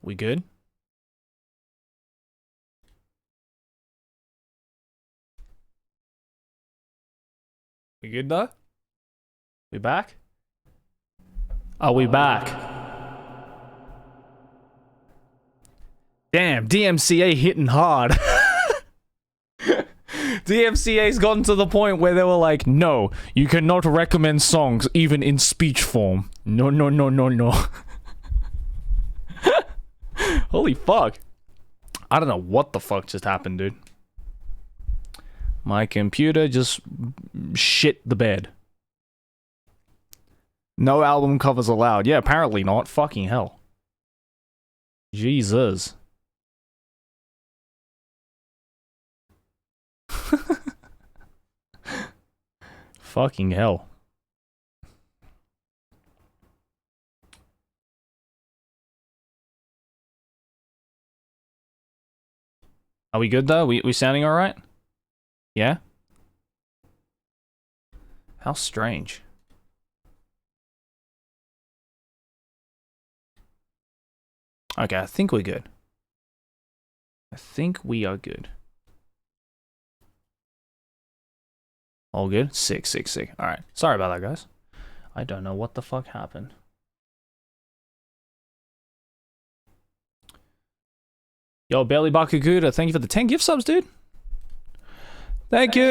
We good? We good though? We back? Are we back? Damn, DMCA hitting hard. DMCA's gotten to the point where they were like, no, you cannot recommend songs even in speech form. No, no, no, no, no. Holy fuck. I don't know what the fuck just happened, dude. My computer just shit the bed. No album covers allowed. Yeah, apparently not. Fucking hell. Jesus. Fucking hell. Are we good though? We sounding alright? Yeah? How strange. Okay, I think we're good. I think we are good. All good? Sick. Alright. Sorry about that, guys. I don't know what the fuck happened. Yo, Bailey Bakaguda, thank you for the 10 gift subs, dude. Thank you!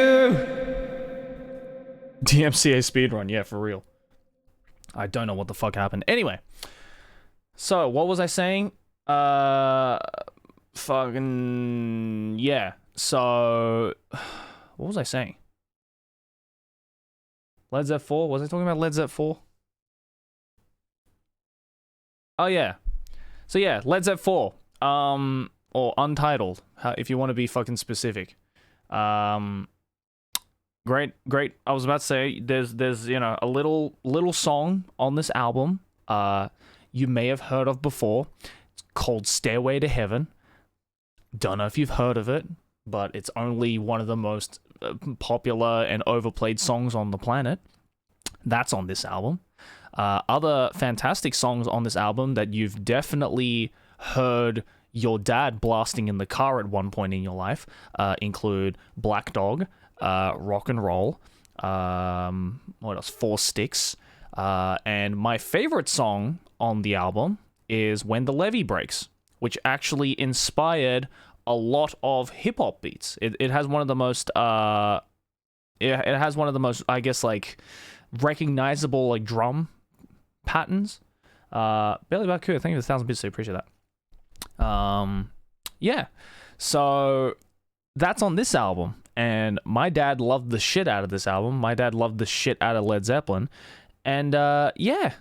DMCA speedrun, yeah, for real. I don't know what the fuck happened. Anyway. So, what was I saying? Fucking... Yeah. So... What was I saying? Led Zepp 4? Was I talking about Led Zepp 4? Oh, yeah. So, yeah, Led Zepp 4. Or Untitled, if you want to be fucking specific. Great. I was about to say, there's you know, a little song on this album you may have heard of before. It's called Stairway to Heaven. Don't know if you've heard of it, but it's only one of the most popular and overplayed songs on the planet. That's on this album. Other fantastic songs on this album that you've definitely heard your dad blasting in the car at one point in your life include Black Dog, Rock and Roll, what else? Four Sticks, and my favorite song on the album is When the Levee Breaks, which actually inspired a lot of hip hop beats. It has one of the most it has one of the most, I guess, like recognizable like drum patterns. Bailey Baku, thank you for 1,000 bits. I appreciate that. Yeah, so that's on this album, and my dad loved the shit out of this album. My dad loved the shit out of Led Zeppelin, and yeah,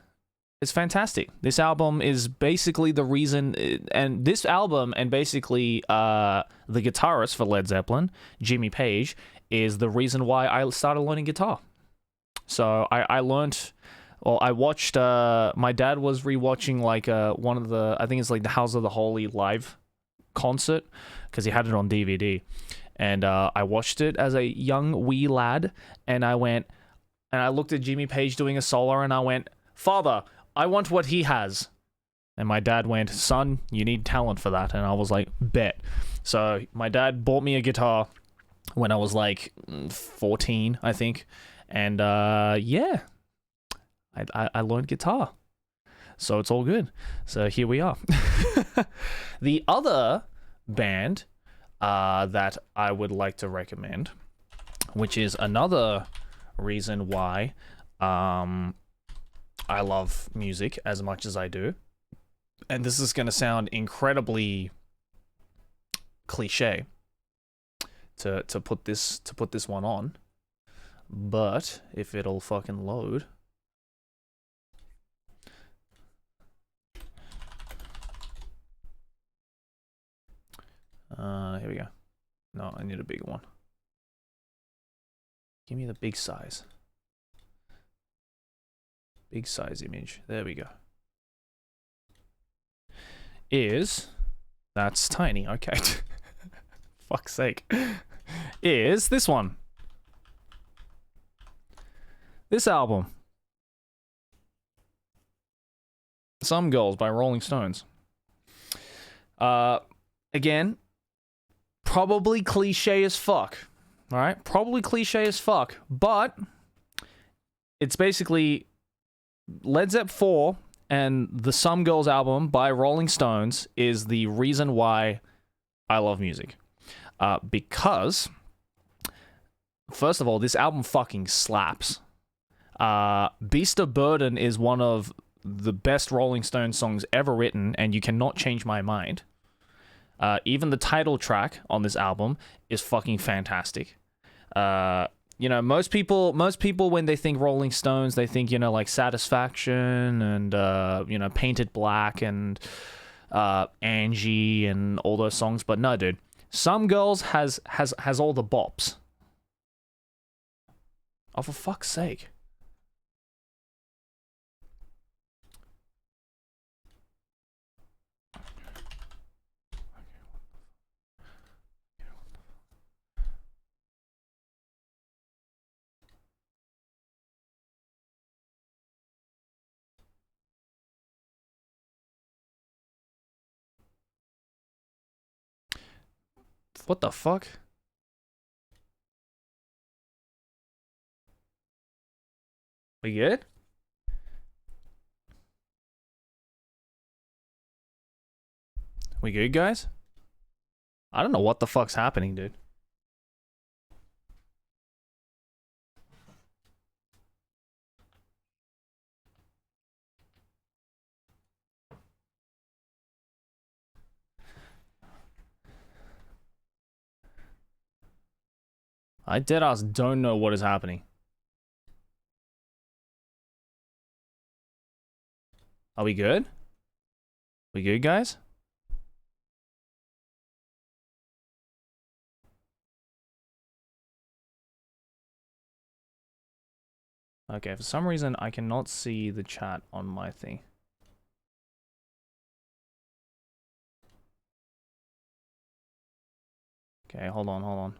it's fantastic. This album is basically the reason, and this album and basically the guitarist for Led Zeppelin, Jimmy Page, is the reason why I started learning guitar. So I learned... Well, I watched, my dad was rewatching, like, one of the, I think it's like the House of the Holy live concert, because he had it on DVD, and I watched it as a young wee lad, and I went, and I looked at Jimmy Page doing a solo, and I went, Father, I want what he has. And my dad went, son, you need talent for that, and I was like, bet. So my dad bought me a guitar when I was like 14, I think, and yeah. I learned guitar, so it's all good. So here we are. The other band that I would like to recommend, which is another reason why I love music as much as I do, and this is going to sound incredibly cliche to put this one on, but if it'll fucking load. Here we go. No, I need a bigger one. Give me the big size. Big size image. There we go. That's tiny, okay. Fuck's sake. Is this one. This album. Some Girls by Rolling Stones. Again, probably cliche as fuck. All right, probably cliche as fuck, but it's basically Led Zepp 4 and the Some Girls album by Rolling Stones is the reason why I love music. Because, first of all, this album fucking slaps. Beast of Burden is one of the best Rolling Stones songs ever written, and you cannot change my mind. Even the title track on this album is fucking fantastic. You know, most people when they think Rolling Stones, they think, you know, like Satisfaction and you know, Painted Black and Angie and all those songs, but no, dude. Some Girls has all the bops. Oh, for fuck's sake. What the fuck? We good? We good, guys? I don't know what the fuck's happening, dude. I deadass don't know what is happening. Are we good? We good, guys? Okay, for some reason I cannot see the chat on my thing. Okay, hold on.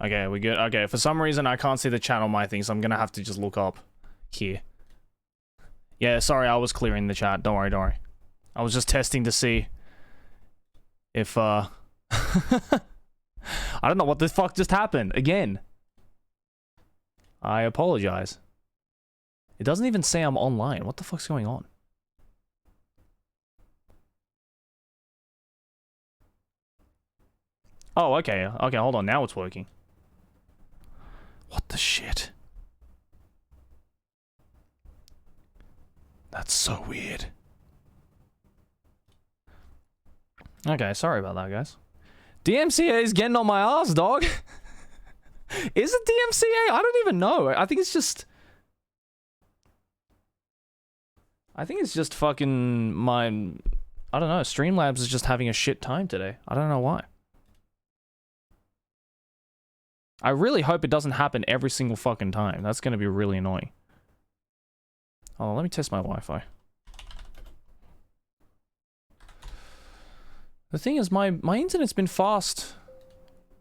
Okay, we good? Okay, for some reason I can't see the chat on my thing, so I'm gonna have to just look up here. Yeah, sorry, I was clearing the chat. Don't worry. I was just testing to see if, I don't know what the fuck just happened. Again. I apologize. It doesn't even say I'm online. What the fuck's going on? Oh, okay. Okay, hold on. Now it's working. What the shit? That's so weird. Okay, sorry about that, guys. DMCA is getting on my ass, dog. Is it DMCA? I don't even know. I think it's just fucking my... I don't know. Streamlabs is just having a shit time today. I don't know why. I really hope it doesn't happen every single fucking time. That's gonna be really annoying. Oh, let me test my Wi-Fi. The thing is, my internet's been fast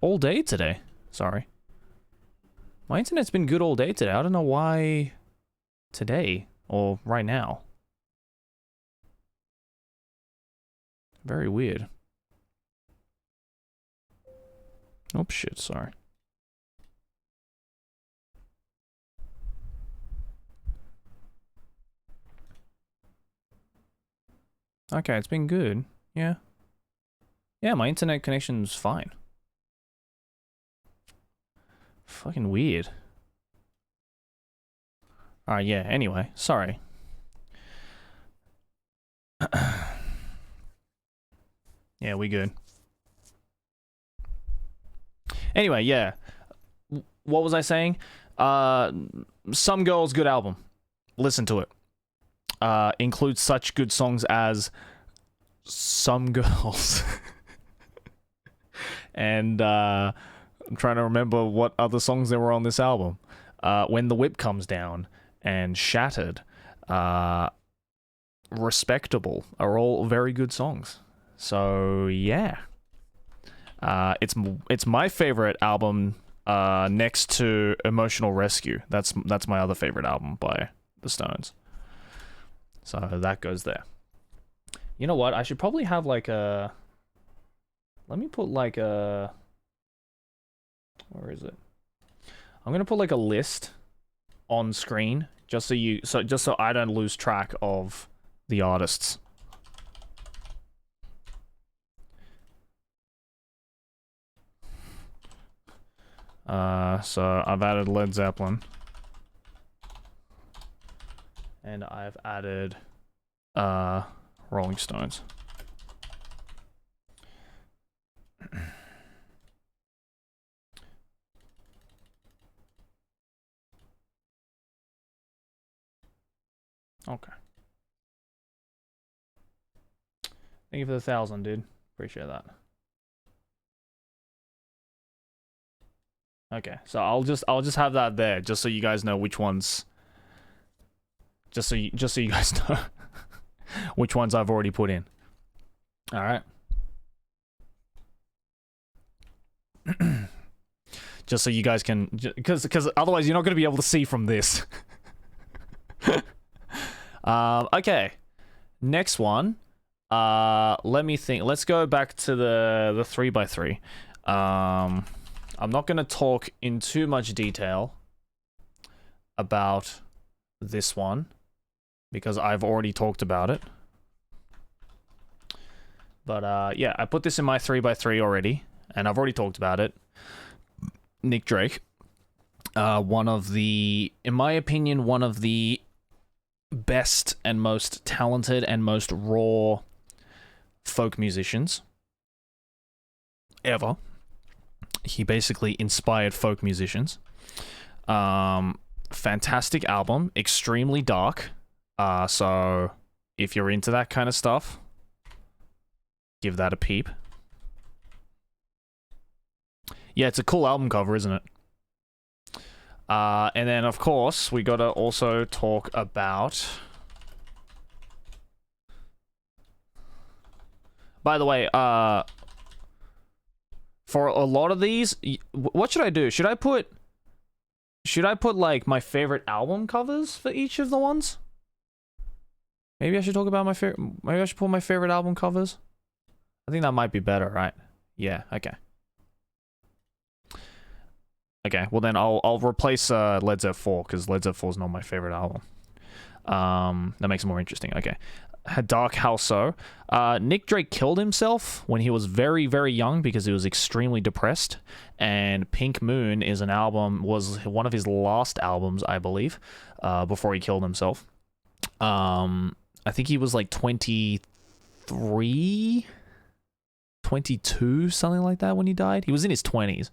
all day today. Sorry. My internet's been good all day today. I don't know why today or right now. Very weird. Oh shit, sorry. Okay, it's been good. Yeah. Yeah, my internet connection's fine. Fucking weird. Alright, yeah, anyway, sorry. Yeah, we good. Anyway, yeah. What was I saying? Some Girls, good album. Listen to it. Includes such good songs as Some Girls. And I'm trying to remember what other songs there were on this album. When the Whip Comes Down and Shattered, Respectable are all very good songs. So yeah, It's my favorite album next to Emotional Rescue. That's my other favorite album by the Stones. So that goes there. You know what? I should probably have like a... Let me put like a... Where is it? I'm gonna put like a list on screen just so I don't lose track of the artists. So I've added Led Zeppelin. And I've added Rolling Stones. Okay. Thank you for the 1,000, dude. Appreciate that. Okay, so I'll just have that there, just so you guys know which ones. Just so you guys know which ones I've already put in. All right. Just so you guys can, because otherwise you're not going to be able to see from this. Okay. Next one. Let me think. Let's go back to the 3x3. I'm not going to talk in too much detail about this one because I've already talked about it. But yeah, I put this in my 3x3 already, and I've already talked about it. Nick Drake, one of the, in my opinion, one of the best and most talented and most raw folk musicians ever. He basically inspired folk musicians. Fantastic album, extremely dark. So if you're into that kind of stuff, give that a peep. Yeah, it's a cool album cover, isn't it? And then, of course, we gotta also talk about... By the way, for a lot of these, what should I do? Should I put like my favorite album covers for each of the ones? Maybe I should talk about my favorite. Maybe I should put my favorite album covers. I think that might be better, right? Yeah. Okay. Okay. Well, then I'll replace Led Zeppelin 4 because Led Zeppelin 4 is not my favorite album. That makes it more interesting. Okay. Dark How So. Nick Drake killed himself when he was very, very young because he was extremely depressed. And Pink Moon is was one of his last albums, I believe, before he killed himself. I think he was like 23, 22, something like that when he died. He was in his 20s.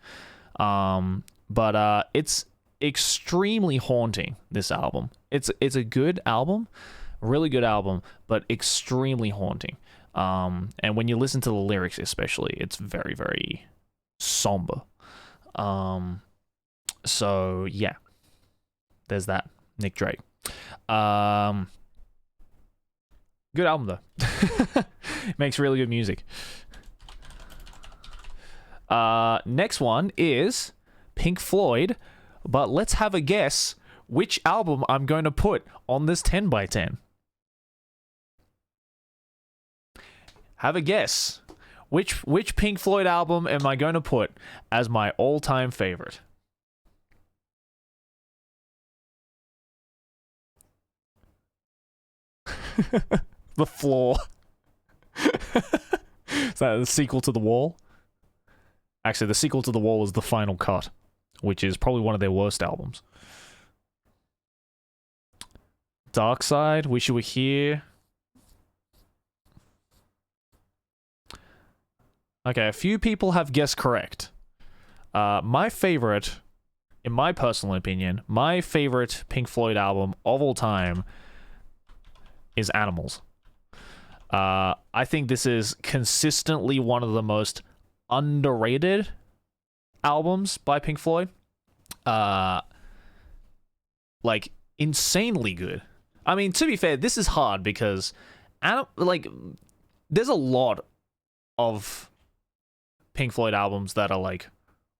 But it's extremely haunting, this album. It's a good album. Really good album, but extremely haunting. And when you listen to the lyrics especially, it's very, very somber. So yeah. There's that. Nick Drake. Good album though. Makes really good music. Next one is Pink Floyd, but let's have a guess which album I'm going to put on this 10x10. Have a guess. Which Pink Floyd album am I going to put as my all-time favorite? The Floor. Is that the sequel to The Wall? Actually, the sequel to The Wall is The Final Cut, which is probably one of their worst albums. Dark Side, Wish You Were Here. Okay, a few people have guessed correct. My favorite, in my personal opinion, my favorite Pink Floyd album of all time is Animals. I think this is consistently one of the most underrated albums by Pink Floyd. Like, insanely good. I mean, to be fair, this is hard because, there's a lot of Pink Floyd albums that are like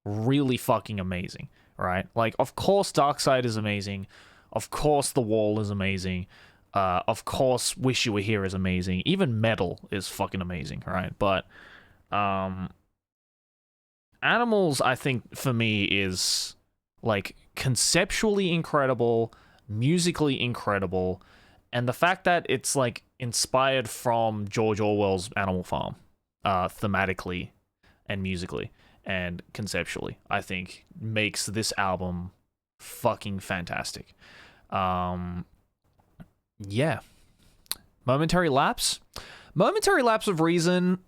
really fucking amazing, right? Like, of course, Dark Side is amazing. Of course, The Wall is amazing. Of course, Wish You Were Here is amazing. Even Metal is fucking amazing, right? But Animals, I think, for me, is like conceptually incredible, musically incredible, and the fact that it's like inspired from George Orwell's Animal Farm, thematically and musically and conceptually, I think makes this album fucking fantastic. Yeah. Momentary Lapse of Reason.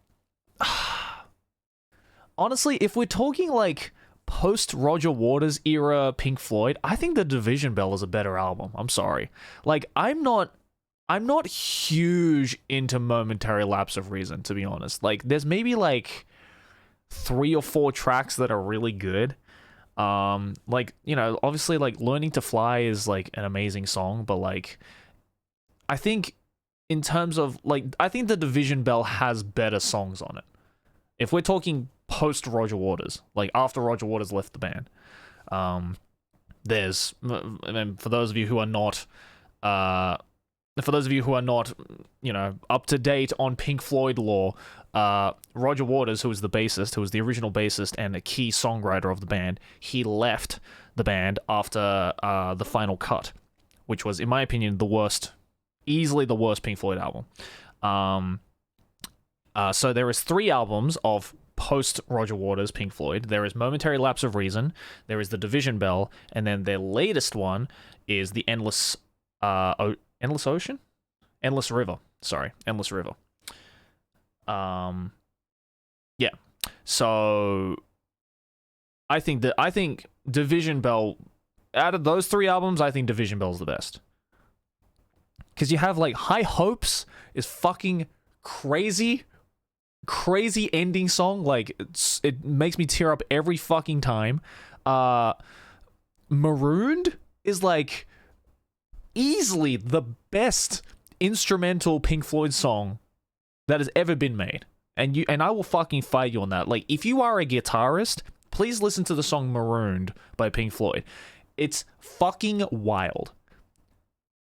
Honestly, if we're talking like post Roger Waters era Pink Floyd, I think The Division Bell is a better album. I'm sorry. Like, I'm not huge into Momentary Lapse of Reason, to be honest. Like, there's maybe like 3 or 4 tracks that are really good. Like, you know, obviously like Learning to Fly is like an amazing song, but like I think in terms of like, I think The Division Bell has better songs on it. If we're talking post Roger Waters, like after Roger Waters left the band, there's, and for those of you who are not, you know, up to date on Pink Floyd lore, Roger Waters, who was the bassist, who was the original bassist and a key songwriter of the band, he left the band after the Final Cut, which was, in my opinion, easily the worst Pink Floyd album. So there is 3 albums of post Roger Waters Pink Floyd. There is Momentary Lapse of Reason, there is The Division Bell, and then their latest one is the Endless River. Yeah. So I think Division Bell, out of those 3 albums, I think Division Bell's the best. Because you have like High Hopes is fucking crazy ending song. Like, it makes me tear up every fucking time. Marooned is like easily the best instrumental Pink Floyd song that has ever been made. And I will fucking fight you on that. Like, if you are a guitarist, please listen to the song Marooned by Pink Floyd. It's fucking wild.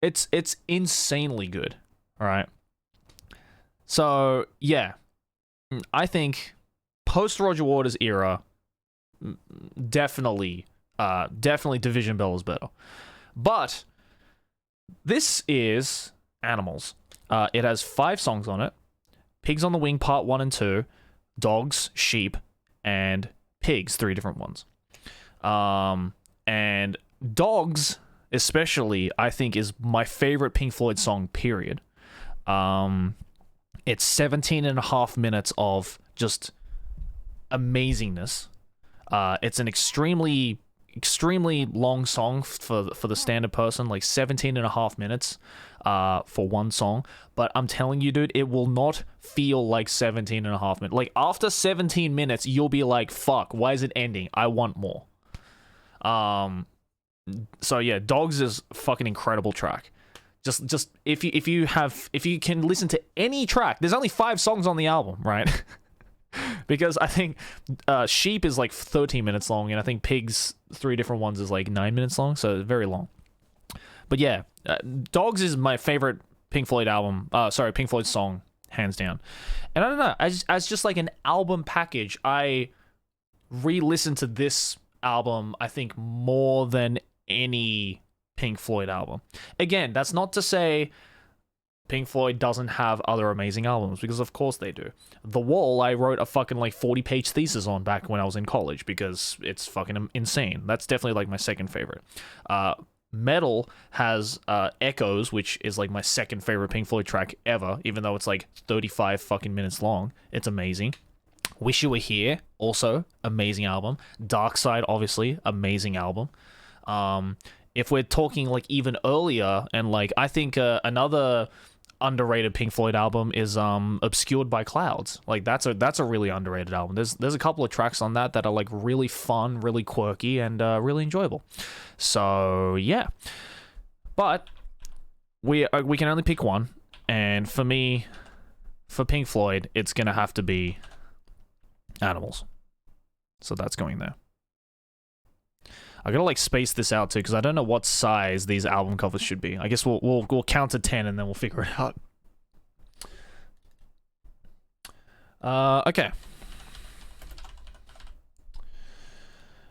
It's insanely good. All right. So, yeah. I think post Roger Waters era, definitely Division Bell is better. But this is Animals. It has 5 songs on it. Pigs on the Wing Part 1 and 2, Dogs, Sheep, and Pigs, 3 different ones. And Dogs, especially, I think is my favorite Pink Floyd song, period. It's 17 and a half minutes of just amazingness. It's an extremely long song for the standard person, like 17 and a half minutes for one song. But I'm telling you, dude, it will not feel like 17 and a half minutes. Like, after 17 minutes, you'll be like, fuck, why is it ending? I want more. So yeah, Dogs is a fucking incredible track. Just if you can listen to any track, there's only 5 songs on the album, right? Because I think Sheep is like 13 minutes long, and I think Pigs, 3 different ones, is like 9 minutes long, so very long. But yeah, Dogs is my favorite Pink Floyd Pink Floyd song, hands down. And I don't know, as just like an album package, I re-listened to this album, I think, more than any Pink Floyd album. Again, that's not to say Pink Floyd doesn't have other amazing albums, because of course they do. The Wall, I wrote a fucking like 40-page thesis on back when I was in college, because it's fucking insane. That's definitely like my second favorite. Metal has Echoes, which is like my second favorite Pink Floyd track ever, even though it's like 35 fucking minutes long. It's amazing. Wish You Were Here, also amazing album. Dark Side, obviously, amazing album. If we're talking like even earlier, and like I think another underrated Pink Floyd album is Obscured by Clouds. Like, that's a really underrated album. There's a couple of tracks on that are like really fun, really quirky, and really enjoyable. So yeah, but we can only pick one, and for me, for Pink Floyd, it's gonna have to be Animals. So that's going there. I gotta like space this out too, because I don't know what size these album covers should be. I guess we'll count to 10 and then we'll figure it out. Okay.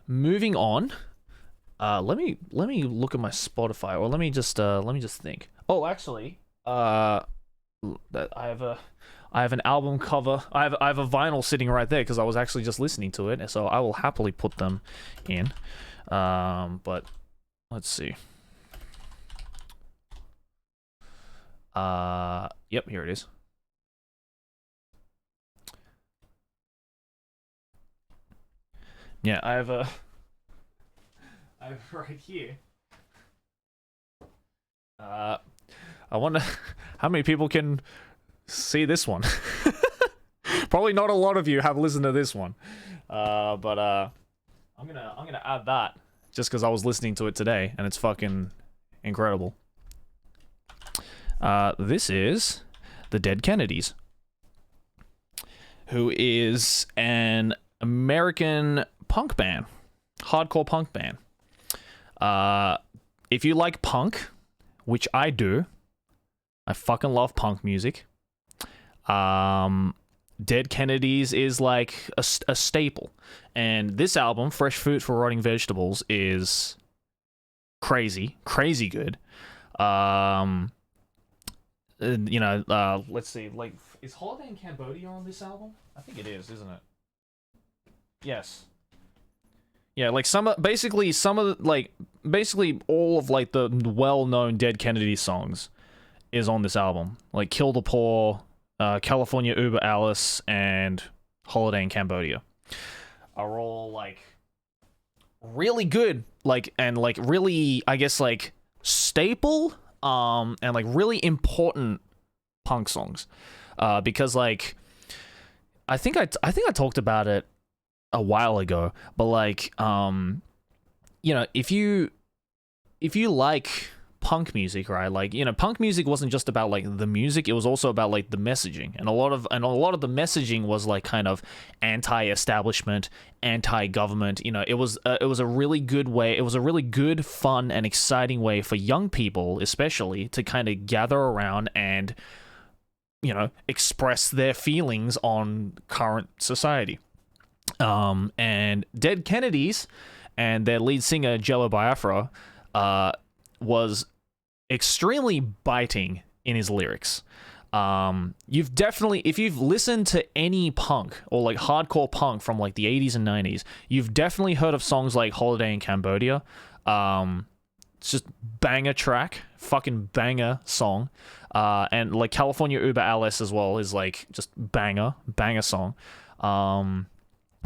Moving on. Let me look at my Spotify, or let me just think. Oh, actually, I have an album cover. I have a vinyl sitting right there because I was actually just listening to it, so I will happily put them in. But let's see. Yep, here it is. Yeah, I have right here. I wonder how many people can see this one. Probably not a lot of you have listened to this one. But I'm gonna add that just because I was listening to it today and it's fucking incredible. This is the Dead Kennedys, who is an American punk band, hardcore punk band. If you like punk, which I do, I fucking love punk music. Dead Kennedys is like a staple, and this album, Fresh Fruit for Rotting Vegetables, is crazy good. Let's see, like, is Holiday in Cambodia on this album? I think it is, isn't it? Yes. Yeah, like basically all of like the well-known Dead Kennedy songs is on this album. Like Kill the Poor, California Uber Alice, and Holiday in Cambodia are all like really good, like, and like really, I guess, like staple and like really important punk songs, because like I think I talked about it a while ago, but like if you like punk music, right? Like, punk music wasn't just about like the music, it was also about like the messaging, and a lot of the messaging was like kind of anti-establishment, anti-government. It was a really good way, it was a really good, fun, and exciting way for young people especially to kind of gather around and express their feelings on current society. And Dead Kennedys and their lead singer Jello Biafra was extremely biting in his lyrics. You've definitely, if you've listened to any punk or like hardcore punk from like the 80s and 90s, you've definitely heard of songs like Holiday in Cambodia. It's just banger track, fucking banger song. And like California Uber Alice as well is like just banger song.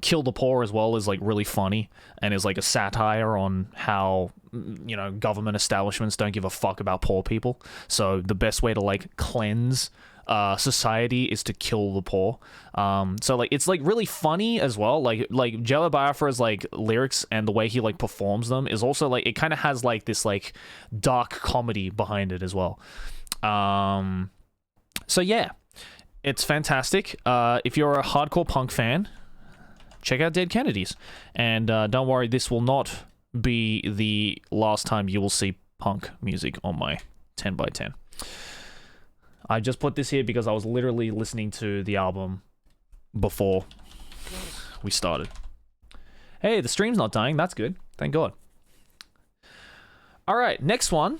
Kill the Poor as well is like really funny and is like a satire on how government establishments don't give a fuck about poor people, so the best way to like cleanse society is to kill the poor. So like it's like really funny as well, like Jello Biafra's like lyrics and the way he like performs them is also like, it kind of has like this like dark comedy behind it as well. So yeah, it's fantastic. If you're a hardcore punk fan, check out Dead Kennedys. And don't worry, this will not be the last time you will see punk music on my 10x10. I just put this here because I was literally listening to the album before we started. Hey, the stream's not dying. That's good. Thank God. All right, next one.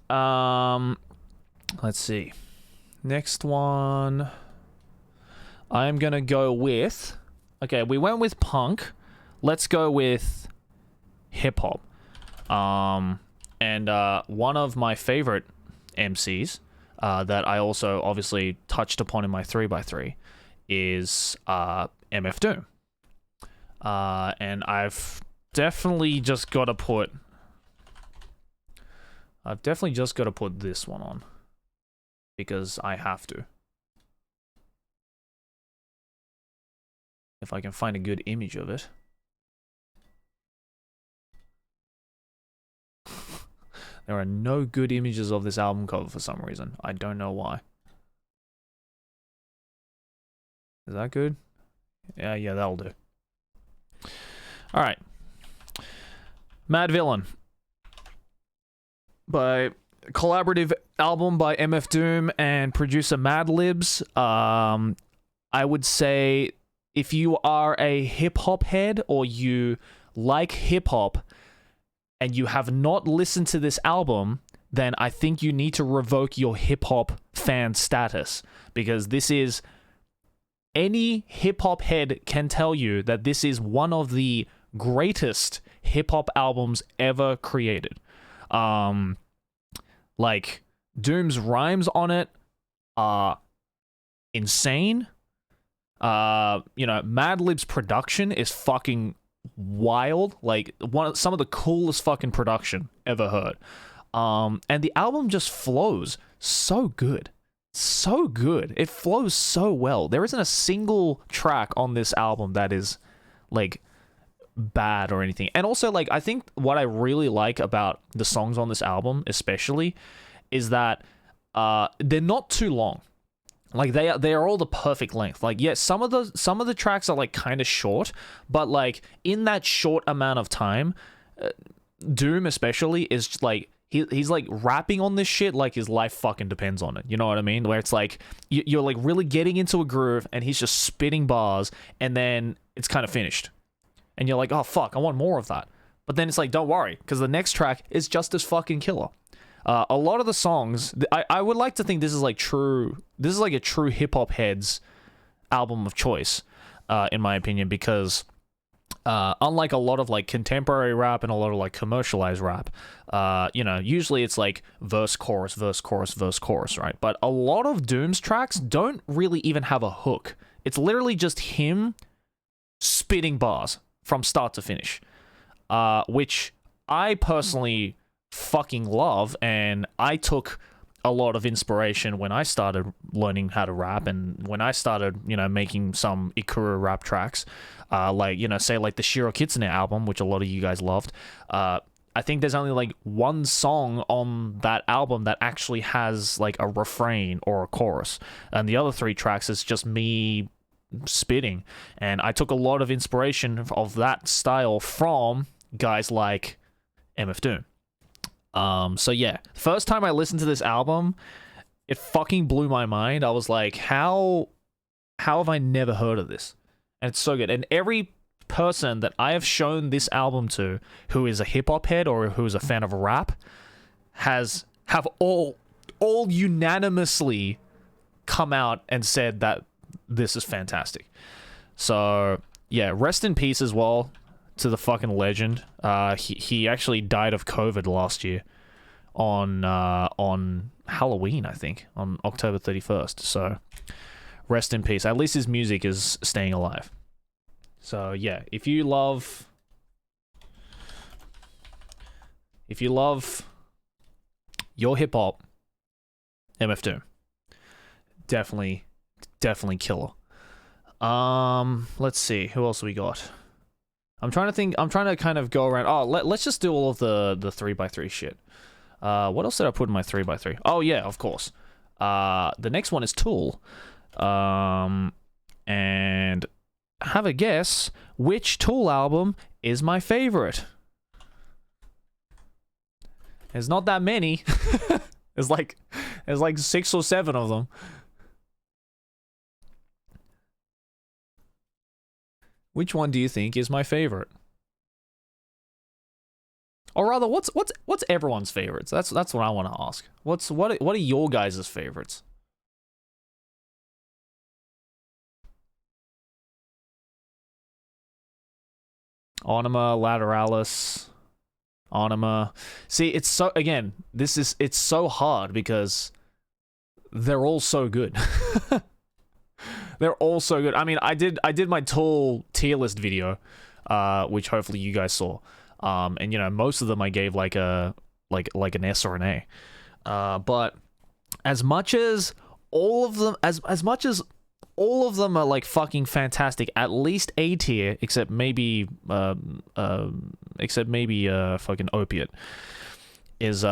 Let's see. Next one. I'm going to go with... Okay, we went with punk. Let's go with hip hop. And one of my favorite MCs that I also obviously touched upon in my 3x3 is MF Doom. And I've definitely just got to put this one on because I have to. If I can find a good image of it. There are no good images of this album cover for some reason. I don't know why. Is that good? Yeah, that'll do. All right. Mad Villain. By collaborative album by MF Doom and producer Mad Libs. I would say if you are a hip-hop head or you like hip-hop and you have not listened to this album, then I think you need to revoke your hip-hop fan status, because this is... Any hip-hop head can tell you that this is one of the greatest hip-hop albums ever created. Like, Doom's rhymes on it are insane. Madlib's production is fucking wild. Like, some of the coolest fucking production ever heard. And the album just flows so good. So good. It flows so well. There isn't a single track on this album that is, like, bad or anything. And also, like, I think what I really like about the songs on this album especially is that they're not too long. Like, they are all the perfect length. Like, yeah, some of the tracks are, like, kind of short, but, like, in that short amount of time, Doom especially is just, like, he's like rapping on this shit like his life fucking depends on it. You know what I mean? Where it's like you're like really getting into a groove and he's just spitting bars and then it's kind of finished. And you're like, oh fuck, I want more of that. But then it's like, don't worry, because the next track is just as fucking killer. A lot of the songs, I would like to think this is like a true hip-hop head's album of choice, in my opinion, because unlike a lot of like contemporary rap and a lot of like commercialized rap, usually it's like verse, chorus, verse, chorus, verse, chorus, right? But a lot of Doom's tracks don't really even have a hook. It's literally just him spitting bars from start to finish, which I personally fucking love, and I took a lot of inspiration when I started learning how to rap and when I started, making some Ikura rap tracks, say like the Shiro Kitsune album, which a lot of you guys loved. I think there's only like one song on that album that actually has like a refrain or a chorus, and the other 3 tracks is just me spitting. And I took a lot of inspiration of that style from guys like MF Doom. So yeah, first time I listened to this album, it fucking blew my mind. I was like, how have I never heard of this? And it's so good. And every person that I have shown this album to who is a hip-hop head or who is a fan of rap have all unanimously come out and said that this is fantastic. So yeah, rest in peace as well to the fucking legend. He actually died of COVID last year on Halloween, I think, on October 31st. So rest in peace. At least his music is staying alive. So yeah, if you love your hip hop, MF Doom, definitely killer. Let's see, who else we got? I'm trying to think. I'm trying to kind of go around. Oh, let's just do all of the 3x3 shit. What else did I put in my 3x3? Oh yeah, of course. The next one is Tool. And have a guess which Tool album is my favorite. There's not that many. There's like 6 or 7 of them. Which one do you think is my favorite? Or rather, what's everyone's favorites? That's what I want to ask. What are your guys' favorites? Anima, Lateralis, Anima. See, it's so, again, it's so hard because they're all so good. They're all so good. I mean, I did my Tool tier list video, which hopefully you guys saw. And most of them I gave like an S or an A. But as much as all of them are like fucking fantastic, at least A tier, except maybe fucking Opiate, is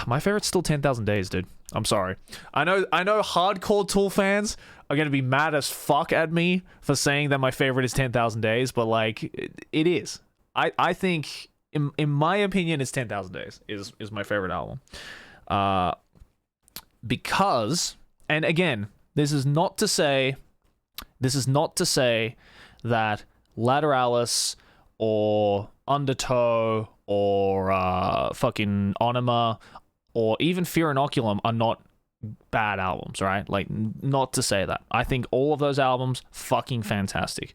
My favorite's still 10,000 Days, dude. I'm sorry. I know hardcore Tool fans are going to be mad as fuck at me for saying that my favorite is 10,000 Days, but like it is. I think in my opinion it's 10,000 Days is my favorite album. Because, and again, this is not to say that Lateralis or Undertow or fucking Onima or even Fear Inoculum are not bad albums, right? Like, not to say that. I think all of those albums fucking fantastic.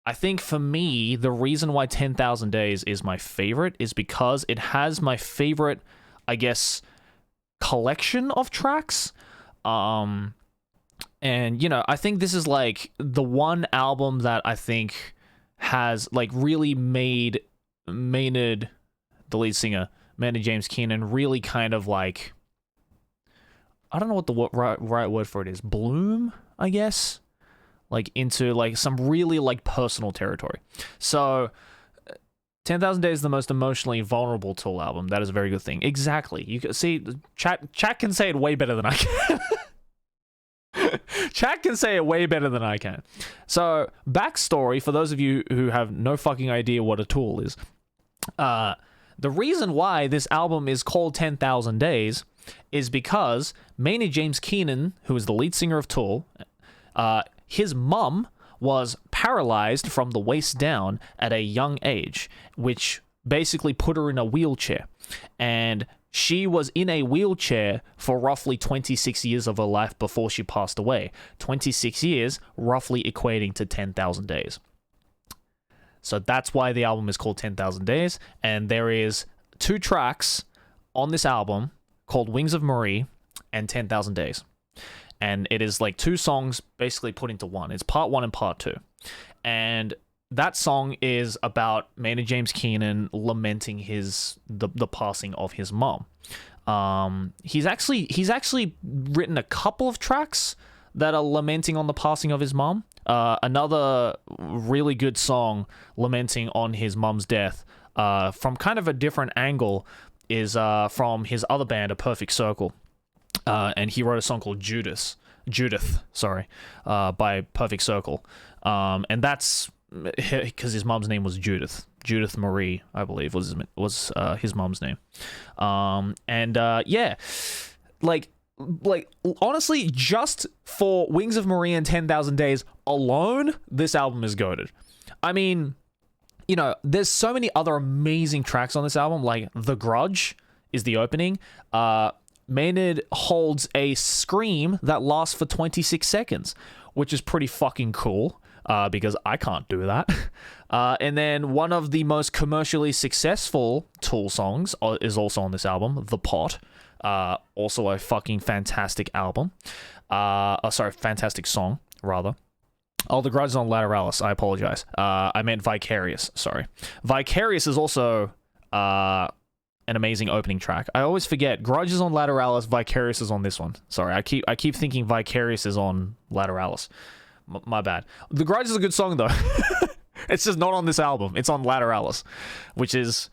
I think for me, the reason why 10,000 Days is my favorite is because it has my favorite, I guess, collection of tracks. And, you know, I think this is like the one album that I think has like really made Maynard, the lead singer, Maynard James Keenan, really kind of like, I don't know what the right word for it is, bloom, I guess, like into like some really like personal territory. So 10,000 Days is the most emotionally vulnerable Tool album. That is a very good thing. Exactly. You can see chat can say it way better than I can. Chat can say it way better than I can. So, backstory for those of you who have no fucking idea what a Tool is. The reason why this album is called 10,000 Days is because Maynard James Keenan, who is the lead singer of Tool, his mum was paralyzed from the waist down at a young age, which basically put her in a wheelchair. And she was in a wheelchair for roughly 26 years of her life before she passed away. 26 years, roughly equating to 10,000 days. So that's why the album is called 10,000 Days. And there is 2 tracks on this album called Wings of Marie and 10,000 Days. And it is like 2 songs basically put into one. It's part 1 and part 2. And that song is about Maynard James Keenan lamenting the passing of his mom. He's actually written a couple of tracks that are lamenting on the passing of his mom. Another really good song lamenting on his mom's death, from kind of a different angle, is from his other band, A Perfect Circle. And he wrote a song called Judith, by Perfect Circle. And that's because his mom's name was Judith Marie, I believe, was his mom's name. Yeah, like honestly, just for Wings of Marie and 10,000 Days alone, this album is goated. I mean, you know, there's so many other amazing tracks on this album, like The Grudge is the opening. Maynard holds a scream that lasts for 26 seconds, which is pretty fucking cool. Because I can't do that. And then one of the most commercially successful Tool songs is also on this album, The Pot. Also a fucking fantastic album. Fantastic song, rather. Oh, The Grudge is on Lateralis. I apologize. I meant Vicarious. Sorry. Vicarious is also an amazing opening track. I always forget. Grudge is on Lateralis. Vicarious is on this one. Sorry, I keep thinking Vicarious is on Lateralis. My bad. The Grudge is a good song, though. It's just not on this album. It's on Lateralis, which is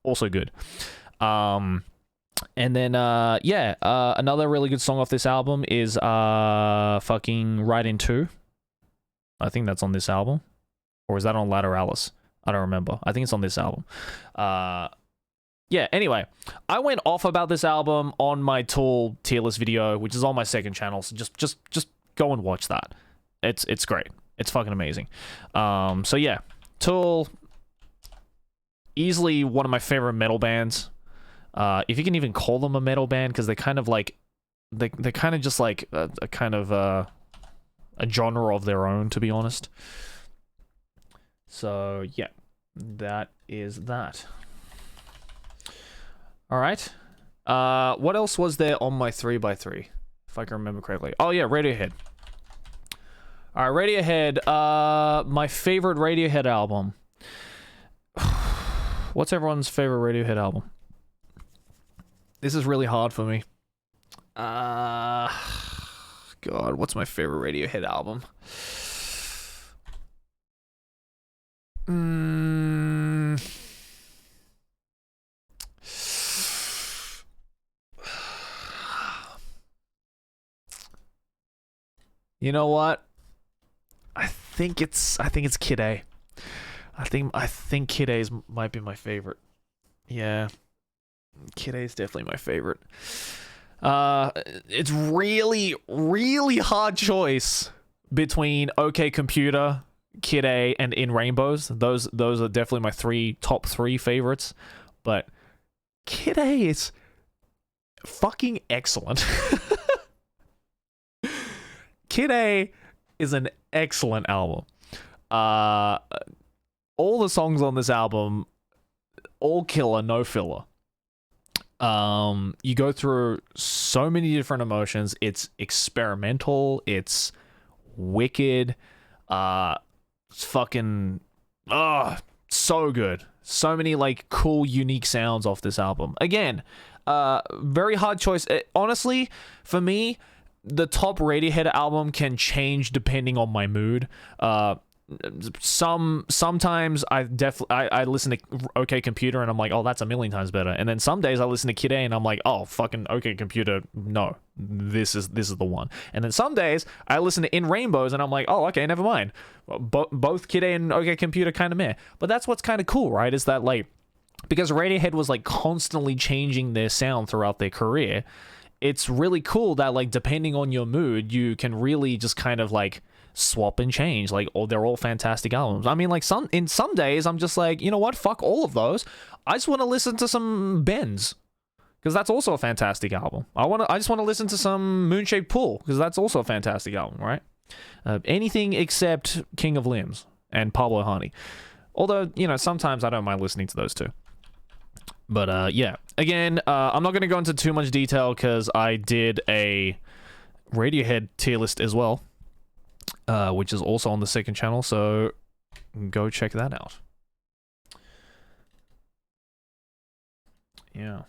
also good. And then, another really good song off this album is fucking Right In 2. I think that's on this album. Or is that on Lateralis? I don't remember. I think it's on this album. Anyway, I went off about this album on my Tool tier list video, which is on my second channel, so just go and watch that. It's great. It's fucking amazing. Tool, easily one of my favorite metal bands. If you can even call them a metal band, because they kind of like, they're kind of just like a kind of a genre of their own, to be honest. So yeah, that is that. All right. What else was there on my 3x3, if I can remember correctly? Oh yeah, Radiohead. All right, Radiohead. My favorite Radiohead album. What's everyone's favorite Radiohead album? This is really hard for me. God, what's my favorite Radiohead album? You know what? I think it's Kid A. I think Kid A might be my favorite. Yeah. Kid A is definitely my favorite. It's really, really hard choice between OK Computer, Kid A, and In Rainbows. Those are definitely my top three favorites. But Kid A is fucking excellent. Kid A is an excellent album. All the songs on this album, all killer, no filler. You go through so many different emotions. It's experimental. It's wicked. It's fucking so good. So many like cool, unique sounds off this album. Again, very hard choice. Honestly, for me, the top Radiohead album can change depending on my mood. Sometimes I listen to OK Computer and I'm like, oh, that's a million times better. And then some days I listen to Kid A and I'm like, oh, fucking OK Computer, no, this is the one. And then some days I listen to In Rainbows and I'm like, oh, okay, never mind. Both Kid A and OK Computer kind of meh. But that's what's kind of cool, right? Is that like, because Radiohead was like constantly changing their sound throughout their career, it's really cool that like depending on your mood, you can really just kind of like swap and change. Like, oh, they're all fantastic albums. I mean, like some days I'm just like, you know what, fuck all of those. I just want to listen to some Bends, because that's also a fantastic album. I just want to listen to some Moonshaped Pool, because that's also a fantastic album, right? Anything except King of Limbs and Pablo Honey. Although, you know, sometimes I don't mind listening to those too. But yeah, again, I'm not going to go into too much detail because I did a Radiohead tier list as well, which is also on the second channel, so go check that out. Yeah.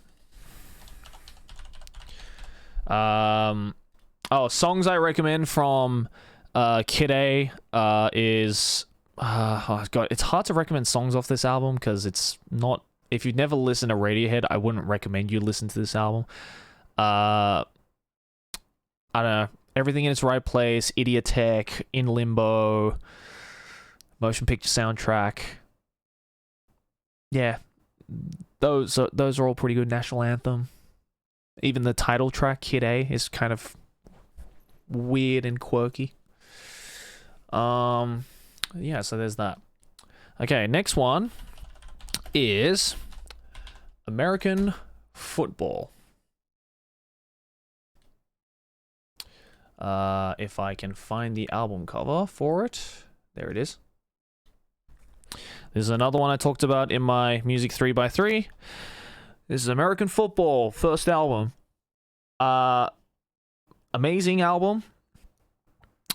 Oh, songs I recommend from Kid A is oh god, it's hard to recommend songs off this album because it's not. If you've never listened to Radiohead, I wouldn't recommend you listen to this album. I don't know. Everything in Its Right Place, Idiotech, In Limbo, Motion Picture Soundtrack. Yeah, those are all pretty good. National Anthem. Even the title track, Kid A, is kind of weird and quirky. Yeah, so there's that. Okay, next one is American Football. If I can find the album cover for it. There it is. This is another one I talked about in my Music 3x3. This is American Football, first album. Amazing album.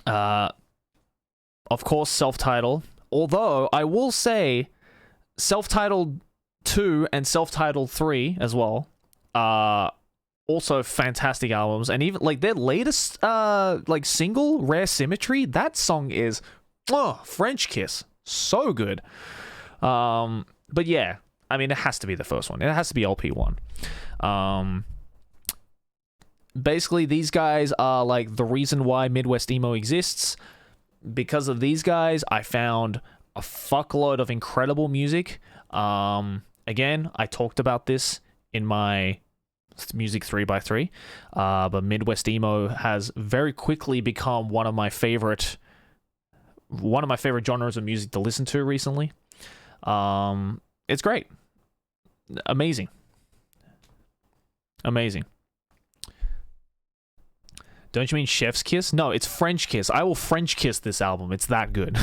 Of course, self-titled. Although, I will say, self-titled 2 and self-titled 3 as well also fantastic albums. And even like their latest like single, Rare Symmetry, that song is French Kiss, so good. But yeah, I mean, it has to be the first one. It has to be LP1. Basically, these guys are like the reason why Midwest emo exists. Because of these guys, I found a fuckload of incredible music. Again, I talked about this in my Music 3x3, but Midwest emo has very quickly become one of my favorite genres of music to listen to recently. It's great. Amazing. Don't you mean Chef's Kiss? No, it's French Kiss. I will French kiss this album. It's that good.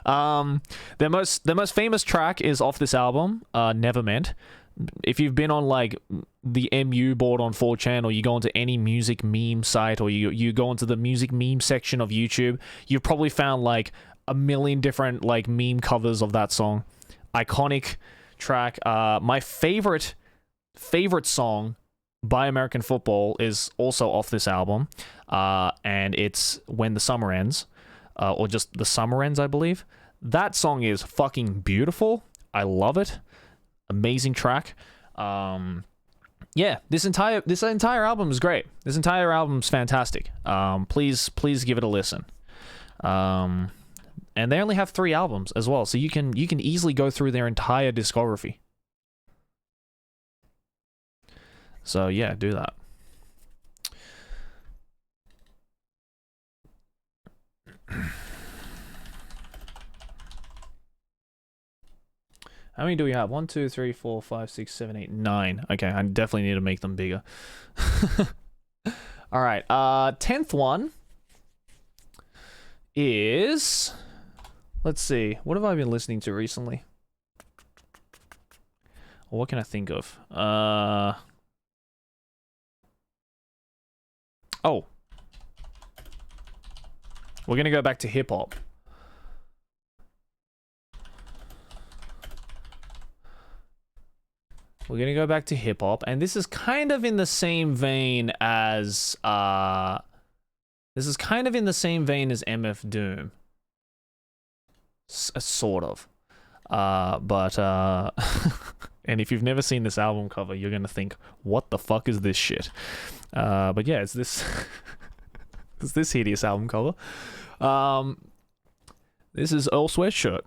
Their most famous track is off this album, Never Meant. If you've been on like the MU board on 4chan, or you go into any music meme site, or you go into the music meme section of YouTube, you've probably found like a million different like meme covers of that song. Iconic track. My favorite song by American Football is also off this album, and it's When the Summer Ends, or just The Summer Ends, I believe. That song is fucking beautiful. I love it. Amazing track. yeah, this entire album is great. This entire album's fantastic. Please give it a listen. And they only have 3 albums as well, so you can easily go through their entire discography. So yeah, do that. How many do we have? 1, 2, 3, 4, 5, 6, 7, 8, 9. Okay, I definitely need to make them bigger. All right, 10th one is, let's see, what have I been listening to recently? What can I think of? Oh, we're gonna go back to hip hop. We're gonna go back to hip hop, and this is kind of in the same vein as MF Doom, sort of. But and if you've never seen this album cover, you're gonna think, what the fuck is this shit? But yeah, it's this it's this hideous album cover. This is Earl Sweatshirt.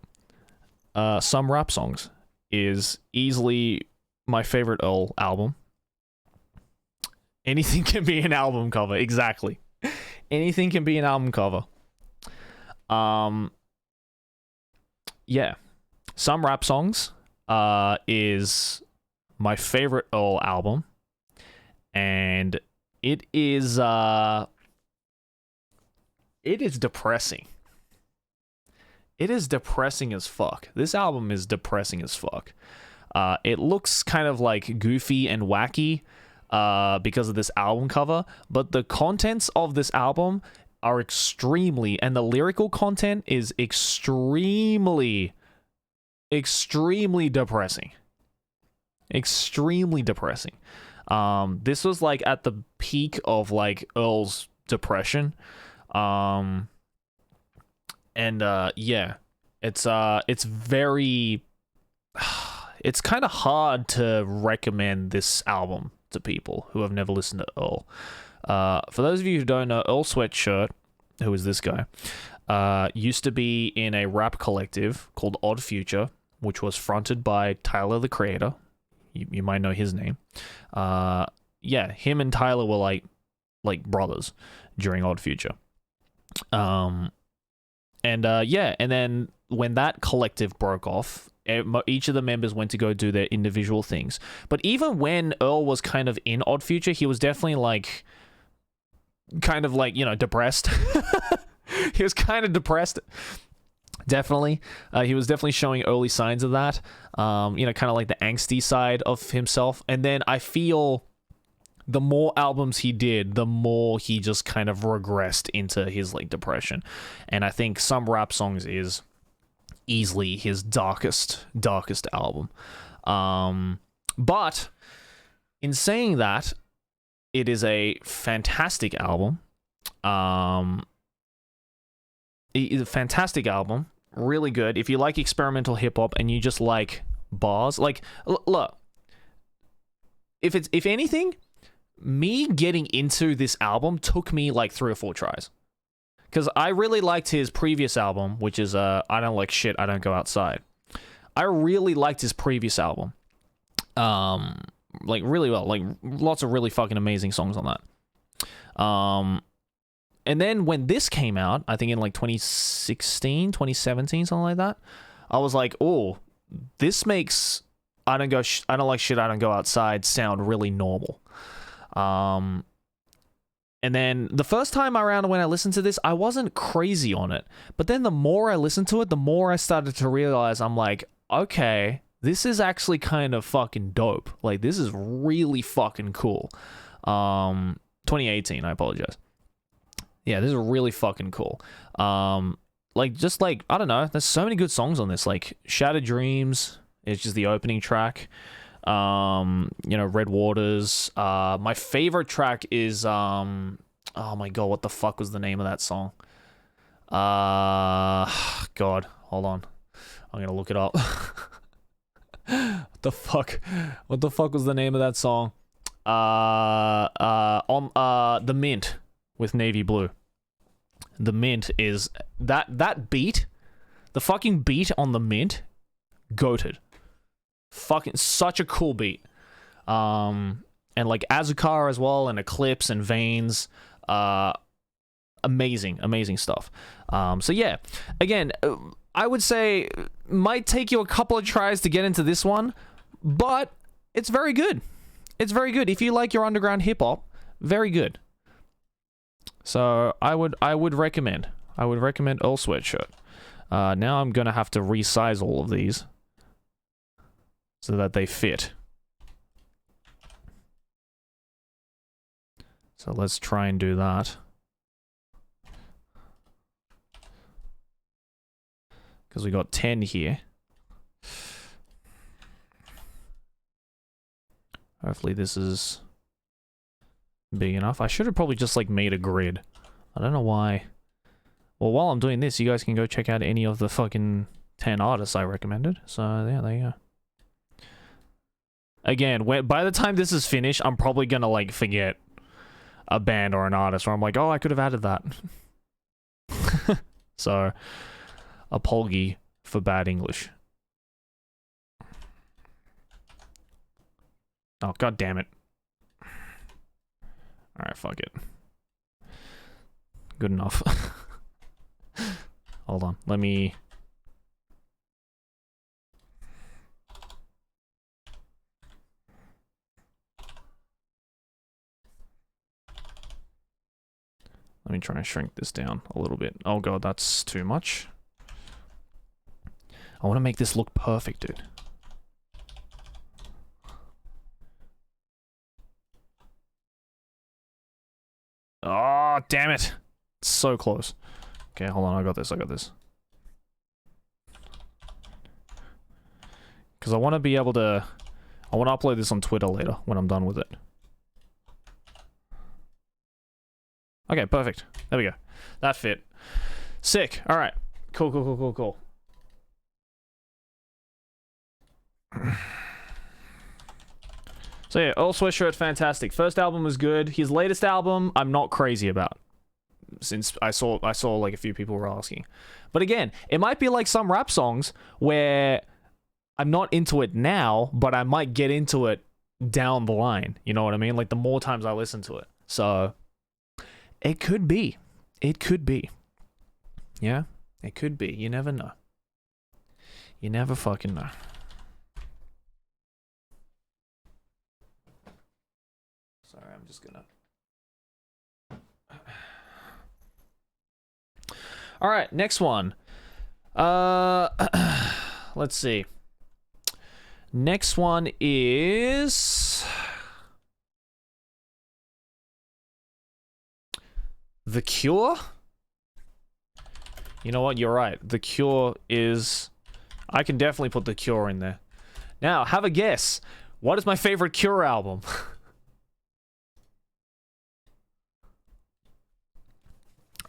Some Rap Songs is easily my favorite Earl album. Anything can be an album cover, exactly. Anything can be an album cover. Yeah. Some Rap Songs is my favorite Earl album. And it is depressing. It is depressing as fuck. This album is depressing as fuck. It looks kind of like goofy and wacky because of this album cover, but the contents of this album are extremely, and the lyrical content is extremely depressing. Extremely depressing. This was like at the peak of like Earl's depression. Yeah, it's very it's kind of hard to recommend this album to people who have never listened to Earl. For those of you who don't know, Earl Sweatshirt, who is this guy, used to be in a rap collective called Odd Future, which was fronted by Tyler, the Creator. You might know his name. Yeah, him and Tyler were like brothers during Odd Future. And then when that collective broke off, each of the members went to go do their individual things. But even when Earl was kind of in Odd Future, he was definitely depressed. He was kind of depressed. Definitely. He was definitely showing early signs of that. Kind of like the angsty side of himself. And then I feel the more albums he did, the more he just kind of regressed into his depression. And I think Some Rap Songs is easily his darkest album. But in saying that, it is a fantastic album. It is a fantastic album. Really good. If you like experimental hip hop and you just like bars, look, if anything, me getting into this album took me 3 or 4 tries. Because I really liked his previous album, which is I Don't Like Shit, I Don't Go Outside. I really liked his previous album. Really well. Lots of really fucking amazing songs on that. And then when this came out, I think in 2016, 2017, something like that, I was like, oh, this makes I Don't Like Shit, I Don't Go Outside sound really normal. And then the first time around when I listened to this, I wasn't crazy on it. But then the more I listened to it, the more I started to realize, I'm like, okay, this is actually kind of fucking dope. This is really fucking cool. 2018, I apologize. Yeah, this is really fucking cool. I don't know, there's so many good songs on this. Shattered Dreams is just the opening track. Red Waters. My favorite track is oh my god, what the fuck was the name of that song? God, hold on, I'm gonna look it up. What the fuck was the name of that song? On the Mint with navy blue. The Mint is that beat, the fucking beat on the Mint, goated. Fucking such a cool beat. And like Azucar as well, and Eclipse and Veins, amazing stuff. So yeah, again, I would say might take you a couple of tries to get into this one, but it's very good. It's very good if you like your underground hip hop. Very good. So I would recommend Earl Sweatshirt. Now I'm gonna have to resize all of these so that they fit. So let's try and do that. Because we got 10 here. Hopefully this is big enough. I should have probably just like made a grid. I don't know why. Well, while I'm doing this, you guys can go check out any of the fucking 10 artists I recommended. So yeah, there you go. Again, by the time this is finished, I'm probably gonna like forget a band or an artist where I'm like, oh, I could have added that. So, apology for bad English. Oh, god damn it. Alright, fuck it. Good enough. Hold on, let me... Let me try and shrink this down a little bit. Oh god, that's too much. I want to make this look perfect, dude. Oh, damn it. It's so close. Okay, hold on, I got this. Because I want to be able to... I want to upload this on Twitter later when I'm done with it. Okay, perfect. There we go. That fit. Sick. Alright. Cool. So yeah, Earl Sweatshirt, fantastic. First album was good. His latest album, I'm not crazy about. Since I saw like a few people were asking. But again, it might be like some rap songs where I'm not into it now, but I might get into it down the line. You know what I mean? Like the more times I listen to it. So... It could be. Yeah? It could be. You never know. You never fucking know. Sorry, I'm just gonna... Alright, next one. Let's see. Next one is... The Cure? You know what? You're right. The Cure is... I can definitely put The Cure in there. Now, have a guess. What is my favorite Cure album?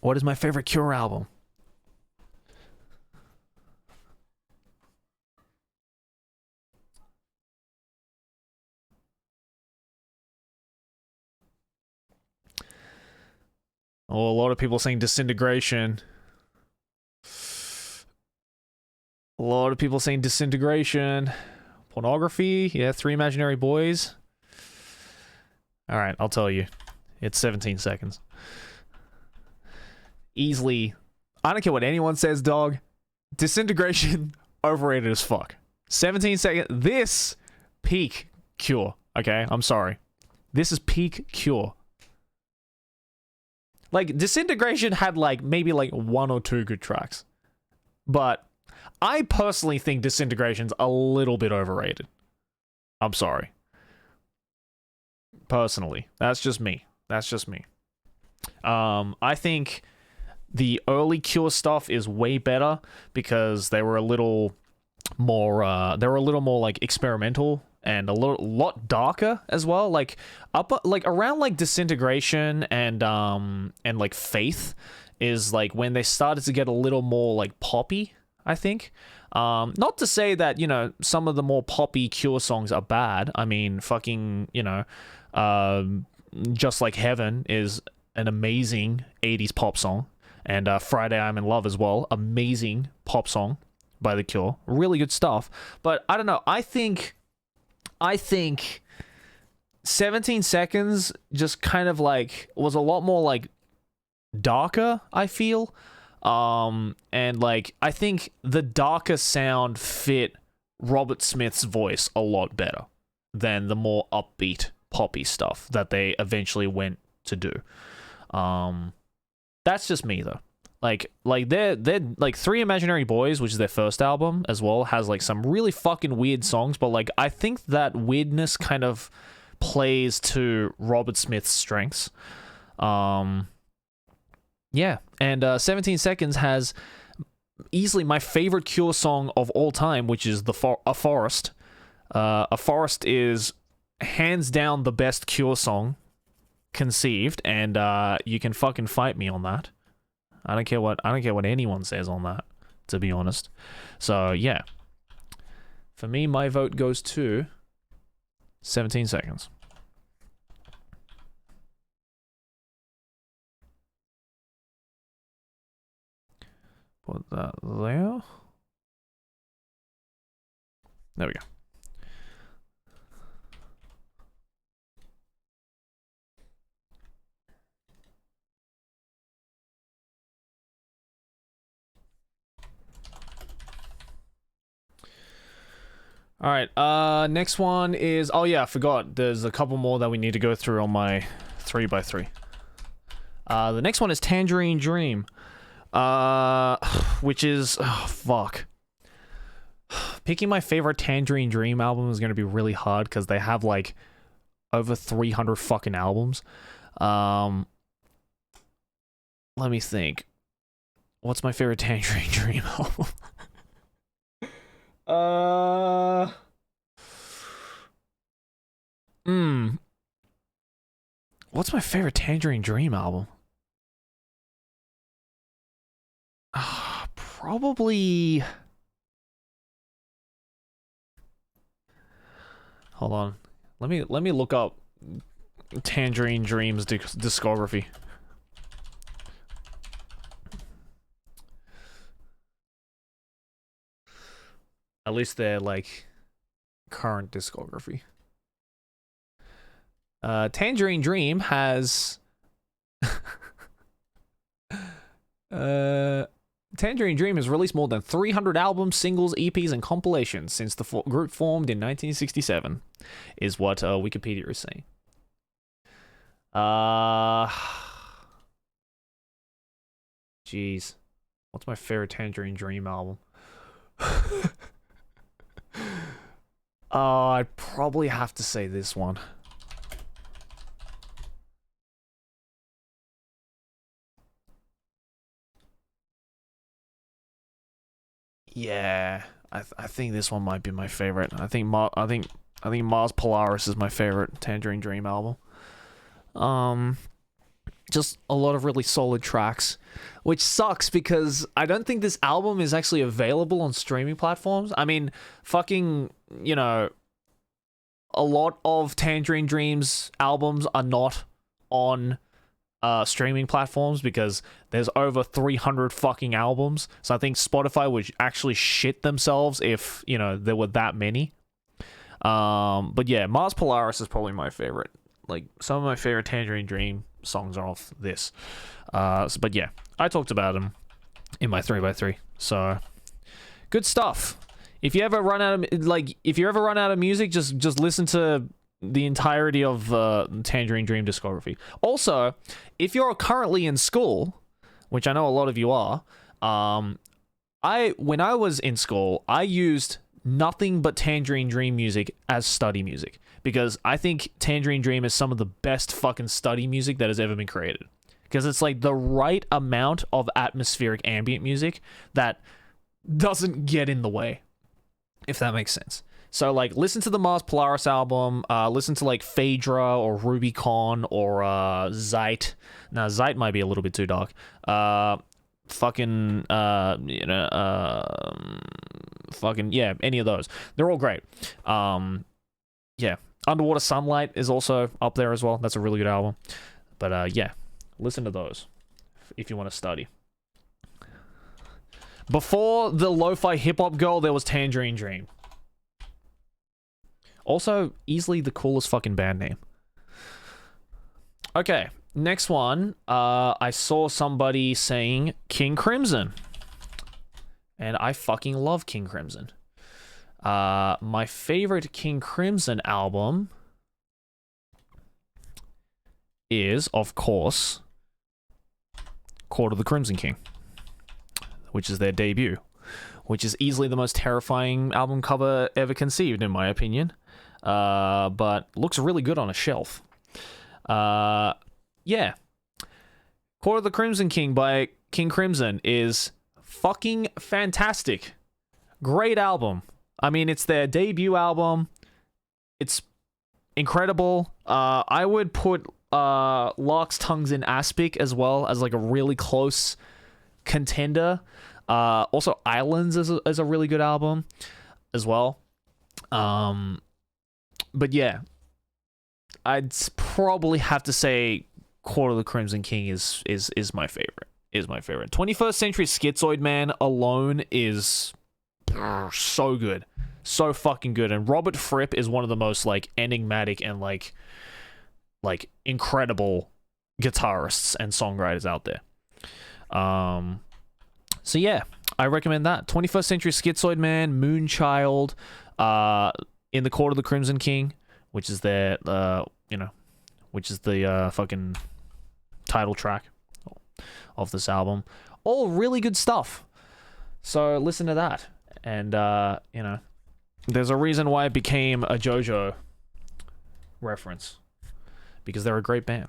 What is my favorite Cure album? Oh, a lot of people saying Disintegration. A lot of people saying Disintegration. Pornography. Yeah, Three Imaginary Boys. Alright, I'll tell you. It's 17 seconds. Easily. I don't care what anyone says, dog. Disintegration, overrated as fuck. 17 seconds. This, peak Cure. Okay, I'm sorry. This is peak Cure. Like, Disintegration had, like, maybe, like, 1 or 2 good tracks. But I personally think Disintegration's a little bit overrated. I'm sorry. Personally. That's just me. I think the early Cure stuff is way better because they were a little more, like, experimental and a lot darker as well, like around like Disintegration and like Faith is like when they started to get a little more like poppy, I think. Not to say that, some of the more poppy Cure songs are bad. I mean, fucking, Just Like Heaven is an amazing 80s pop song. And Friday I'm in Love as well. Amazing pop song by The Cure. Really good stuff. But I don't know. I think 17 Seconds just kind of like was a lot more like darker, I feel. And like I think the darker sound fit Robert Smith's voice a lot better than the more upbeat poppy stuff that they eventually went to do. That's just me though. Like they're like Three Imaginary Boys, which is their first album as well, has like some really fucking weird songs, but like I think that weirdness kind of plays to Robert Smith's strengths. Yeah, and 17 Seconds has easily my favorite Cure song of all time, which is A Forest. A Forest is hands down the best Cure song conceived, and you can fucking fight me on that. I don't care what anyone says on that, to be honest. So yeah, for me, my vote goes to 17 Seconds. Put that there. There we go. All right, next one is, oh yeah, I forgot. There's a couple more that we need to go through on my 3x3. The next one is Tangerine Dream. Which is, oh, fuck. Picking my favorite Tangerine Dream album is going to be really hard because they have like over 300 fucking albums. Let me think. What's my favorite Tangerine Dream album? What's my favorite Tangerine Dream album? Probably. Hold on. Let me look up Tangerine Dream's discography. At least their like current discography. Tangerine Dream has Tangerine Dream has released more than 300 albums, singles, EPs, and compilations since the group formed in 1967, is what Wikipedia is saying. Jeez. What's my favorite Tangerine Dream album? I'd probably have to say this one. Yeah, I think this one might be my favorite. I think Mars Polaris is my favorite Tangerine Dream album. Just a lot of really solid tracks, which sucks because I don't think this album is actually available on streaming platforms. I mean, fucking, a lot of Tangerine Dream's albums are not on streaming platforms because there's over 300 fucking albums. So I think Spotify would actually shit themselves if, there were that many. But yeah, Mars Polaris is probably my favorite. Like, some of my favorite Tangerine Dream songs are off this. But yeah, I talked about them in my 3x3. So, good stuff. If you ever run out of music, just listen to the entirety of Tangerine Dream discography. Also, if you're currently in school, which I know a lot of you are, when I was in school, I used nothing but Tangerine Dream music as study music because I think Tangerine Dream is some of the best fucking study music that has ever been created. Because it's like the right amount of atmospheric ambient music that doesn't get in the way, if that makes sense. So, like, listen to the Mars Polaris album, listen to, like, Phaedra or Rubicon or Zeit. Now, Zeit might be a little bit too dark. fucking fucking yeah, any of those. They're all great. Yeah, Underwater Sunlight is also up there as well. That's a really good album. But yeah, listen to those if you want to study. Before the lo-fi hip-hop girl, there was Tangerine Dream. Also, easily the coolest fucking band name. Okay, next one. I saw somebody saying King Crimson. And I fucking love King Crimson. My favorite King Crimson album is, of course, Court of the Crimson King, which is their debut, which is easily the most terrifying album cover ever conceived, in my opinion. But looks really good on a shelf. Yeah. Court of the Crimson King by King Crimson is fucking fantastic. Great album. I mean, it's their debut album. It's incredible. I would put Lark's Tongues in Aspic as well as like a really close contender. Also, Islands is a really good album as well. But yeah, I'd probably have to say Court of the Crimson King is my favorite. Is my favorite. 21st Century Schizoid Man alone is so good. So fucking good. And Robert Fripp is one of the most like enigmatic and like incredible guitarists and songwriters out there. So yeah, I recommend that. 21st Century Schizoid Man, Moonchild, In the Court of the Crimson King, which is their which is the fucking title track of this album. All really good stuff. So listen to that. And there's a reason why it became a JoJo reference. Because they're a great band.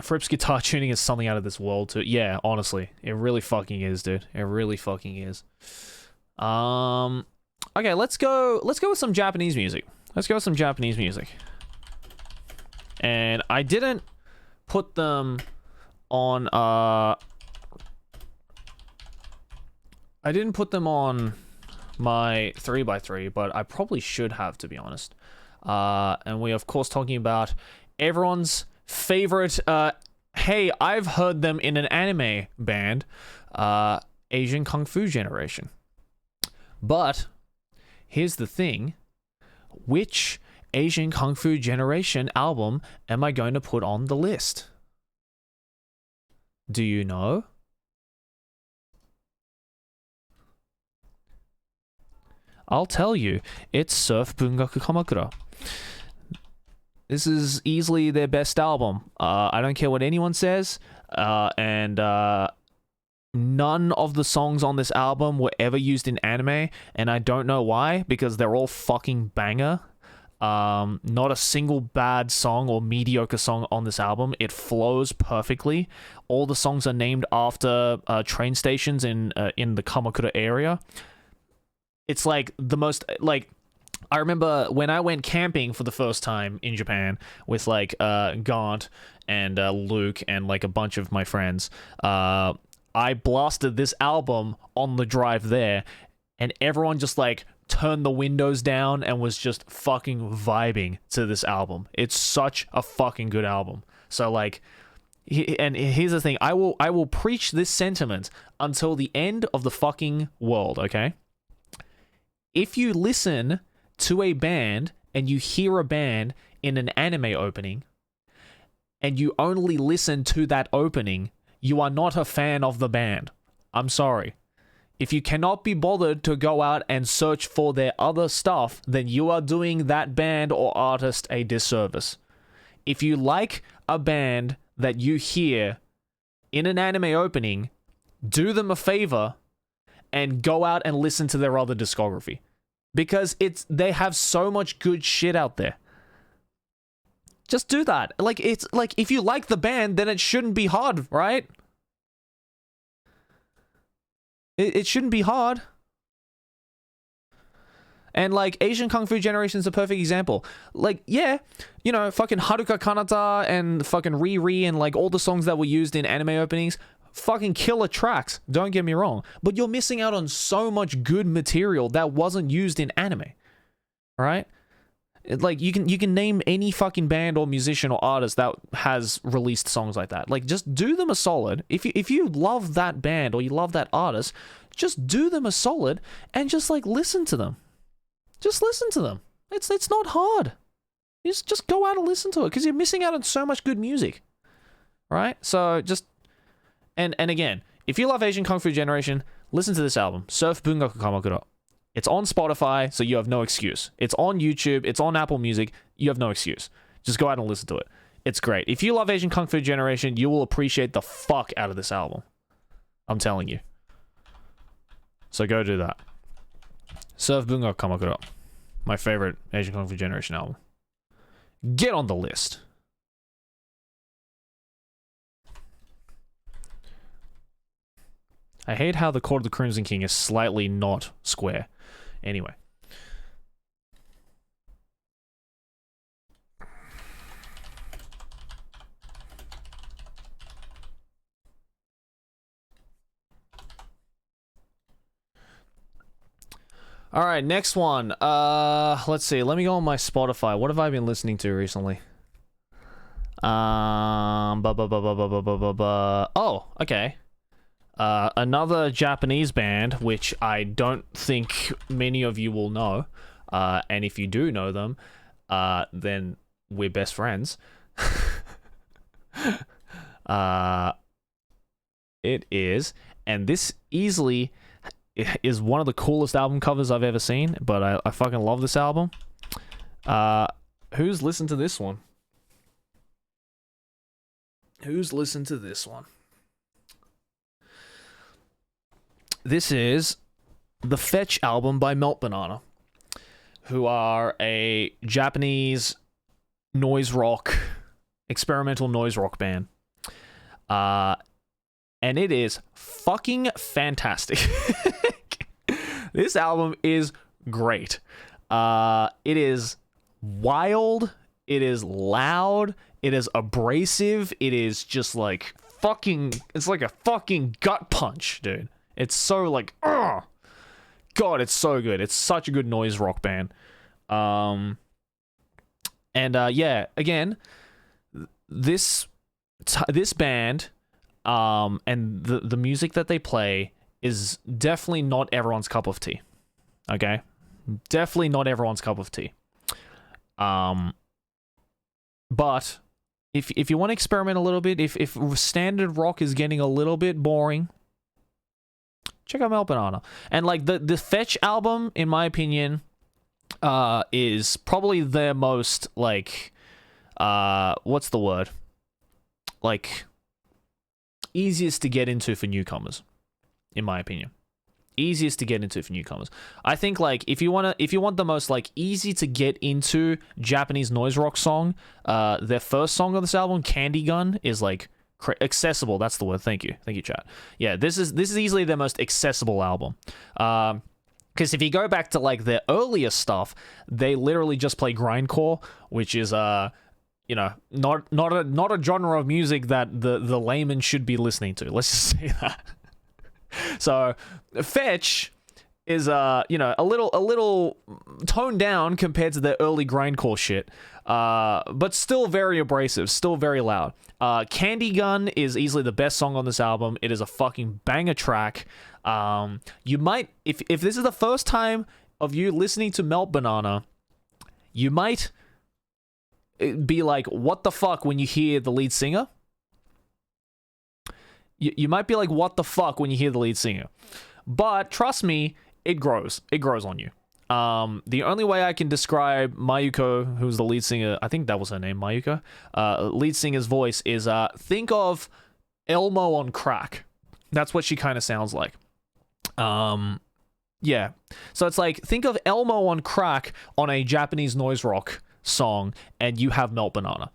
Fripp's guitar tuning is something out of this world too. Yeah, honestly. It really fucking is, dude. It really fucking is. Okay, let's go with some Japanese music. And I didn't put them on my 3x3, but I probably should have, to be honest. And we of course talking about everyone's favorite hey, I've heard them in an anime band, Asian Kung Fu Generation. But here's the thing, which Asian Kung Fu Generation album am I going to put on the list? Do you know? I'll tell you, it's Surf Bungaku Kamakura. This is easily their best album. I don't care what anyone says, and none of the songs on this album were ever used in anime, and I don't know why, because they're all fucking banger. Not a single bad song or mediocre song on this album. It flows perfectly. All the songs are named after train stations in the Kamakura area. It's like the most, like, I remember when I went camping for the first time in Japan with like Gaunt and Luke and like a bunch of my friends. I blasted this album on the drive there, and everyone just like turned the windows down and was just fucking vibing to this album. It's such a fucking good album. So like, and here's the thing, I will preach this sentiment until the end of the fucking world, okay? If you listen to a band and you hear a band in an anime opening and you only listen to that opening, you are not a fan of the band. I'm sorry. If you cannot be bothered to go out and search for their other stuff, then you are doing that band or artist a disservice. If you like a band that you hear in an anime opening, do them a favor and go out and listen to their other discography. Because they have so much good shit out there. Just do that. Like, it's like, if you like the band, then it shouldn't be hard, right? It shouldn't be hard. And, like, Asian Kung Fu Generation is a perfect example. Like, yeah, you know, fucking Haruka Kanata and fucking Riri and, like, all the songs that were used in anime openings, fucking killer tracks, don't get me wrong. But you're missing out on so much good material that wasn't used in anime. Right? Like, you can name any fucking band or musician or artist that has released songs like that. Like, just do them a solid. If you love that band or you love that artist, just do them a solid and just, like, listen to them. Just listen to them. It's not hard. You just go out and listen to it because you're missing out on so much good music. Right? So just and again, if you love Asian Kung Fu Generation, listen to this album, Surf Bungaku Kamakura. It's on Spotify, so you have no excuse. It's on YouTube, it's on Apple Music, you have no excuse. Just go out and listen to it. It's great. If you love Asian Kung Fu Generation, you will appreciate the fuck out of this album. I'm telling you. So go do that. Surf Bunga Kamakura. My favorite Asian Kung Fu Generation album. Get on the list. I hate how the Court of the Crimson King is slightly not square. Anyway. All right, next one. Let's see. Let me go on my Spotify. What have I been listening to recently? Oh, okay. Another Japanese band, which I don't think many of you will know. And if you do know them, then we're best friends. It is, and this easily is one of the coolest album covers I've ever seen, but I fucking love this album. Who's listened to this one? Who's listened to this one? This is the Fetch album by Melt Banana, who are a Japanese noise rock, experimental noise rock band. And it is fucking fantastic. This album is great. It is wild. It is loud. It is abrasive. It is just like fucking... It's like a fucking gut punch, dude. It's so like... Ugh! God, it's so good. It's such a good noise rock band. Yeah, again, this band... and the music that they play is definitely not everyone's cup of tea. Okay? Definitely not everyone's cup of tea. But if you want to experiment a little bit, if standard rock is getting a little bit boring, check out Melt Banana. And like the Fetch album, in my opinion, is probably their most like what's the word? Like easiest to get into for newcomers, in my opinion. Easiest to get into for newcomers. I think like if you want the most like easy to get into Japanese noise rock song, their first song on this album, Candy Gun, is like accessible. That's the word. Thank you, chat. Yeah, this is easily their most accessible album. Because if you go back to like their earlier stuff, they literally just play grindcore, which is you know, not a genre of music that the layman should be listening to. Let's just say that. So, Fetch is you know, a little toned down compared to the early grindcore shit, but still very abrasive, still very loud. Candy Gun is easily the best song on this album. It is a fucking banger track. You might, if this is the first time of you listening to Melt Banana, you might be like, what the fuck, when you hear the lead singer? You might be like, what the fuck, when you hear the lead singer? But trust me, it grows. It grows on you. The only way I can describe Mayuko, who's the lead singer, I think that was her name, Mayuko, lead singer's voice is, think of Elmo on crack. That's what she kind of sounds like. Yeah. So it's like, think of Elmo on crack on a Japanese noise rock song, and you have Melt Banana.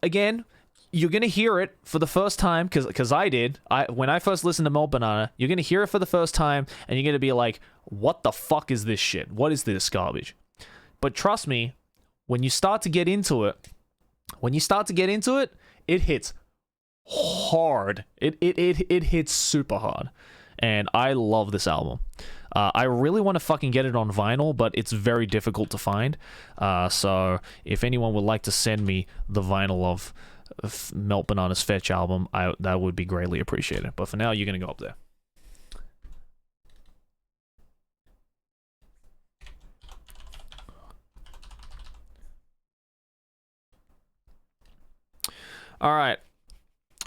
Again, you're gonna hear it for the first time, because I did. When I first listened to Melt Banana, you're gonna hear it for the first time, and you're gonna be like, "What the fuck is this shit? What is this garbage?" But trust me, when you start to get into it, it hits hard. It hits super hard, and I love this album. I really want to fucking get it on vinyl, but it's very difficult to find. So if anyone would like to send me the vinyl of Melt Banana's Fetch album, that would be greatly appreciated. But for now, you're gonna go up there. All right.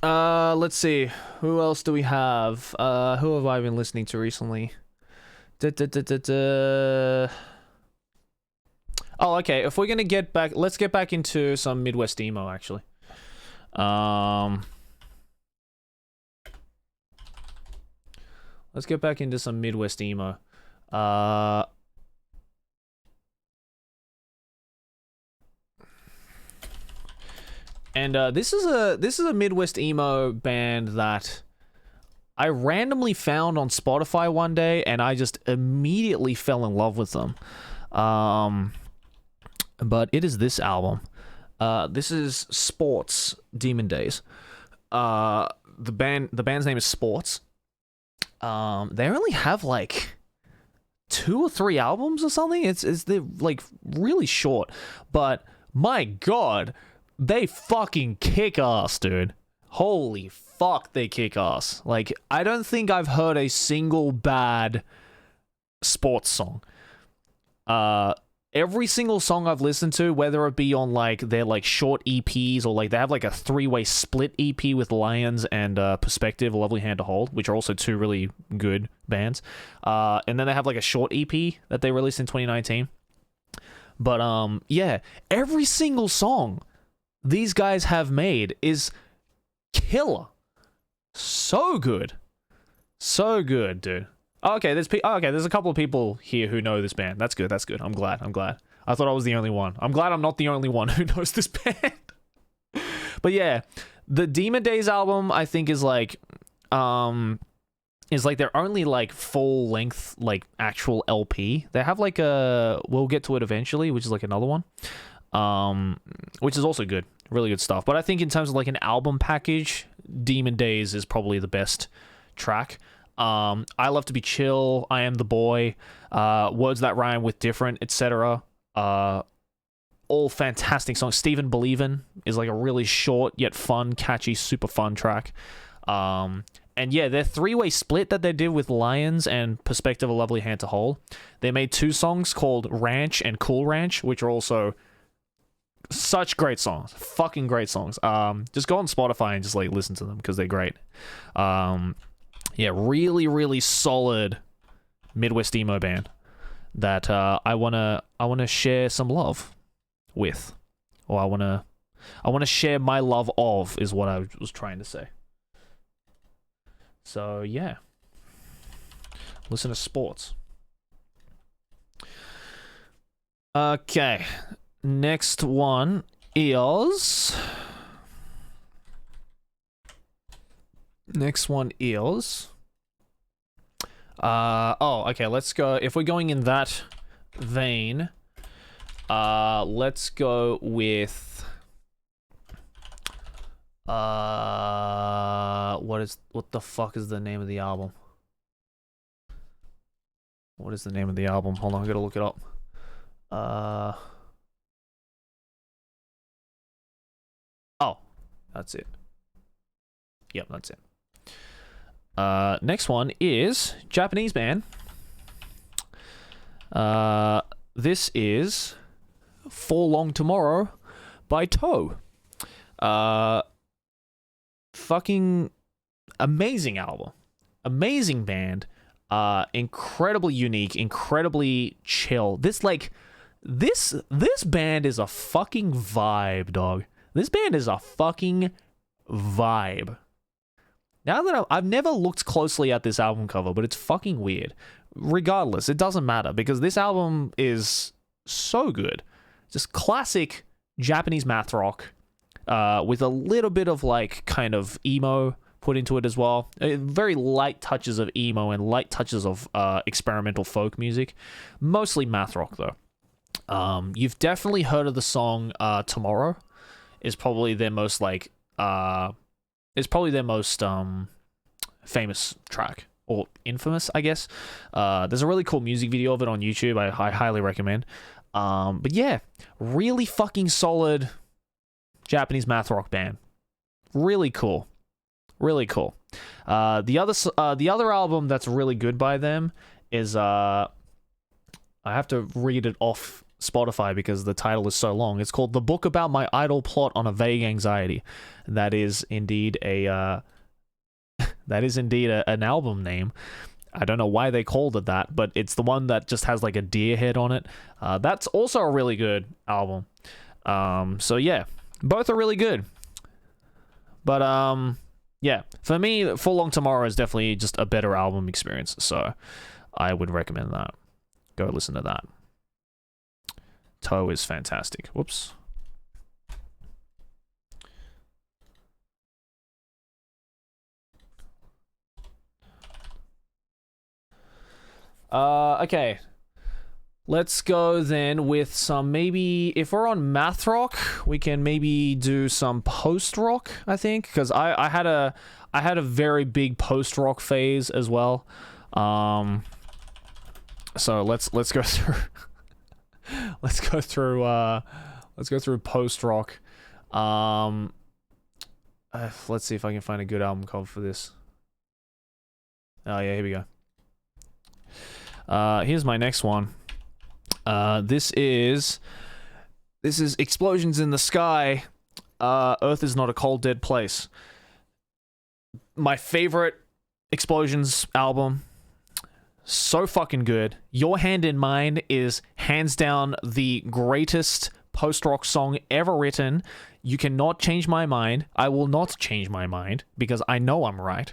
Let's see. Who else do we have? Who have I been listening to recently? Oh, okay. If we're gonna get back, let's get back into some Midwest emo, actually. Let's get back into some Midwest emo. And this is a Midwest emo band that I randomly found on Spotify one day, and I just immediately fell in love with them. But it is this album. This is Sports, Demon Days. The band's name is Sports. They only have like 2 or 3 albums or something. They're like really short, but my god, they fucking kick ass, dude. Holy fuck, they kick ass. Like, I don't think I've heard a single bad Sports song. Every single song I've listened to, whether it be on like their like short EPs or like they have like a 3-way split EP with Lions and Perspective, A Lovely Hand to Hold, which are also 2 really good bands. And then they have like a short EP that they released in 2019. But yeah, every single song these guys have made is killer. So good, dude. Okay, there's a couple of people here who know this band. That's good. I'm glad. I thought I was the only one. I'm glad I'm not the only one who knows this band. But yeah, the Demon Days album, I think, is like their only like full length like actual LP. They have like We'll Get to It Eventually, which is like another one. Which is also good. Really good stuff. But I think in terms of like an album package, Demon Days is probably the best track. I Love to Be Chill, I Am the Boy, Words That Rhyme with Different, etc. All fantastic songs. Stephen Believin' is like a really short yet fun, catchy, super fun track. And yeah, their 3-way split that they did with Lions and Perspective, A Lovely Hand to Hold, they made 2 songs called Ranch and Cool Ranch, which are also such great songs. Fucking great songs. Just go on Spotify and just like listen to them because they're great. Yeah, really, really solid Midwest emo band that I wanna share some love with, or I wanna share my love of, is what I was trying to say. So yeah, listen to Sports. Okay, next one is. Okay, let's go. If we're going in that vein, let's go with what the fuck is the name of the album? What is the name of the album? Hold on, I gotta look it up. Oh, that's it. Yep, that's it. Next one is Japanese band. This is For Long Tomorrow by Toe. Fucking amazing album. Amazing band. Incredibly unique, incredibly chill. This band is a fucking vibe, dog. This band is a fucking vibe. Now that I've never looked closely at this album cover, but it's fucking weird. Regardless, it doesn't matter because this album is so good. Just classic Japanese math rock. with a little bit of like kind of emo put into it as well. Very light touches of emo and light touches of experimental folk music, mostly math rock though. You've definitely heard of the song Tomorrow. Is probably their most like famous track, or infamous, I guess. There's a really cool music video of it on YouTube. I highly recommend. But yeah, really fucking solid Japanese math rock band. Really cool. Really cool. The other album that's really good by them is I have to read it off Spotify because the title is so long. It's called The Book About My Idle Plot on a Vague Anxiety. That is indeed an album name. I don't know why they called it that, but it's the one that just has like a deer head on it. That's also a really good album. So yeah, both are really good. But yeah, for me, Full Long Tomorrow is definitely just a better album experience. So I would recommend that. Go listen to that. Toe is fantastic. Whoops. Okay. Let's go then with some, maybe, if we're on math rock, we can maybe do some post rock, I think, because I had a very big post rock phase as well. So let's go through let's go through post rock. Let's see if I can find a good album cover for this. Oh yeah, here we go. Here's my next one. This is Explosions in the Sky. Earth is Not a Cold Dead Place. My favorite Explosions album. So fucking good. Your Hand in Mine is hands down the greatest post-rock song ever written. You cannot change my mind. I will not change my mind because I know I'm right.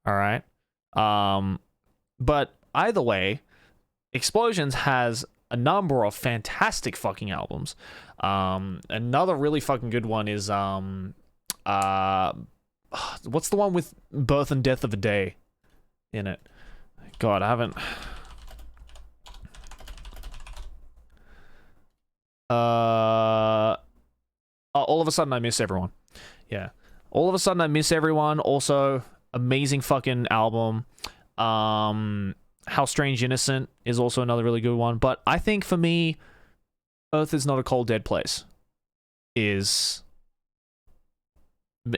All right. But either way, Explosions has a number of fantastic fucking albums. Another really fucking good one is what's the one with Birth and Death of a Day in it? God, I haven't. All of a Sudden I Miss Everyone. Yeah. All of a Sudden I Miss Everyone. Also, amazing fucking album. How Strange Innocent is also another really good one. But I think for me, Earth is Not a Cold Dead Place is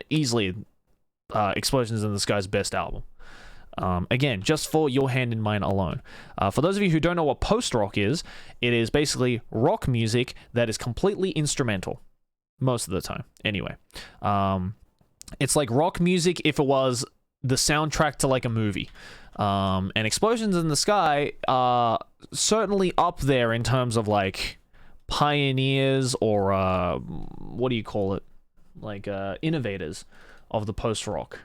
easily Explosions in the Sky's best album. Again, just for Your Hand in Mine alone. For those of you who don't know what post-rock is, it is basically rock music that is completely instrumental. Most of the time. Anyway. It's like rock music if it was the soundtrack to like a movie. And Explosions in the Sky are certainly up there in terms of like pioneers or what do you call it? Like innovators of the post-rock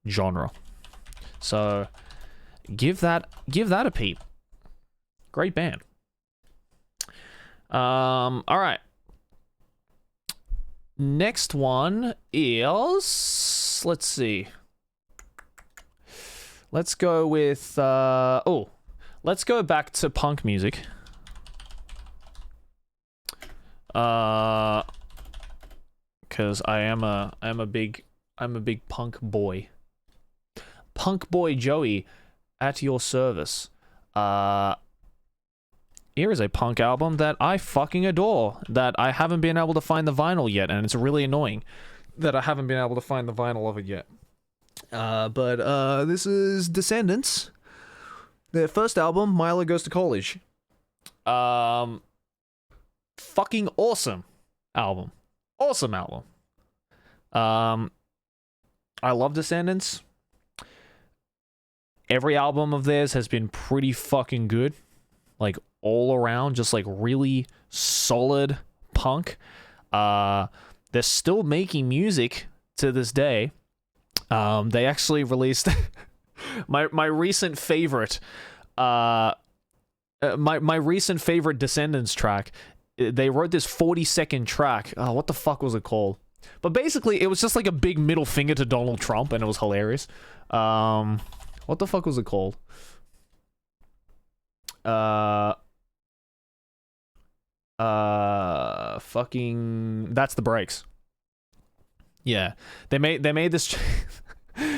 genre. So give that a peep. Great band. All right. Next one is, let's see. Let's go with let's go back to punk music. Cuz I am a big punk boy. Punk boy Joey at your service. Here is a punk album that I fucking adore, that I haven't been able to find the vinyl yet, and it's really annoying that I haven't been able to find the vinyl of it yet. But this is Descendants. Their first album, Milo Goes to College. Fucking awesome album. Awesome album. I love Descendants. Every album of theirs has been pretty fucking good. Like, all around, just like really solid punk. They're still making music to this day. They actually released my recent favorite my recent favorite Descendants track they wrote this 40-second track. Oh, what the fuck was it called? But basically, it was just like a big middle finger to Donald Trump, and it was hilarious. What the fuck was it called? Fucking That's the Breaks. Yeah, they made this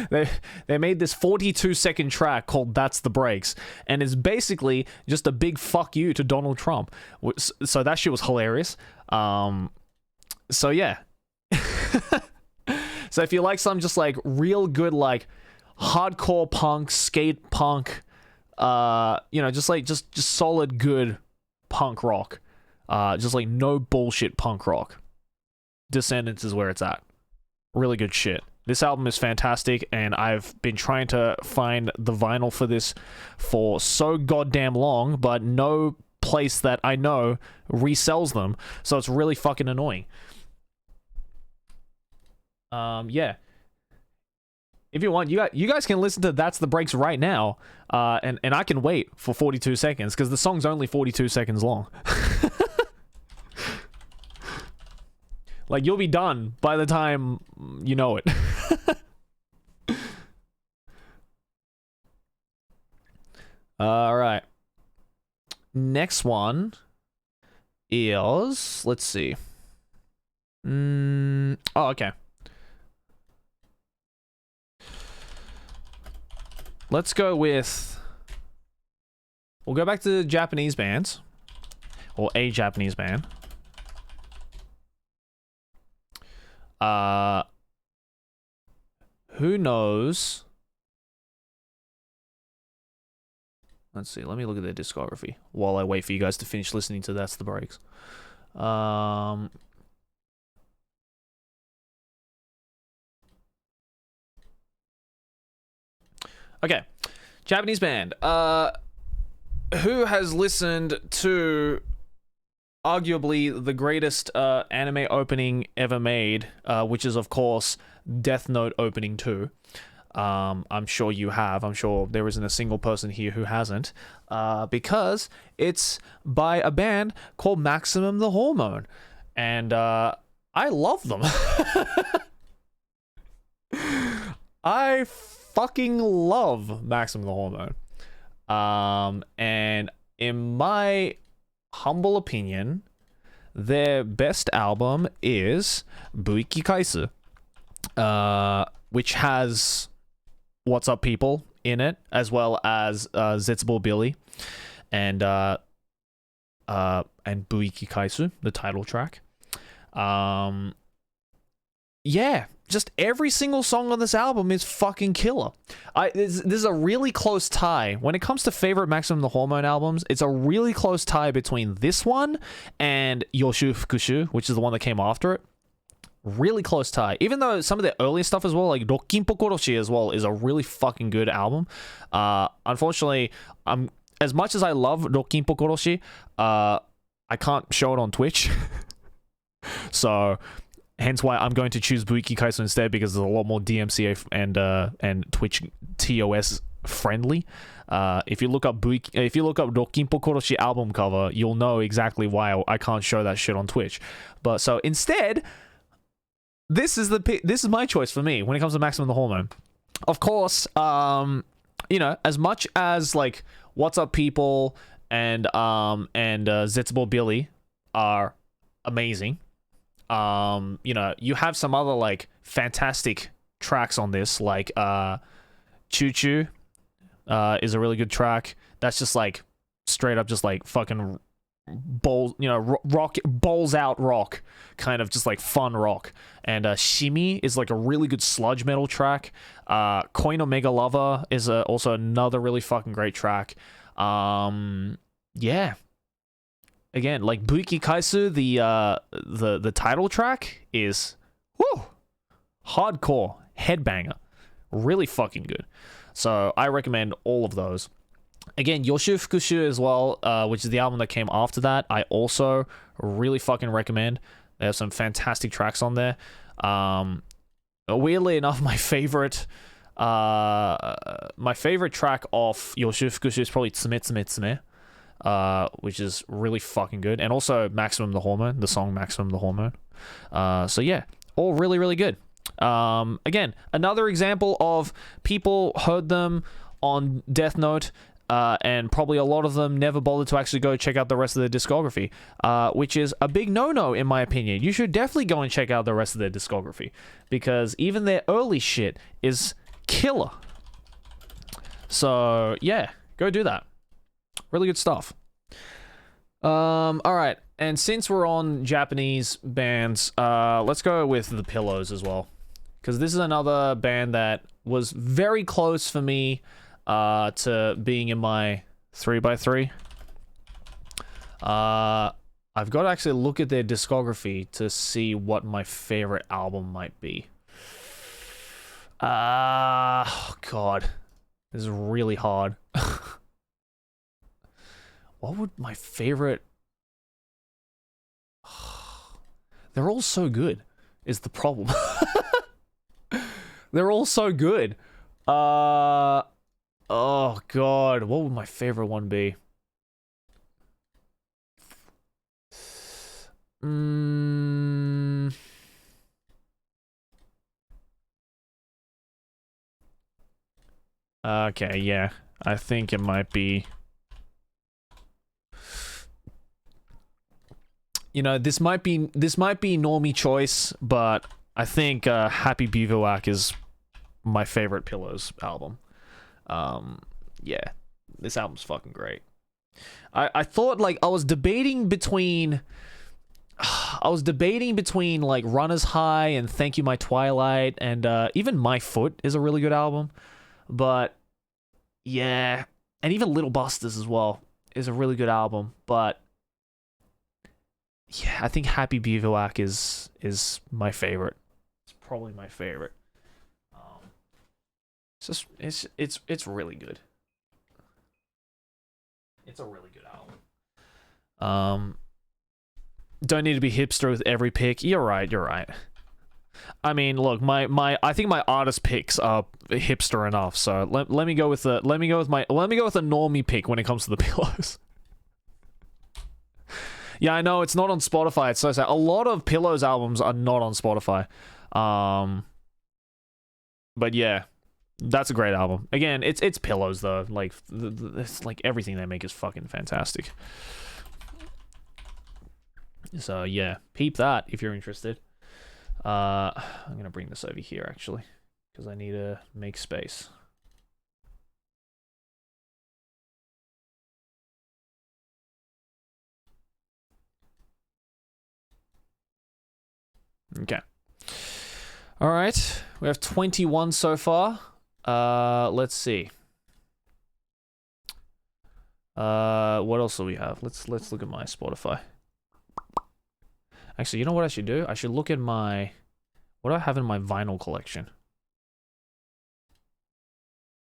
they made this 42-second track called That's the Breaks, and it's basically just a big fuck you to Donald Trump. So that shit was hilarious. So yeah. So if you like some just like real good like hardcore punk, skate punk, just solid good punk rock, just like no bullshit punk rock, Descendants is where it's at. Really good shit. This album is fantastic, and I've been trying to find the vinyl for this for so goddamn long, but no place that I know resells them, so it's really fucking annoying. Yeah. If you want, you guys can listen to That's the Breaks right now, and I can wait for 42 seconds, because the song's only 42 seconds long. Like, you'll be done by the time you know it. Alright. Next one is... Let's see. Oh, okay. Let's go with... We'll go back to Japanese bands. Or a Japanese band. Who knows? Let's see. Let me look at their discography while I wait for you guys to finish listening to That's the Breaks. Okay. Japanese band. Who has listened to arguably the greatest anime opening ever made, which is, of course, Death Note opening 2. I'm sure you have. I'm sure there isn't a single person here who hasn't, because it's by a band called Maximum the Hormone, and I love them. I fucking love Maximum the Hormone. And in my humble opinion, their best album is Buiki Kaisu, which has What's Up People in it, as well as Zetsubo Billy and Buiki Kaisu, the title track. Yeah, just every single song on this album is fucking killer. This is a really close tie. When it comes to favorite Maximum the Hormone albums, it's a really close tie between this one and Yoshu Fukushu, which is the one that came after it. Really close tie. Even though some of the earlier stuff as well, like Rokkin Pokoroshi as well, is a really fucking good album. Unfortunately, as much as I love Rokkin Pokoroshi, I can't show it on Twitch. So... hence why I'm going to choose Buiki Kaisu instead, because it's a lot more DMCA and Twitch TOS friendly. If you look up Rokkin Pokoroshi album cover, you'll know exactly why I can't show that shit on Twitch. But so instead, this is my choice for me when it comes to Maximum the Hormone. Of course, as much as like What's Up People and Zetsubo Billy are amazing. You have some other like fantastic tracks on this, like Choo Choo is a really good track. That's just like straight up just like fucking rock, balls out rock, kind of just like fun rock. And Shimi is like a really good sludge metal track. Coin Omega Lover is also another really fucking great track. Yeah. Again, like Buiki Kaisu, the title track is hardcore headbanger, really fucking good. So I recommend all of those. Again, Yoshu Fukushu as well, which is the album that came after that. I also really fucking recommend. They have some fantastic tracks on there. Weirdly enough, my favorite track off Yoshu Fukushu is probably Tsume Tsume Tsume. which is really fucking good. And also Maximum the Hormone, the song Maximum the Hormone. So yeah, all really, really good. Again, another example of people heard them on Death Note, and probably a lot of them never bothered to actually go check out the rest of their discography, which is a big no-no in my opinion. You should definitely go and check out the rest of their discography, because even their early shit is killer. So yeah, go do that. Really good stuff. All right, and since we're on Japanese bands, let's go with The Pillows as well, because this is another band that was very close for me to being in my 3x3. I've got to actually look at their discography to see what my favorite album might be. Oh God, this is really hard. What would my favorite... They're all so good, is the problem. They're all so good. Oh God, what would my favorite one be? Okay, yeah. I think it might be... You know, this might be normie choice, but I think Happy Bivouac is my favorite Pillows album. Yeah, this album's fucking great. I thought, like, I was debating between like Runner's High and Thank You My Twilight, and even My Foot is a really good album. But yeah, and even Little Busters as well is a really good album, but yeah, I think Happy Bivouac is my favorite. It's probably my favorite. It's really good. It's a really good album. Don't need to be hipster with every pick. You're right. I mean, look, I think my artist picks are hipster enough. So let me go with a normie pick when it comes to The Pillows. Yeah, I know it's not on Spotify. It's so sad. A lot of Pillows albums are not on Spotify. But yeah, that's a great album. Again, it's Pillows though. Like it's like everything they make is fucking fantastic. So yeah, peep that if you're interested. I'm gonna bring this over here actually, because I need to make space. Okay. All right. We have 21 so far. Let's see. What else do we have? Let's look at my Spotify. Actually, you know what I should do? I should look at what do I have in my vinyl collection?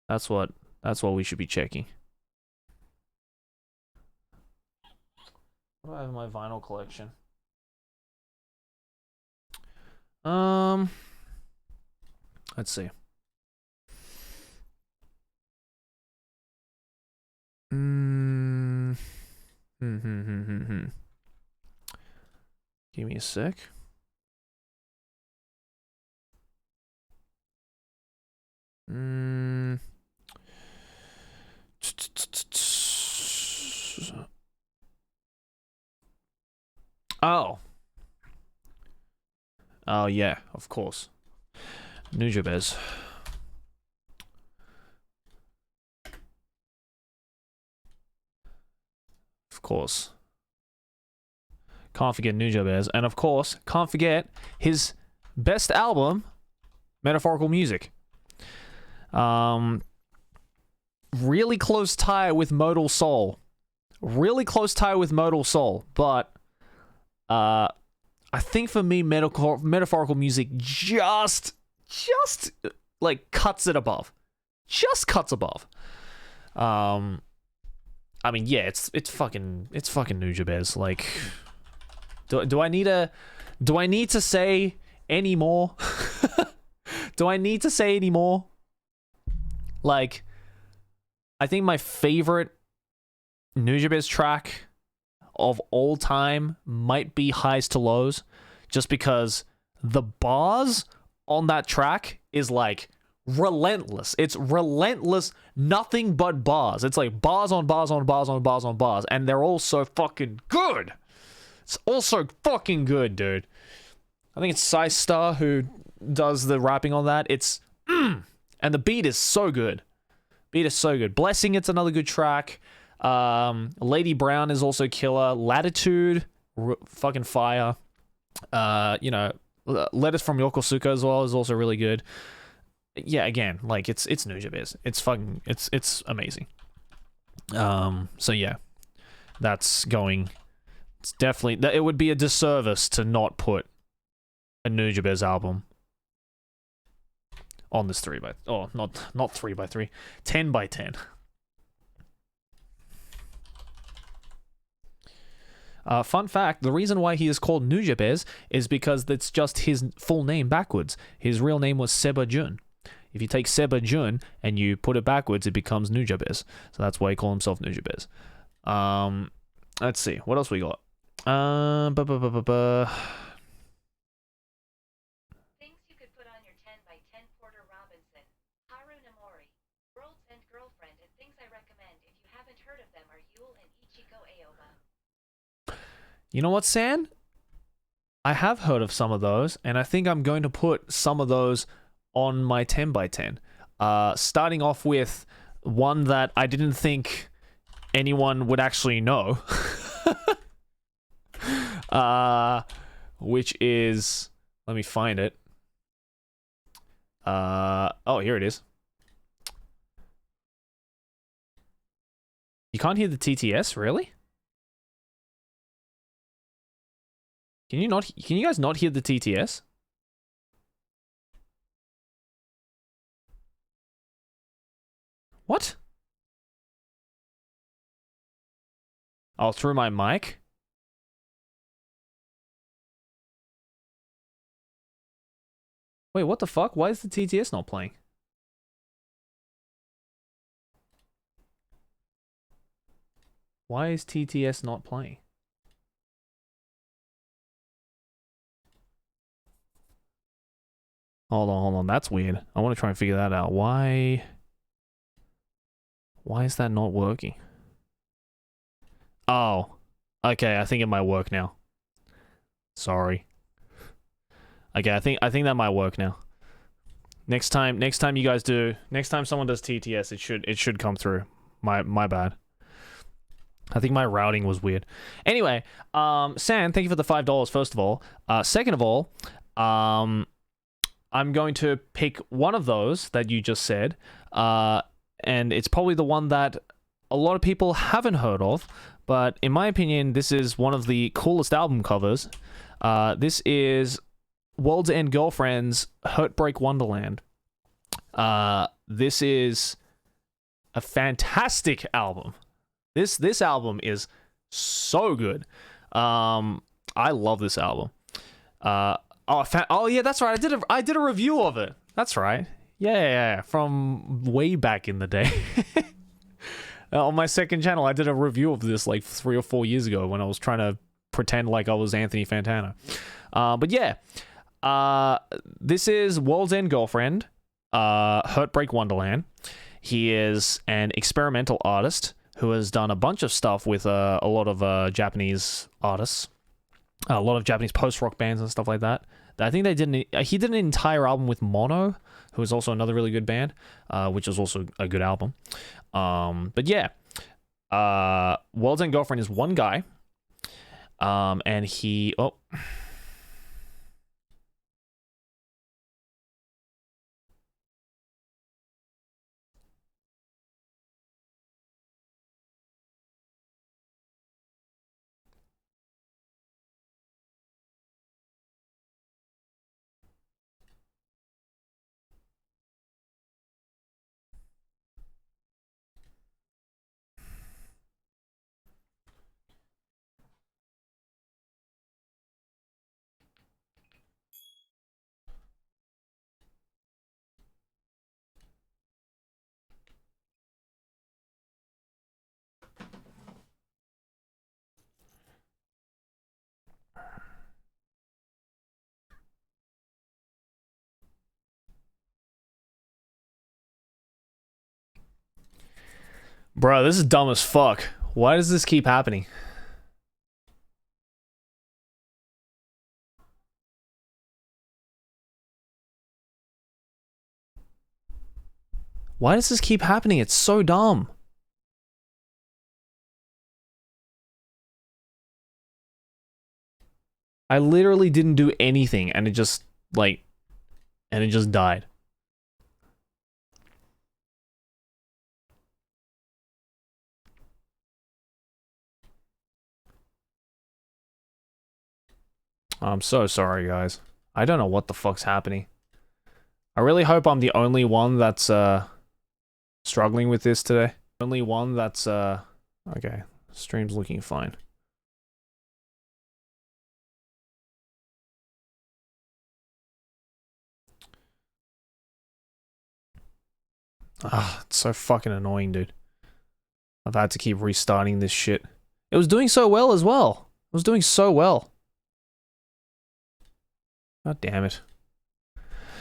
That's what we should be checking. What do I have in my vinyl collection? Let's see. Give me a sec. Oh yeah, of course. Nujabes. Of course. Can't forget Nujabes. And of course, can't forget his best album, Metaphorical Music. Really close tie with Modal Soul. But I think for me, Metaphorical Music just like cuts it above. Just cuts above. I mean, yeah, it's fucking Nujabes. Like, do I need to say any more? Do I need to say any more? Like, I think my favorite Nujabes track of all time might be highs to lows, just because the bars on that track is like relentless. It's relentless, nothing but bars. It's like bars on bars on bars on bars on bars, and they're all so fucking good. It's all so fucking good, dude. I think it's Star who does the rapping on that. It's and the beat is so good. Beat is so good. Blessing, it's another good track. Lady Brown is also killer. Latitude, fucking fire. Letters from Yokosuka as well is also really good. Yeah, again, like it's Nujabes. It's fucking it's amazing. So yeah, that's going. It's definitely, it would be a disservice to not put a Nujabes album on this 3x, oh, not 3x3, 10x10. Fun fact, the reason why he is called Nujabes is because it's just his full name backwards. His real name was Seba Jun. If you take Seba Jun and you put it backwards, it becomes Nujabes. So that's why he called himself Nujabes. Let's see, what else we got? Things you could put on your 10x10 Porter Robinson, Haru Namori, World's End Girlfriend, and things I recommend if you haven't heard of them are Yule and Ichiko Aoba. You know what, San? I have heard of some of those, and I think I'm going to put some of those on my 10x10. Starting off with one that I didn't think anyone would actually know. Which is, let me find it. Oh, here it is. You can't hear the TTS, really? Can you guys not hear the TTS? What? Oh, through my mic? Wait, what the fuck? Why is the TTS not playing? Why is TTS not playing? Hold on. That's weird. I want to try and figure that out. Why is that not working? Oh. Okay, I think it might work now. Sorry. Okay, I think that might work now. Next time someone does TTS, it should come through. My bad. I think my routing was weird. Anyway, San, thank you for the $5 first of all. Second of all, I'm going to pick one of those that you just said, and it's probably the one that a lot of people haven't heard of, but in my opinion, this is one of the coolest album covers. This is World's End Girlfriend's Heartbreak Wonderland. This is a fantastic album. This album is so good. I love this album. Oh yeah, that's right. I did a review of it. That's right. Yeah. From way back in the day. On my second channel, I did a review of this like 3 or 4 years ago when I was trying to pretend like I was Anthony Fantana. But yeah, this is World's End Girlfriend, Heartbreak Wonderland. He is an experimental artist who has done a bunch of stuff with a lot of Japanese artists, a lot of Japanese post-rock bands and stuff like that. I think he did an entire album with Mono, who is also another really good band, which is also a good album. But yeah, World's End Girlfriend is one guy, and he... Oh... Bro, this is dumb as fuck. Why does this keep happening? Why does this keep happening? It's so dumb. I literally didn't do anything and it just, like, and it just died. I'm so sorry, guys. I don't know what the fuck's happening. I really hope I'm the only one that's, struggling with this today. Only one that's, okay. Stream's looking fine. Ah, it's so fucking annoying, dude. I've had to keep restarting this shit. It was doing so well as well. It was doing so well. God damn it.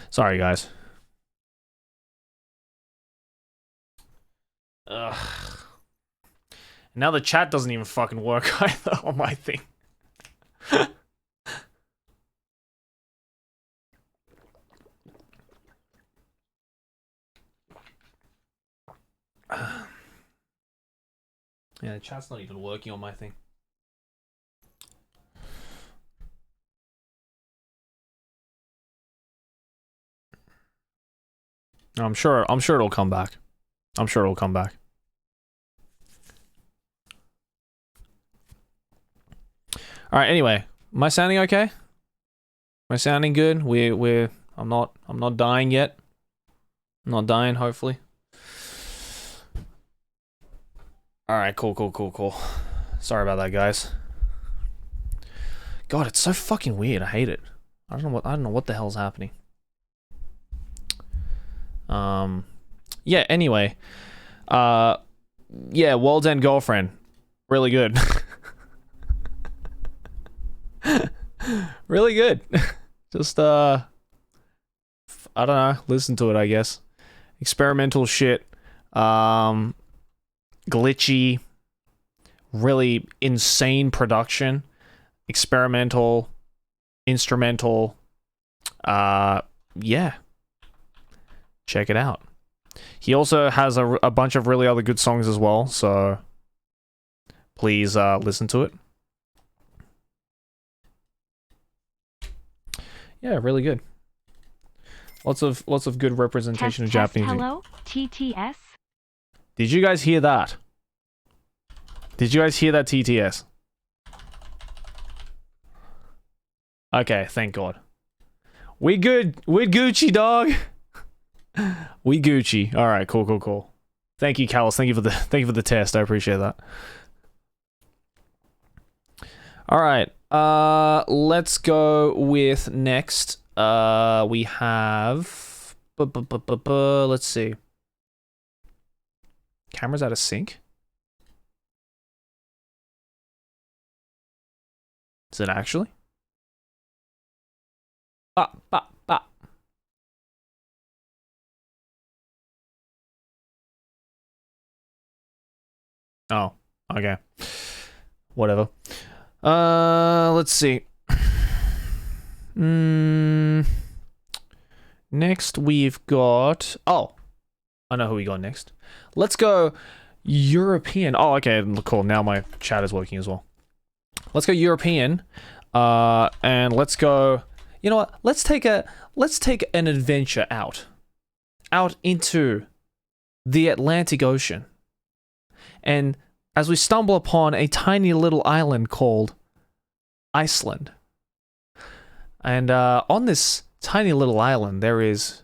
Sorry, guys. Ugh. Now the chat doesn't even fucking work either on my thing. Yeah, the chat's not even working on my thing. I'm sure it'll come back. I'm sure it'll come back. All right, anyway, am I sounding okay? Am I sounding good? I'm not dying yet. I'm not dying, hopefully. All right, cool. Sorry about that, guys. God, it's so fucking weird. I hate it. I don't know what the hell's happening. Yeah, anyway. Yeah, World's End Girlfriend. Really good. Really good. Just, I don't know. Listen to it, I guess. Experimental shit. Glitchy. Really insane production. Experimental. Instrumental. Yeah. Check it out. He also has a bunch of really other good songs as well, so please listen to it. Yeah, really good. Lots of good representation of Japanese. Hello, TTS. Did you guys hear that? Did you guys hear that, TTS? Okay, thank God. We good. We're Gucci, dog. We Gucci. All right, cool. Thank you, Callus. Thank you for the test. I appreciate that. All right. Let's go with next. We have. Let's see. Camera's out of sync. Is it actually? Bop. Oh, okay. Whatever. Let's see. Next we've got... Oh, I know who we got next. Let's go European. Oh, okay, cool. Now my chat is working as well. Let's go European. And let's go... You know what? Let's take an adventure out into the Atlantic Ocean. And as we stumble upon a tiny little island called Iceland. And on this tiny little island, there is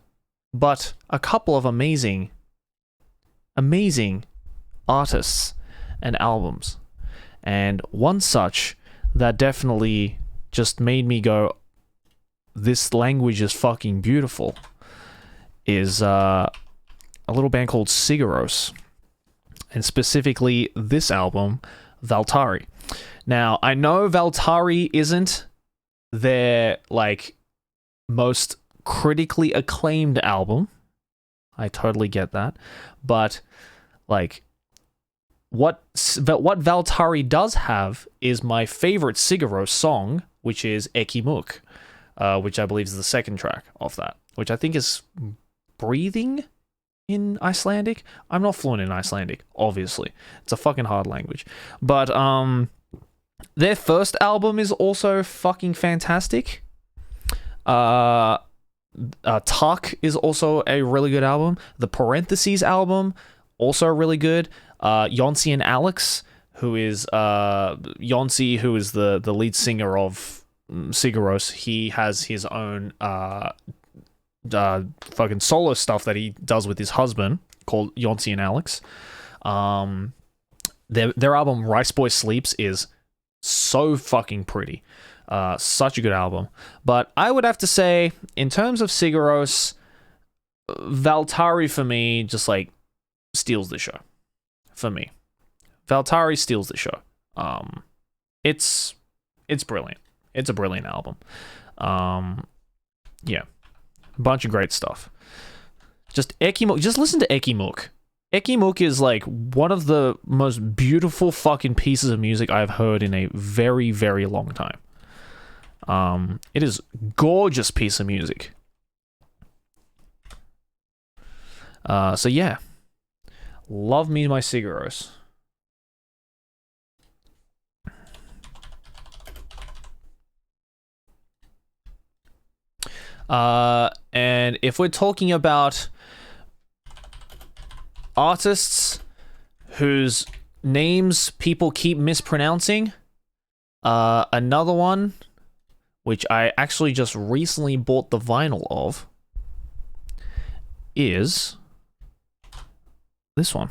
but a couple of amazing artists and albums. And one such that definitely just made me go, this language is fucking beautiful, is a little band called Sigaros. And specifically this album, Valtari. Now, I know Valtari isn't their, like, most critically acclaimed album. I totally get that. But, like, what Valtari does have is my favorite Sigur Rós song, which is Ekki Muk, which I believe is the second track of that, which I think is breathing in Icelandic. I'm not fluent in Icelandic, obviously. It's a fucking hard language. But their first album is also fucking fantastic. Tuck is also a really good album. The Parentheses album, also really good. Yancy and Alex, who is Yancy, who is the lead singer of Sigur Rós, he has his own fucking solo stuff that he does with his husband called Yancy and Alex. Their album Rice Boy Sleeps is so fucking pretty. Such a good album. But I would have to say, in terms of Sigur Rós, Valtari for me just like steals the show. For me, Valtari steals the show. It's brilliant. It's a brilliant album. Yeah, bunch of great stuff. Just Ekki Muk. Just listen to Ekki Muk. Ekki Muk is like one of the most beautiful fucking pieces of music I've heard in a very, very long time. It is gorgeous piece of music. So yeah, love me my Sigur Rós. And if we're talking about artists whose names people keep mispronouncing, another one, which I actually just recently bought the vinyl of, is this one.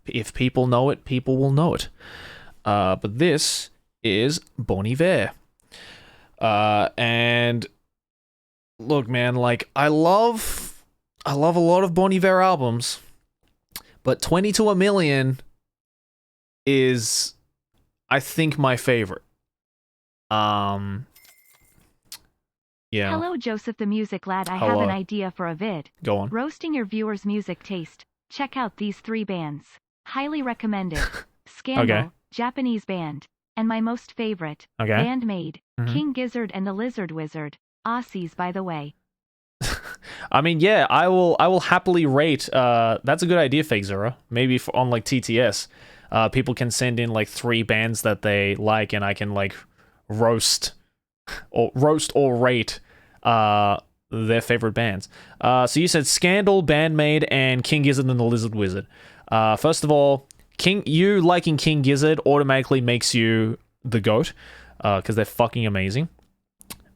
If people know it, people will know it. But this is Bon Iver. And look, man, like I love a lot of Bon Iver albums, but 20 to a Million is, I think, my favorite. Yeah. Hello, Joseph the Music Lad. I have Hello. an idea for a vid. Go on. Roasting your viewers' music taste. Check out these 3 bands. Highly recommended. Scandal, Okay. Japanese band. And my most favorite, Okay. Bandmade, Mhm. King Gizzard and the Lizard Wizard. Aussies, by the way. I mean, yeah, I will happily rate. That's a good idea, Fake Zero. Maybe on like TTS, people can send in like 3 bands that they like, and I can like roast or rate their favorite bands. So you said Scandal, Bandmade, and King Gizzard and the Lizard Wizard. First of all, you liking King Gizzard automatically makes you the GOAT, because they're fucking amazing.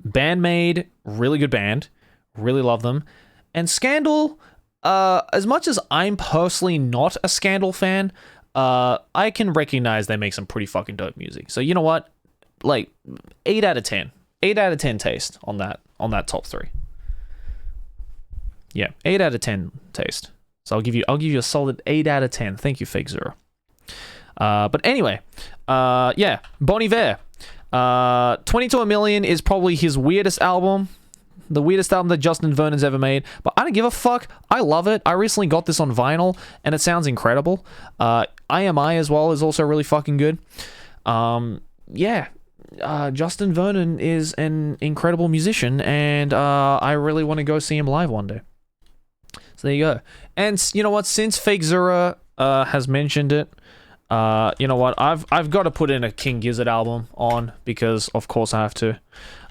Bandmade, really good band. Really love them. And Scandal, as much as I'm personally not a Scandal fan, I can recognize they make some pretty fucking dope music. So you know what? Like 8 out of 10. 8 out of 10 taste on that top 3. Yeah, 8 out of 10 taste. So I'll give you a solid 8 out of 10. Thank you, Fake Zero. But anyway, yeah, Bon Iver. 20 to a Million is probably his weirdest album. The weirdest album that Justin Vernon's ever made. But I don't give a fuck. I love it. I recently got this on vinyl, and it sounds incredible. IMI as well is also really fucking good. Yeah. Justin Vernon is an incredible musician, and I really want to go see him live one day. So there you go. And you know what? Since Fake Zura has mentioned it, you know what? I've got to put in a King Gizzard album on, because of course I have to.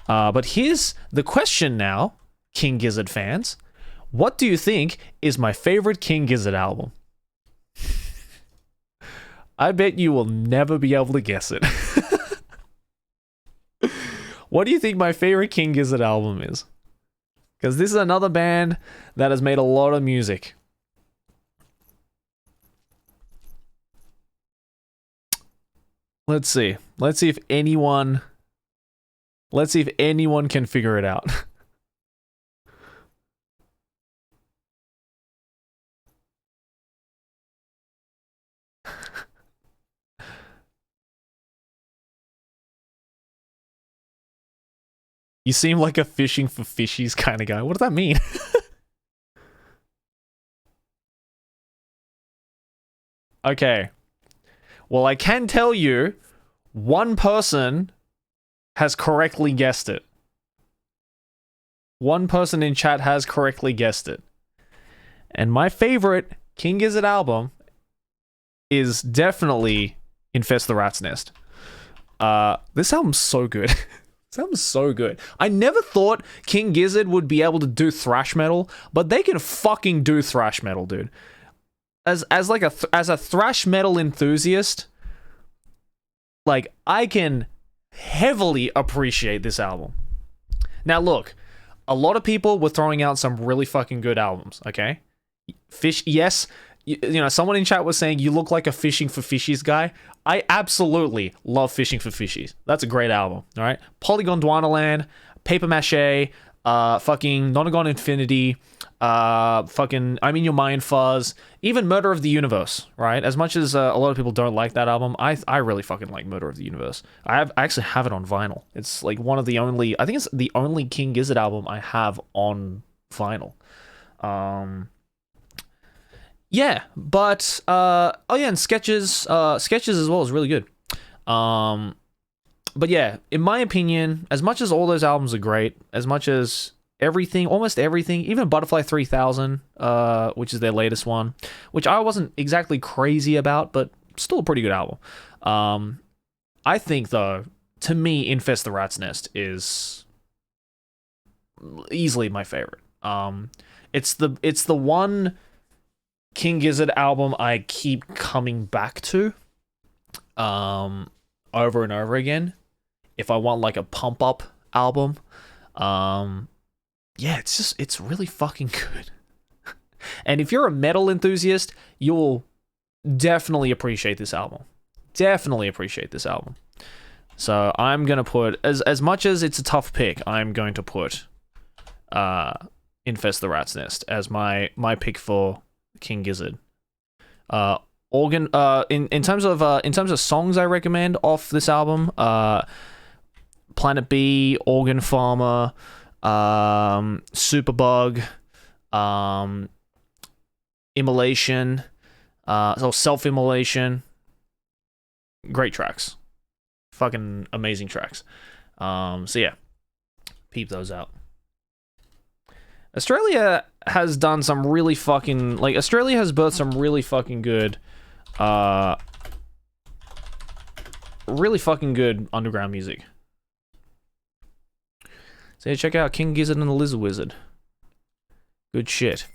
But here's the question now, King Gizzard fans. What do you think is my favorite King Gizzard album? I bet you will never be able to guess it. What do you think my favorite King Gizzard album is? Because this is another band that has made a lot of music. Let's see. Let's see if anyone can figure it out. You seem like a fishing for fishies kind of guy. What does that mean? Okay. Well, I can tell you, one person has correctly guessed it. One person in chat has correctly guessed it. And my favorite King Gizzard album is definitely Infest the Rat's Nest. This album's so good. This album's so good. I never thought King Gizzard would be able to do thrash metal, but they can fucking do thrash metal, dude. As a thrash metal enthusiast, like, I can heavily appreciate this album. Now look, a lot of people were throwing out some really fucking good albums, okay? Yes, you know, someone in chat was saying you look like a Fishing for Fishies guy. I absolutely love Fishing for Fishies. That's a great album, all right? Polygon Dwanaland, Paper Mache, fucking Nonagon Infinity, fucking I'm in Your Mind Fuzz, even Murder of the Universe, right? As much as a lot of people don't like that album, I really fucking like Murder of the Universe. I actually have it on vinyl. It's like one of the only, I think it's the only King Gizzard album I have on vinyl. Yeah, but oh yeah, and Sketches as well is really good. But yeah, in my opinion, as much as all those albums are great, as much as everything, almost everything, even Butterfly 3000, which is their latest one, which I wasn't exactly crazy about, but still a pretty good album. I think though, to me, Infest the Rat's Nest is easily my favorite. It's the one King Gizzard album I keep coming back to over and over again if I want like a pump up album. Yeah, it's really fucking good. And if you're a metal enthusiast, you'll definitely appreciate this album. Definitely appreciate this album. So I'm gonna put, as much as it's a tough pick, I'm going to put Infest the Rat's Nest as my pick for King Gizzard. In terms of songs I recommend off this album, Planet B, Organ Farmer, Superbug, Immolation, so Self-Immolation. Great tracks. Fucking amazing tracks. So yeah, peep those out. Australia has done some really fucking, like, Australia has birthed some really fucking good underground music. So yeah, check out King Gizzard and the Lizard Wizard. Good shit.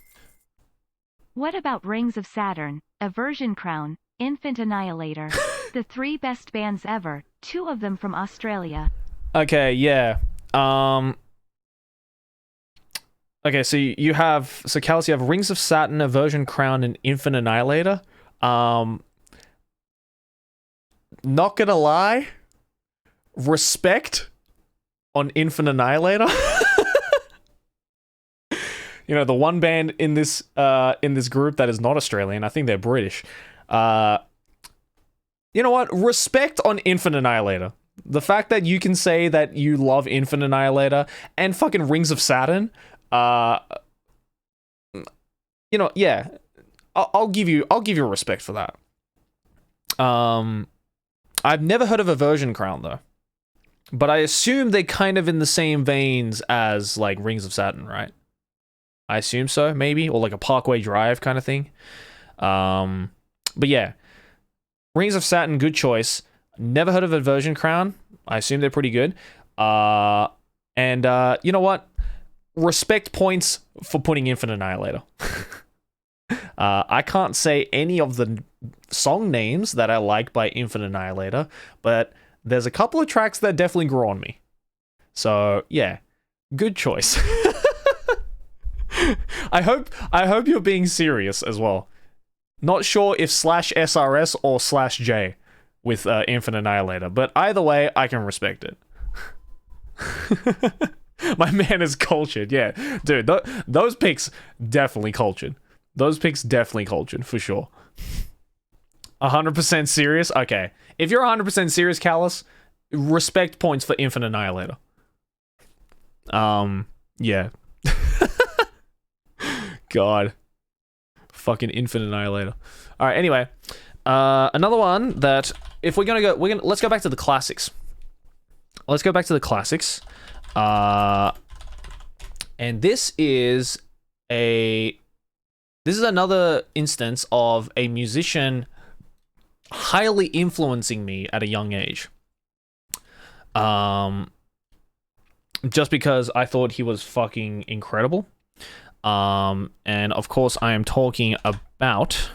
What about Rings of Saturn, Aversion Crown, Infant Annihilator? The 3 best bands ever, 2 of them from Australia. Okay, yeah. Okay, so you have, so Callus, you have Rings of Saturn, Aversion Crown, and Infant Annihilator. Not gonna lie, respect on Infant Annihilator. You know, the one band in this group that is not Australian, I think they're British. You know what? Respect on Infant Annihilator. The fact that you can say that you love Infant Annihilator and fucking Rings of Saturn, you know, yeah, I'll give you respect for that. I've never heard of Aversion Crown though, but I assume they're kind of in the same veins as like Rings of Saturn, right? I assume so, maybe, or like a Parkway Drive kind of thing. But yeah, Rings of Saturn, good choice. Never heard of Aversion Crown. I assume they're pretty good. And you know what? Respect points for putting Infant Annihilator. I can't say any of the song names that I like by Infant Annihilator, but there's a couple of tracks that definitely grew on me. So yeah, good choice. I hope you're being serious as well. Not sure if /SRS or /J with Infant Annihilator, but either way, I can respect it. My man is cultured, yeah. Dude, those picks definitely cultured. Those picks definitely cultured, for sure. 100% serious? Okay. If you're 100% serious, Callus, respect points for Infant Annihilator. Yeah. God. Fucking Infant Annihilator. Alright, anyway. Another one that if let's go back to the classics. Let's go back to the classics. And this is another instance of a musician highly influencing me at a young age. Just because I thought he was fucking incredible. And of course I am talking about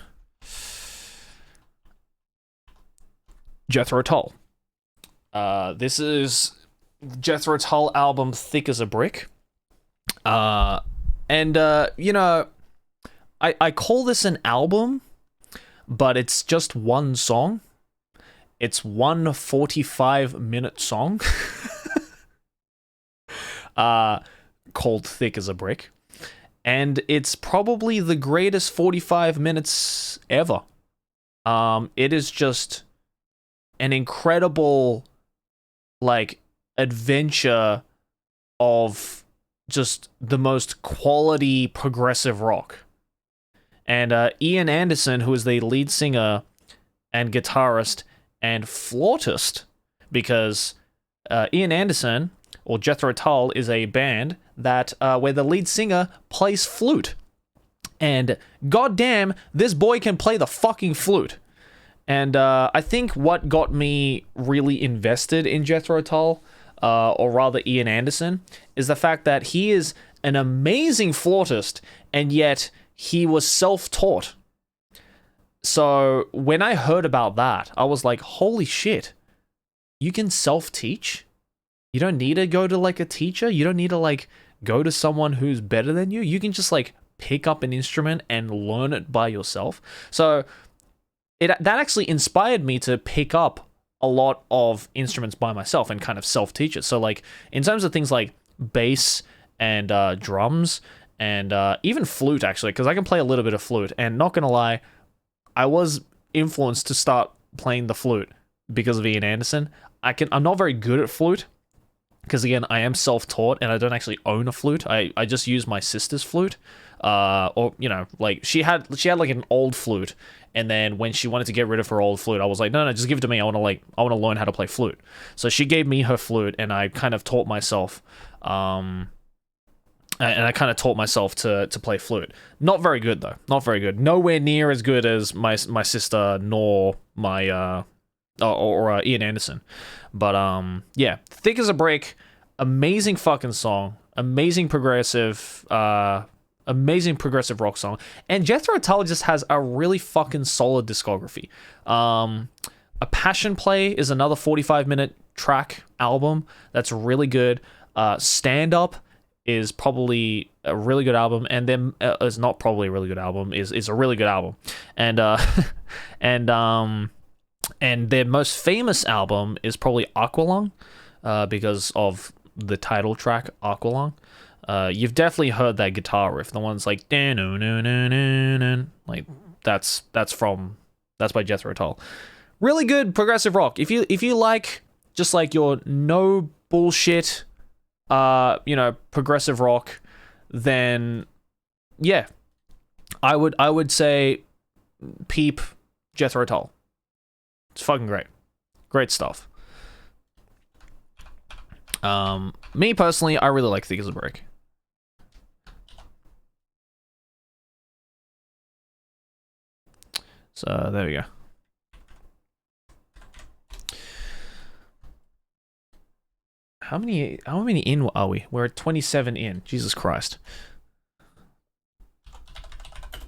Jethro Tull. This is Jethro Tull album Thick as a Brick. I call this an album, but it's just one song. It's one 45-minute song called Thick as a Brick. And it's probably the greatest 45 minutes ever. It is just an incredible, adventure of just the most quality progressive rock. And Ian Anderson, who is the lead singer and guitarist and flautist, because Ian Anderson, or Jethro Tull, is a band that where the lead singer plays flute. And goddamn, this boy can play the fucking flute. And I think what got me really invested in Jethro Tull, or rather Ian Anderson, is the fact that he is an amazing flautist, and yet he was self-taught. So when I heard about that, I was like, holy shit, you can self-teach? You don't need to go to a teacher? You don't need to go to someone who's better than you? You can just pick up an instrument and learn it by yourself. So that actually inspired me to pick up a lot of instruments by myself and kind of self-teach it. So in terms of things like bass and drums and even flute, actually, because I can play a little bit of flute, and not gonna lie, I was influenced to start playing the flute because of Ian Anderson. I'm not very good at flute, because again, I am self-taught and I don't actually own a flute. I just use my sister's flute. Or she had an old flute, and then when she wanted to get rid of her old flute, I was like, no, just give it to me. I want to learn how to play flute. So she gave me her flute, and I kind of taught myself. And I kind of taught myself to play flute. Not very good though. Not very good. Nowhere near as good as my sister, nor my Ian Anderson. But yeah, Thick as a Brick, amazing fucking song, amazing progressive rock song, and Jethro Tull just has a really fucking solid discography. A Passion Play is another 45-minute track album that's really good. Stand Up is probably a really good album, and then is not probably a really good album, is a really good album. And and their most famous album is probably Aqualung, because of the title track, Aqualung. You've definitely heard that guitar riff, the one's like that's by Jethro Tull. Really good progressive rock. If you like just your no bullshit progressive rock, then yeah, I would say peep Jethro Tull. It's fucking great. Great stuff. Me personally, I really like Thick as a Brick. So there we go. How many in are we? We're at 27 in. Jesus Christ.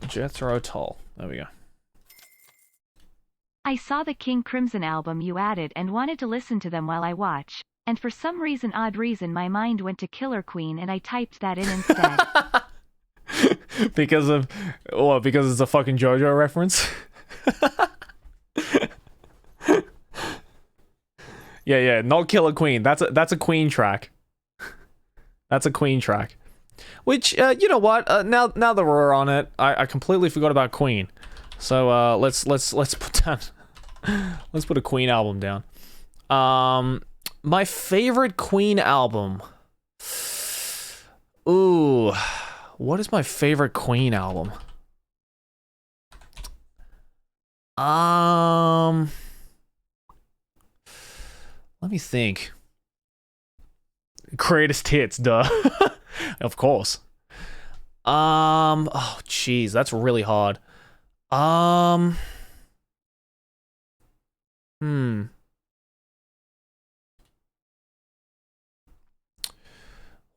Jethro Tull. There we go. I saw the King Crimson album you added and wanted to listen to them while I watch. And for some odd reason, my mind went to Killer Queen and I typed that in instead. Because it's a fucking JoJo reference? Yeah, not Killer Queen. That's a Queen track. That's a Queen track. Which, you know what? Now that we're on it, I completely forgot about Queen. So let's put down, let's put a Queen album down. My favorite Queen album. Ooh, what is my favorite Queen album? Let me think. Greatest hits, duh. Of course. Oh, jeez, that's really hard. Hmm.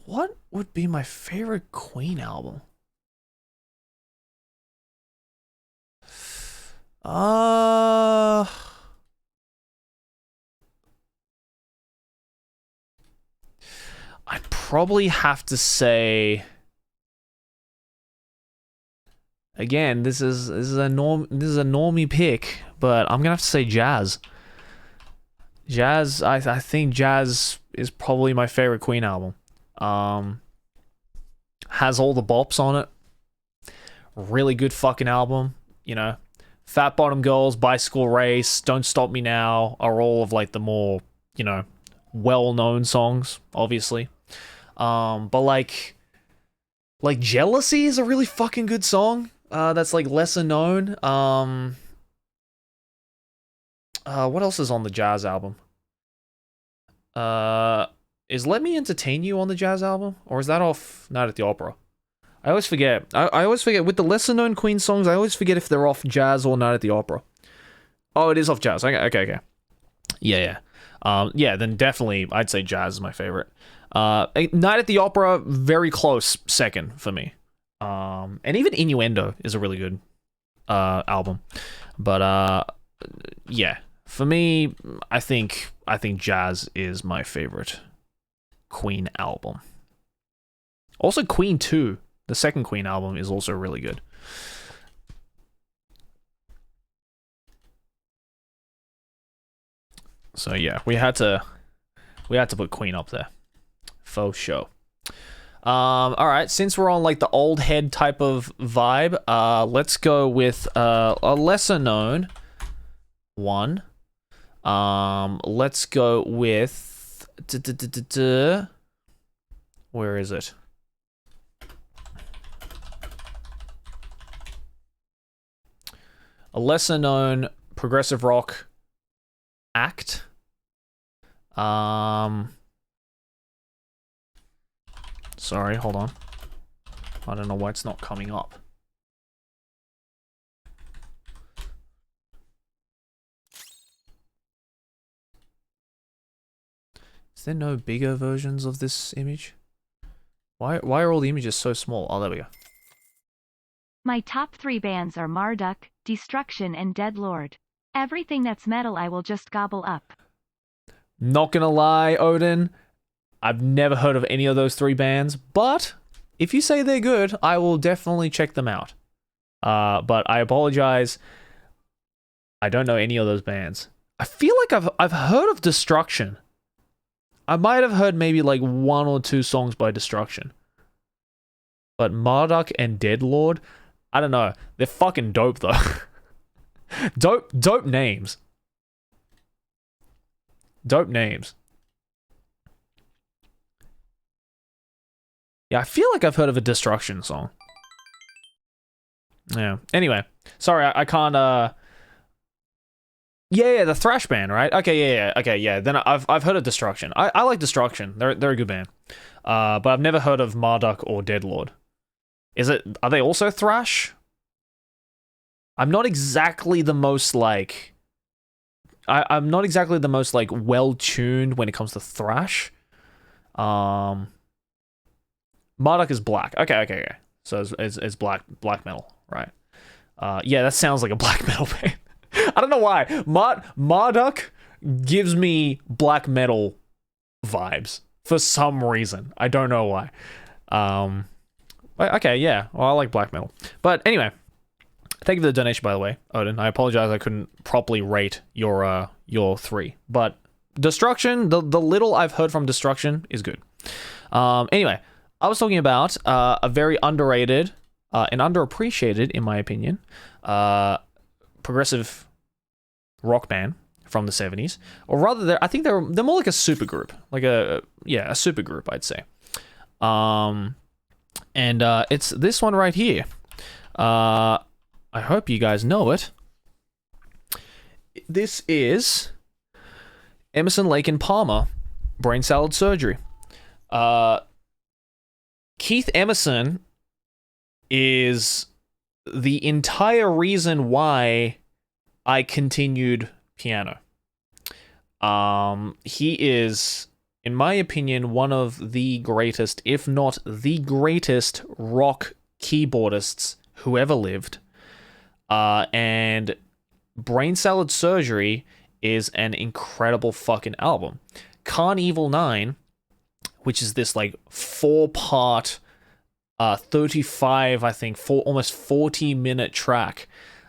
What would be my favorite Queen album? I'd probably have to say. Again, this is a normie pick, but I'm gonna have to say Jazz. Jazz, I think Jazz is probably my favorite Queen album. Has all the bops on it. Really good fucking album, you know. Fat Bottom Girls, Bicycle Race, Don't Stop Me Now are all of like the more, you know, well-known songs, obviously. But like Jealousy is a really fucking good song. That's like lesser known. What else is on the Jazz album? Is Let Me Entertain You on the Jazz album? Or is that off Night at the Opera? I always forget. I always forget. With the lesser known Queen songs, I always forget if they're off Jazz or Night at the Opera. Oh, it is off Jazz. Okay. Yeah. Yeah, then definitely I'd say Jazz is my favorite. Night at the Opera, very close second for me. And even Innuendo is a really good album. But yeah, for me, I think Jazz is my favorite Queen album. Also, Queen 2, the second Queen album, is also really good. So yeah, we had to put Queen up there. Faux show. All right, since we're on like the old head type of vibe, let's go with a lesser known one. Let's go with where is it? A lesser known progressive rock act. Sorry, hold on. I don't know why it's not coming up. Is there no bigger versions of this image? Why are all the images so small? Oh, there we go. My top 3 bands are Marduk, Destruction, and Dead Lord. Everything that's metal I will just gobble up. Not gonna lie, Odin, I've never heard of any of those 3 bands, but if you say they're good, I will definitely check them out. But I apologize, I don't know any of those bands. I feel like I've heard of Destruction. I might have heard maybe like 1 or 2 songs by Destruction. But Marduk and Dead Lord, I don't know. They're fucking dope though. Dope names. Dope names. Yeah, I feel like I've heard of a Destruction song. Yeah. Anyway, sorry, I can't. Yeah, the thrash band, right? Okay, yeah. Okay, yeah. Then I've heard of Destruction. I like Destruction. They're a good band. But I've never heard of Marduk or Deadlord. Are they also thrash? I'm not exactly the most like. I'm not exactly the most like well tuned when it comes to thrash. Marduk is black. Okay. So it's black metal, right? Yeah, that sounds like a black metal band. I don't know why. Marduk gives me black metal vibes for some reason. I don't know why. Okay, yeah. Well, I like black metal. But anyway, thank you for the donation, by the way, Odin. I apologize I couldn't properly rate your 3. But Destruction, the little I've heard from Destruction is good. Anyway, I was talking about a very underrated and underappreciated, in my opinion, progressive rock band from the 70s, or rather, I think they're more like a supergroup, like a supergroup, I'd say. And it's this one right here. I hope you guys know it. this is Emerson, Lake and Palmer, Brain Salad Surgery. Keith Emerson is the entire reason why I continued piano. He is, in my opinion, one of the greatest, if not the greatest, rock keyboardists who ever lived. And Brain Salad Surgery is an incredible fucking album. Carnival 9, which is this like 4-part 35, I think, almost 40-minute track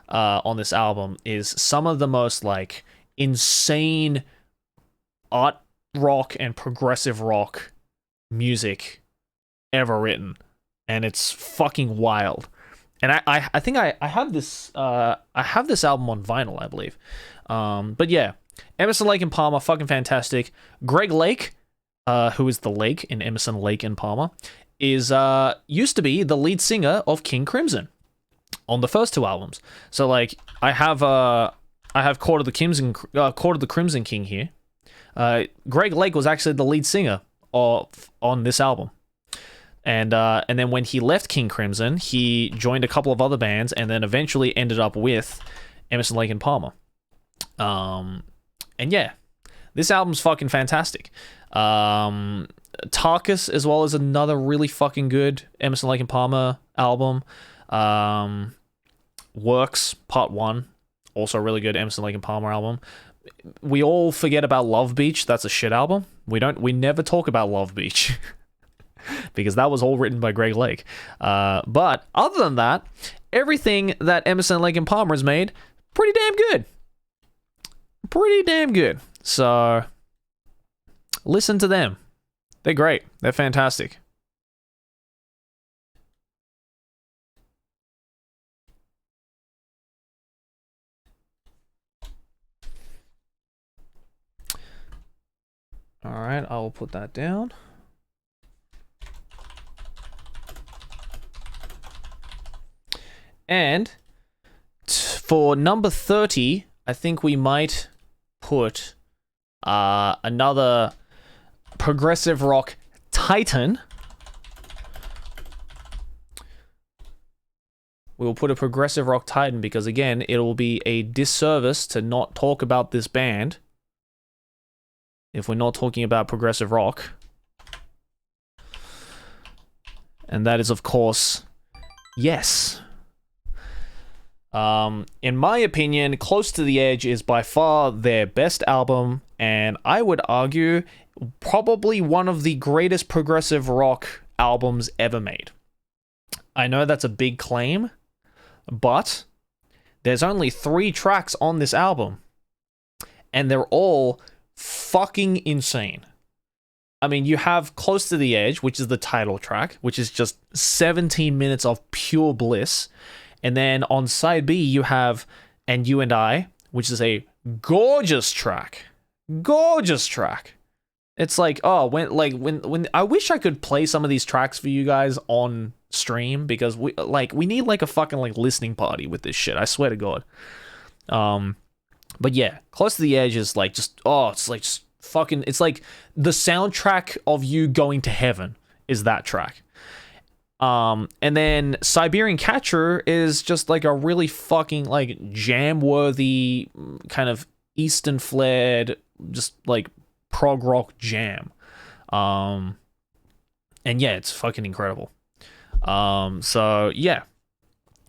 on this album, is some of the most like insane art rock and progressive rock music ever written, and it's fucking wild. And I think I have this album on vinyl, I believe. But yeah, Emerson, Lake and Palmer, fucking fantastic. Greg Lake, who is the Lake in Emerson, Lake and Palmer, is used to be the lead singer of King Crimson on the first 2 albums. So like I have Court of the Crimson King here. Greg Lake was actually the lead singer on this album. And then when he left King Crimson, he joined a couple of other bands and then eventually ended up with Emerson, Lake and Palmer. And yeah, this album's fucking fantastic. Tarkus as well as another really fucking good Emerson, Lake and Palmer album. Works Part 1, also a really good Emerson, Lake and Palmer album. We all forget about Love Beach. That's a shit album. We never talk about Love Beach because that was all written by Greg Lake. But other than that, everything that Emerson, Lake and Palmer has made, pretty damn good. Pretty damn good. So listen to them. They're great. They're fantastic. All right, I will put that down. And for number 30, I think we might put another progressive rock titan. We will put a progressive rock titan because, again, it will be a disservice to not talk about this band if we're not talking about progressive rock. And that is, of course, Yes. In my opinion, Close to the Edge is by far their best album, and I would argue probably one of the greatest progressive rock albums ever made. I know that's a big claim, but there's only 3 tracks on this album, and they're all fucking insane. I mean, you have Close to the Edge, which is the title track, which is just 17 minutes of pure bliss. And then on side B, you have And You and I, which is a gorgeous track. Gorgeous track. It's like, oh, when I wish I could play some of these tracks for you guys on stream, because we need like a fucking like listening party with this shit. I swear to God. But yeah, Close to the Edge is like just, oh, it's like just fucking, it's like the soundtrack of you going to heaven is that track. And then Siberian Catcher is just like a really fucking like jam-worthy kind of Eastern flared, just like prog rock jam. And yeah, it's fucking incredible. So yeah,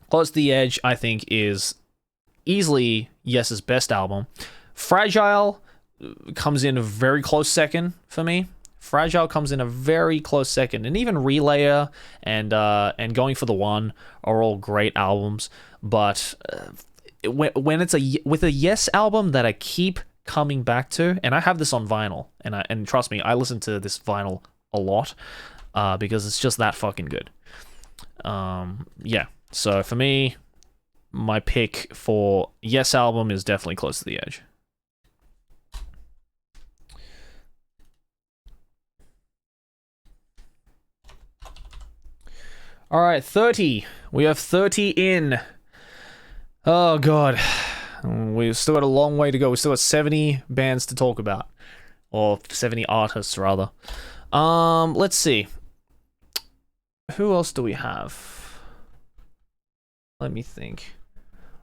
Close to the Edge I think is easily Yes's best album. Fragile comes in a very close second for me. Fragile comes in a very close second, and even Relayer and Going for the One are all great albums. But when it's with a Yes album that I keep coming back to, and I have this on vinyl, and trust me, I listen to this vinyl a lot because it's just that fucking good. Yeah. So for me, my pick for Yes album is definitely Close to the Edge. All right, 30. We have 30 in. Oh, God. We've still got a long way to go. We still got 70 bands to talk about. Or 70 artists, rather. Let's see. Who else do we have? Let me think.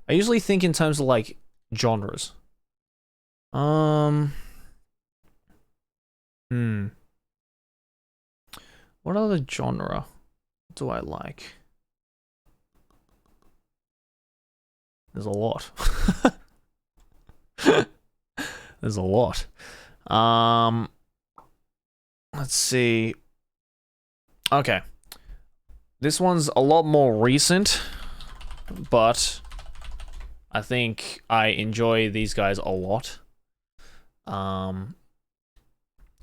I usually think in terms of, like, genres. What other genre do I like? There's a lot. There's a lot. Let's see. Okay. This one's a lot more recent, but I think I enjoy these guys a lot. And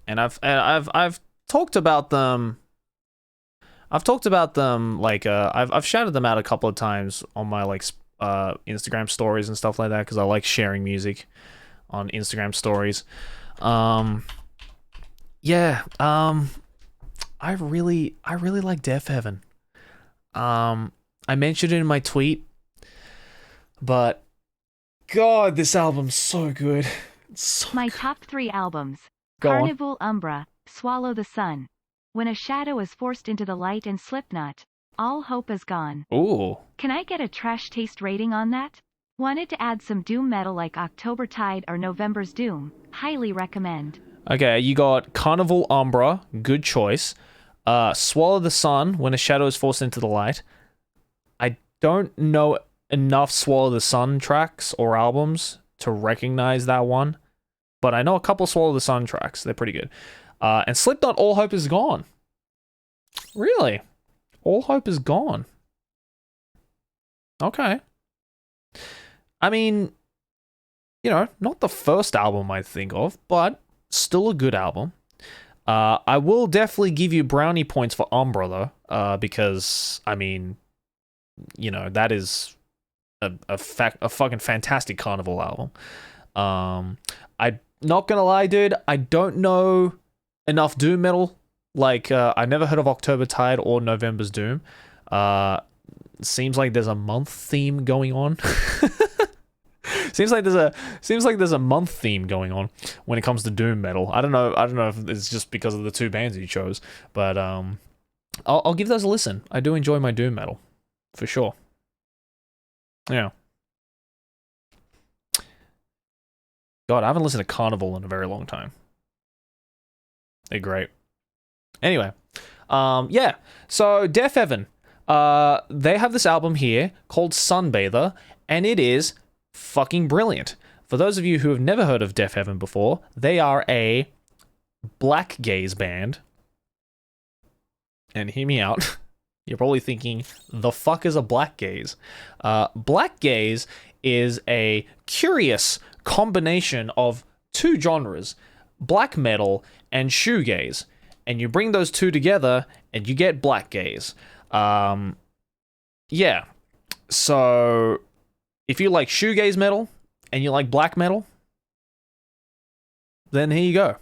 I've talked about them. I've talked about them, like, I've shouted them out a couple of times on my, like, Instagram stories and stuff like that, because I like sharing music on Instagram stories. Yeah, I really like Deaf Heaven. I mentioned it in my tweet, but God, this album's so good. It's so My good. top 3 albums. Go on. Carnival Umbra, Swallow the Sun. When a Shadow is Forced into the Light, and Slipknot. All Hope is Gone. Ooh. Can I get a trash taste rating on that? Wanted to add some doom metal like October Tide or November's Doom. Highly recommend. Okay, you got Carnival Umbra, good choice. Swallow the Sun, When a Shadow is Forced into the Light. I don't know enough Swallow the Sun tracks or albums to recognize that one, but I know a couple Swallow the Sun tracks. They're pretty good. And Slipknot, All Hope is Gone. Really? All Hope is Gone. Okay. I mean, you know, not the first album I think of, but still a good album. I will definitely give you brownie points for Umbra, though, because, I mean, you know, that is a fucking fantastic Carnival album. I'm not gonna lie, dude, I don't know enough doom metal. Like, I never heard of October Tide or November's Doom. Seems like there's a month theme going on. Seems like there's a month theme going on when it comes to doom metal. I don't know if it's just because of the two bands you chose, but I'll give those a listen. I do enjoy my doom metal, for sure. Yeah. God, I haven't listened to Carnival in a very long time. They're great. Anyway, yeah. So Deaf Heaven, they have this album here called Sunbather, and it is fucking brilliant. For those of you who have never heard of Deaf Heaven before, they are a black gaze band. And hear me out. You're probably thinking, the fuck is a black gaze? Black gaze is a curious combination of two genres, black metal and shoegaze. And you bring those two together and you get black gaze. Yeah. So if you like shoegaze metal and you like black metal, then here you go.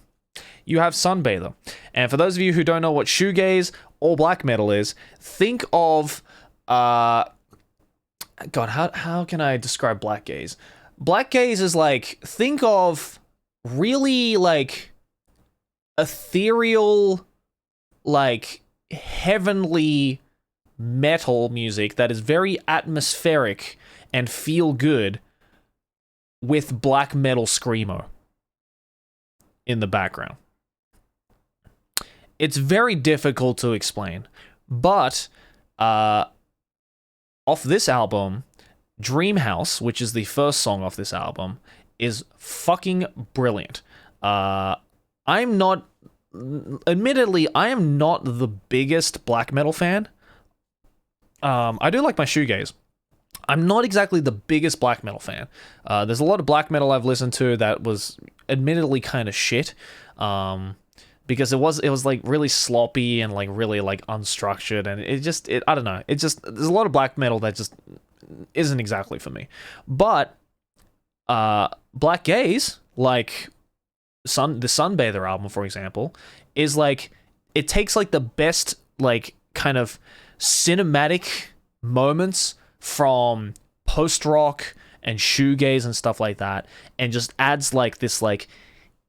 You have Sunbather. And for those of you who don't know what shoegaze or black metal is, think of God, how can I describe black gaze? Black gaze is like, think of really like ethereal, like heavenly metal music that is very atmospheric and feel good with black metal screamo in the background. It's very difficult to explain, but off this album, Dream House, which is the first song off this album, is fucking brilliant. Admittedly, I am not the biggest black metal fan. I do like my shoegaze. I'm not exactly the biggest black metal fan. There's a lot of black metal I've listened to that was admittedly kind of shit. Because it was like really sloppy and like really like unstructured, and I don't know. There's a lot of black metal that just isn't exactly for me. But black gaze, like the Sunbather album, for example, is like, it takes like the best like kind of cinematic moments from post-rock and shoegaze and stuff like that, and just adds like this like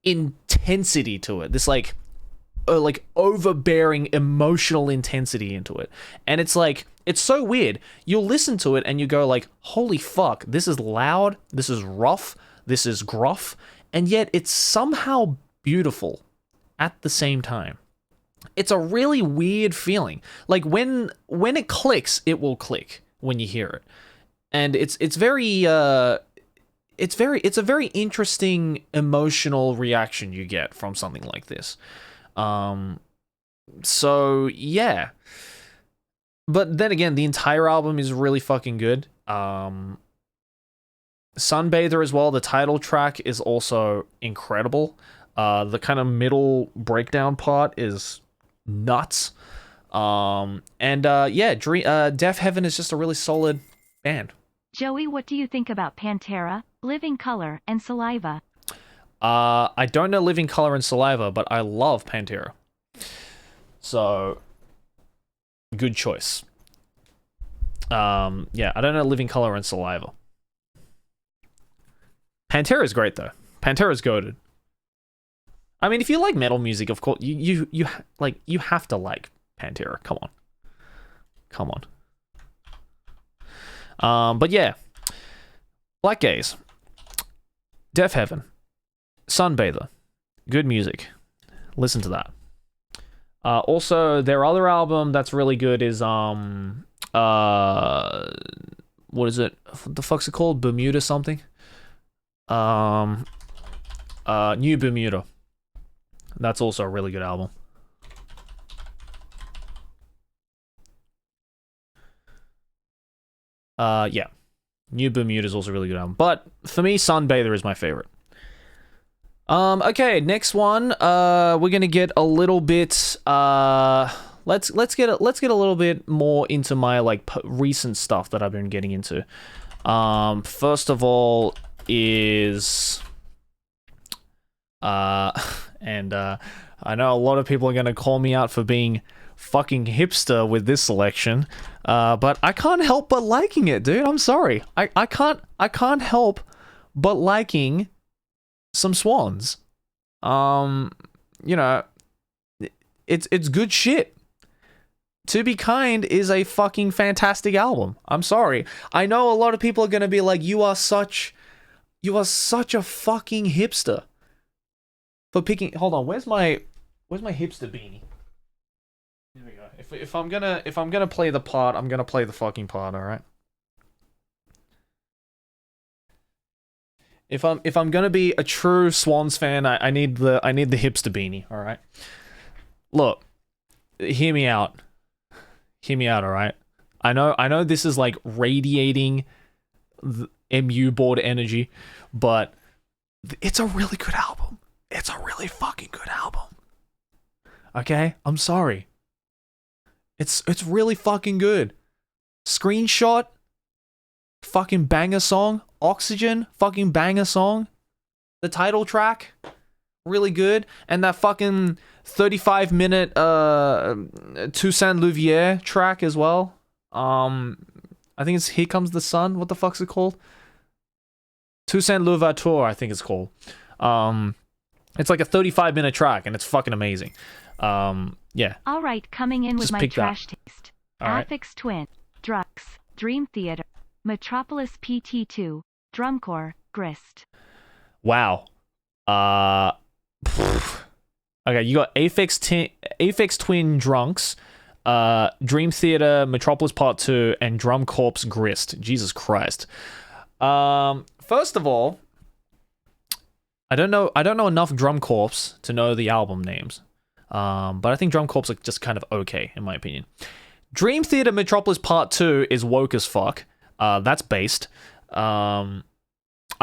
intensity to it, this like overbearing emotional intensity into it. And it's like, it's so weird. You'll listen to it and you go like, holy fuck, this is loud, this is rough, this is gruff, and yet it's somehow beautiful at the same time. It's a really weird feeling. Like when it clicks, it will click when you hear it. And it's a very interesting emotional reaction you get from something like this. So yeah. But then again, the entire album is really fucking good. Sunbather as well, the title track is also incredible. The kind of middle breakdown part is nuts. Deaf Heaven is just a really solid band. Joey, what do you think about Pantera, Living Color, and Saliva? I don't know Living Color and Saliva, but I love Pantera. So, good choice. I don't know Living Color and Saliva. Pantera's great though. Pantera's goated. I mean, if you like metal music, of course, you have to like Pantera. Come on. But yeah, Black Gaze, Deaf Heaven, Sunbather, good music. Listen to that. Also, their other album that's really good is what is it? What the fuck's it called? Bermuda something. New Bermuda. That's also a really good album. New Bermuda is also a really good album. But for me, Sunbather is my favorite. Okay, next one. We're gonna get a little bit. Let's get a little bit more into my like recent stuff that I've been getting into. First of all is and I know a lot of people are gonna call me out for being fucking hipster with this selection, but I can't help but liking it, dude. I'm sorry. I can't help but liking some Swans. It's good shit. To Be Kind is a fucking fantastic album. I'm sorry. I know a lot of people are gonna be like, you are such a fucking hipster for picking. Hold on, where's my hipster beanie? Here we go. If I'm gonna play the part, I'm gonna play the fucking part. All right. If I'm gonna be a true Swans fan, I need the hipster beanie. All right. Look, hear me out. Hear me out. All right. I know this is like radiating the MU board energy, but it's a really good album. It's a really fucking good album. Okay, I'm sorry. It's really fucking good. Screenshot, fucking banger song. Oxygen, fucking banger song. The title track, really good. And that fucking 35-minute Toussaint Louvière track as well. I think it's Here Comes the Sun. What the fuck's it called? Toussaint Louverture, I think it's called. It's like a 35-minute track, and it's fucking amazing. Yeah. All right, coming in with Just my pick trash that. taste. All right. Affix Twin, Drux, Dream Theater, Metropolis PT2, Drumcore, Grist. Wow. Okay, you got Aphex Twin Drunks, Dream Theater, Metropolis Part 2, and Drum Corps Grist. Jesus Christ. First of all, I don't know enough Drum Corps to know the album names. But I think Drum Corps are just kind of okay, in my opinion. Dream Theater Metropolis Part 2 is woke as fuck. That's based. I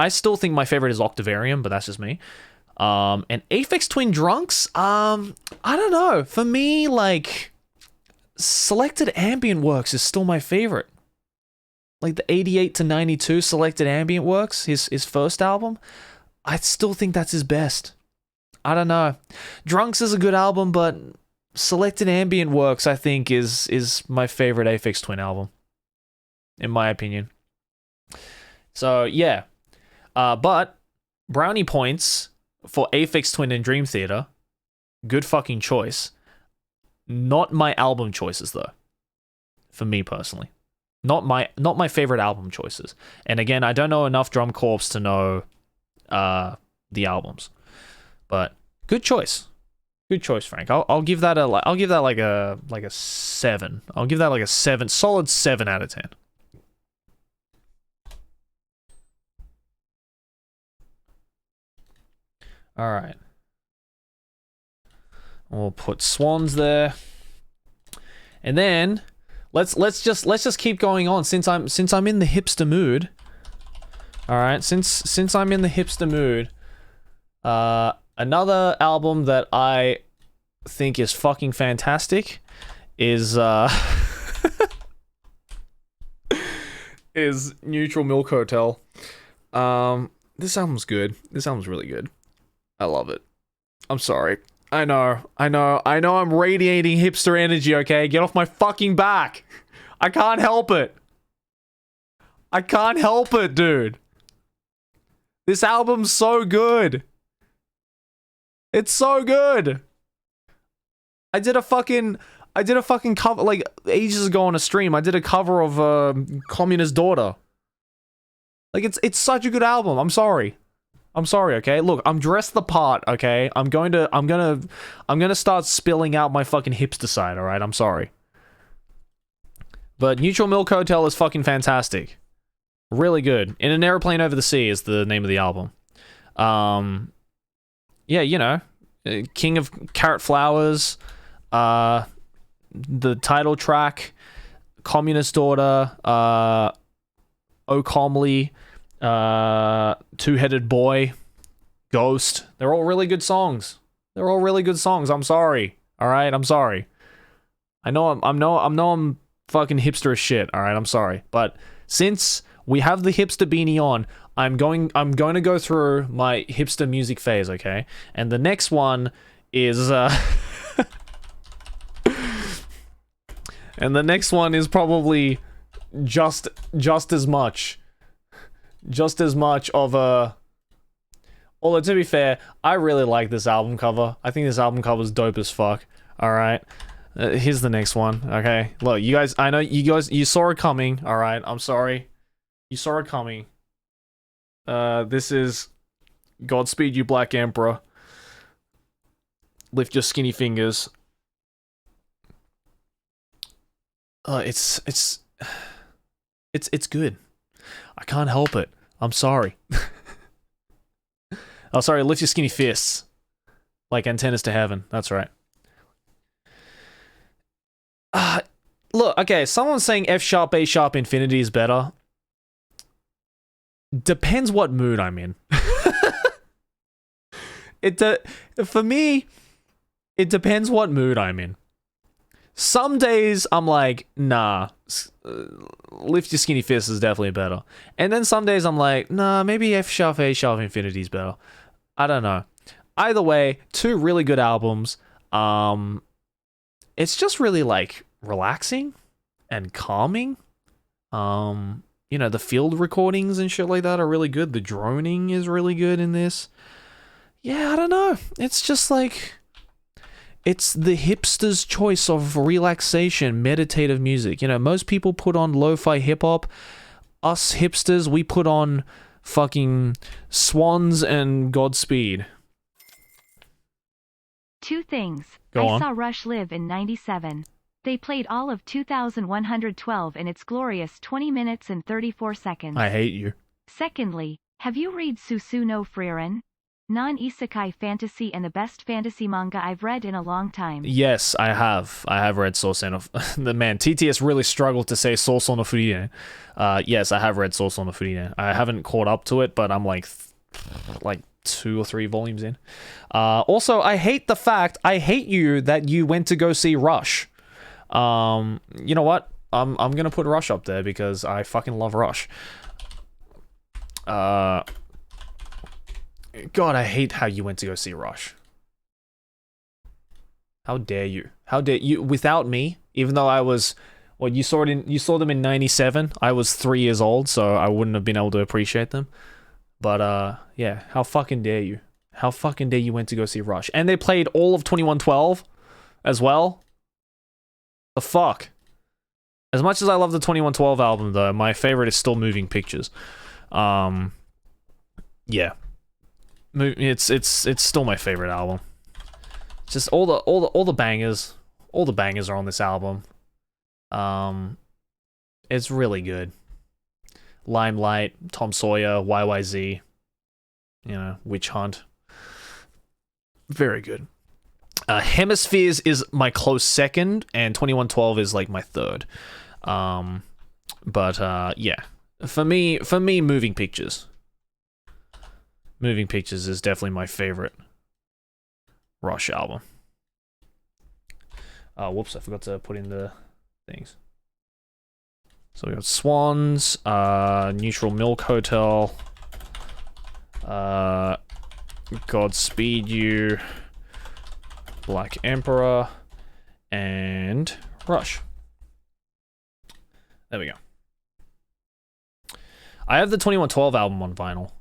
still think my favorite is Octavarium, but that's just me. And Aphex Twin Drunks, I don't know. For me, like, Selected Ambient Works is still my favorite. Like the 88 to 92 Selected Ambient Works, his first album, I still think that's his best. I don't know. Drunks is a good album, but Selected Ambient Works, I think, is my favorite Aphex Twin album, in my opinion. So yeah, but brownie points for Aphex Twin and Dream Theater. Good fucking choice. Not my album choices though. For me personally, not my favorite album choices. And again, I don't know enough Drum Corps to know the albums, but good choice. Good choice, Frank. I'll give that like a 7. I'll give that like a 7, solid 7 out of 10. All right. We'll put Swans there. And then let's just keep going on since I'm in the hipster mood. All right, since I'm in the hipster mood, another album that I think is fucking fantastic is is Neutral Milk Hotel. This album's good. This album's really good. I love it. I'm sorry. I know I'm radiating hipster energy, okay? Get off my fucking back. I can't help it. I can't help it, dude. This album's so good. It's so good. I did a fucking cover like ages ago on a stream. I did a cover of Communist Daughter. Like it's such a good album. I'm sorry, okay? Look, I'm dressed the part, okay? I'm gonna start spilling out my fucking hipster side, alright? I'm sorry. But Neutral Milk Hotel is fucking fantastic. Really good. In an Airplane Over the Sea is the name of the album. Yeah, you know, King of Carrot Flowers, the title track, Communist Daughter, O Comely, Two-Headed Boy, Ghost. They're all really good songs. I'm sorry. All right, I'm sorry. I know I'm fucking hipster as shit. All right, I'm sorry. But since we have the hipster beanie on, I'm going to go through my hipster music phase, okay? And the next one is and the next one is probably just as much of a. Although to be fair, I really like this album cover. I think this album cover is dope as fuck. All right, here's the next one. Okay, look, you guys. I know you saw it coming. All right, I'm sorry, you saw it coming. This is Godspeed You Black Emperor. Lift your skinny fingers. It's good. I can't help it. I'm sorry. Oh, sorry, lift your skinny fists. Like antennas to heaven. That's right. Look, okay, someone's saying F sharp, A sharp, infinity is better. Depends what mood I'm in. For me, it depends what mood I'm in. Some days I'm like, nah, lift your skinny fist is definitely better. And then some days I'm like, nah, maybe F sharp, A sharp, infinity is better. I don't know. Either way, 2 really good albums. It's just really like relaxing and calming. You know, the field recordings and shit like that are really good. The droning is really good in this. Yeah, I don't know. It's just like, it's the hipster's choice of relaxation, meditative music. You know, most people put on lo-fi hip-hop. Us hipsters, we put on fucking Swans and Godspeed. 2 things. Go I on. saw Rush live in 97. They played all of 2112 in its glorious 20 minutes and 34 seconds. I hate you. Secondly, have you read Susu no Frieren? Non-isekai fantasy and the best fantasy manga I've read in a long time. Yes, I have. I have read Source no... The man, TTS really struggled to say Source no Frieren. Yes, I have read Source no Frieren. I haven't caught up to it, but I'm like 2 or 3 volumes in. Also, I hate you that you went to go see Rush. You know what? I'm gonna put Rush up there because I fucking love Rush. God, I hate how you went to go see Rush. How dare you? How dare you? Without me, even though I was Well, you saw them in '97. I was 3 years old, so I wouldn't have been able to appreciate them. But yeah, how fucking dare you? How fucking dare you went to go see Rush? And they played all of 2112 as well. The fuck. As much as I love the 2112 album, though, my favorite is still Moving Pictures. Yeah, it's still my favorite album. Just all the bangers are on this album. It's really good. Limelight, Tom Sawyer, YYZ, Witch Hunt. Very good. Hemispheres is my close second, and 2112 is like my third. Yeah. For me, Moving Pictures. Moving Pictures is definitely my favorite Rush album. Whoops, I forgot to put in the things. So we got Swans, Neutral Milk Hotel, Godspeed You, Black Emperor, and Rush. There we go. I have the 2112 album on vinyl.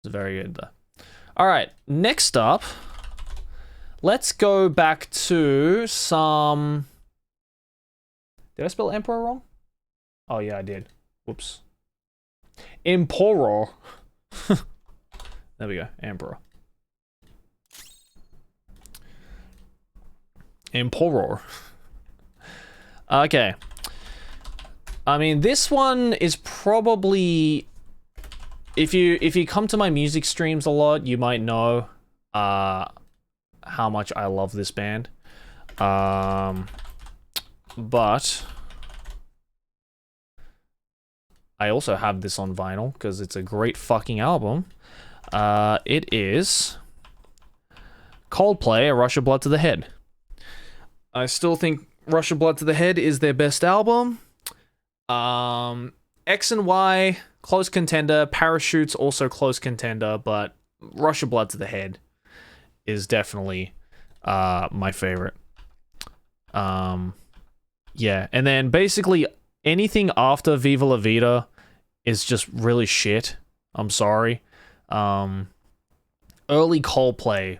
It's very good though. Alright, next up, let's go back to some... Did I spell Emperor wrong? Oh yeah, I did. Whoops. Emperor. There we go, Emperor. Emperor. Okay. I mean, this one is probably... If you come to my music streams a lot, you might know how much I love this band. But I also have this on vinyl because it's a great fucking album. It is Coldplay, A Rush of Blood to the Head. I still think Rush of Blood to the Head is their best album. X and Y, close contender. Parachutes, also close contender. But Rush of Blood to the Head is definitely my favorite. Yeah, and then basically anything after Viva La Vida is just really shit. I'm sorry. Early Coldplay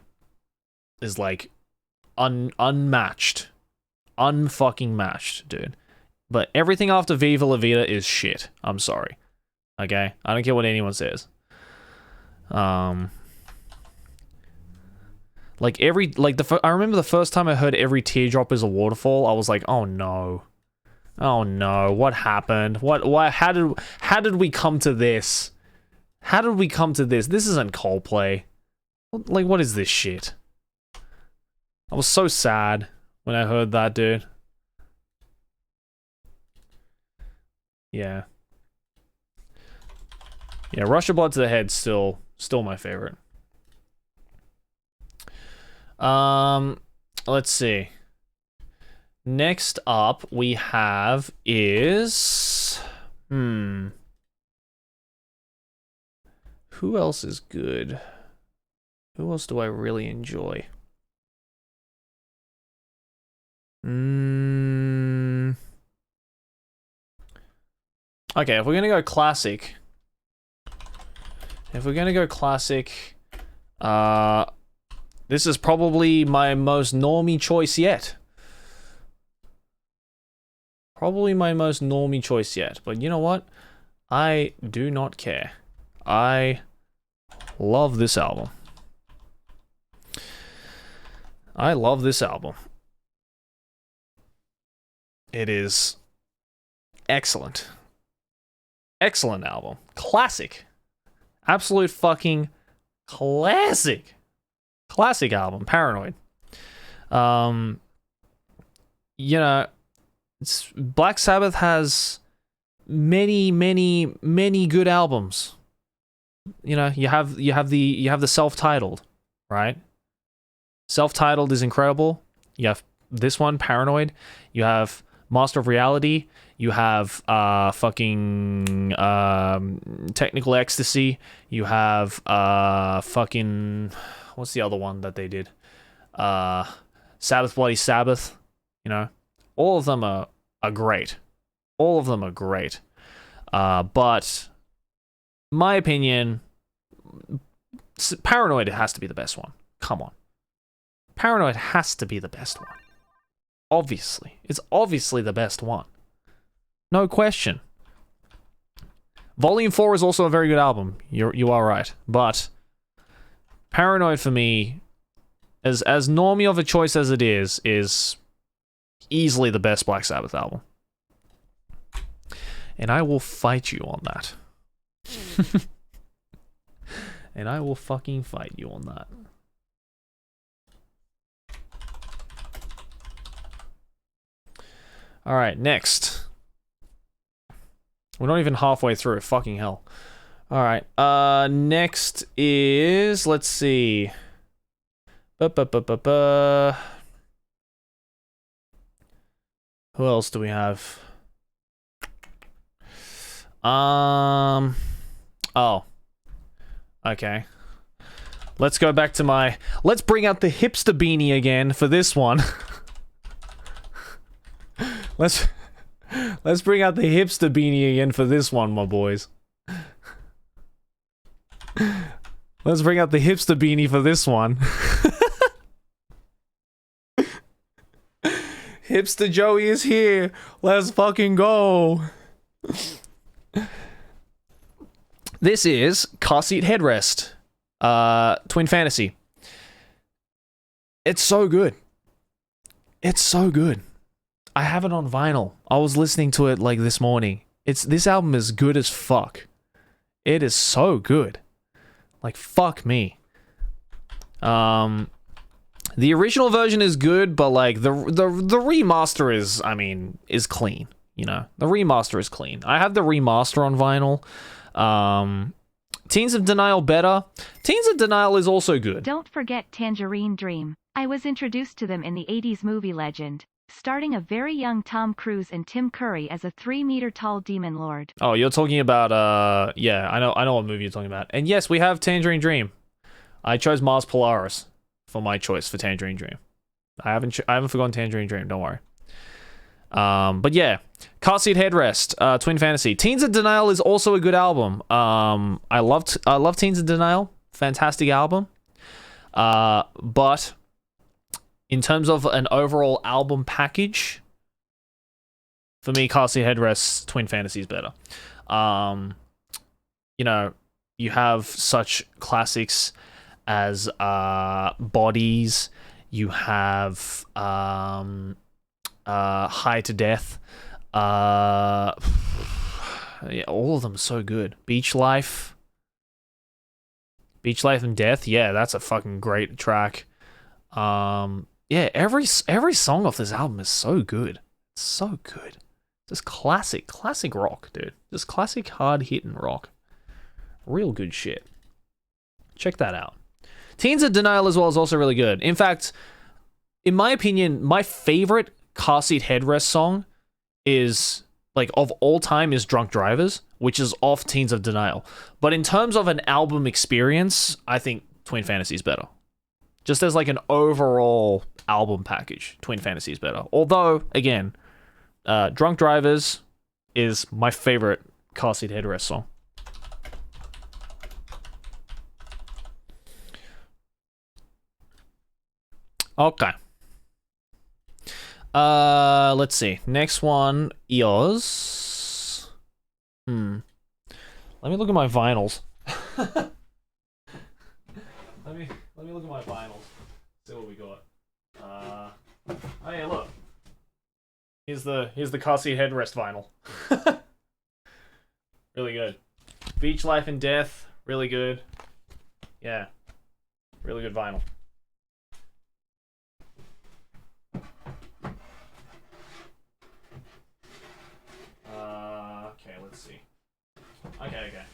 is like unmatched. Unfucking matched, dude. But everything after Viva La Vida is shit. I'm sorry. Okay? I don't care what anyone says. I remember the first time I heard Every Teardrop is a Waterfall, I was like, oh no. Oh no, what happened? Why how did we come to this? How did we come to this? This isn't Coldplay. Like, what is this shit? I was so sad when I heard that, dude. Yeah. Yeah, Rush of Blood to the Head still my favorite. Let's see. Next up we have is who else is good? Who else do I really enjoy? Okay, if we're gonna go classic, this is probably my most normie choice yet. Probably my most normie choice yet. But you know what? I do not care. I love this album. I love this album. It is excellent. Excellent album. Classic. Absolute fucking classic. Classic album. Paranoid. Black Sabbath has many good albums. You have the self-titled, right? Self-titled is incredible. You have this one, Paranoid. You have Master of Reality. You have fucking Technical Ecstasy. You have fucking, what's the other one that they did? Sabbath Bloody Sabbath. All of them are great. All of them are great. But my opinion, Paranoid has to be the best one. Come on. Paranoid has to be the best one. Obviously. It's obviously the best one. No question. Volume 4 is also a very good album. You are right. But Paranoid for me, as normie of a choice as it is easily the best Black Sabbath album. And I will fight you on that. And I will fucking fight you on that. Alright, next. We're not even halfway through. Fucking hell. Alright, next is... Let's see. Who else do we have? Oh. Okay. Let's go back to my... Let's bring out the hipster beanie again for this one. Let's bring out the hipster beanie again for this one, my boys. Let's bring out the hipster beanie for this one. Hipster Joey is here. Let's fucking go. This is Car Seat Headrest. Twin Fantasy. It's so good. It's so good. I have it on vinyl. I was listening to it like this morning. This album is good as fuck. It is so good. Like fuck me. The original version is good, but like the remaster is, I mean, is clean. You know, the remaster is clean. I have the remaster on vinyl. Teens of Denial better. Teens of Denial is also good. Don't forget Tangerine Dream. I was introduced to them in the 80s movie Legend, starting a very young Tom Cruise and Tim Curry as a 3-meter tall demon lord. Oh, you're talking about, yeah, I know what movie you're talking about. And yes, we have Tangerine Dream. I chose Mars Polaris for my choice for Tangerine Dream. I haven't forgotten Tangerine Dream, don't worry. But yeah, Car Seat Headrest, Twin Fantasy. Teens of Denial is also a good album. I love Teens of Denial. Fantastic album. But in terms of an overall album package, for me, Car Seat Headrest, Twin Fantasy is better. You know, you have such classics as Bodies. You have High to Death. Yeah, all of them are so good. Beach Life and Death. Yeah, that's a fucking great track. Yeah, every song off this album is so good. It's so good. Just classic rock, dude. Just classic hard hitting rock. Real good shit. Check that out. Teens of Denial as well is also really good. In fact, in my opinion, my favorite Car Seat Headrest song is, like, of all time is Drunk Drivers, which is off Teens of Denial. But in terms of an album experience, I think Twin Fantasy is better. Just as like an overall album package, Twin Fantasy is better. Although, again, Drunk Drivers is my favorite Car Seat Headrest song. Okay. Let's see. Next one is... Let me look at my vinyls. Let me look at my vinyls. See what we got. Oh yeah, look. Here's the Car Seat Headrest vinyl. Really good. Beach Life and Death, really good. Yeah. Really good vinyl. Okay, let's see. Okay.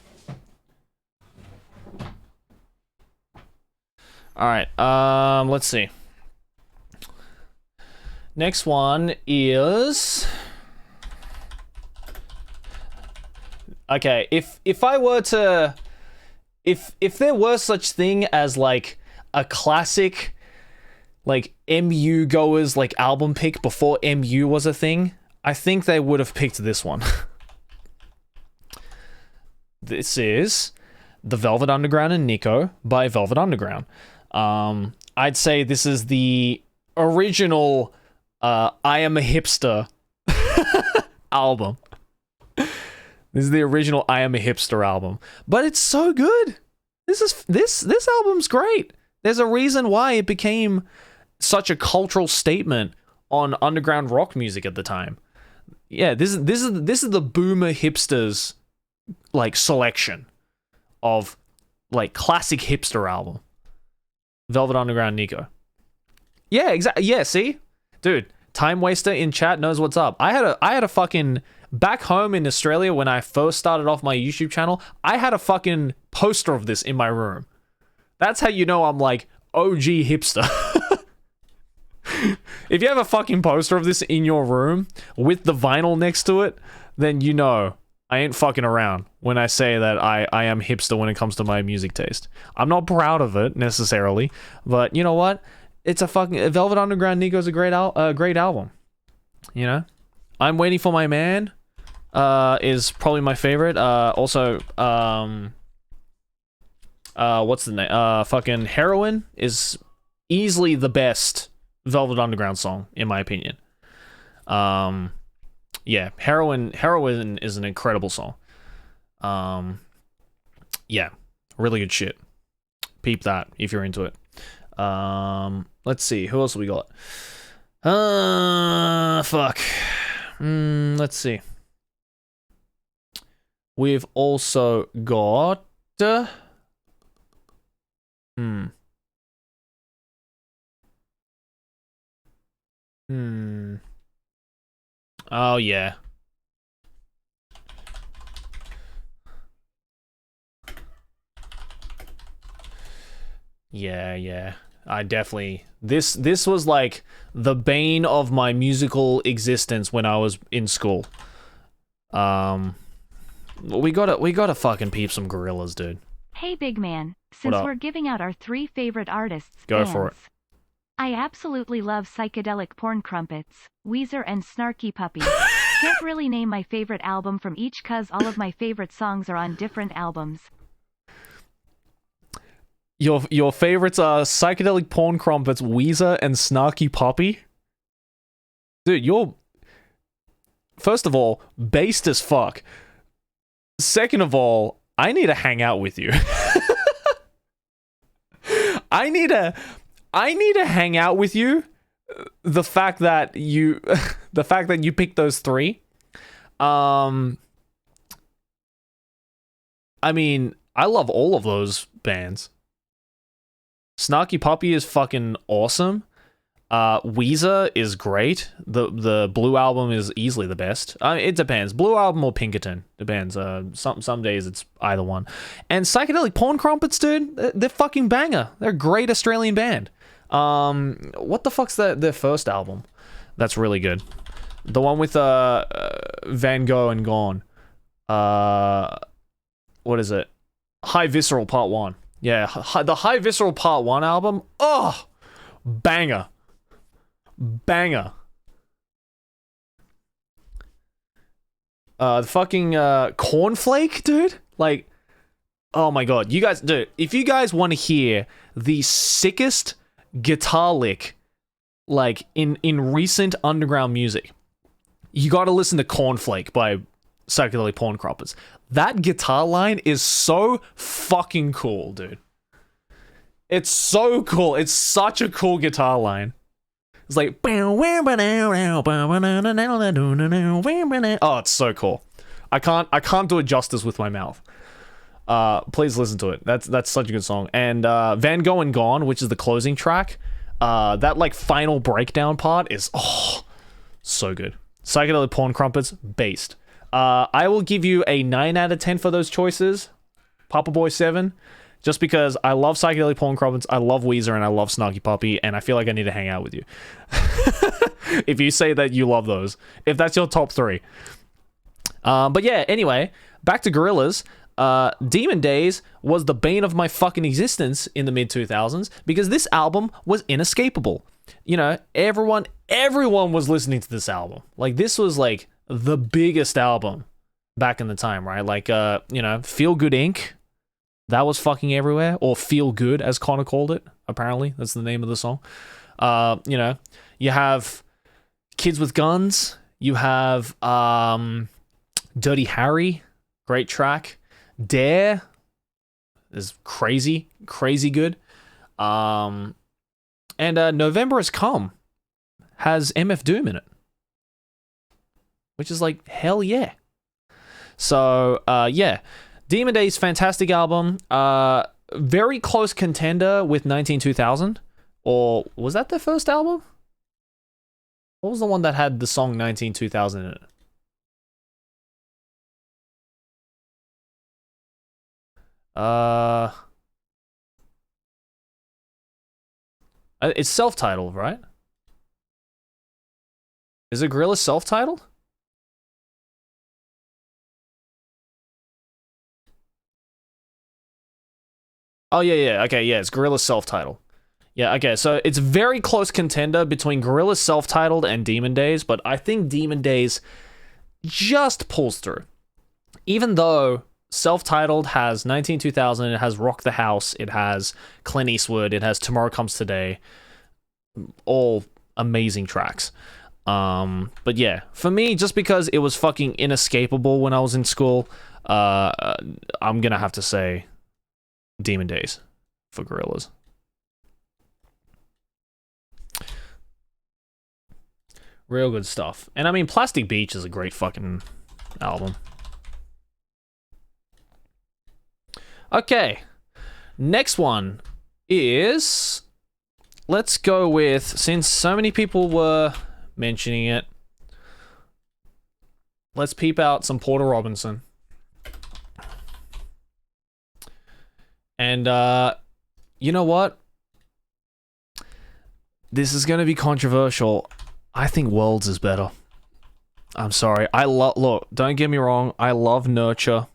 Alright, let's see. Next one is... Okay, if I were to... If there were such thing as, like, a classic like MU goers like album pick before MU was a thing, I think they would have picked this one. This is The Velvet Underground and Nico by Velvet Underground. I'd say this is the original I Am a Hipster album. This is the original I Am a Hipster album. But it's so good. This album's great. There's a reason why it became such a cultural statement on underground rock music at the time. Yeah, this is the boomer hipsters like selection of like classic hipster album. Velvet Underground, Nico. Yeah, exactly. Yeah, see? Dude, Time Waster in chat knows what's up. I had a fucking back home in Australia when I first started off my YouTube channel, I had a fucking poster of this in my room. That's how you know I'm like OG hipster. If you have a fucking poster of this in your room with the vinyl next to it, then you know I ain't fucking around when I say that I am hipster when it comes to my music taste. I'm not proud of it necessarily, but you know what? It's a fucking Velvet Underground Nico's a great album. You know? I'm Waiting for My Man is probably my favorite. Also what's the name? Fucking Heroin is easily the best Velvet Underground song in my opinion. Yeah, Heroin is an incredible song. Yeah, really good shit. Peep that if you're into it. Let's see, who else we got? Fuck. Let's see. We've also got Oh yeah. Yeah. I definitely this was like the bane of my musical existence when I was in school. We gotta fucking peep some Gorillas, dude. Hey big man, since we're giving out our 3 favorite artists, Go for it. I absolutely love Psychedelic Porn Crumpets, Weezer and Snarky Puppy. Can't really name my favorite album from each cause all of my favorite songs are on different albums. Your favorites are Psychedelic Porn Crumpets, Weezer, and Snarky Puppy? Dude, you're... First of all, based as fuck. Second of all, I need to hang out with you. I need to hang out with you. The fact that you picked those 3. I mean, I love all of those bands. Snarky Puppy is fucking awesome. Weezer is great. The Blue Album is easily the best. It depends. Blue Album or Pinkerton. Depends. Some days it's either one. And Psychedelic Porn Crumpets, dude, they're fucking banger. They're a great Australian band. What the fuck's their first album? That's really good. The one with Van Gogh and Gone. What is it? High Visceral Part 1. Yeah, the High Visceral Part 1 album. Oh, banger. The fucking Cornflake, dude. Like, oh my god, you guys, dude. If you guys want to hear the sickest guitar lick, like in recent underground music, you got to listen to Cornflake by Psychedelic Porn Crumpets. That guitar line is so fucking cool, dude. It's so cool. It's such a cool guitar line. It's like, oh, it's so cool. I can't do it justice with my mouth. Please listen to it. That's such a good song. And Van Gogh and Gone, which is the closing track, that like final breakdown part is so good. Psychedelic Porn Crumpets, based. I will give you a 9 out of 10 for those choices. Papa Boy 7. Just because I love Psychedelic Porn Crumpets, I love Weezer, and I love Snarky Puppy, and I feel like I need to hang out with you. If you say that you love those. If that's your top 3. But yeah, anyway, back to Gorillaz. Demon Days was the bane of my fucking existence in the mid-2000s because this album was inescapable. you know, everyone was listening to this album. Like, this was like the biggest album back in the time, right? Like, you know, Feel Good Inc. That was fucking everywhere, or Feel Good, as Connor called it. Apparently, that's the name of the song. You know, you have Kids with Guns. You have Dirty Harry, great track. Dare is crazy good. And November Has Come has MF Doom in it, which is like, hell yeah. So yeah, Demon Days, fantastic album. Very close contender with 192000, or was that their first album? What was the one that had the song 192000 in it? It's self-titled, right? Is it Gorillaz self-titled? Oh, yeah. Okay, yeah, it's Gorillaz self-titled. Yeah, okay, so it's very close contender between Gorillaz self-titled and Demon Days, but I think Demon Days just pulls through. Even though self-titled has 192000, it has Rock the House, it has Clint Eastwood, it has Tomorrow Comes Today, all amazing tracks. But yeah, for me, just because it was fucking inescapable when I was in school, I'm gonna have to say Demon Days for Gorillaz. Real good stuff. And I mean, Plastic Beach is a great fucking album. Okay, next one is, let's go with, since so many people were mentioning it, let's peep out some Porter Robinson. And you know what? This is going to be controversial. I think Worlds is better. I'm sorry. Look, don't get me wrong. I love Nurture.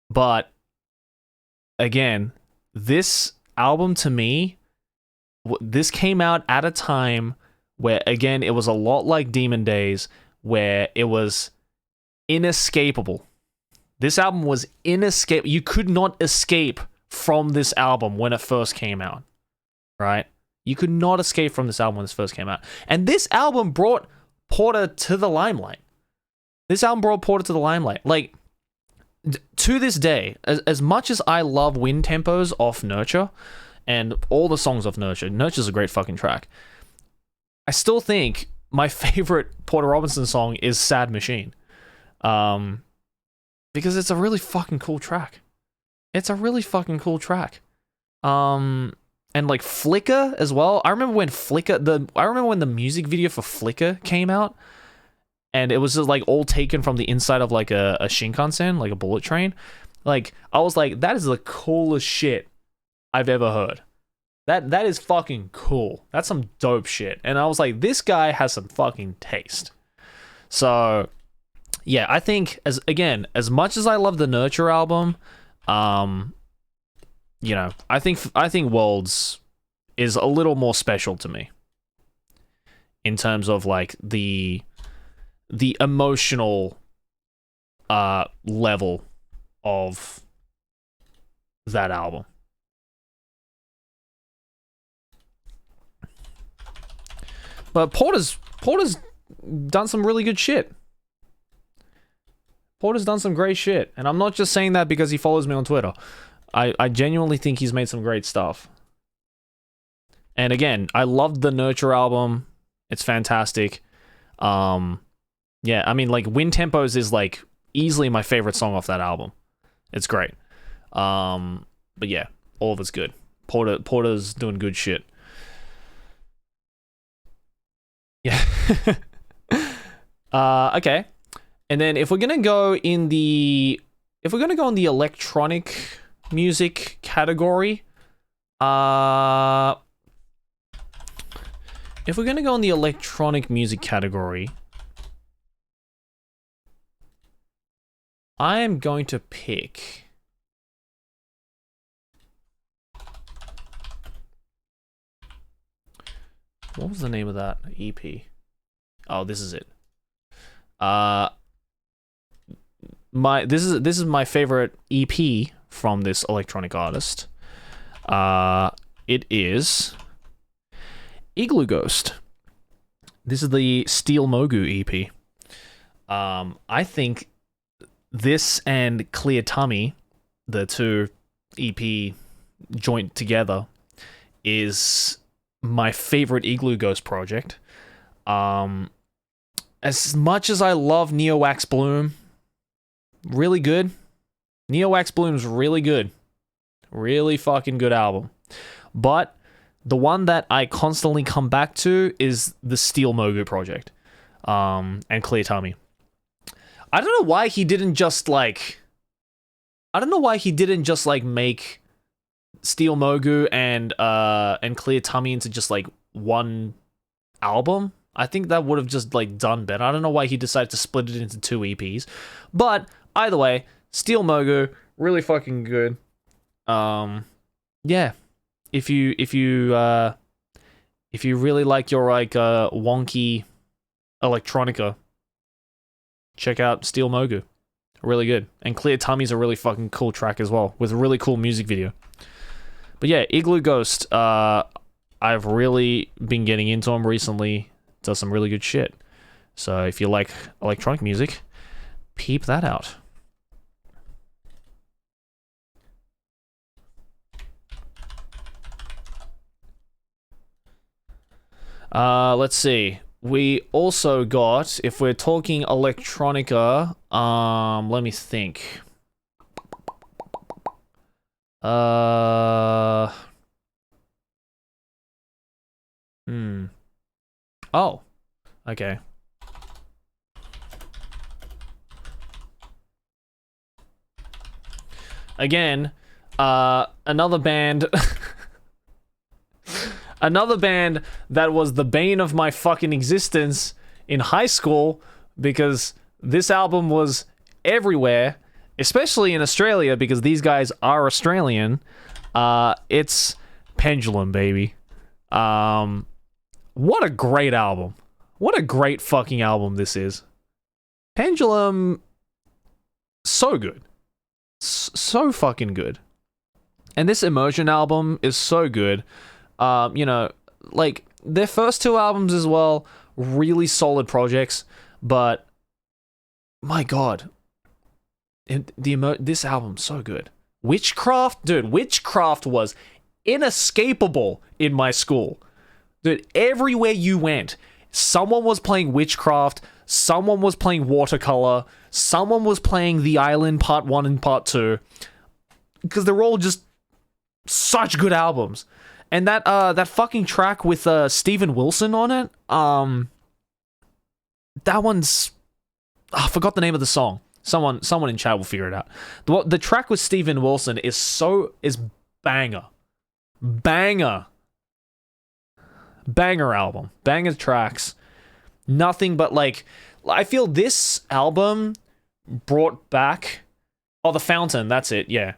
But again, this album to me, this came out at a time where, again, it was a lot like Demon Days, where it was inescapable. This album was inescapable. You could not escape from this album when it first came out, right? You could not escape from this album when this first came out. And this album brought Porter to the limelight. Like, to this day, as much as I love Wind Tempos off Nurture, and all the songs off Nurture's a great fucking track, I still think my favorite Porter Robinson song is Sad Machine. Because it's a really fucking cool track. And like Flicker as well. I remember when the music video for Flicker came out, and it was just like all taken from the inside of like a Shinkansen, like a bullet train. Like, I was like, that is the coolest shit I've ever heard. That is fucking cool. That's some dope shit. And I was like, this guy has some fucking taste. So yeah, I think as much as I love the Nurture album, you know, I think Worlds is a little more special to me in terms of like the emotional level of that album. But Porter's done some really good shit. Porter's done some great shit, and I'm not just saying that because he follows me on Twitter. I genuinely think he's made some great stuff. And again, I loved the Nurture album. It's fantastic. Yeah, I mean, like, Wind Tempos is like easily my favorite song off that album. It's great. But yeah, all of it's good. Porter's doing good shit. Yeah. Okay. And then if we're gonna go in the electronic music category, I am going to pick What was the name of that EP? Oh, this is it. This is my favorite EP from this electronic artist. It is Igloo Ghost. This is the Steel Mogu EP. I think this and Clear Tummy, the two EP joint together, is my favorite Igloo Ghost project. As much as I love Neo Wax Bloom, really good. Neo Wax Bloom's really good. Really fucking good album. But the one that I constantly come back to is the Steel Mogu project. And Clear Tummy. I don't know why he didn't just make Steel Mogu and Clear Tummy into just like one album. I think that would have just like done better. I don't know why he decided to split it into two EPs. But either way, Steel Mogu, really fucking good. Yeah. If you really like your like wonky electronica, check out Steel Mogu. Really good. And Clear Tummy's a really fucking cool track as well, with a really cool music video. But yeah, Igloo Ghost, I've really been getting into him recently. Does some really good shit. So if you like electronic music, peep that out. Let's see. We also got, if we're talking electronica, let me think. Oh, okay. Again, another band another band that was the bane of my fucking existence in high school, because this album was everywhere, especially in Australia, because these guys are Australian. It's Pendulum, baby. What a great album. What a great fucking album this is. Pendulum, so good. So fucking good. And this Immersion album is so good. You know, like, their first two albums as well, really solid projects, but my god, this album's so good. Witchcraft, dude, Witchcraft was inescapable in my school. Dude, everywhere you went, someone was playing Witchcraft, someone was playing Watercolor, someone was playing The Island Part 1 and Part 2, because they're all just such good albums. And that fucking track with Steven Wilson on it, that one's, I forgot the name of the song. Someone in chat will figure it out. The track with Steven Wilson is banger. Banger album. Banger tracks. Nothing but like, I feel this album brought back, oh, The Fountain, that's it, yeah.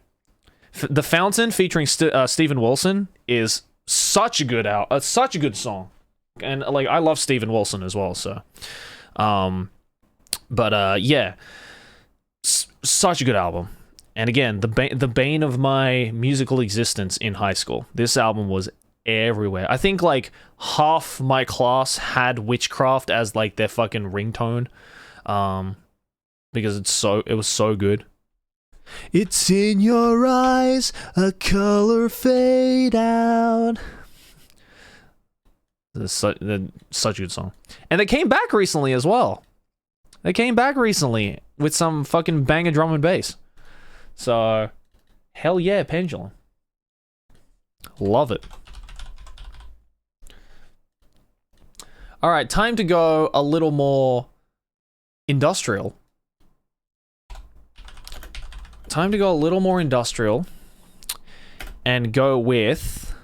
The Fountain featuring Steven Wilson is such a good such a good song. And like, I love Steven Wilson as well, so yeah, such a good album. And again, the bane of my musical existence in high school. This album was everywhere. I think like half my class had Witchcraft as like their fucking ringtone, because it was so good. It's in your eyes, a color fade out. Such a good song. And they came back recently as well. They came back recently with some fucking banger drum and bass. So, hell yeah, Pendulum. Love it. Alright, time to go a little more industrial. And go with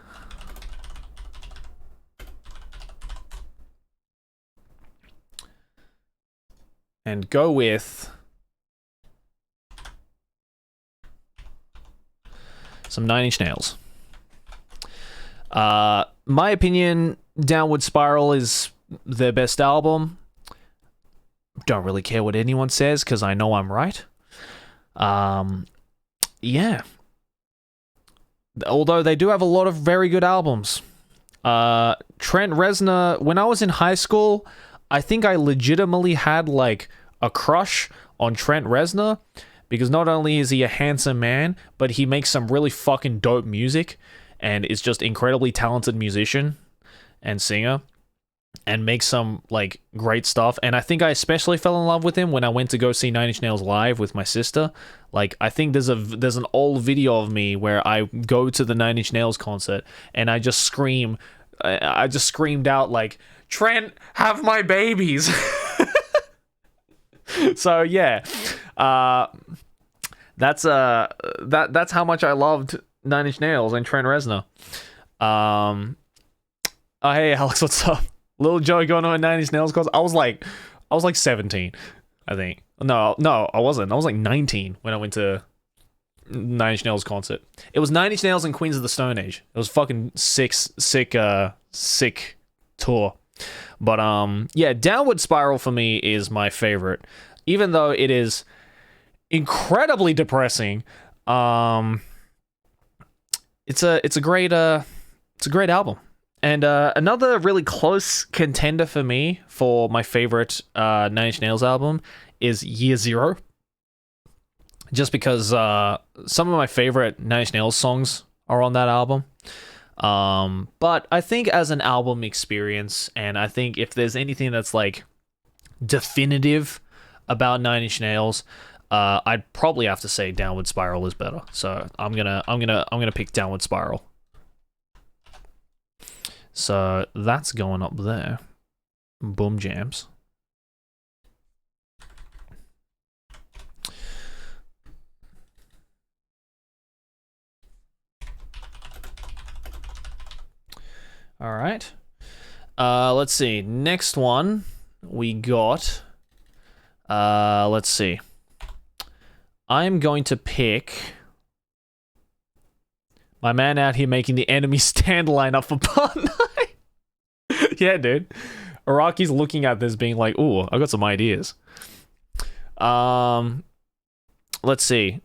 some Nine Inch Nails. My opinion, Downward Spiral is their best album. Don't really care what anyone says because I know I'm right. Yeah. Although they do have a lot of very good albums. Trent Reznor, when I was in high school, I think I legitimately had like a crush on Trent Reznor because not only is he a handsome man, but he makes some really fucking dope music and is just incredibly talented musician and singer and makes some like great stuff. And I think I especially fell in love with him when I went to go see Nine Inch Nails live with my sister. Like, I think there's an old video of me where I go to the Nine Inch Nails concert and I just screamed out like, Trent, have my babies. So yeah, that's how much I loved Nine Inch Nails and Trent Reznor. Oh hey Alex, what's up? Little Joey going on a Nine Inch Nails concert. I was like 17, I think. No, I wasn't. I was like 19 when I went to Nine Inch Nails concert. It was Nine Inch Nails and Queens of the Stone Age. It was fucking sick tour. But yeah, Downward Spiral for me is my favorite, even though it is incredibly depressing. It's a great album. And another really close contender for me for my favorite Nine Inch Nails album is Year Zero. Just because some of my favorite Nine Inch Nails songs are on that album. But I think as an album experience, and I think if there's anything that's like definitive about Nine Inch Nails, I'd probably have to say Downward Spiral is better. So I'm gonna pick Downward Spiral. So that's going up there. Boom jams. All right. Let's see. Next one we got. Let's see. I'm going to pick my man out here making the enemy stand line up for part 9. Yeah, dude. Araki's looking at this being like, ooh, I got some ideas. Let's see.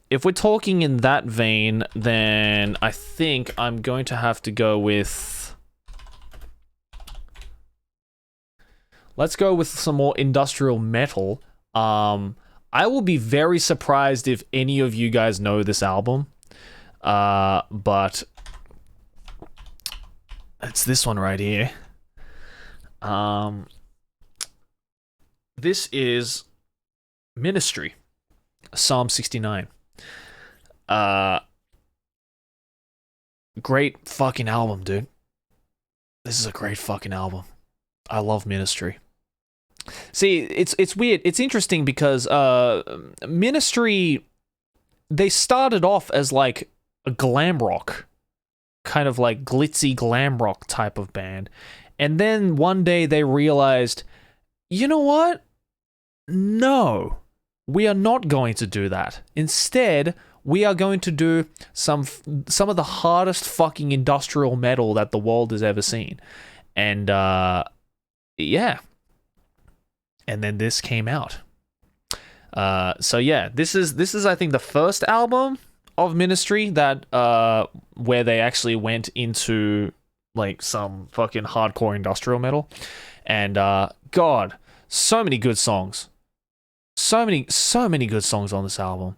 If we're talking in that vein, then I think I'm going to have to go with... Let's go with some more industrial metal. I will be very surprised if any of you guys know this album. But it's this one right here. This is Ministry, Psalm 69. Great fucking album, dude. This is a great fucking album. I love Ministry. See, it's weird. It's interesting because Ministry, they started off as like a glam rock, kind of like glitzy glam rock type of band. And then one day they realized, you know what? No, we are not going to do that. Instead, we are going to do some of the hardest fucking industrial metal that the world has ever seen. And yeah. And then this came out. So yeah, this is I think the first album of Ministry that where they actually went into like some fucking hardcore industrial metal. And God, so many good songs. So many good songs on this album.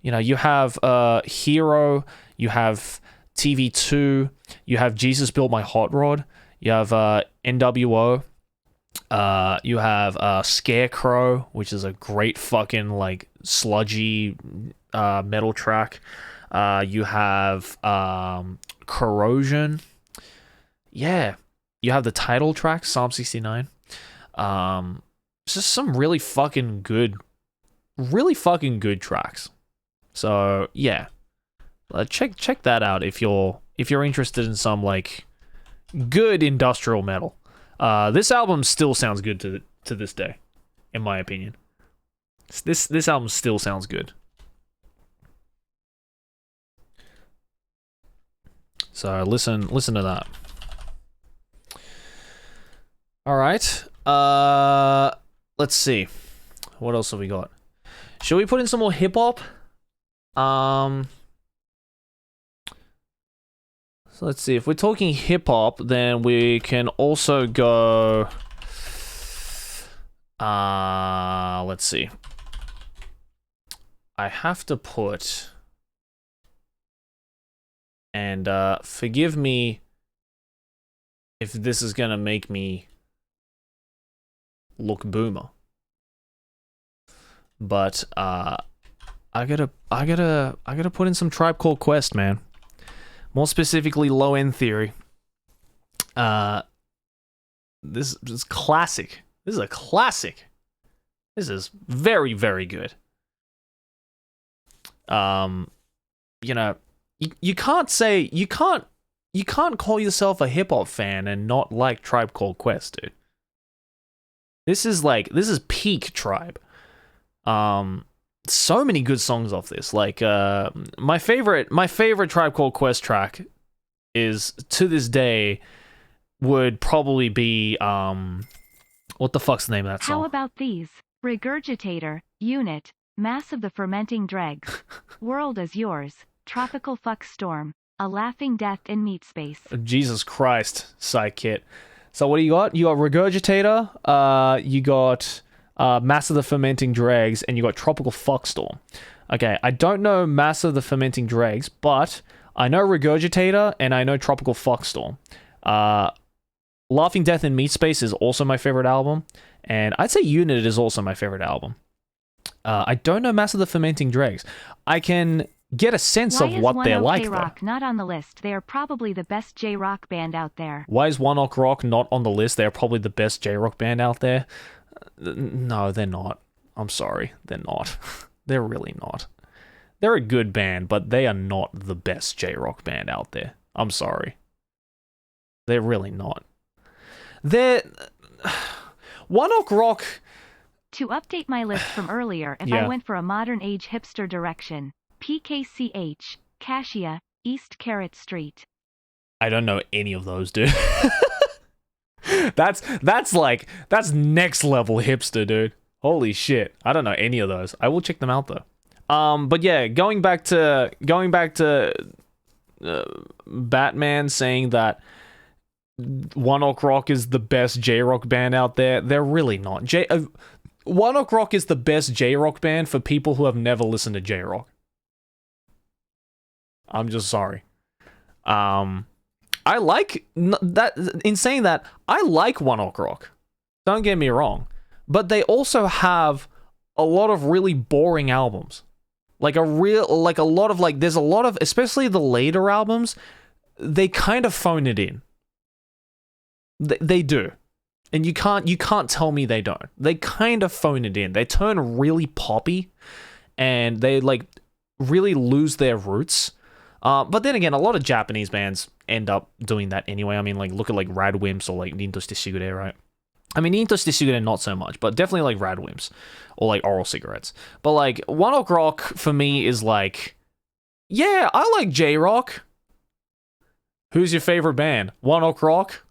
You know, you have Hero, you have TV2, you have Jesus Built My Hot Rod, you have NWO, you have Scarecrow, which is a great fucking like sludgy metal track. You have Corrosion. Yeah, you have the title track, Psalm 69. It's just some really fucking good tracks. So yeah, check that out if you're interested in some like good industrial metal. This album still sounds good to this day, in my opinion. This album still sounds good. So listen to that. All right. Let's see. What else have we got? Should we put in some more hip hop? So let's see. If we're talking hip hop, then we can also go. Let's see. I have to put. And forgive me if this is gonna make me look boomer. But I gotta put in some Tribe Called Quest, man. More specifically, Low End Theory. This is classic. This is a classic. This is very, very good. You know, you can't call yourself a hip hop fan and not like Tribe Called Quest, dude. This is peak Tribe. So many good songs off this. Like my favorite Tribe Called Quest track is, to this day, would probably be what the fuck's the name of that song? How about these? Regurgitator, Unit, Mass of the Fermenting Dregs, World is Yours, Tropical Fuck Storm, A Laughing Death in Meat Space. Jesus Christ, Psych Kit. So what do you got? You got Regurgitator, you got Mass of the Fermenting Dregs, and you got Tropical Fuckstorm. Okay, I don't know Mass of the Fermenting Dregs, but I know Regurgitator and I know Tropical Fuckstorm. Laughing Death in Meat Space is also my favorite album, and I'd say Unit is also my favorite album. I don't know Mass of the Fermenting Dregs. I can get a sense of what they're like, though. Why is One Ok Rock not on the list? They are probably the best J-rock band out there. Why is One Ok Rock not on the list? They're probably the best J-rock band out there. No, they're not. I'm sorry. They're not. They're really not. They're a good band, but they are not the best J-rock band out there. I'm sorry. They're really not. They're... One Ok Rock... To update my list from earlier, if I went for a modern age hipster direction, PKCH, Cassia, East Carrot Street. I don't know any of those, dude. That's next level hipster, dude. Holy shit. I don't know any of those. I will check them out though. But yeah, going back to Batman saying that One Ok Rock is the best J-rock band out there. They're really not. One Ok Rock is the best J-rock band for people who have never listened to J-rock. I'm just sorry. I like that. In saying that, I like One Ok Rock. Don't get me wrong, but they also have a lot of really boring albums. There's a lot of, especially the later albums, they kind of phone it in. They do. And you can't tell me they don't. They kind of phone it in. They turn really poppy, and they really lose their roots. But then again, a lot of Japanese bands end up doing that anyway. I mean, look at Radwimps or Rinto Shigure, right? I mean, Rinto Shigure not so much, but definitely Radwimps or Oral Cigarettes. But One Ok Rock for me is yeah, I like J-rock. Who's your favorite band? One Ok Rock?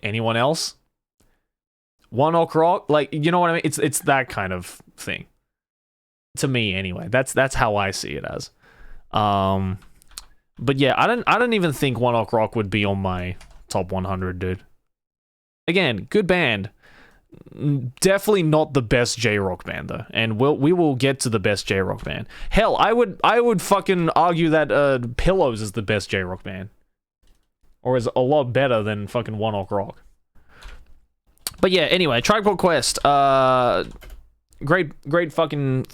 Anyone else? One Ok Rock? You know what I mean? It's that kind of thing. To me, anyway. That's how I see it as. But yeah, I don't even think One Ok Rock would be on my top 100, dude. Again, good band. Definitely not the best J-rock band though, and we will get to the best J-rock band. Hell, I would fucking argue that Pillows is the best J-rock band, or is a lot better than fucking One Ok Rock. But yeah, anyway, Tribe Called Quest, great fucking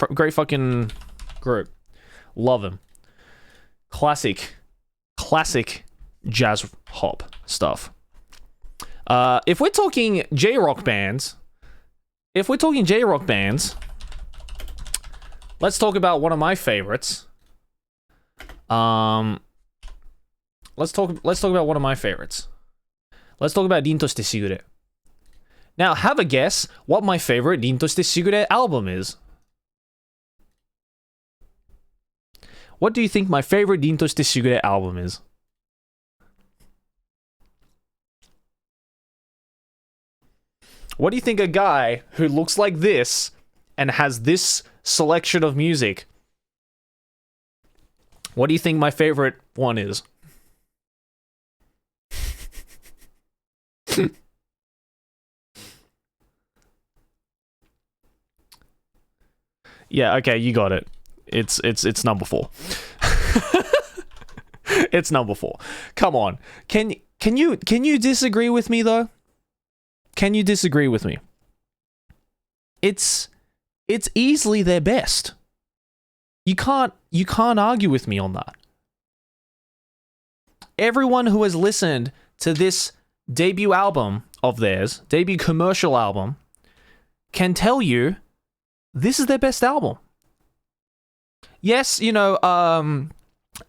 group. Love him. Classic jazz hop stuff. If we're talking J-rock bands, let's talk about one of my favorites. Let's talk about one of my favorites. Let's talk about Rinto Shite Shigure. Now, have a guess what my favorite Rinto Shite Shigure album is. What do you think my favorite Rinto Shite Shigure album is? What do you think a guy who looks like this and has this selection of music, what do you think my favorite one is? Yeah, okay, you got it. It's number 4. It's number 4. Come on. Can you disagree with me though? Can you disagree with me? It's easily their best. You can't argue with me on that. Everyone who has listened to this debut album of theirs, debut commercial album, can tell you this is their best album. Yes, you know,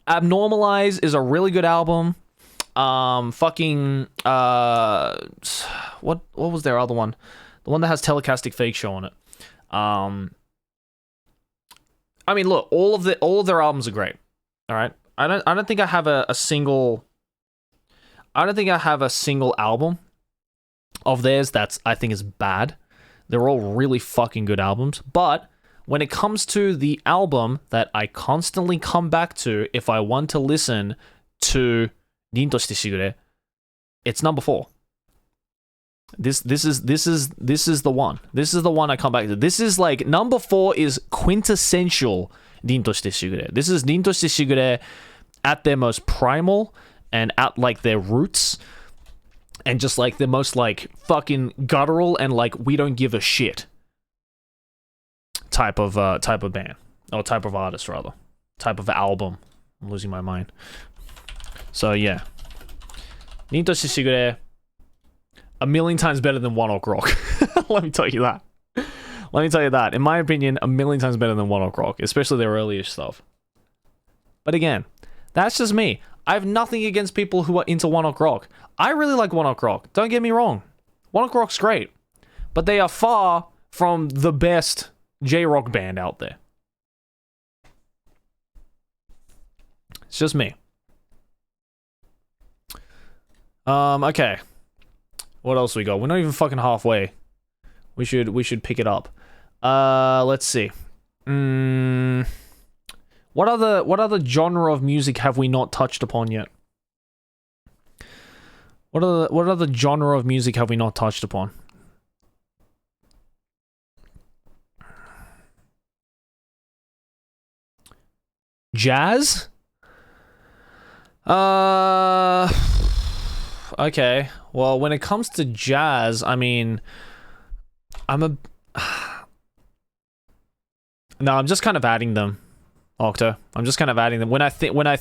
Abnormalize is a really good album. What was their other one? The one that has Telecastic Fake Show on it. I mean, look, all of their albums are great. All right, I don't think I have a single album of theirs that's I think is bad. They're all really fucking good albums. But when it comes to the album that I constantly come back to if I want to listen to Rin to shite shigure, it's number 4. This is the one. This is the one I come back to. This is like number 4 is quintessential Rin to shite shigure. This is Rin to shite shigure at their most primal and at like their roots and just like the most like fucking guttural and like we don't give a shit type of band or type of artist rather, type of album. I'm losing my mind. So yeah, Rin to shite shigure, a million times better than One Ok Rock. Let me tell you that. Let me tell you that. In my opinion, a million times better than One Ok Rock, especially their earliest stuff. But again, that's just me. I have nothing against people who are into One Ok Rock. I really like One Ok Rock. Don't get me wrong. One Ok Rock's great. But they are far from the best J-rock band out there. It's just me. Okay. What else we got? We're not even fucking halfway. We should pick it up. Let's see. What other genre of music have we not touched upon yet? What other genre of music have we not touched upon? Jazz? Okay. Well, when it comes to jazz, I mean, No, I'm just kind of adding them, Octo. I'm just kind of adding them. When I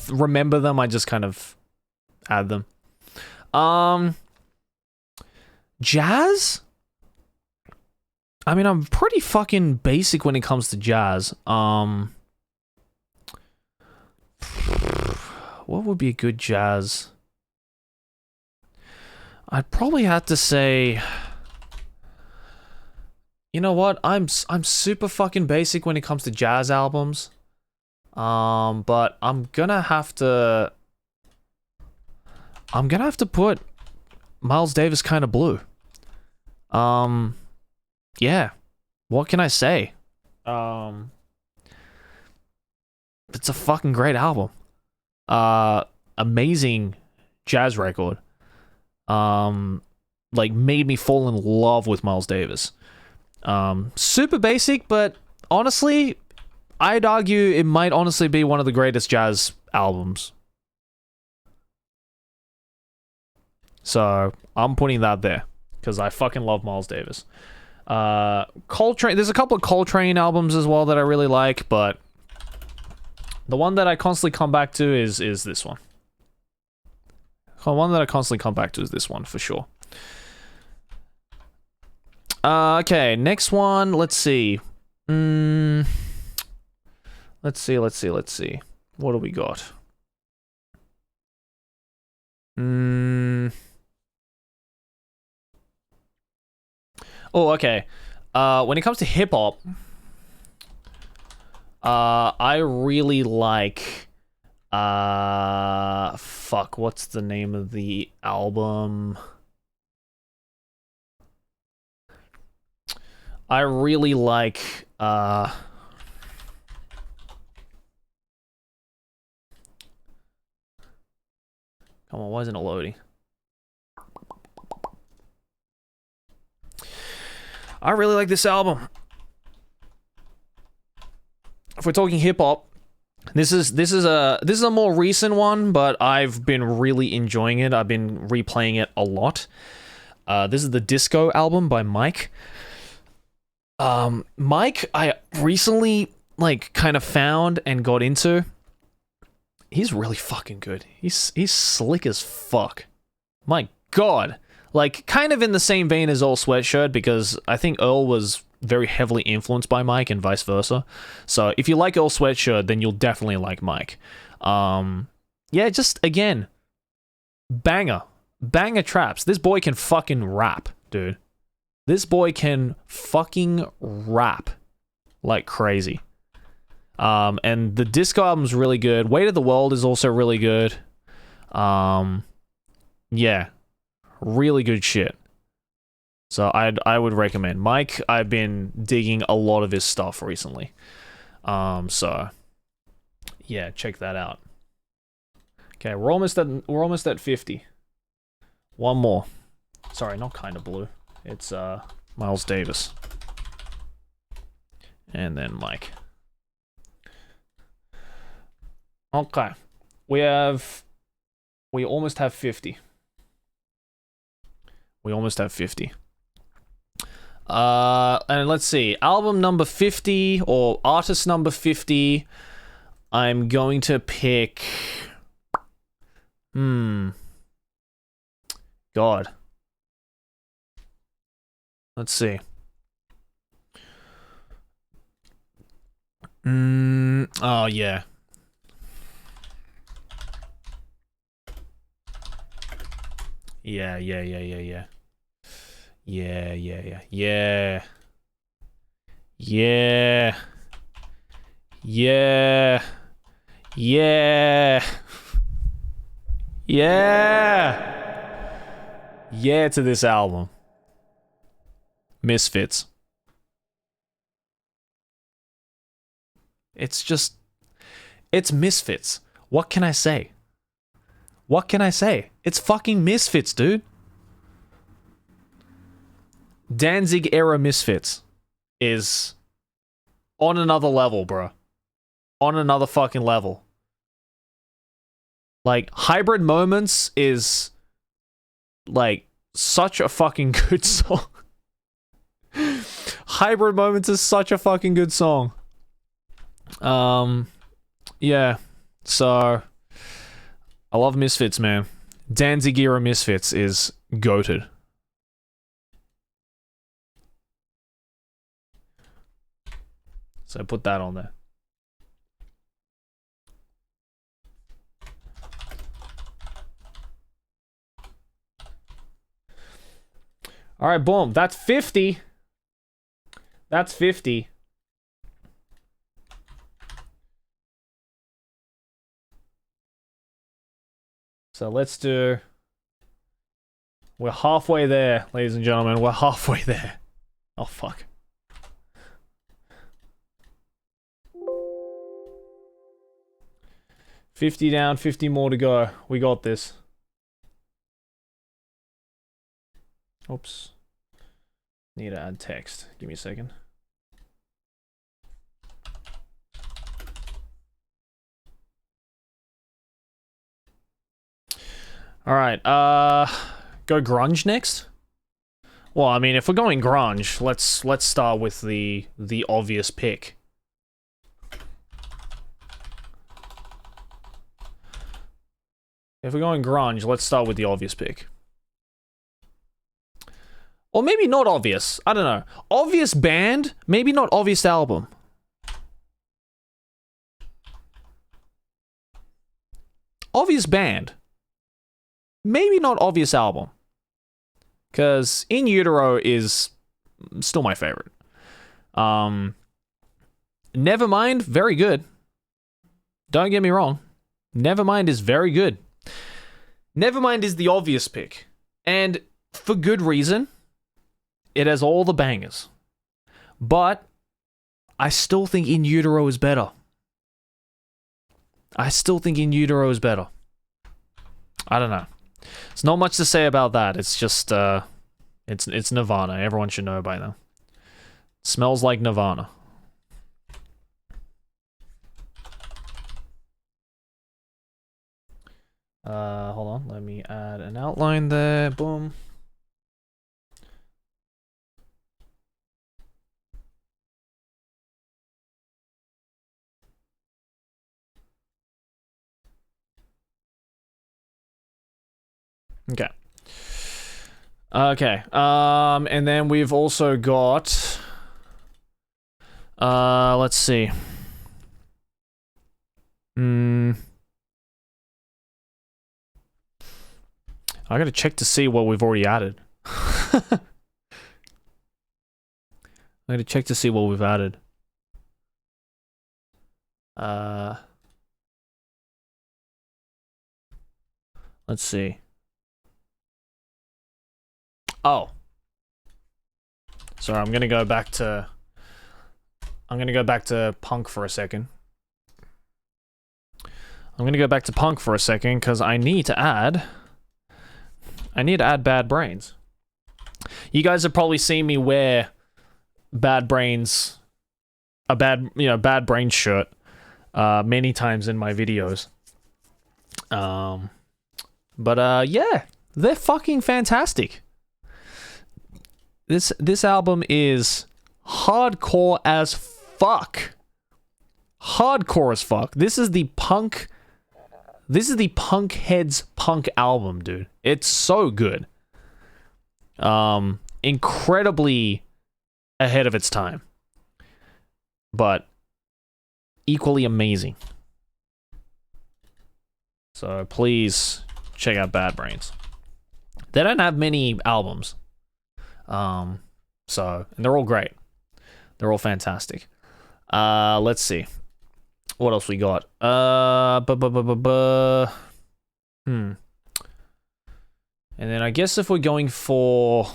remember them, I just kind of add them. Jazz? I mean, I'm pretty fucking basic when it comes to jazz. What would be a good jazz? I'd probably have to say, you know what? I'm super fucking basic when it comes to jazz albums. But I'm gonna have to put Miles Davis Kind of Blue. Yeah. What can I say? It's a fucking great album. Amazing jazz record. Like made me fall in love with Miles Davis. Super basic, but honestly, I'd argue it might honestly be one of the greatest jazz albums. So I'm putting that there because I fucking love Miles Davis. Coltrane. There's a couple of Coltrane albums as well that I really like, but the one that I constantly come back to is this one. The one that I constantly come back to is this one for sure. Okay, next one. Let's see. Let's see. What do we got? Oh, okay. When it comes to hip hop, I really like. Fuck. What's the name of the album? I really like come on, why isn't it loading? I really like this album. If we're talking hip hop, this is a more recent one, but I've been really enjoying it. I've been replaying it a lot. This is the Disco album by Mike. Mike, I recently kind of found and got into. He's really fucking good. He's slick as fuck. My God. Kind of in the same vein as Earl Sweatshirt, because I think Earl was very heavily influenced by Mike and vice versa. So if you like Earl Sweatshirt, then you'll definitely like Mike. Yeah, just, again, banger traps. This boy can fucking rap, dude. This boy can fucking rap like crazy. And the Disco album's really good. Weight of the World is also really good. Yeah. Really good shit. So I would recommend. Mike, I've been digging a lot of his stuff recently. So yeah, check that out. Okay, we're almost at 50. One more. Sorry, not Kinda Blue. It's Miles Davis. And then Mike. Okay. We almost have 50. We almost have 50. And let's see. Album number 50 or artist number 50. I'm going to pick. God. Let's see. Oh, yeah. Yeah. Yeah. Yeah to this album. Misfits. It's Misfits. What can I say? It's fucking Misfits, dude. Danzig era Misfits is on another level, bro. On another fucking level. Hybrid Moments is such a fucking good song. Hybrid Moments is such a fucking good song. Yeah. So I love Misfits, man. Danzig era Misfits is goated. So put that on there. All right, boom. That's 50. That's 50. So let's do... We're halfway there, ladies and gentlemen. We're halfway there. Oh, fuck. $50 down, 50 more to go. We got this. Oops. Need to add text. Give me a second. All right. Go grunge next. Well, I mean, if we're going grunge, let's start with the obvious pick. If we're going grunge, let's start with the obvious pick. Or maybe not obvious. I don't know. Obvious band, maybe not obvious album. Obvious band, maybe not obvious album. Because In Utero is still my favorite. Nevermind, very good. Don't get me wrong. Nevermind is very good. Nevermind is the obvious pick. And for good reason. It has all the bangers. But I still think In Utero is better. I don't know. There's not much to say about that. It's just, it's Nirvana. Everyone should know by now. Smells like Nirvana. Hold on. Let me add an outline there. Boom. Okay. Okay. And then we've also got, let's see. I gotta check to see what we've already added. I gotta check to see what we've added. Let's see. Oh. Sorry, I'm gonna go back to punk for a second. Because I need to add Bad Brains. You guys have probably seen me wear Bad Brains shirt many times in my videos. But yeah, they're fucking fantastic. This album is hardcore as fuck. This is the punk heads punk album, dude. It's so good. Incredibly ahead of its time. But equally amazing. So please check out Bad Brains. They don't have many albums. And they're all great. They're all fantastic. Let's see. What else we got? And then I guess if we're going for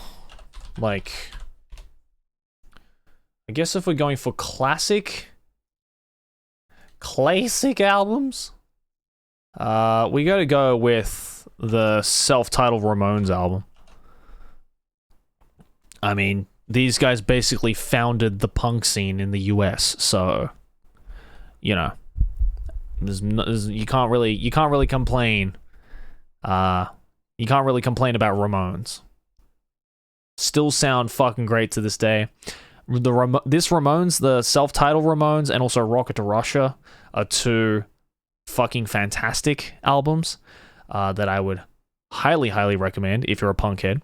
classic albums, we gotta go with the self-titled Ramones album. I mean, these guys basically founded the punk scene in the US, so you know, you can't really complain. You can't really complain about Ramones. Still sound fucking great to this day. This Ramones, the self-titled Ramones, and also Rocket to Russia are two fucking fantastic albums that I would highly, highly recommend if you're a punk head.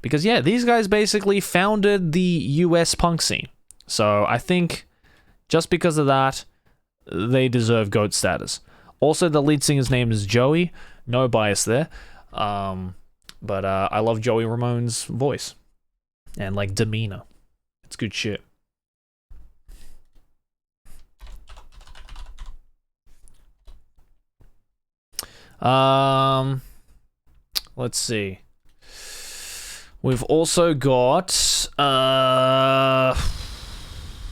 Because yeah, these guys basically founded the US punk scene. So I think just because of that, they deserve GOAT status. Also, the lead singer's name is Joey. No bias there. But I love Joey Ramone's voice. And like demeanor. It's good shit. Let's see. We've also got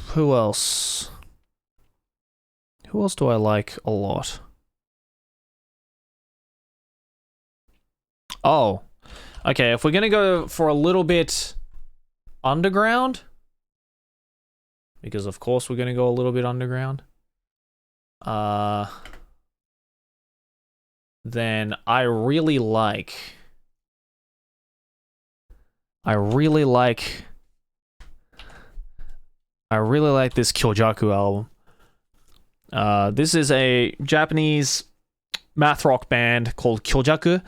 who else? Who else do I like a lot? Oh. Okay, if we're gonna go for a little bit underground, because of course we're gonna go a little bit underground, then I really like this Kyojaku album. This is a Japanese math rock band called Kyojaku.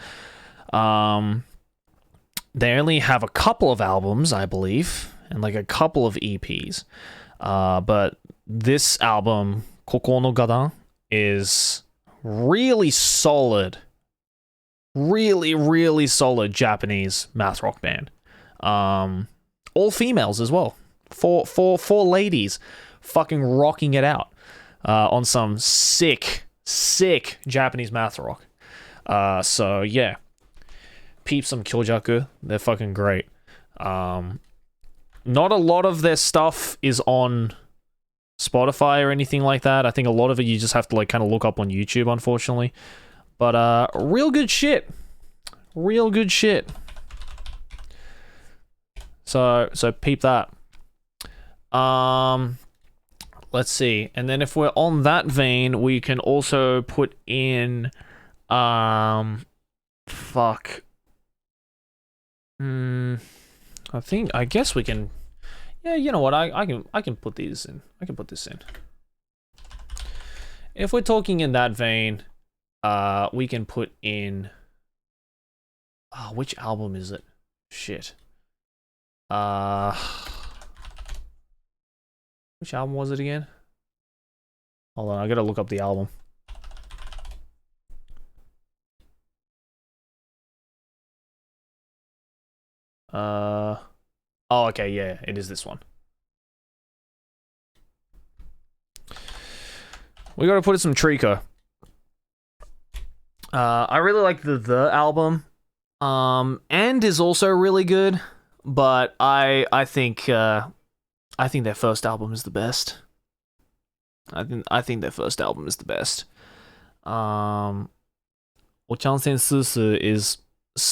They only have a couple of albums, I believe, and like a couple of EPs. But this album, Koko no Gadan, is really solid. Really, really solid Japanese math rock band. All females as well. Four ladies fucking rocking it out on some sick Japanese math rock. So yeah, peep some Kyojaku. They're fucking great. Not a lot of their stuff is on Spotify or anything like that. I think a lot of it you just have to like kind of look up on YouTube, unfortunately. But real good shit. Real good shit. So peep that. Let's see. And then if we're on that vein, we can also put in fuck. I guess we can. Yeah, you know what? I can put these in. I can put this in. If we're talking in that vein, we can put in. Which album is it? Shit. Which album was it again? Hold on, I gotta look up the album. Oh, okay, yeah, it is this one. We gotta put in some Trico. I really like the album. And is also really good, but I think their first album is the best. I think their first album is the best. 我相信思思 is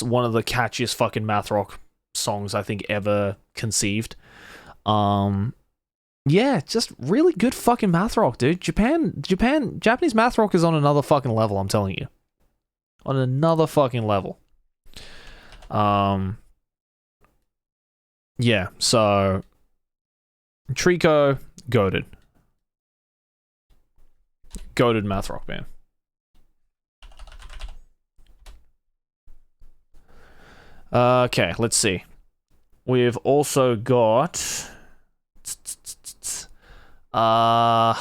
one of the catchiest fucking math rock songs I think ever conceived. Yeah, just really good fucking math rock, dude. Japanese math rock is on another fucking level, I'm telling you. On another fucking level. Yeah, so Trico, goated math rock band. Okay, let's see. We've also got what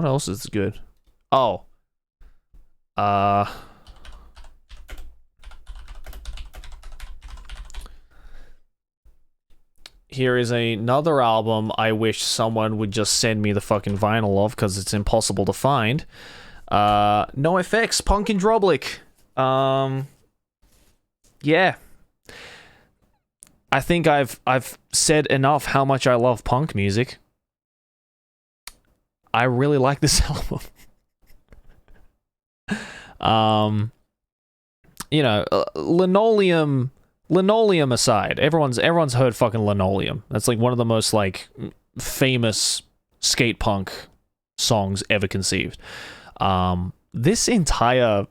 else is good? Oh. Here is another album I wish someone would just send me the fucking vinyl of, because it's impossible to find. NoFX, Punk and Droblick. Yeah. I think I've said enough how much I love punk music. I really like this album. You know, Linoleum aside, everyone's heard fucking Linoleum. That's like one of the most like famous skate punk songs ever conceived. This entire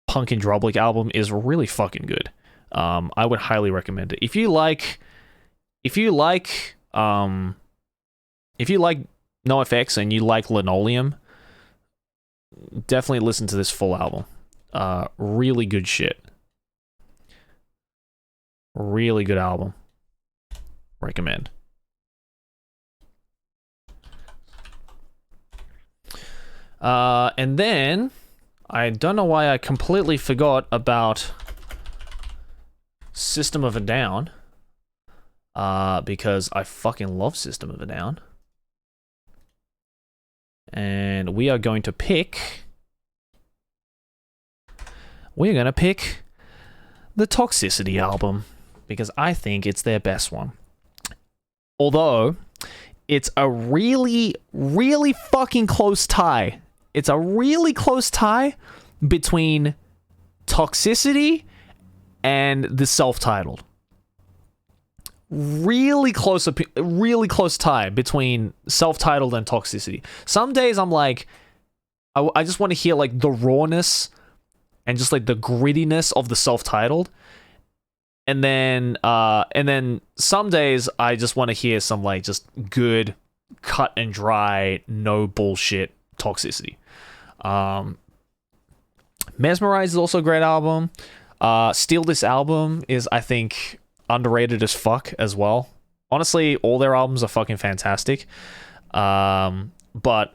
Punk and Droblick album is really fucking good. I would highly recommend it. If you like NoFX and you like Linoleum, definitely listen to this full album. Really good shit. Really good album. Recommend. And then I don't know why I completely forgot about System of a Down. Because I fucking love System of a Down. And we are going to pick... We're going to pick the Toxicity album, because I think it's their best one. Although, it's a really, really fucking close tie. It's a really close tie between Toxicity and the self-titled. Really close tie between self-titled and Toxicity. Some days I'm like, I just want to hear like the rawness and just like the grittiness of the self-titled, and then some days I just want to hear some like just good, cut and dry, no bullshit Toxicity. Mesmerize is also a great album. Steal This Album is, I think, underrated as fuck as well. Honestly, all their albums are fucking fantastic. But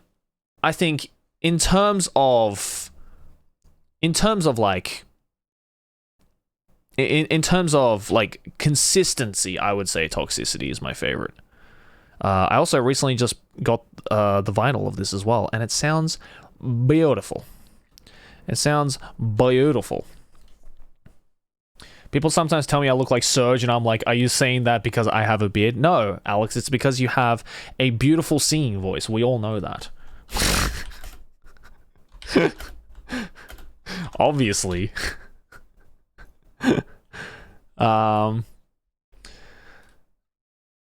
I think in terms of like consistency, I would say Toxicity is my favorite. I also recently just got the vinyl of this as well, and it sounds beautiful. It sounds beautiful. People sometimes tell me I look like Serge, and I'm like, are you saying that because I have a beard? No, Alex, it's because you have a beautiful singing voice. We all know that. Obviously.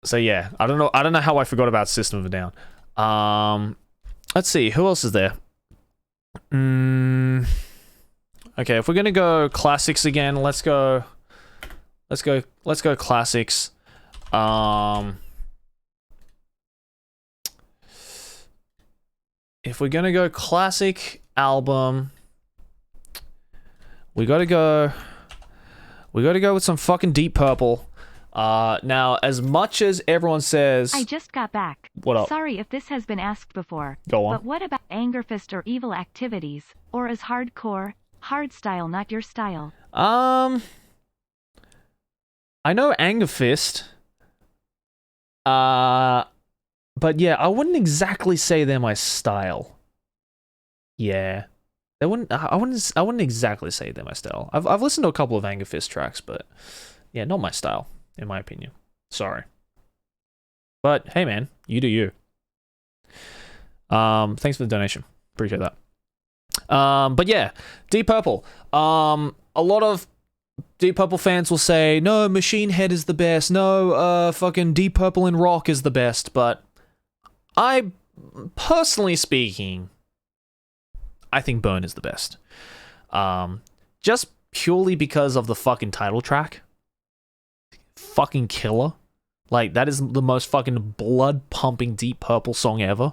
So yeah, I don't know how I forgot about System of a Down. Let's see, who else is there? Okay, if we're gonna go classics again, let's go classics. If we're gonna go classic album, we gotta go with some fucking Deep Purple. Now, as much as everyone says... I just got back. What up? Sorry if this has been asked before. Go on. But what about Angerfist or Evil Activities? Or is hardcore, hardstyle not your style? I know Angerfist. But yeah, I wouldn't exactly say they're my style. Yeah. I wouldn't exactly say they're my style. I've listened to a couple of Angerfist tracks, but yeah, not my style, in my opinion. Sorry. But hey man, you do you. Thanks for the donation. Appreciate that. But yeah, Deep Purple. A lot of Deep Purple fans will say, no, Machine Head is the best. No, fucking Deep Purple in rock is the best. But I, personally speaking, I think Burn is the best. Just purely because of the fucking title track. Fucking killer. Like, that is the most fucking blood-pumping Deep Purple song ever.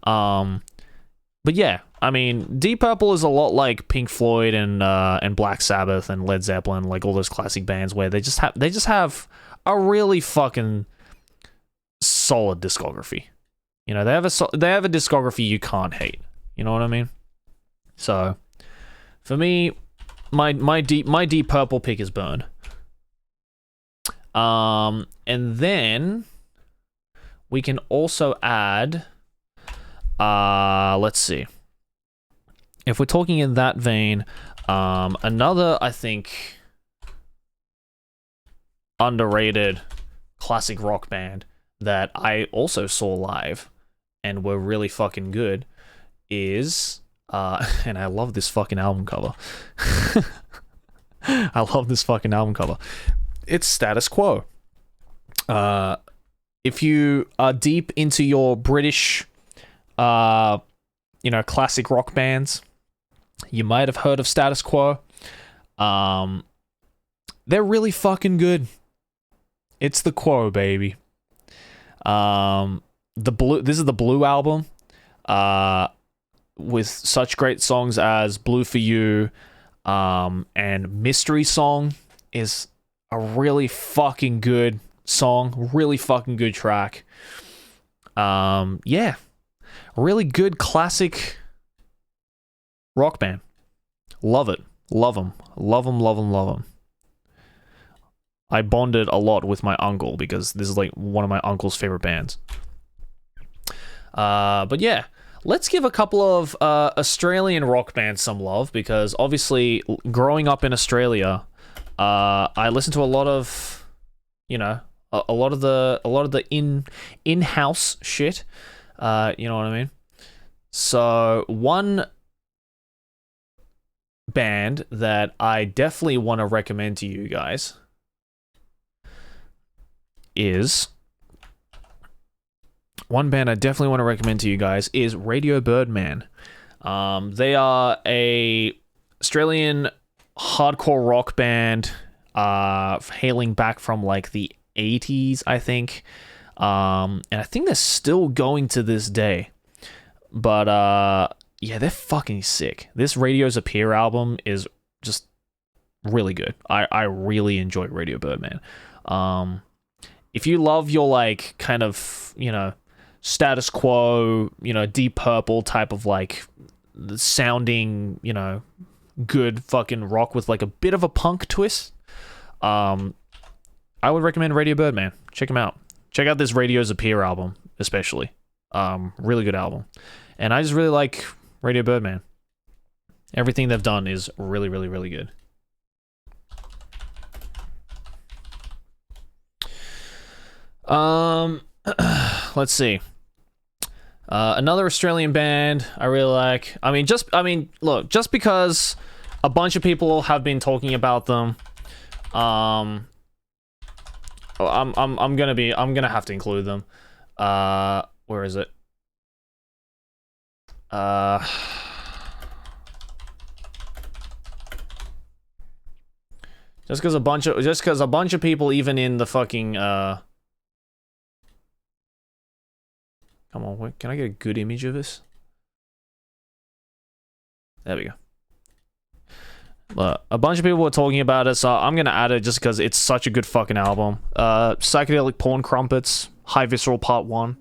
But yeah, I mean, Deep Purple is a lot like Pink Floyd and Black Sabbath and Led Zeppelin, like all those classic bands where they just have a really fucking solid discography. You know, they have a discography you can't hate. You know what I mean? So, for me, my Deep Purple pick is Burn. And then we can also add, let's see. If we're talking in that vein, another, I think, underrated classic rock band that I also saw live and were really fucking good is, and I love this fucking album cover. I love this fucking album cover. It's Status Quo. If you are deep into your British, classic rock bands, you might have heard of Status Quo. They're really fucking good. It's the Quo, baby. This is the Blue album, with such great songs as Blue for You, and Mystery Song is a really fucking good song, really fucking good track. Yeah, really good classic rock band. Love it. Love them. Love them, love them, love them. I bonded a lot with my uncle because this is like one of my uncle's favorite bands. But yeah, let's give a couple of Australian rock bands some love because obviously growing up in Australia, I listened to a lot of, a lot of the in-house shit. You know what I mean? So one band that I definitely want to recommend to you guys is Radio Birdman. They are a Australian hardcore rock band, hailing back from like the 80s, I think. And I think they're still going to this day. But yeah, they're fucking sick. This Radio's Appear album is just really good. I really enjoy Radio Birdman. If you love your like kind of, Status Quo, Deep Purple type of like sounding, good fucking rock with like a bit of a punk twist, I would recommend Radio Birdman. Check them out. Check out this Radio's Appear album, especially. Really good album. And I just really like Radio Birdman. Everything they've done is really, really, really good. Let's see. Another Australian band I really like. Look, just because a bunch of people have been talking about them, I'm gonna have to include them. Where is it? Just because a bunch of people, even in the fucking come on, wait, can I get a good image of this? There we go. A bunch of people were talking about it, so I'm gonna add it just because it's such a good fucking album. Psychedelic Porn Crumpets, High Visceral Part 1.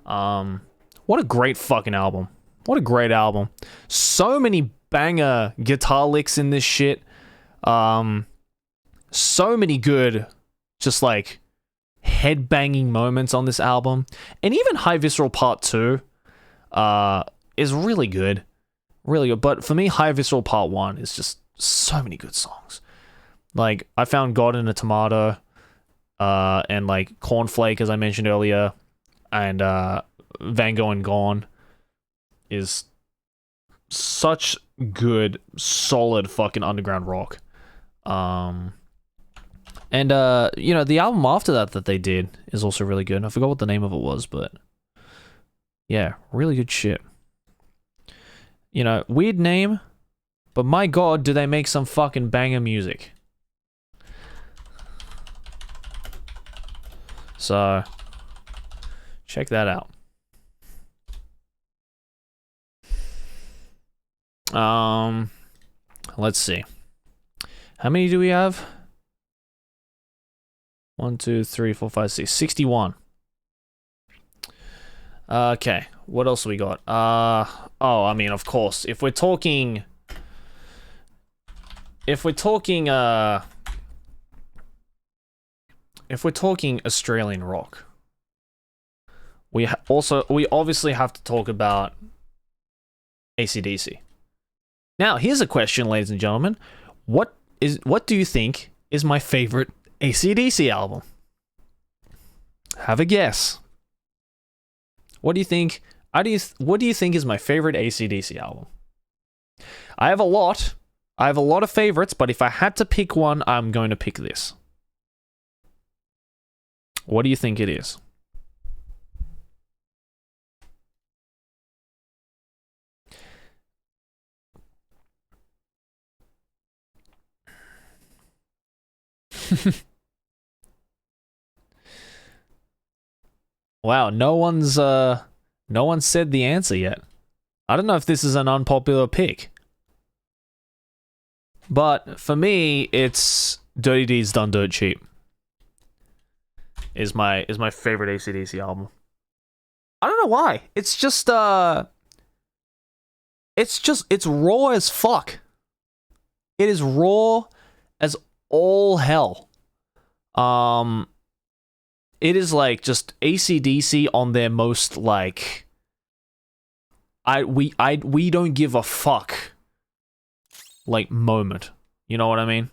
What a great fucking album. What a great album. So many banger guitar licks in this shit. So many good, just like, head-banging moments on this album. And even High Visceral Part 2 is really good. Really good. But for me, High Visceral Part 1 is just so many good songs. Like, I found God in a Tomato, and like Cornflake, as I mentioned earlier, and Van Gogh and Gone is such good, solid fucking underground rock. And the album after that they did is also really good. I forgot what the name of it was, but yeah, really good shit. Weird name, but my god, do they make some fucking banger music. So, check that out. Let's see. How many do we have? 1, 2, 3, 4, 5, 6. 61. Okay. What else we got? Of course, if we're talking Australian rock, we obviously have to talk about AC/DC. Now, here's a question, ladies and gentlemen. What do you think is my favorite AC/DC album? Have a guess. What do you think? What do you think is my favorite AC/DC album? I have a lot. I have a lot of favorites, but if I had to pick one, I'm going to pick this. What do you think it is? Wow, no one's said the answer yet. I don't know if this is an unpopular pick. But for me, it's Dirty Deeds Done Dirt Cheap. Is my favorite AC/DC album. I don't know why. It's raw as fuck. It is raw as all hell. It is like just AC/DC on their most like we don't give a fuck like moment. You know what I mean?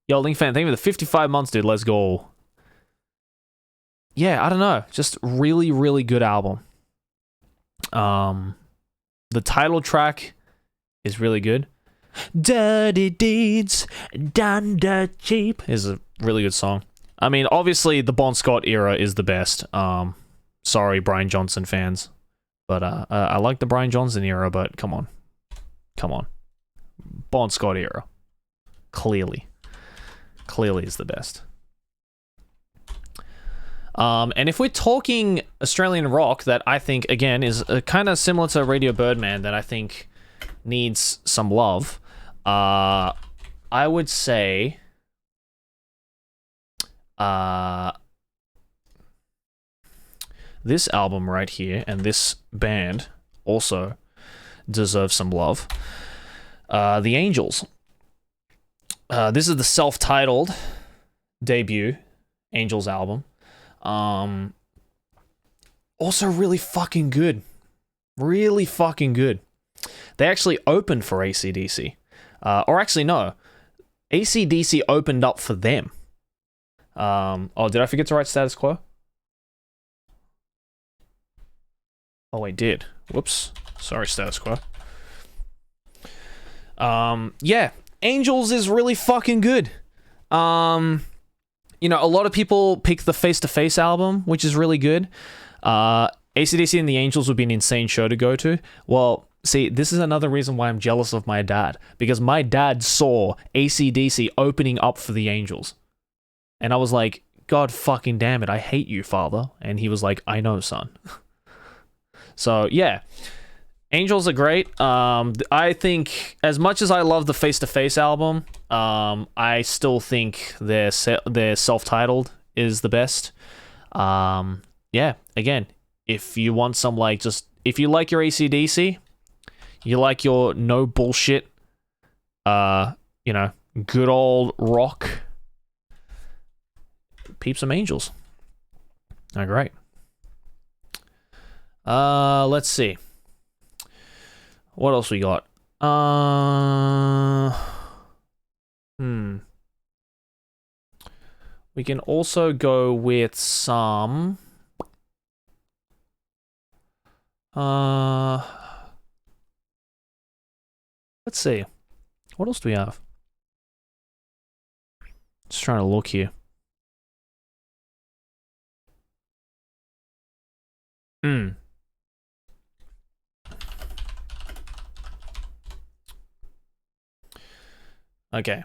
Yo, Link fan, thank you for the 55 months, dude. Let's go. Yeah, I don't know. Just really, really good album. The title track is really good. Dirty Deeds Done Dirt Cheap is a really good song. I mean, obviously, the Bon Scott era is the best. Sorry, Brian Johnson fans. But I like the Brian Johnson era, but come on. Bon Scott era. Clearly is the best. And if we're talking Australian rock that I think, again, is kind of similar to Radio Birdman that I think needs some love, I would say this album right here and this band also deserve some love. The Angels. This is the self-titled debut Angels album. Also really fucking good. Really fucking good. They actually opened for AC/DC. Or actually, no. AC/DC opened up for them. Oh, did I forget to write Status Quo? Oh, I did. Whoops. Sorry, Status Quo. Yeah. Angels is really fucking good. You know, a lot of people pick the Face to Face album, which is really good. AC/DC and the Angels would be an insane show to go to. Well, see, this is another reason why I'm jealous of my dad. Because my dad saw AC/DC opening up for the Angels. And I was like, God fucking damn it, I hate you, father. And he was like, I know, son. So, yeah. Angels are great. I think, as much as I love the Face to Face album, I still think their self-titled is the best. Yeah, again, if you want some, like, just, if you like your AC/DC, you like your no bullshit, you know, good old rock, peep some Angels. All right. Let's see. What else we got? We can also go with some... let's see. What else do we have? Just trying to look here. Okay.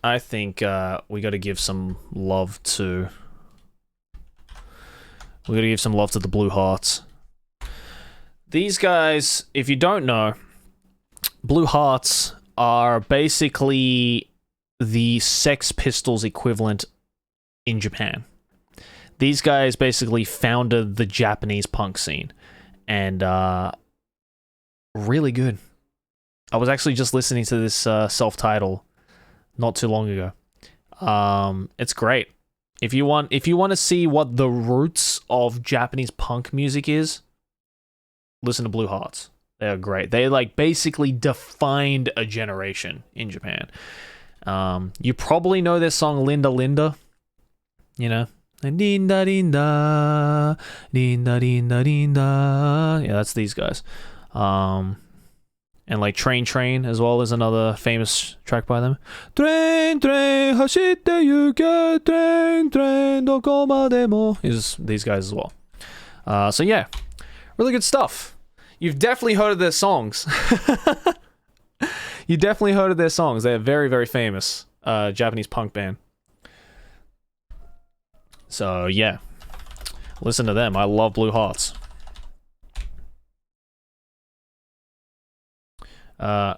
I think we got to give some love to... We got to give some love to the Blue Hearts. These guys, if you don't know, Blue Hearts are basically the Sex Pistols equivalent in Japan. These guys basically founded the Japanese punk scene. And really good. I was actually just listening to this self-title not too long ago. It's great. If you want to see what the roots of Japanese punk music is, listen to Blue Hearts. They are great. They like basically defined a generation in Japan. You probably know their song Linda Linda. You know, Linda Linda, Linda Linda Linda. Yeah, that's these guys. And like Train Train as well is another famous track by them. Train Train hashite yuke, train train doko mademo is these guys as well. So yeah, really good stuff. You've definitely heard of their songs. You definitely heard of their songs. They're very, very famous Japanese punk band. So yeah, listen to them. I love Blue Hearts. Where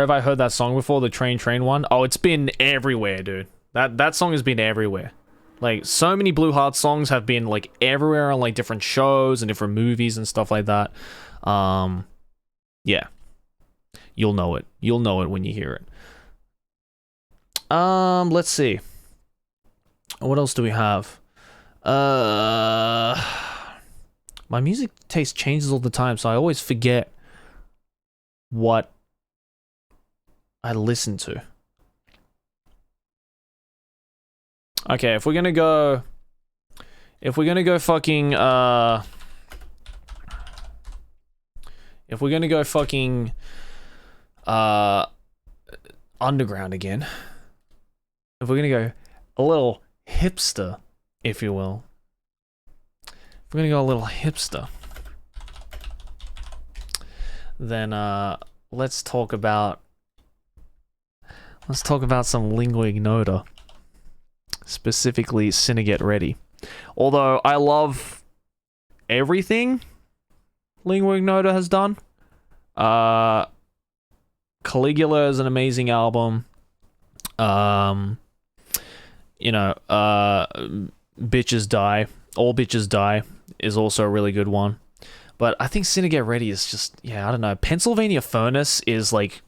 have I heard that song before? The Train Train one? Oh, it's been everywhere, dude. That song has been everywhere. Like, so many Blue Hearts songs have been, like, everywhere on, like, different shows and different movies and stuff like that. Yeah. You'll know it. You'll know it when you hear it. Let's see. What else do we have? My music taste changes all the time, so I always forget what I listen to. Okay, if we're gonna go fucking underground again. If we're gonna go a little hipster, if you will. If we're gonna go a little hipster, then let's talk about some lingua ignota, specifically Sinner Get Ready. Although I love everything lingua ignota has done. Caligula is an amazing album. You know, Bitches Die, All Bitches Die is also a really good one. But I think Sinner Get Ready is just, yeah, I don't know. Pennsylvania Furnace is like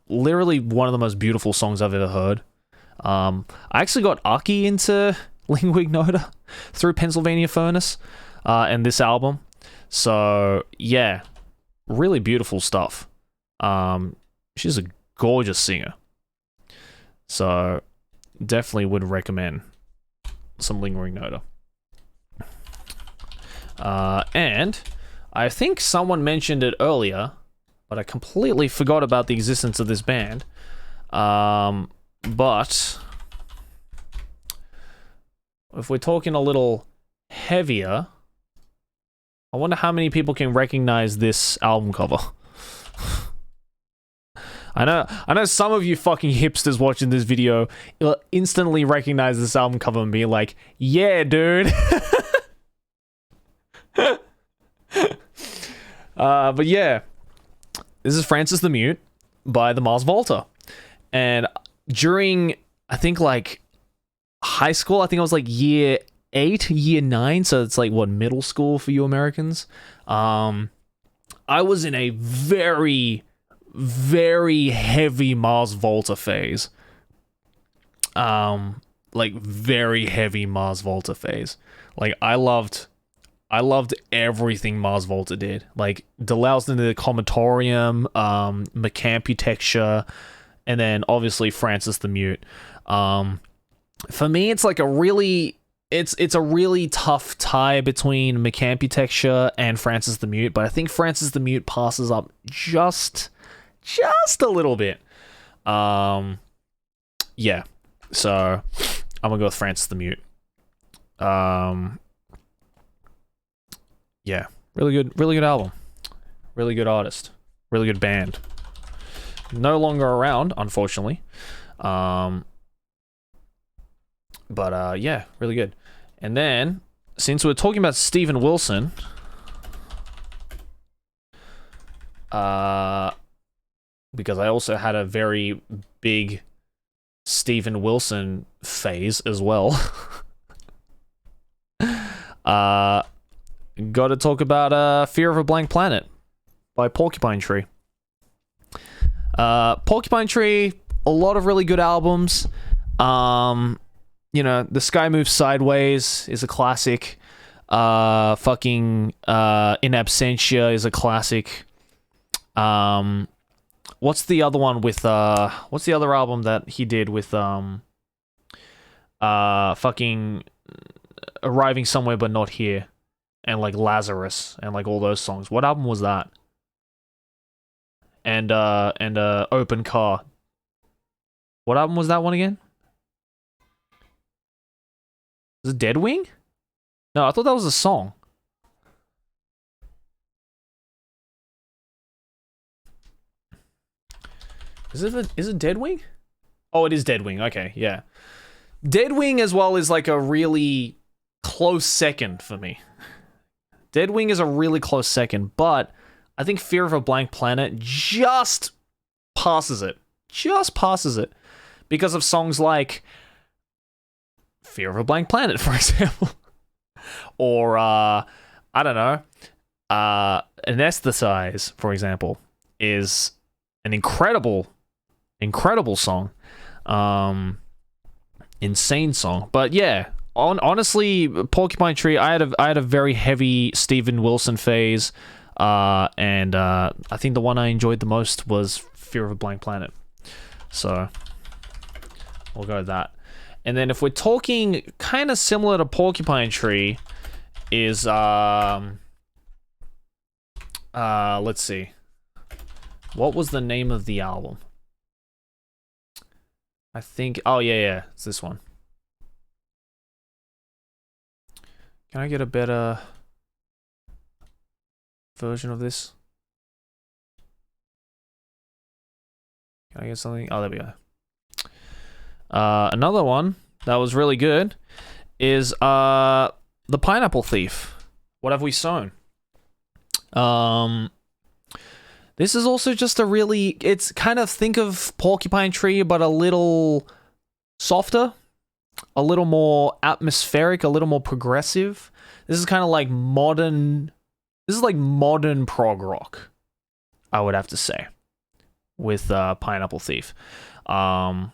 literally one of the most beautiful songs I've ever heard. I actually got Aki into Lingua Ignota through Pennsylvania Furnace, and this album. So yeah, really beautiful stuff. She's a gorgeous singer. So definitely would recommend some Lingua Ignota. And I think someone mentioned it earlier, but I completely forgot about the existence of this band. But if we're talking a little heavier, I wonder how many people can recognize this album cover. I know some of you fucking hipsters watching this video will instantly recognize this album cover and be like, yeah, dude. But yeah, this is Francis the Mute by the Mars Volta. And during, I think, like, high school, I think I was like year 8, year 9, so it's like, what, middle school for you Americans? I was in a very, very heavy Mars Volta phase. Like, very heavy Mars Volta phase. Like, I loved everything Mars Volta did. Like, Deloused into the Comatorium, Mecamputexture, and then obviously Francis the Mute. For me, it's like a really tough tie between Mecamputexture and Francis the Mute, but I think Francis the Mute passes up just a little bit. Yeah. So I'm gonna go with Francis the Mute. Yeah, really good album. Really good artist. Really good band. No longer around, unfortunately. But yeah, really good. And then, since we're talking about Steven Wilson, because I also had a very big Steven Wilson phase as well. Got to talk about Fear of a Blank Planet by Porcupine Tree. Porcupine Tree, a lot of really good albums. The Sky Moves Sideways is a classic. In Absentia is a classic. What's the other one with what's the other album that he did with fucking Arriving Somewhere But Not Here, and like Lazarus and like all those songs? What album was that? And Open Car. What album was that one again? Was it Dead Wing? No, I thought that was a song. Is it Dead Wing? Oh, it is Dead Wing. Okay, yeah. Dead Wing as well is like a really close second for me. Dead Wing is a really close second, but I think Fear of a Blank Planet just passes it. Just passes it. Because of songs like Fear of a Blank Planet, for example. Or, I don't know, Anesthetize, for example, is an incredible song. Insane song. But yeah, honestly, Porcupine Tree, I had a very heavy Steven Wilson phase. And I think the one I enjoyed the most was Fear of a Blank Planet. So we'll go with that. And then if we're talking kind of similar to Porcupine Tree, is let's see. What was the name of the album? I think, oh yeah, it's this one. Can I get a better version of this? Can I get something? Oh, there we go. Another one that was really good is The Pineapple Thief. What Have We Sown? This is also just a really, it's kind of, think of Porcupine Tree, but a little softer, a little more atmospheric, a little more progressive. This is kind of like modern prog rock, I would have to say, with Pineapple Thief. And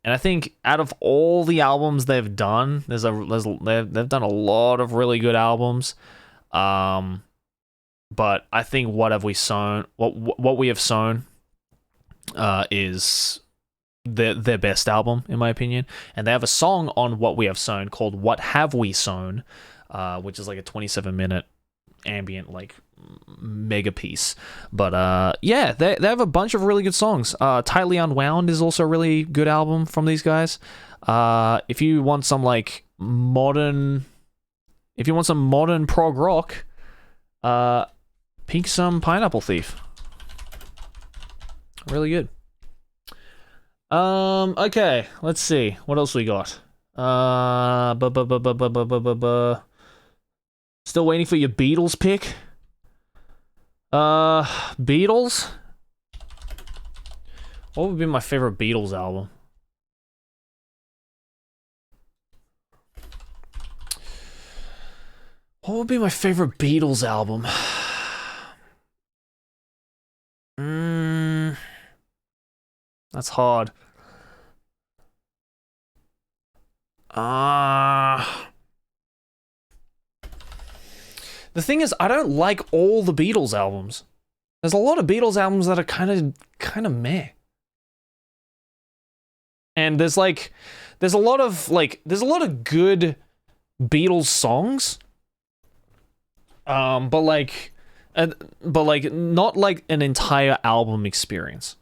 And I think out of all the albums they've done, they've done a lot of really good albums. But I think What We Have Sown is their best album in my opinion. And they have a song on What We Have Sown called What Have We Sown, which is like a 27-minute ambient like mega piece. But yeah, they have a bunch of really good songs. Tightly Unwound is also a really good album from these guys. If you want some modern prog rock, pick some Pineapple Thief. Really good. Okay, let's see what else we got. Still waiting for your Beatles pick. Beatles? What would be my favorite Beatles album? What would be my favorite Beatles album? That's hard. The thing is, I don't like all the Beatles albums. There's a lot of Beatles albums that are kind of meh. And there's a lot of good Beatles songs. But not like an entire album experience.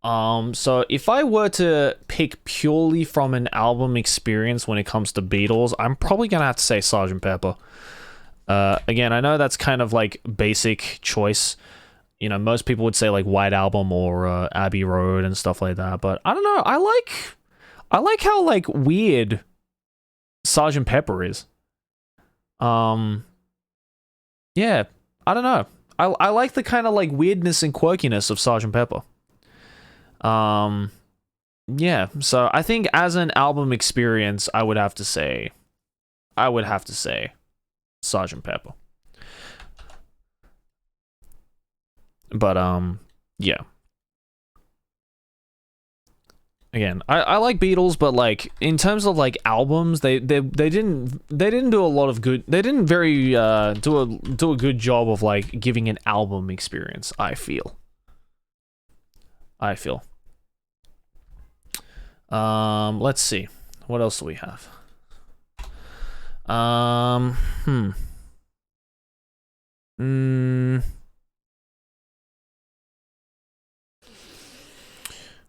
So if I were to pick purely from an album experience when it comes to Beatles, I'm probably gonna have to say Sgt. Pepper. Again, I know that's kind of like basic choice. You know, most people would say like White Album or Abbey Road and stuff like that. But I don't know. I like how like weird Sgt. Pepper is. Yeah, I don't know. I like the kind of like weirdness and quirkiness of Sgt. Pepper. Yeah. So I think as an album experience, I would have to say Sgt. Pepper. But yeah. Again, I like Beatles, but like in terms of like albums, they didn't do a lot of good. They didn't very do a good job of like giving an album experience. I feel. Let's see. What else do we have?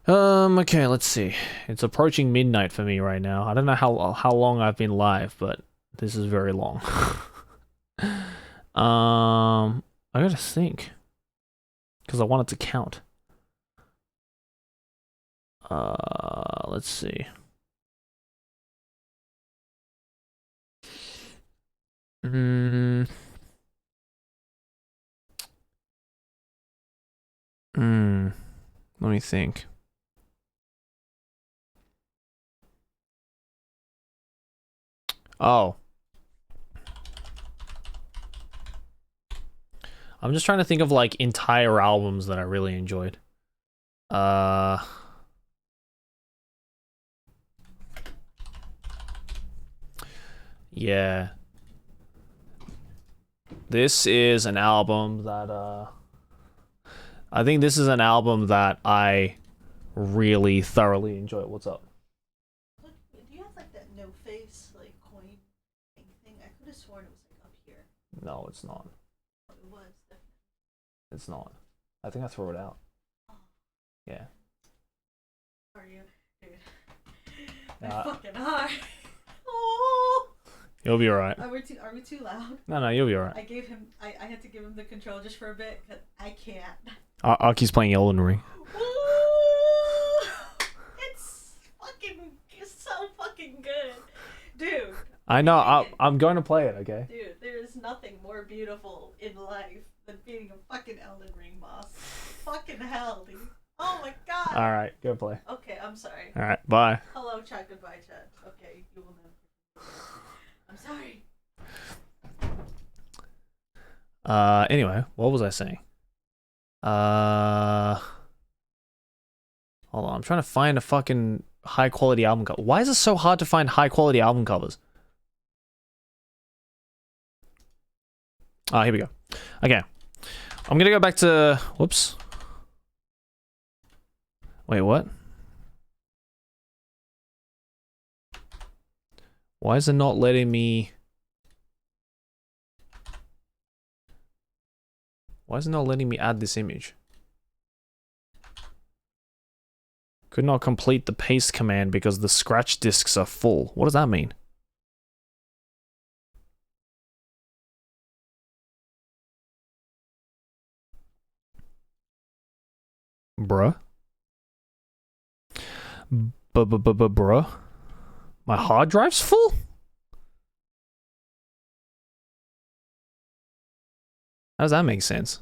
Okay, let's see. It's approaching midnight for me right now. I don't know how long I've been live, but this is very long. I gotta think. Because I want it to count. Let's see. Let me think. Oh. I'm just trying to think of like entire albums that I really enjoyed. Yeah. This is an album that I think this is an album that I really thoroughly enjoy. What's up? Look, do you have like that no face like coin thing? I could have sworn it was like up here. No, it's not. It was definitely. It's not. I think I threw it out. Oh. Yeah. Are you, dude? Uh, Fucking high. Oh. You'll be alright. Are we too loud? No, you'll be alright. I had to give him the control just for a bit because I can't. Aki's playing Elden Ring. Ooh, it's so fucking good, dude. I know. I'm going to play it. Okay. Dude, there is nothing more beautiful in life than being a fucking Elden Ring boss. Fucking hell, dude. Oh my god. All right, go play. Okay, I'm sorry. All right, bye. Hello, chat. Goodbye, chat. Okay, you will never. I'm sorry. Anyway, what was I saying? Hold on, I'm trying to find a fucking high quality album cover. Why is it so hard to find high quality album covers? Ah, here we go. Okay. I'm gonna go back to... Whoops. Wait, what? Why is it not letting me... Why is it not letting me add this image? Could not complete the paste command because the scratch discs are full. What does that mean? Bruh? Bruh? My hard drive's full? How does that make sense?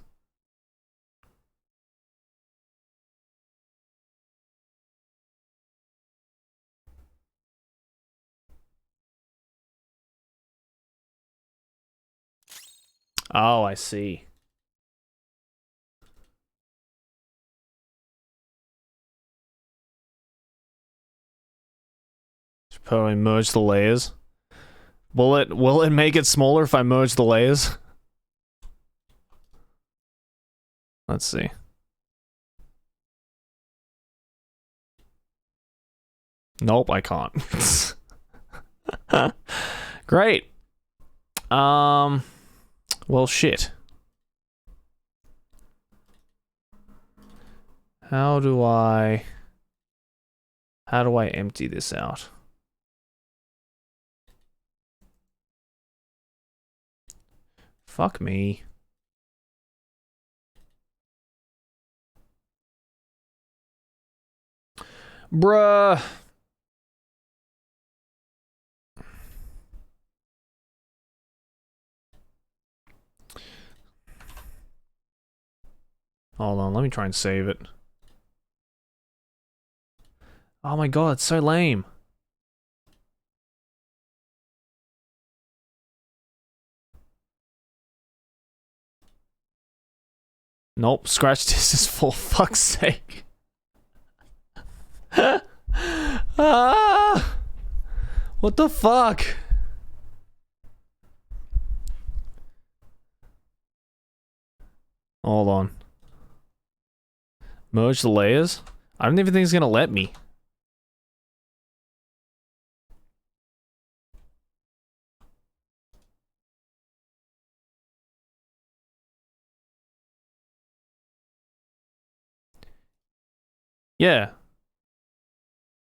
Oh, I see. Should probably merge the layers. Will it make it smaller if I merge the layers? Let's see. Nope, I can't. Great. Well, shit. How do I empty this out? Fuck me. Bruh. Hold on, let me try and save it. Oh my god, it's so lame. Nope, scratch this is for fuck's sake. Ah, what the fuck? Hold on. Merge the layers? I don't even think it's gonna let me. Yeah.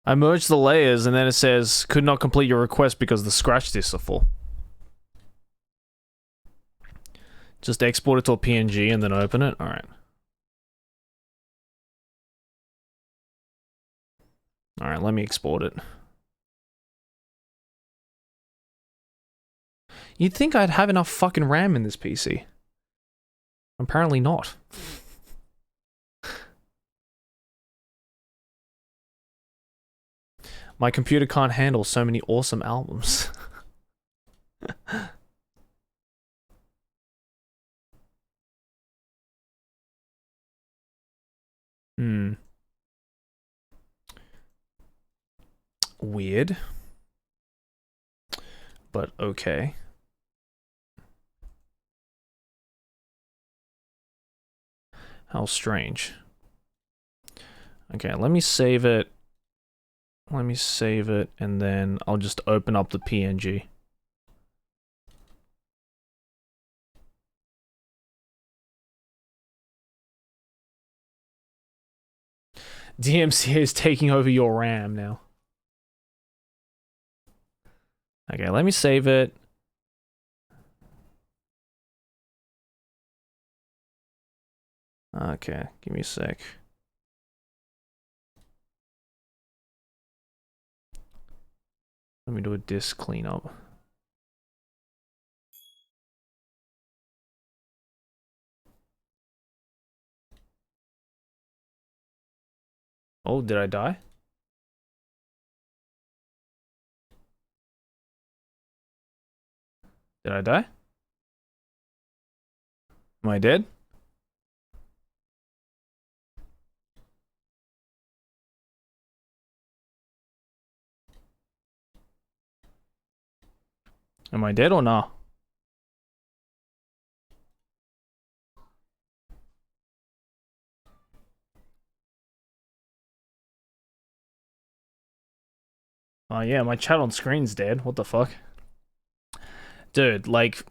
I merged the layers and then it says, could not complete your request because the scratch discs are full. Just export it to a PNG and then open it? Alright. Alright, let me export it. You'd think I'd have enough fucking RAM in this PC. Apparently not. My computer can't handle so many awesome albums. Weird. But okay. How strange. Okay, let me save it. Let me save it, and then I'll just open up the PNG. DMCA is taking over your RAM now. Okay, let me save it. Okay, give me a sec. Let me do a disk cleanup. Oh, did I die? Did I die? Am I dead? Am I dead or not? Oh yeah, my chat on screen's dead. What the fuck? Dude, like...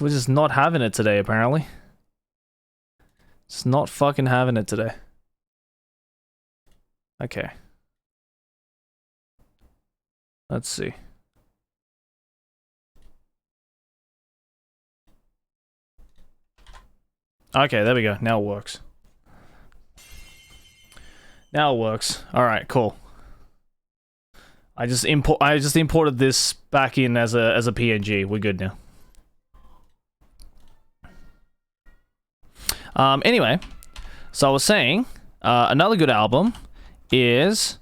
we're just not having it today, apparently. Just not fucking having it today. Okay. Let's see. Okay, there we go. Now it works. Now it works. Alright, cool. I just imported this back in as a PNG. We're good now. Anyway, so I was saying, another good album is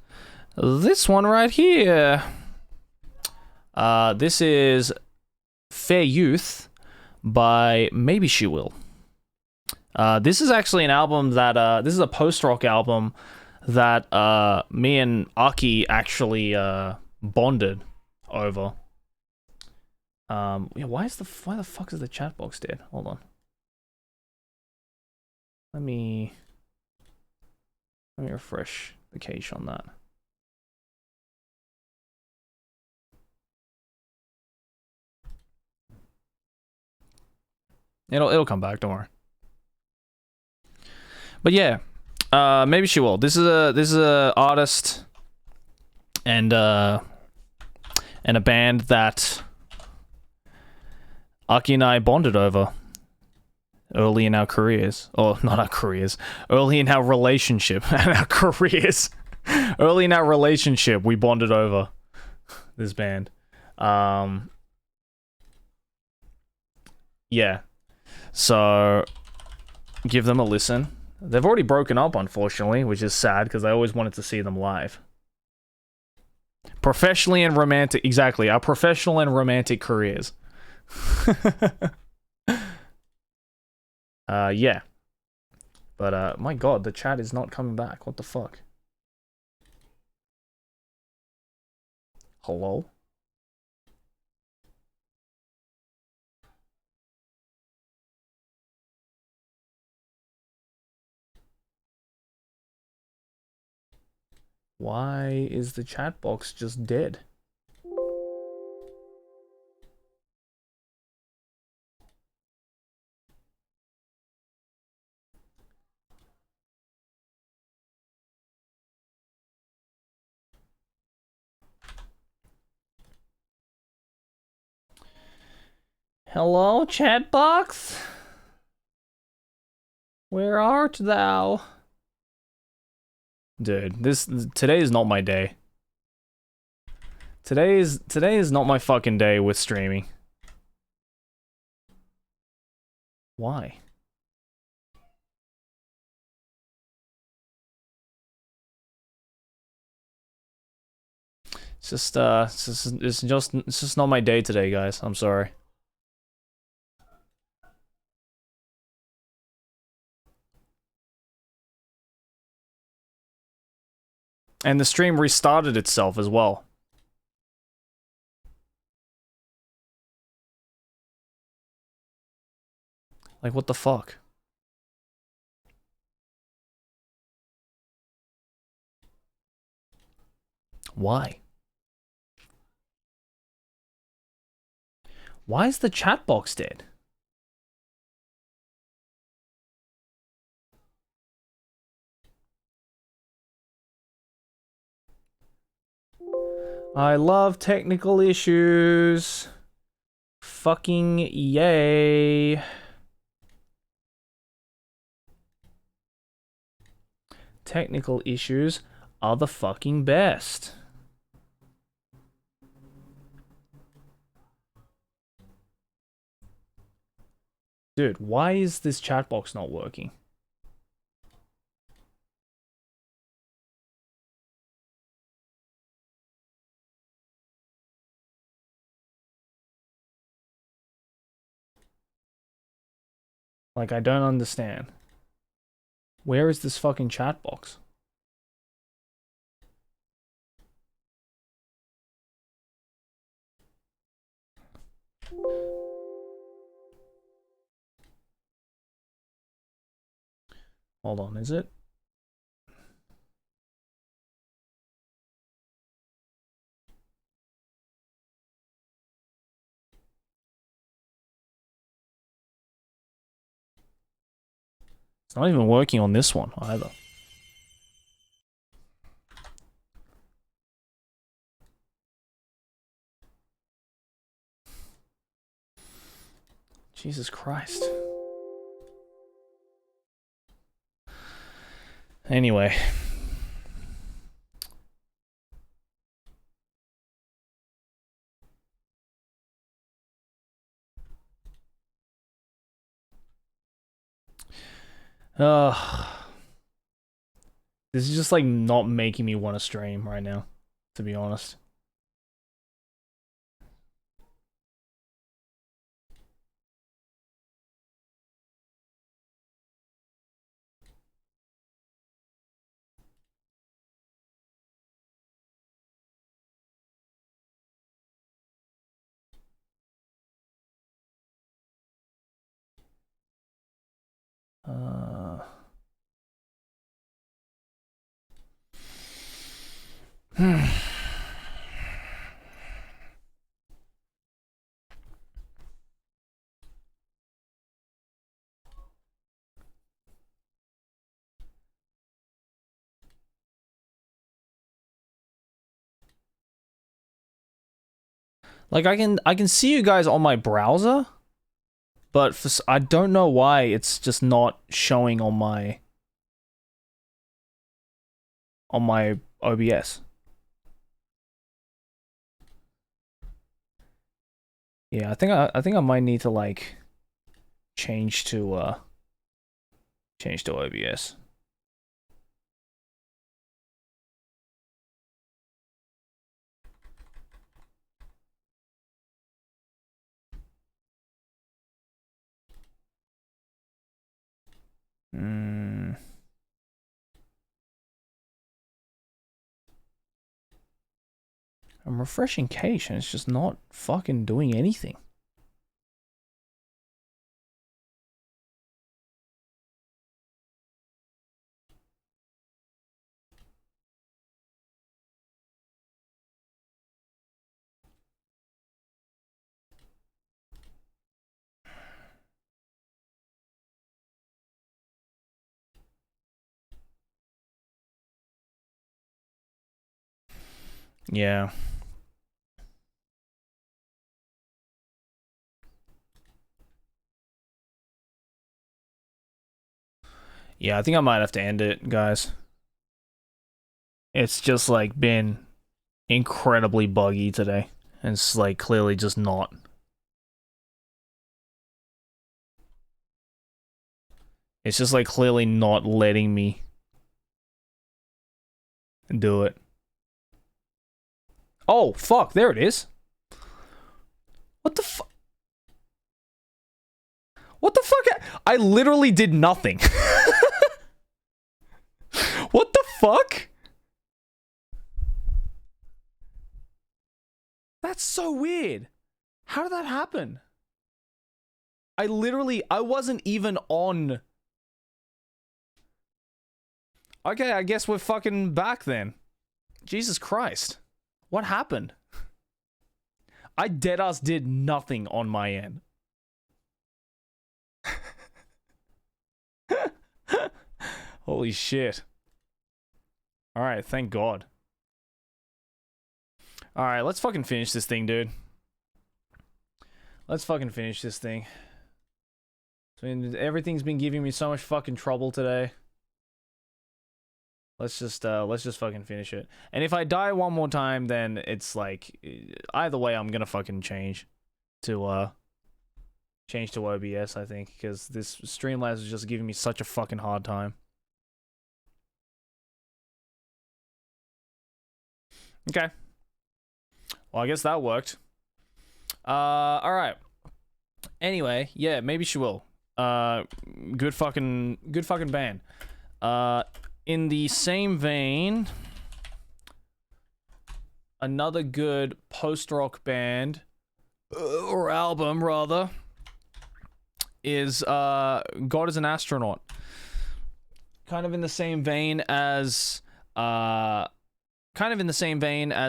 this one right here. This is Fair Youth by Maybe She Will. This is actually an album that, this is a post-rock album that me and Aki actually bonded over. Yeah, why the fuck is the chat box dead? Hold on. Let me refresh the cache on that. It'll come back, don't worry. But yeah, Maybe She Will. This is a artist and a band that Aki and I bonded over early in our careers, or not our careers, early in our relationship and our careers. Early in our relationship, we bonded over this band. Yeah, so give them a listen. They've already broken up, unfortunately, which is sad because I always wanted to see them live. Professionally and romantic, exactly, our professional and romantic careers. Yeah. But, my god, the chat is not coming back. What the fuck? Hello? Why is the chat box just dead? Hello, chat box? Where art thou? Dude, today is not my day. Today is not my fucking day with streaming. Why? It's just not my day today, guys. I'm sorry. And the stream restarted itself as well. Like, what the fuck? Why? Why is the chat box dead? I love technical issues. Fucking yay. Technical issues are the fucking best. Dude, why is this chat box not working? Like, I don't understand. Where is this fucking chat box? Hold on, is it? It's not even working on this one either. Jesus Christ. Anyway. This is just like not making me want to stream right now, to be honest. Like I can see you guys on my browser, but I don't know why it's just not showing on my OBS. Yeah, I think I might need to like change to OBS. I'm refreshing cache and it's just not fucking doing anything. Yeah. Yeah, I think I might have to end it, guys. It's just like been incredibly buggy today. And it's like clearly just not. It's just like clearly not letting me do it. Oh, fuck, there it is. What the fuck? What the fuck? I literally did nothing. What the fuck? That's so weird. How did that happen? I wasn't even on. Okay, I guess we're fucking back then. Jesus Christ. What happened? I deadass did nothing on my end. Holy shit. Alright, thank God. Alright, let's fucking finish this thing, dude. Let's fucking finish this thing. I mean, everything's been giving me so much fucking trouble today. Let's just fucking finish it. And if I die one more time, then it's like, either way, I'm gonna fucking change to OBS, I think, because this Streamlabs is just giving me such a fucking hard time. Okay. Well, I guess that worked. Alright. Anyway, yeah, maybe she will. Good fucking band. In the same vein, another good post-rock band or album rather, is God is an Astronaut. Kind of in the same vein as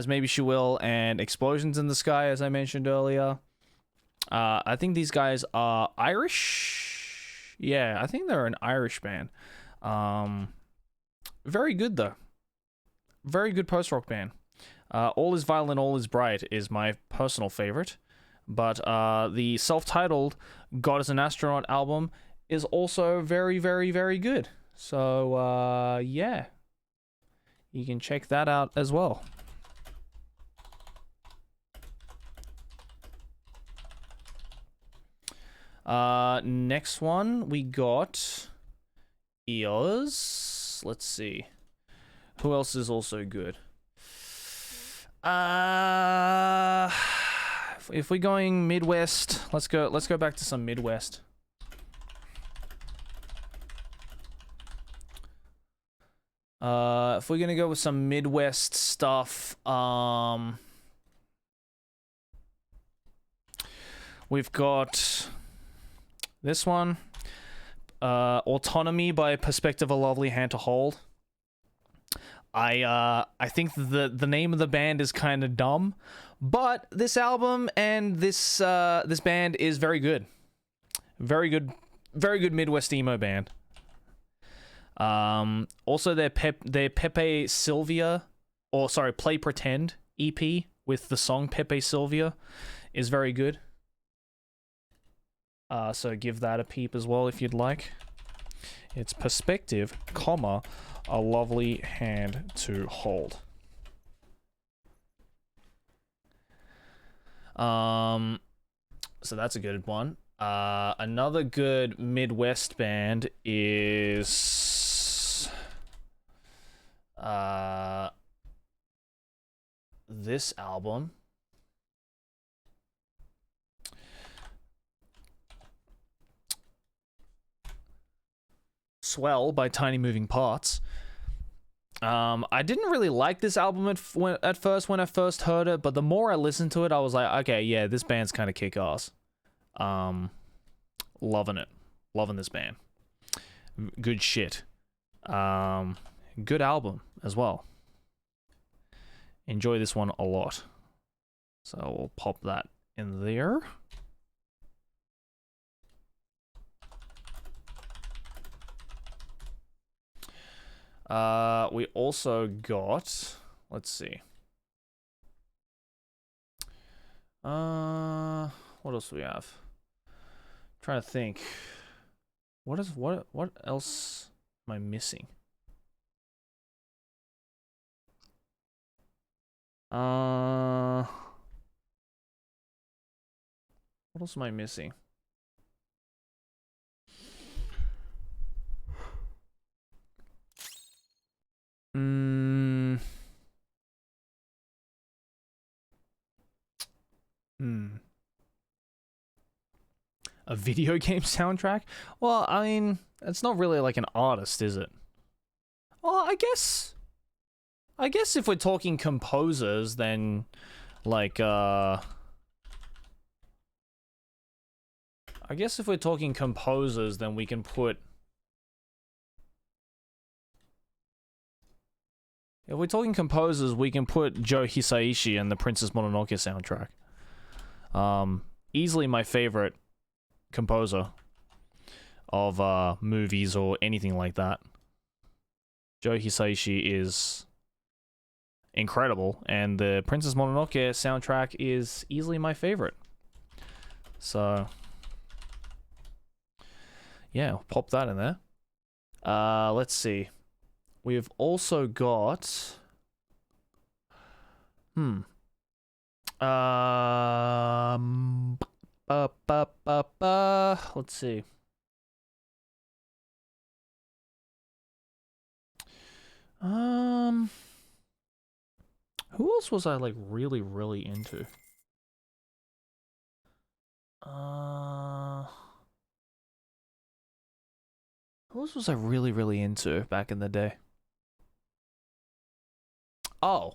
Maybe She Will and Explosions in the Sky, as I mentioned earlier. I think these guys are Irish. Yeah, I think they're an Irish band. Very good though. Very good post-rock band. All Is Violent, All Is Bright is my personal favorite. But the self-titled God is an Astronaut album is also very, very, very good. So, yeah. You can check that out as well. Next one, we got Eels. Let's see. Who else is also good? If we're going Midwest, let's go back to some Midwest. If we're gonna go with some Midwest stuff, we've got this one, Autonomy by Perspective, A Lovely Hand to Hold. I think the name of the band is kind of dumb, but this album and this band is very good. Very good Midwest emo band. Also their Pepe Sylvia, Play Pretend EP with the song Pepe Sylvia is very good. So give that a peep as well if you'd like. It's Perspective, comma, A Lovely Hand to Hold. So that's a good one. Another good Midwest band is this album. Swell by Tiny Moving Parts. I didn't really like this album at first when I first heard it, but the more I listened to it, I was like, okay, yeah, this band's kind of kick-ass. Loving it. Loving this band. Good shit. Good album as well. Enjoy this one a lot. So we'll pop that in there. We also got, let's see. What else do we have? Trying to think. What else am I missing? What else am I missing? A video game soundtrack? Well, I mean, it's not really like an artist, is it? Well, I guess if we're talking composers, then like I guess if we're talking composers, then we can put, if we're talking composers, we can put Joe Hisaishi and the Princess Mononoke soundtrack. Easily my favorite composer of movies or anything like that. Joe Hisaishi is incredible, and the Princess Mononoke soundtrack is easily my favorite. So yeah, I'll pop that in there. Let's see. We've also got let's see. Who else was I like really into? Who else was I really into back in the day? Oh.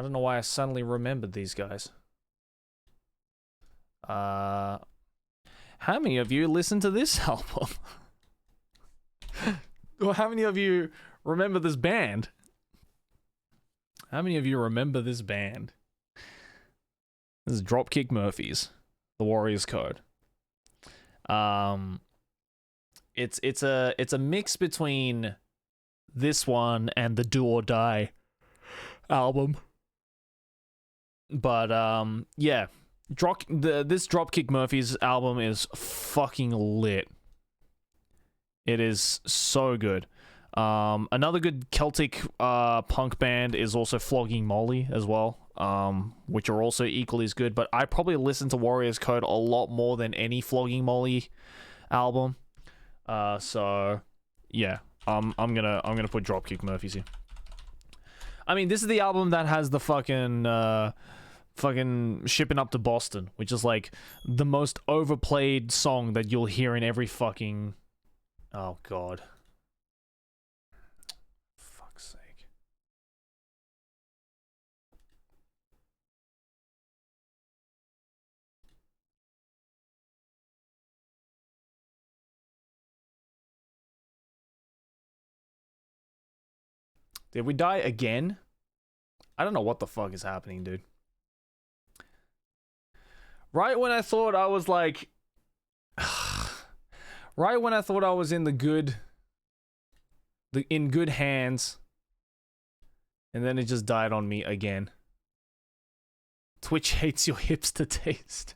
I don't know why I suddenly remembered these guys. How many of you listened to this album? Or how many of you remember this band? How many of you remember this band? This is Dropkick Murphys, The Warriors Code. It's a mix between this one and the Do or Die album. But yeah, this Dropkick Murphys album is fucking lit. It is so good. Another good Celtic punk band is also Flogging Molly as well, which are also equally as good. But I probably listen to Warriors Code a lot more than any Flogging Molly album. So yeah, I'm gonna put Dropkick Murphys here. I mean, this is the album that has the fucking Shipping Up to Boston, which is like the most overplayed song that you'll hear in every fucking... Oh god. Fuck's sake. Did we die again? I don't know what the fuck is happening, dude. Right when I thought I was like... right when I thought I was in in good hands, and then it just died on me again. Twitch hates your hipster taste.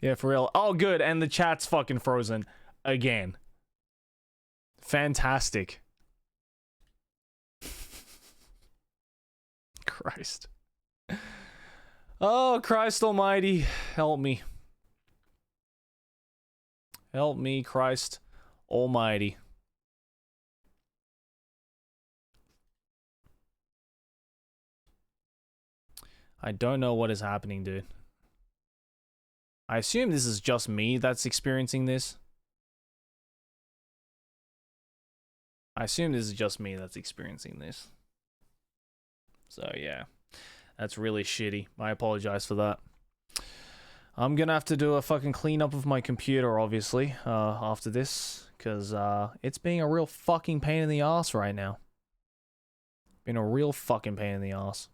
Yeah, for real. Oh, good, and the chat's fucking frozen again. Fantastic. Christ. Oh, Christ almighty, help me. Help me, Christ almighty. I don't know what is happening, dude. I assume this is just me that's experiencing this. I assume this is just me that's experiencing this. So, yeah. That's really shitty. I apologize for that. I'm gonna have to do a fucking cleanup of my computer, obviously, after this. Because, it's being a real fucking pain in the ass right now. Been a real fucking pain in the ass.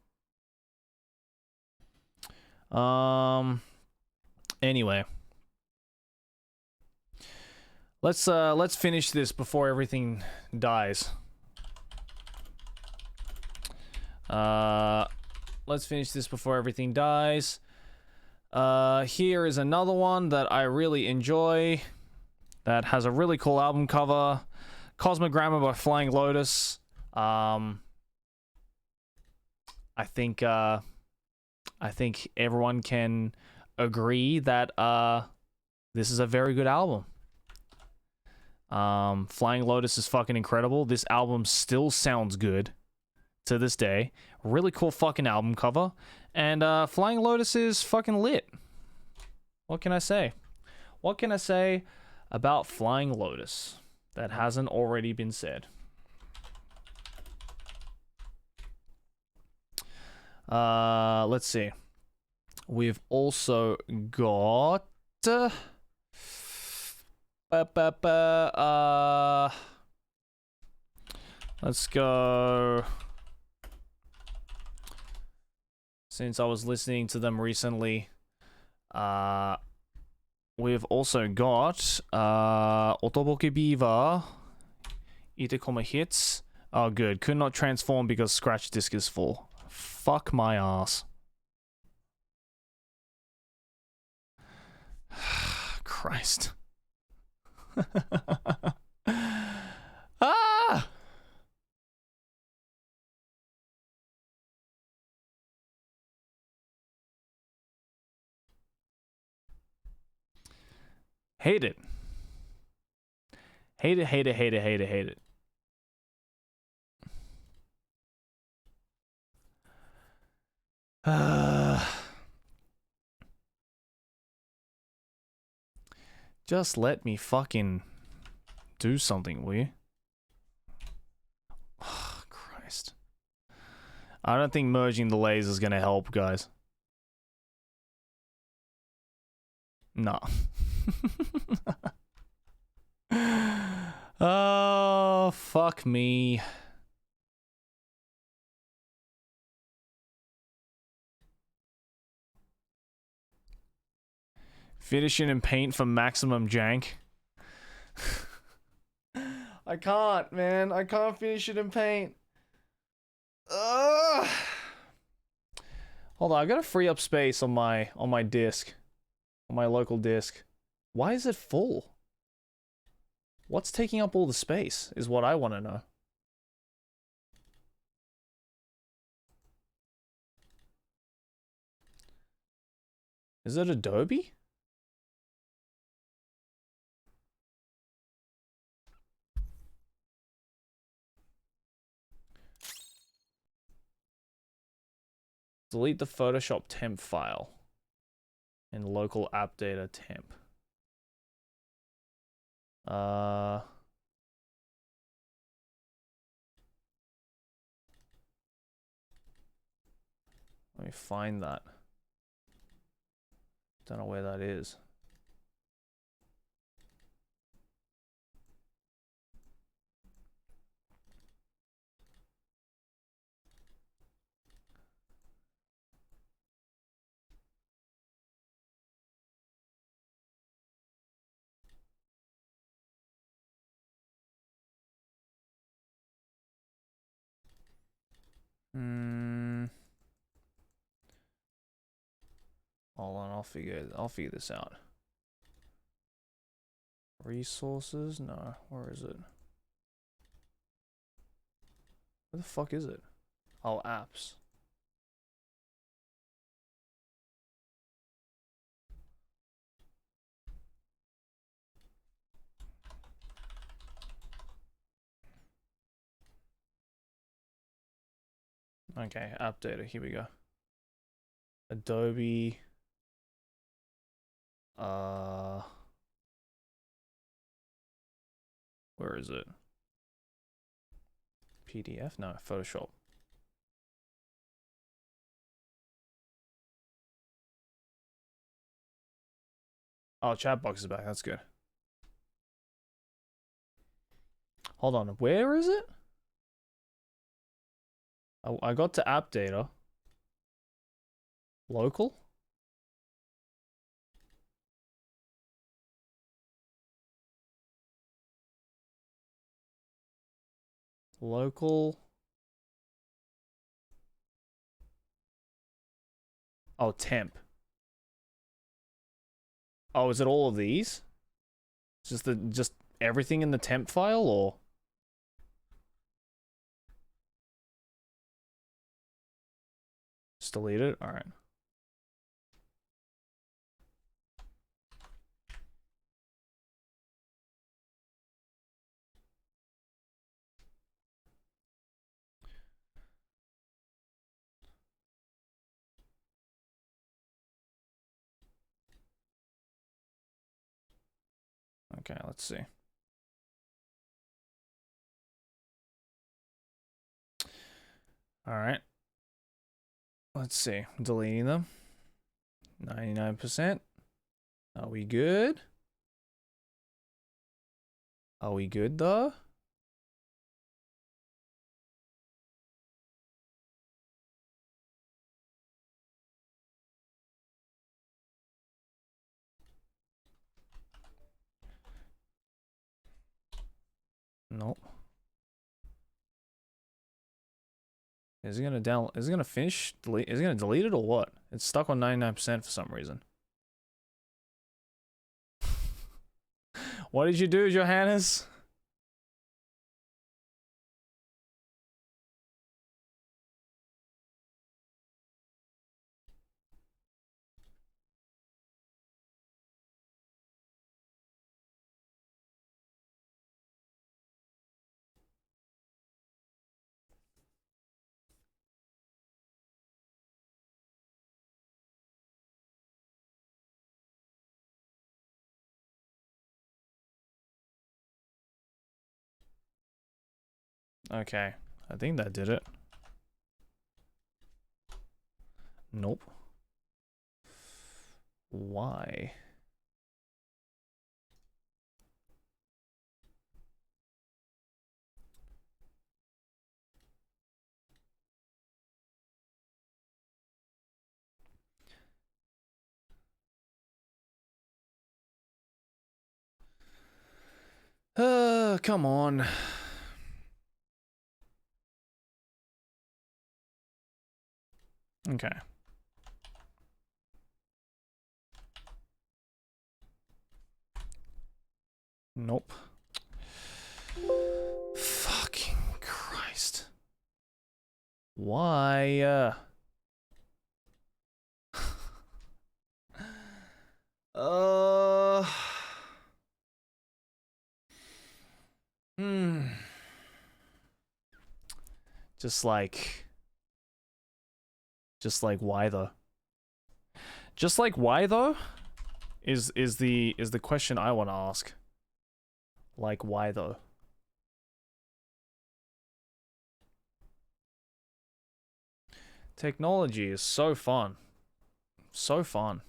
Anyway. Let's finish this before everything dies. Let's finish this before everything dies. Here is another one that I really enjoy. That has a really cool album cover. Cosmogramma by Flying Lotus. I think everyone can agree that this is a very good album. Flying Lotus is fucking incredible. This album still sounds good to this day. Really cool fucking album cover. And Flying Lotus is fucking lit. What can I say? What can I say about Flying Lotus that hasn't already been said? Let's see. We've also got let's go. Since I was listening to them recently, we've also got Otoboke Beaver, Itekoma Hits. Oh, good. Could not transform because scratch disk is full. Fuck my ass. Christ. Ah! Hate it. Hate it, hate it, hate it, hate it, hate it. Just let me fucking do something, will you? Oh, Christ. I don't think merging the layers is gonna help, guys. No. Oh, fuck me. Finishing in paint for maximum jank. I can't, man. I can't finish it in paint. Ugh. Hold on, I gotta free up space on my disc. On my local disc. Why is it full? What's taking up all the space is what I want to know. Is it Adobe? Delete the Photoshop temp file in local app data temp. Let me find that. Don't know where that is. Hold on, I'll figure this out. Resources? No, where is it? Where the fuck is it? Oh, apps. Okay, app data, here we go. Adobe. Where is it? PDF? No, Photoshop. Oh, chat box is back. That's good. Hold on. Where is it? I got to app data. Local? Local. Oh, temp. Oh, is it all of these? Just everything in the temp file, or? Just delete it? Alright. Okay, let's see. Alright. Let's see. Deleting them. 99%. Are we good? Are we good though? Nope. Is it gonna is it gonna finish delete is it gonna delete it or what? It's stuck on 99% for some reason. What did you do, Johannes? Okay, I think that did it. Nope. Why? Come on. Okay. Nope. Fucking Christ. Why? Uh. Hmm. Just like why though? Just like why though? Is the question I want to ask. Like why though? Technology is so fun. So fun.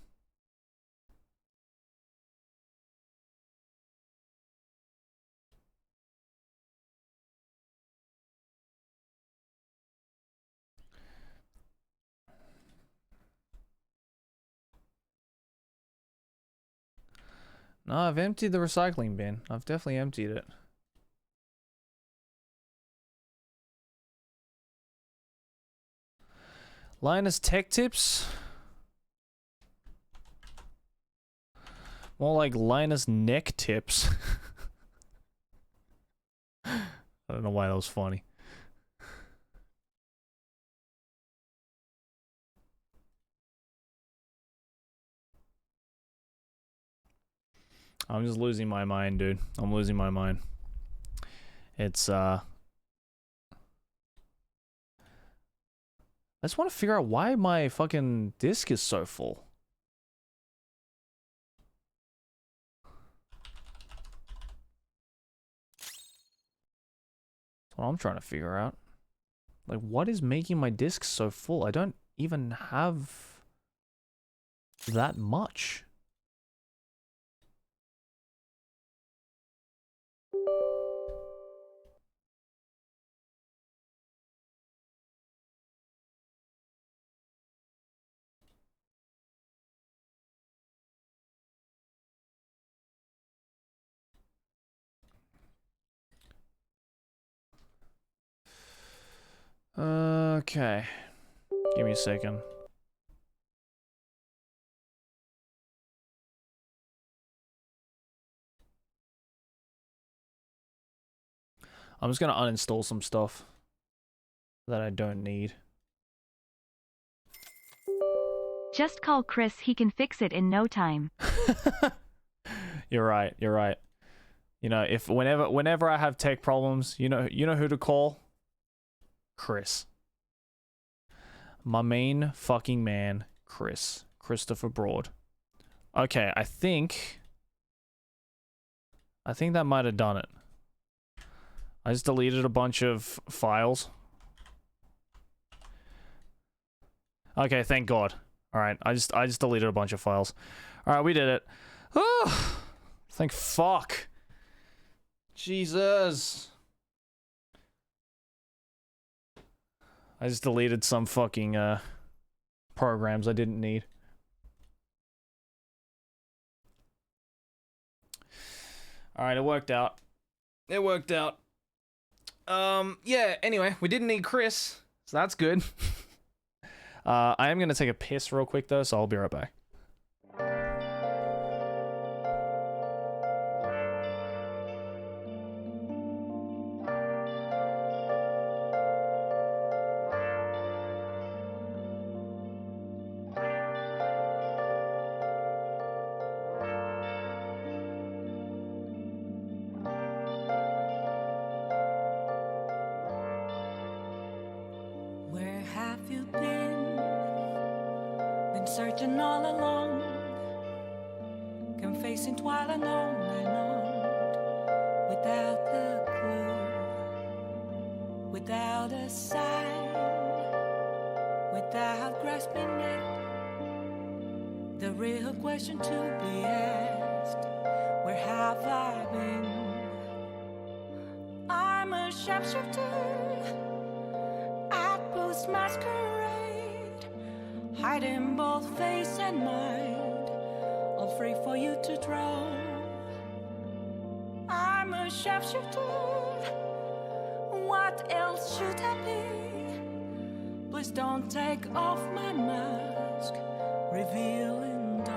No, I've emptied the recycling bin. I've definitely emptied it. Linus Tech Tips? More like Linus Neck Tips. I don't know why that was funny. I'm just losing my mind, dude. I'm losing my mind. It's, I just want to figure out why my fucking disc is so full. That's what I'm trying to figure out. Like, what is making my disc so full? I don't even have that much. Okay. Give me a second. I'm just gonna uninstall some stuff that I don't need. Just call Chris, he can fix it in no time. You're right, you're right. You know, if whenever I have tech problems, you know who to call? Chris. My main fucking man, Chris. Christopher Broad. Okay, I think that might have done it. I just deleted a bunch of files. Okay, thank God. Alright, I just deleted a bunch of files. Alright, we did it. Oh, thank fuck. Jesus. I just deleted some fucking programs I didn't need. Alright, it worked out. It worked out. Yeah, anyway, we didn't need Chris, so that's good. I am gonna take a piss real quick though, so I'll be right back. Where have you been? Been searching all along, confessing while alone and on, without the clue, without a sign, without grasping it. The real question to be asked, where have I been? I'm a sharpshooter at Booth's masquerade, hiding both face and mind, all free for you to draw. I'm a sharpshooter, what else should I be? Please don't take off my mask, revealing dark.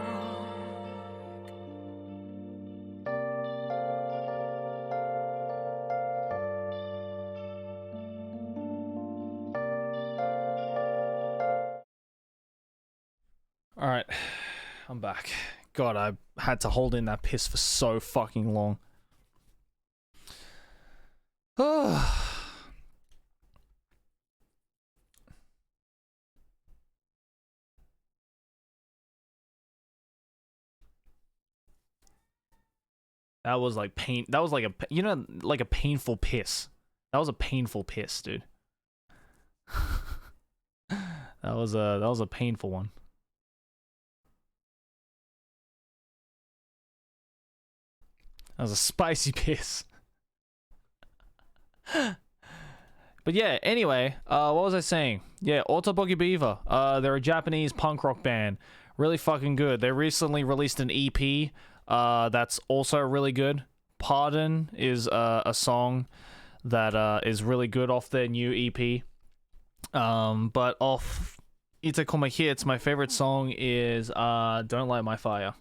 All right, I'm back. God, I had to hold in that piss for so fucking long. That was like pain. That was like a, you know, like a painful piss. That was a painful piss, dude. That was a painful one. That was a spicy piss. But yeah, anyway, what was I saying? Yeah, Auto Boogie Beaver. They're a Japanese punk rock band. Really fucking good. They recently released an EP that's also really good. Pardon is a song that is really good off their new EP. But off Itakoma Hits, my favorite song is Don't Light My Fire.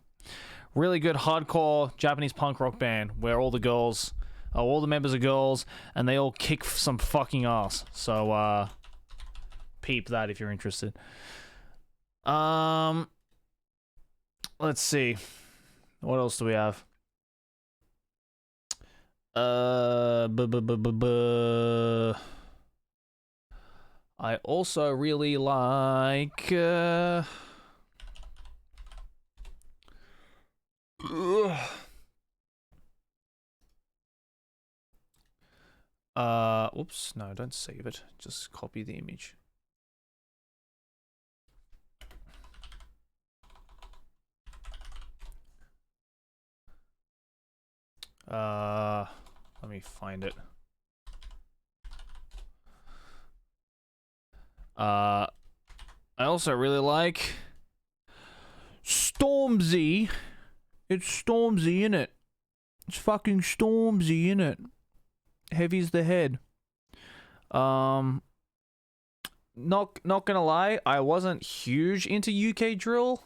Really good hardcore Japanese punk rock band where all the girls, all the members are girls, and they all kick some fucking ass. So peep that if you're interested. Let's see. What else do we have? I also really like whoops, no, don't save it. Just copy the image. Let me find it. I also really like Stormzy. It's Stormzy, innit? It's fucking Stormzy, innit? Heavy's the head. Not gonna lie, I wasn't huge into UK drill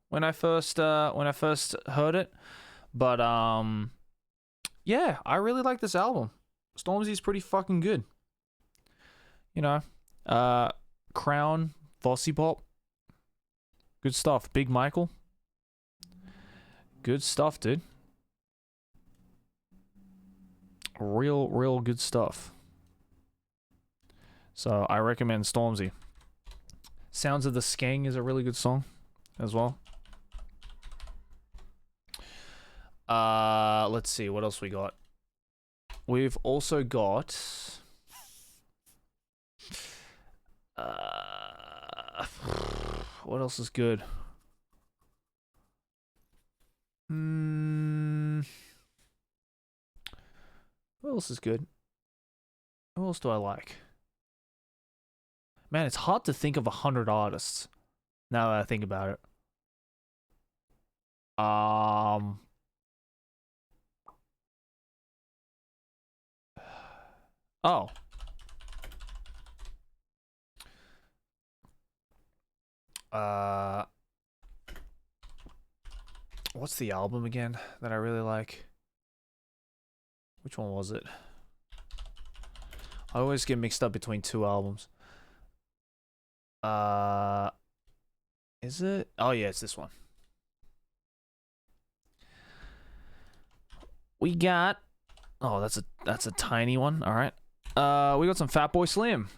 when I first heard it, but yeah, I really like this album. Stormzy's pretty fucking good. You know, Crown, Bossy Pop, good stuff. Big Michael, good stuff, dude. Real good stuff. So I recommend Stormzy. Sounds of the Skeng is a really good song as well. Let's see what else we got. We've also got what else is good? What else is good? What else do I like? Man, it's hard to think of 100 artists now that I think about it. Oh. What's the album again that I really like? Which one was it? I always get mixed up between two albums. Is it? Oh yeah, it's this one. We got, oh, that's a tiny one. All right. We got some Fatboy Slim.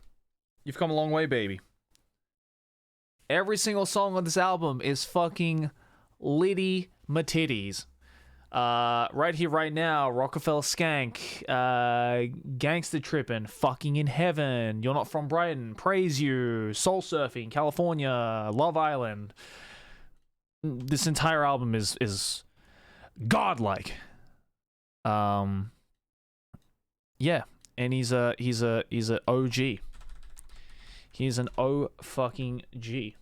You've come a long way, baby. Every single song on this album is fucking litty matitties. Right here, right now, Rockefeller Skank, Gangster Trippin', Fucking in Heaven, You're Not From Brighton, Praise You, Soul Surfing, California, Love Island. This entire album is godlike. Yeah, and he's a OG. He's an O fucking G.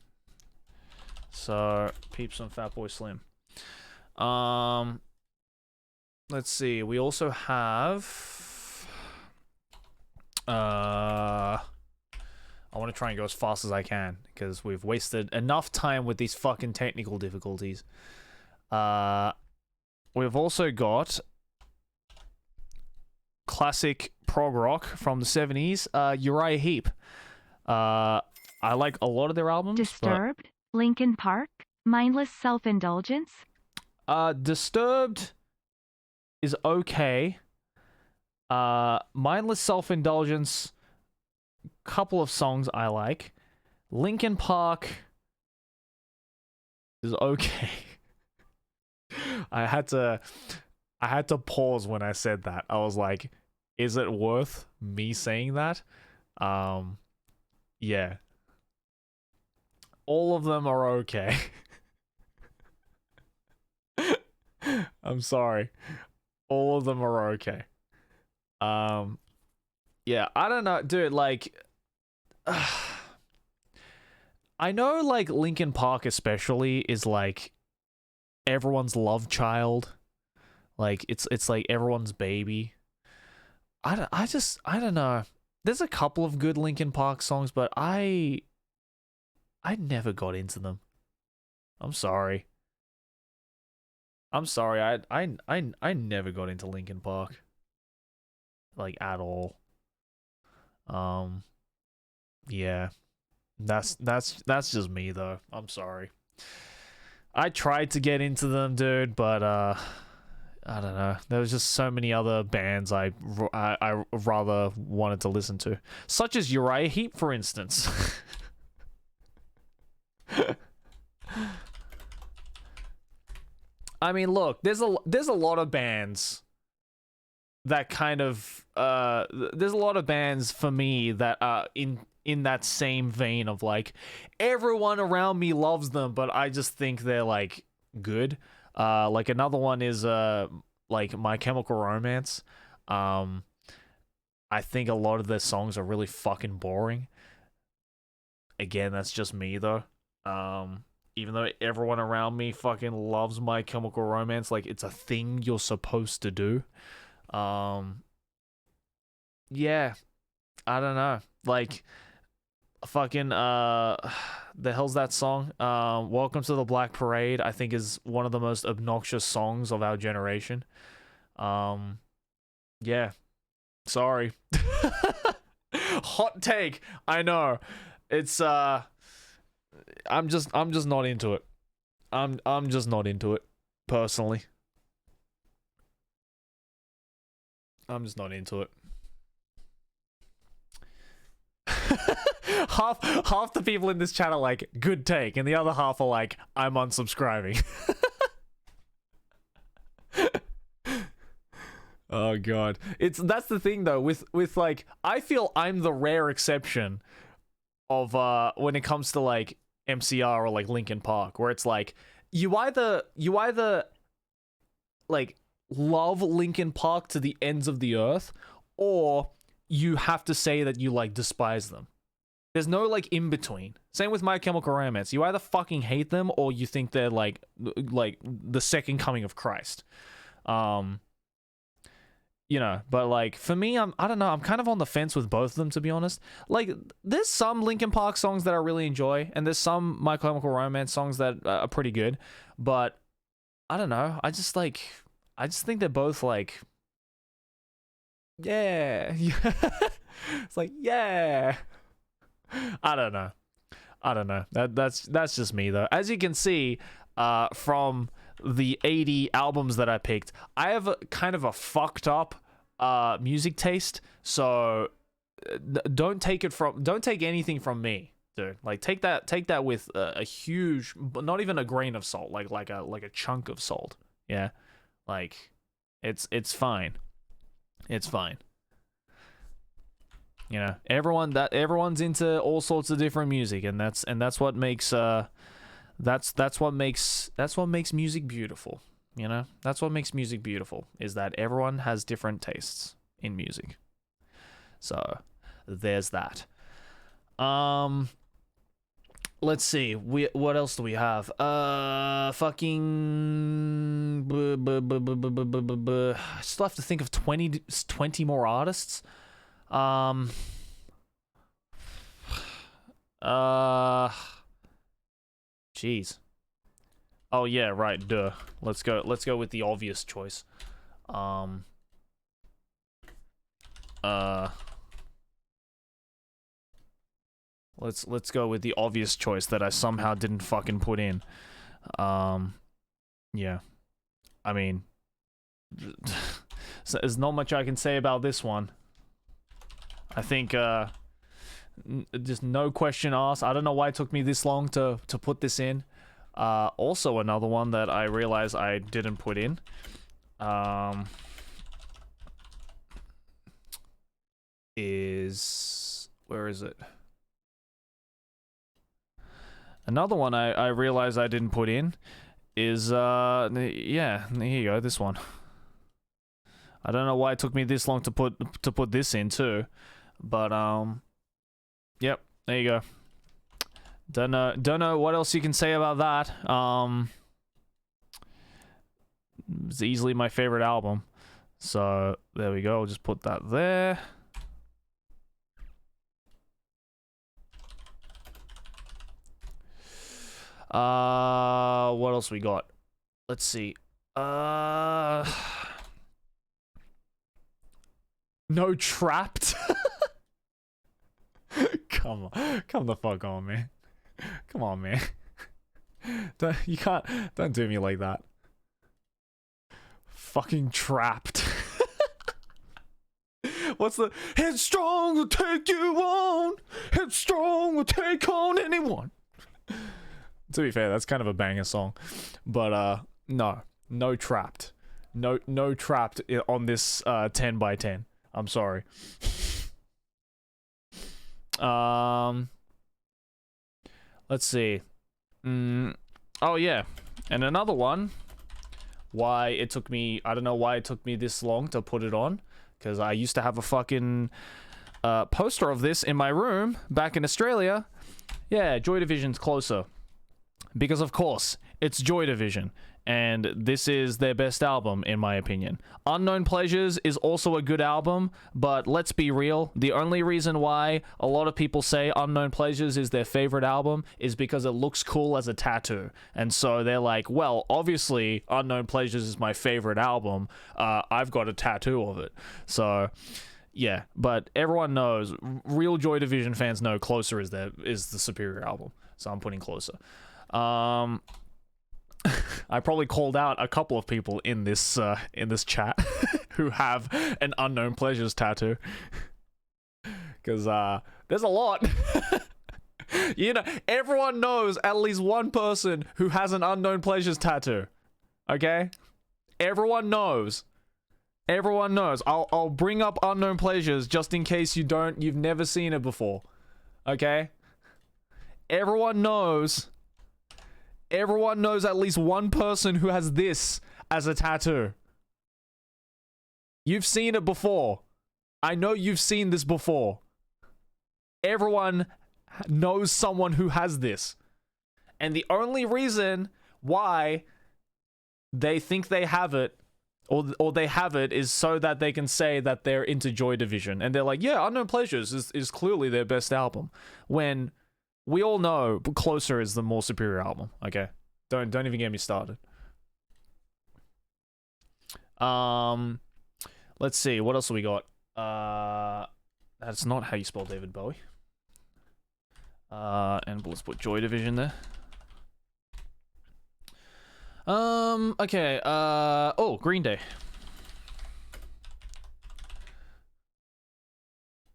So peeps on Fatboy Slim. Let's see. We also have. I want to try and go as fast as I can because we've wasted enough time with these fucking technical difficulties. We've also got classic prog rock from the 70s, Uriah Heep. I like a lot of their albums. Disturbed, Linkin Park, Mindless Self-Indulgence. Disturbed is okay. Mindless Self-Indulgence, couple of songs I like. Linkin Park is okay. I had to pause when I said that. I was like, is it worth me saying that? Yeah. All of them are okay. I'm sorry. All of them are okay. Yeah, I don't know, dude, like I know like Linkin Park especially is like everyone's love child. Like it's like everyone's baby. I don't know. There's a couple of good Linkin Park songs, but I never got into them. I'm sorry. I never got into Linkin Park. Like at all. Yeah. That's just me though. I'm sorry. I tried to get into them, dude, but I don't know. There was just so many other bands I rather wanted to listen to, such as Uriah Heep, for instance. I mean, look, there's a lot of bands that kind of there's a lot of bands for me that are in that same vein of like everyone around me loves them, but I just think they're like good. Like another one is like My Chemical Romance. I think a lot of their songs are really fucking boring. Again, that's just me though. Even though everyone around me fucking loves My Chemical Romance, like it's a thing you're supposed to do. Yeah, I don't know. Like fucking the hell's that song? Welcome to the Black Parade, I think is one of the most obnoxious songs of our generation. Yeah. Sorry. Hot take. I know. It's I'm just not into it. I'm just not into it personally. I'm just not into it. half the people in this chat are like, good take, and the other half are like, I'm unsubscribing. Oh god. That's the thing though, with like, I feel I'm the rare exception of when it comes to like MCR or like Linkin Park, where it's like you either like love Linkin Park to the ends of the earth, or you have to say that you like despise them. There's no like in between. Same with My Chemical Romance. You either fucking hate them or you think they're like the second coming of Christ. You know, but like for me, I don't know, I'm kind of on the fence with both of them, to be honest. Like there's some Linkin Park songs that I really enjoy, and there's some My Chemical Romance songs that are pretty good, but I don't know, I just think they're both like, yeah. It's like, yeah. I don't know. That's just me though. As you can see, from the 80 albums that I picked, I have a kind of a fucked up music taste, so don't take anything from me, dude. Like take that with a huge, but not even a grain of salt, like a chunk of salt. Yeah, Like, it's fine. It's fine. You know, everyone's into all sorts of different music, and that's what makes that's what makes music beautiful. You know, that's what makes music beautiful, is that everyone has different tastes in music. So there's that. Let's see. What else do we have? Fucking. I still have to think of 20 more artists. Jeez. Oh yeah, right. Duh. Let's go with the obvious choice. Let's go with the obvious choice that I somehow didn't fucking put in. Yeah. I mean, so there's not much I can say about this one. I think just no question asked. I don't know why it took me this long to put this in. Also another one that I realized I didn't put in. Where is it? Another one I realized I didn't put in is yeah, here you go, this one. I don't know why it took me this long to put this in too, but yep, there you go. Don't know what else you can say about that. It's easily my favorite album. So there we go, I'll just put that there. What else we got? Let's see. No Trapped. Come the fuck on, man. Come on, man. Don't do me like that. Fucking Trapped. What's the headstrong will take you on, headstrong will take on anyone. To be fair, that's kind of a banger song, but no Trapped, no Trapped on this 10 by 10. I'm sorry. Let's see. Oh yeah, and another one. I don't know why it took me this long to put it on, because I used to have a fucking poster of this in my room back in Australia. Yeah, Joy Division's Closer. Because of course, it's Joy Division, and this is their best album, in my opinion. Unknown Pleasures is also a good album, but let's be real, the only reason why a lot of people say Unknown Pleasures is their favorite album is because it looks cool as a tattoo. And so they're like, well, obviously, Unknown Pleasures is my favorite album. I've got a tattoo of it. So, yeah, but everyone knows, real Joy Division fans know Closer is the superior album. So I'm putting Closer. I probably called out a couple of people in this chat who have an Unknown Pleasures tattoo, because there's a lot. You know, everyone knows at least one person who has an Unknown Pleasures tattoo. Okay, everyone knows. I'll bring up Unknown Pleasures just in case you've never seen it before. Okay, everyone knows at least one person who has this as a tattoo. You've seen it before. I know you've seen this before. Everyone knows someone who has this. And the only reason why they think they have it, or they have it, is so that they can say that they're into Joy Division. And they're like, yeah, Unknown Pleasures is clearly their best album. When we all know Closer is the more superior album, okay? Don't even get me started. Let's see, what else have we got? That's not how you spell David Bowie. And let's put Joy Division there. Okay, oh, Green Day.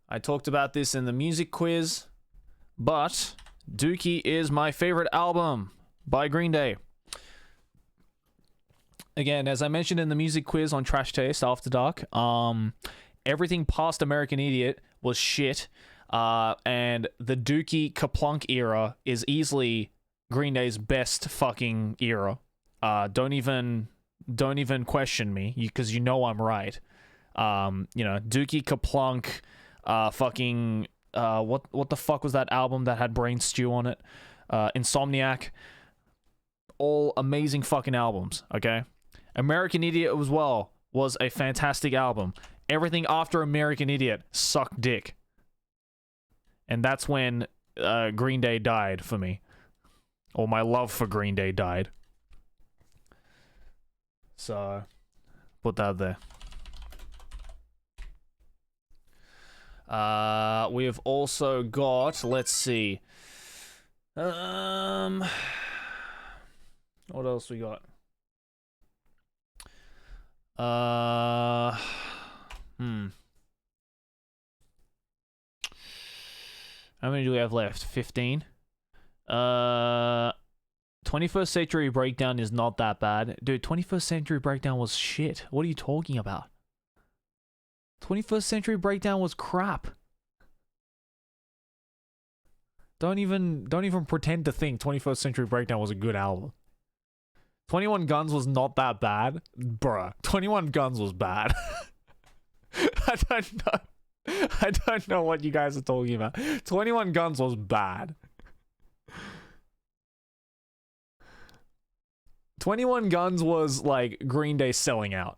I talked about this in the music quiz, but Dookie is my favorite album by Green Day. Again, as I mentioned in the music quiz on Trash Taste After Dark, everything past American Idiot was shit. And the Dookie Kaplunk era is easily Green Day's best fucking era. Don't even question me, because you know I'm right. Dookie Kaplunk, fucking what the fuck was that album that had Brain Stew on it? Insomniac. All amazing fucking albums, okay? American Idiot as well was a fantastic album. Everything after American Idiot sucked dick. And that's when Green Day died for me. Or my love for Green Day died. So, put that there. We have also got, let's see. What else we got? How many do we have left? 15? 21st Century Breakdown is not that bad. Dude, 21st Century Breakdown was shit. What are you talking about? 21st Century Breakdown was crap. Don't even pretend to think 21st Century Breakdown was a good album. 21 Guns was not that bad. Bruh, 21 Guns was bad. I don't know what you guys are talking about. 21 Guns was bad. 21 Guns was like Green Day selling out.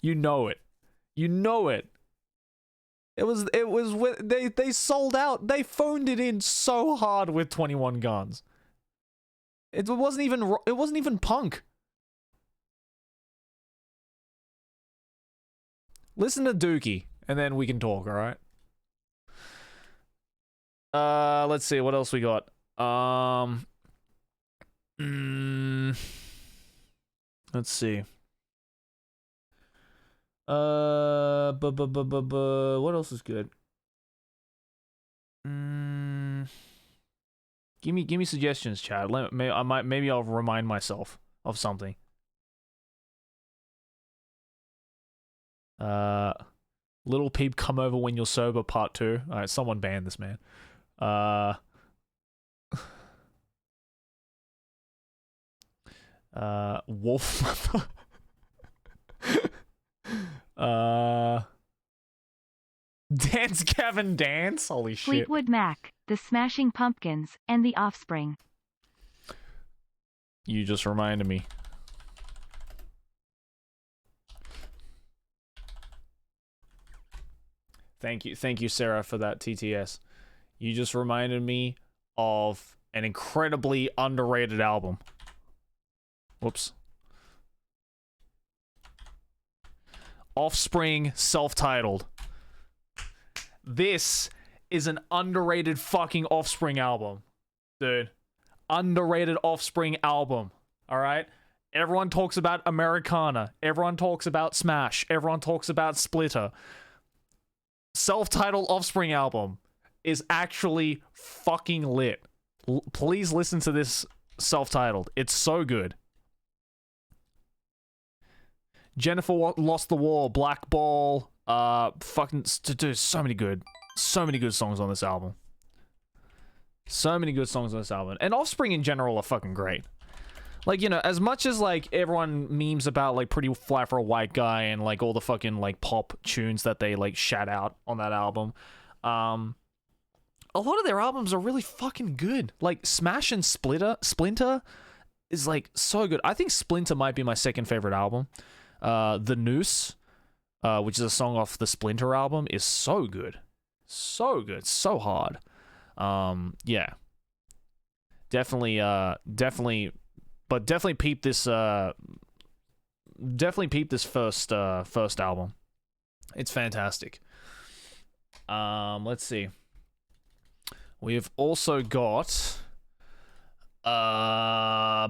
You know it. You know it. It was they sold out. They phoned it in so hard with 21 Guns. It wasn't even punk. Listen to Dookie, and then we can talk, alright? Let's see, what else we got? Let's see. What else is good? Give me suggestions, Chad. Maybe I'll remind myself of something. Little Peep, Come Over When You're Sober, Part 2. Alright, someone ban this man. Wolf. Dance Gavin Dance. Holy shit. Fleetwood Mac, The Smashing Pumpkins, and The Offspring. You just reminded me. Thank you, Sarah, for that TTS. You just reminded me of an incredibly underrated album. Whoops. Offspring, self-titled. This is an underrated fucking Offspring album. Dude. Underrated Offspring album. Alright? Everyone talks about Americana. Everyone talks about Smash. Everyone talks about Splitter. Self-titled Offspring album is actually fucking lit. Please listen to this self-titled. It's so good. Jennifer Lost the War, Black Ball, fucking dude, so many good songs on this album. So many good songs on this album. And Offspring in general are fucking great. Like, you know, as much as like everyone memes about like Pretty Fly for a White Guy and like all the fucking like pop tunes that they like shout out on that album, a lot of their albums are really fucking good. Like Smash and Splinter is like so good. I think Splinter might be my second favorite album. The Noose, which is a song off the Splinter album, is so good. So good. So hard. Yeah. Definitely peep this first album. It's fantastic. Let's see. We've also got let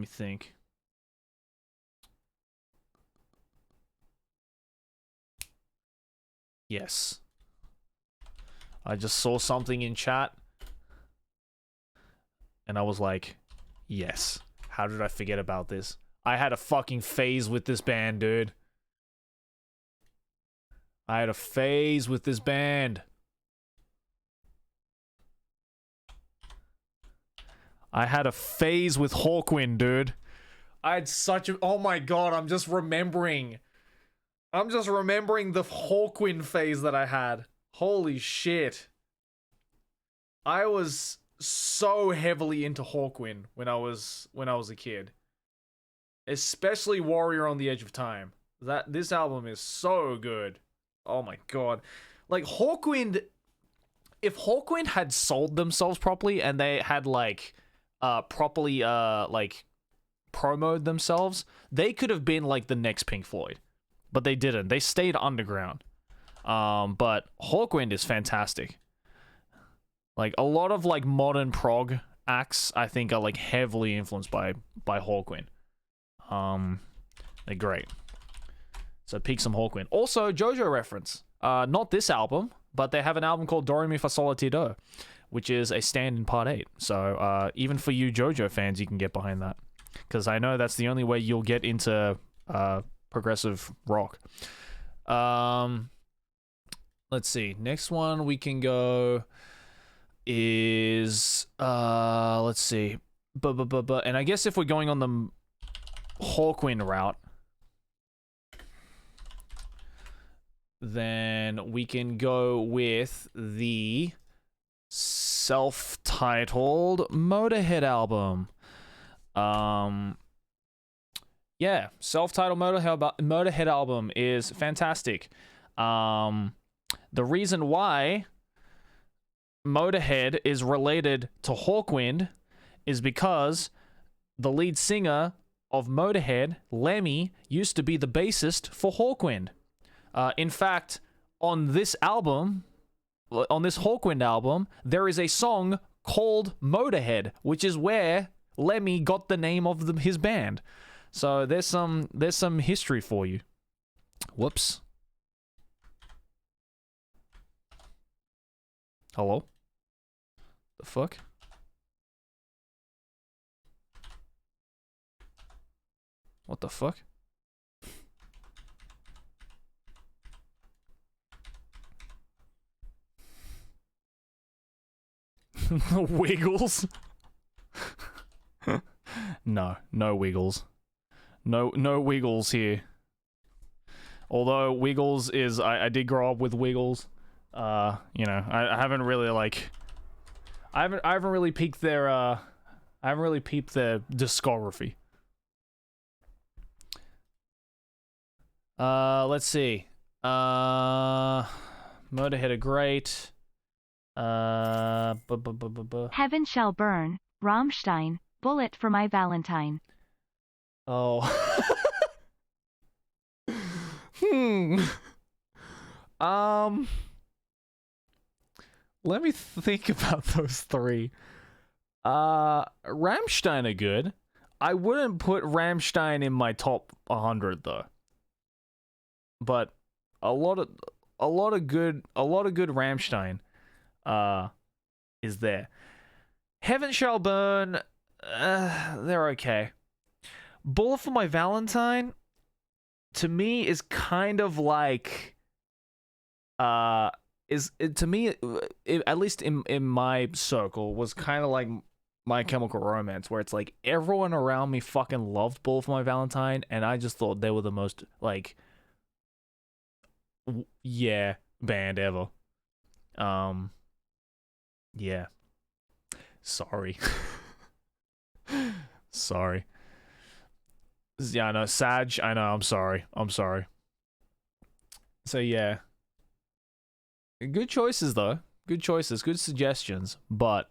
me think. Yes. I just saw something in chat. And I was like, yes. How did I forget about this? I had a fucking phase with this band, dude. I had a phase with this band. I had a phase with Hawkwind, dude. I had such a... Oh my god, I'm just remembering. I'm just remembering the Hawkwind phase that I had. Holy shit. I was so heavily into Hawkwind when I was a kid. Especially Warrior on the Edge of Time. This album is so good. Oh my god. Like Hawkwind, if Hawkwind had sold themselves properly and they had like properly like promoted themselves, they could have been like the next Pink Floyd. But they didn't. They stayed underground. But Hawkwind is fantastic. Like a lot of like modern prog acts I think are like heavily influenced by Hawkwind. They're great. So peek some Hawkwind. Also, JoJo reference. Not this album, but they have an album called Do Re Mi Fa Sol La Ti Do, which is a stand in part 8. So even for you JoJo fans, you can get behind that. Because I know that's the only way you'll get into progressive rock. Let's see. Next one we can go is let's see. And I guess if we're going on the Hawkwind route, then we can go with the self-titled Motorhead album. Yeah, self-titled Motorhead album is fantastic. The reason why Motorhead is related to Hawkwind is because the lead singer of Motorhead, Lemmy, used to be the bassist for Hawkwind. In fact, on this album, on this Hawkwind album, there is a song called Motorhead, which is where Lemmy got the name of his band. So there's some history for you. Whoops. Hello? The fuck? What the fuck? Wiggles? No Wiggles. No Wiggles here. Although Wiggles is, I did grow up with Wiggles. You know, I haven't really like, I haven't really peeked their, I haven't really peeped their discography. Let's see. Motorhead are great. Heaven Shall Burn, Rammstein, Bullet for My Valentine. Oh. Let me think about those three. Rammstein are good. I wouldn't put Rammstein in my top 100 though. But a lot of good Rammstein is there. Heaven Shall Burn, they're okay. Bullet for My Valentine, to me, is kind of like, at least in my circle, was kind of like My Chemical Romance, where it's like everyone around me fucking loved Bullet for My Valentine, and I just thought they were the most like, band ever. Yeah. Sorry. Sorry. Yeah, I know. Sag, I know. I'm sorry. So, yeah. Good choices, though. Good choices. Good suggestions. But,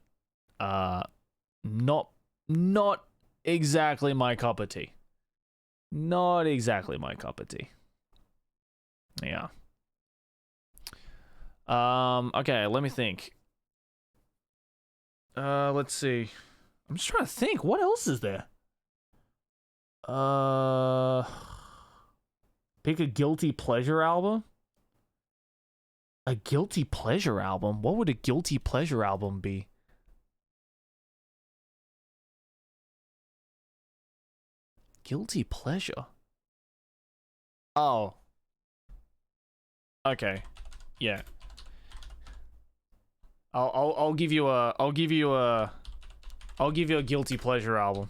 not exactly my cup of tea. Not exactly my cup of tea. Yeah. Okay, let me think. Let's see. I'm just trying to think. What else is there? Pick a guilty pleasure album. A guilty pleasure album? What would a guilty pleasure album be? Guilty pleasure? Oh. Okay. Yeah. I'll give you a guilty pleasure album.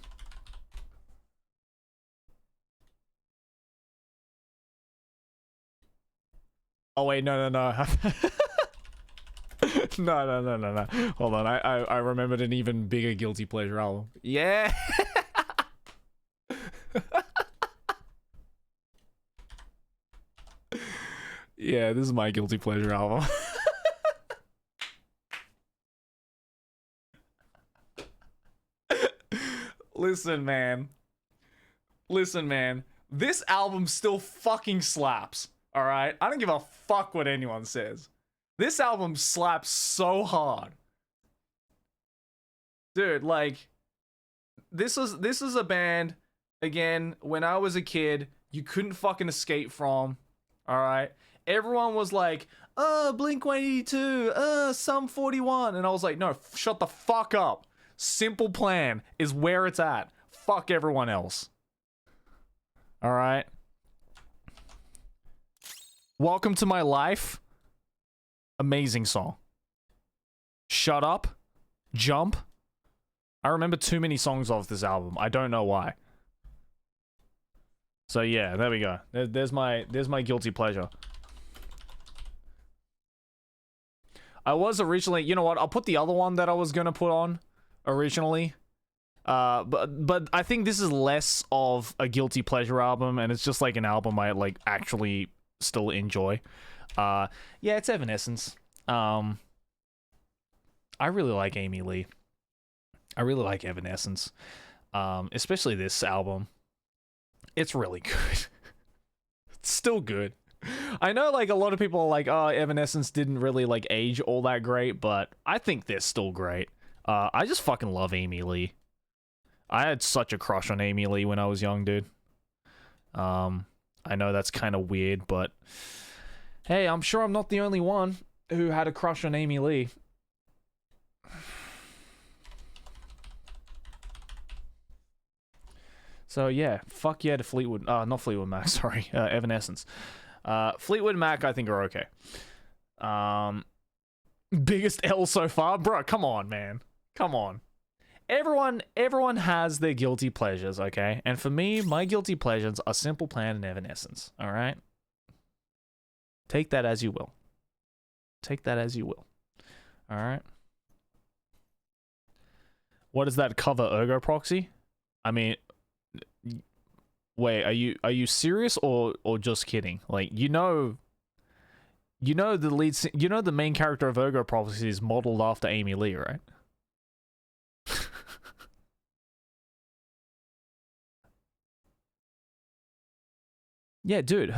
Oh wait, no. No. Hold on, I remembered an even bigger guilty pleasure album. Yeah. Yeah, this is my guilty pleasure album. Listen, man. This album still fucking slaps. Alright? I don't give a fuck what anyone says. This album slaps so hard. Dude, like, this is a band, again, when I was a kid, you couldn't fucking escape from. Alright? Everyone was like, Blink-182, Sum 41. And I was like, no, shut the fuck up. Simple Plan is where it's at. Fuck everyone else. Alright? Welcome to My Life. Amazing song. Shut Up. Jump. I remember too many songs off this album. I don't know why. So yeah, there we go. There's my guilty pleasure. I was originally, you know what? I'll put the other one that I was gonna put on originally. But I think this is less of a guilty pleasure album, and it's just like an album I like actually still enjoy. Yeah, it's Evanescence. I really like Amy Lee. I really like Evanescence. Especially this album. It's really good. It's still good. I know like a lot of people are like, oh, Evanescence didn't really like age all that great, but I think they're still great. I just fucking love Amy Lee. I had such a crush on Amy Lee when I was young, dude. I know that's kind of weird, but hey, I'm sure I'm not the only one who had a crush on Amy Lee. So yeah, fuck yeah to Fleetwood, not Fleetwood Mac, sorry, Evanescence. Fleetwood Mac I think are okay. Biggest L so far? Bro, come on, man. Come on. Everyone has their guilty pleasures, okay? And for me, my guilty pleasures are Simple Plan and Evanescence, alright? Take that as you will. Take that as you will. Alright? What is that cover, Ergo Proxy? I mean, wait, are you serious or just kidding? Like, you know the main character of Ergo Proxy is modeled after Amy Lee, right? Yeah, dude,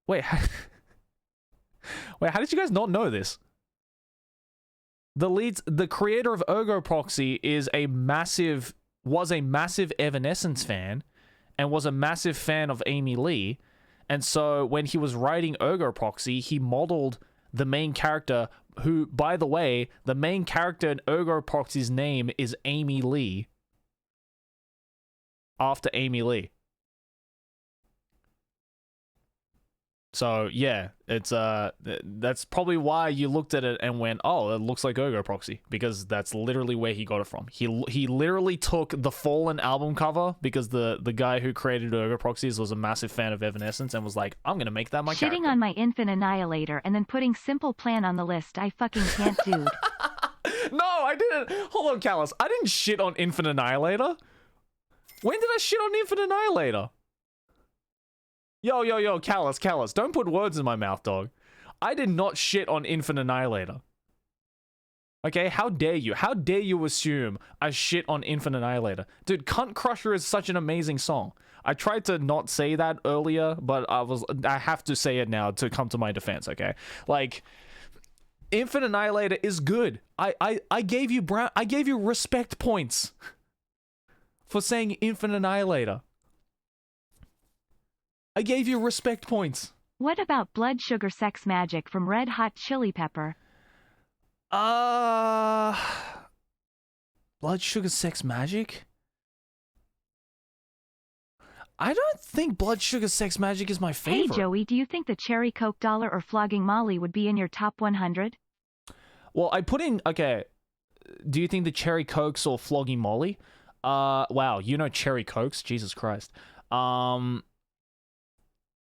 wait, how did you guys not know this? The creator of Ergo Proxy was a massive Evanescence fan and was a massive fan of Amy Lee. And so when he was writing Ergo Proxy, he modeled the main character, who, by the way, the main character in Ergo Proxy's name is Amy Lee, after Amy Lee. So yeah, it's that's probably why you looked at it and went, oh, it looks like Ergo Proxy, because that's literally where he got it from. He literally took the Fallen album cover, because the guy who created Ergo Proxies was a massive fan of Evanescence and was like, I'm gonna make that my character. Shitting on my infant annihilator and then putting Simple Plan on the list. I fucking can't, dude. No, I didn't. Hold on, Callus. I didn't shit on Infant Annihilator. When did I shit on Infant Annihilator? Yo, Callus, don't put words in my mouth, dog. I did not shit on Infant Annihilator. Okay, how dare you? How dare you assume I shit on Infant Annihilator? Dude, Cunt Crusher is such an amazing song. I tried to not say that earlier, but I have to say it now to come to my defense, okay? Like, Infant Annihilator is good. I gave you respect points for saying Infant Annihilator. I gave you respect points. What about Blood Sugar Sex Magic from Red Hot Chili Pepper? Blood Sugar Sex Magic? I don't think Blood Sugar Sex Magic is my favorite. Hey Joey, do you think the Cherry Coke Dollar or Flogging Molly would be in your top 100? Well, I put in, okay, do you think the Cherry Cokes or Flogging Molly? Wow, you know Cherry Cokes? Jesus Christ.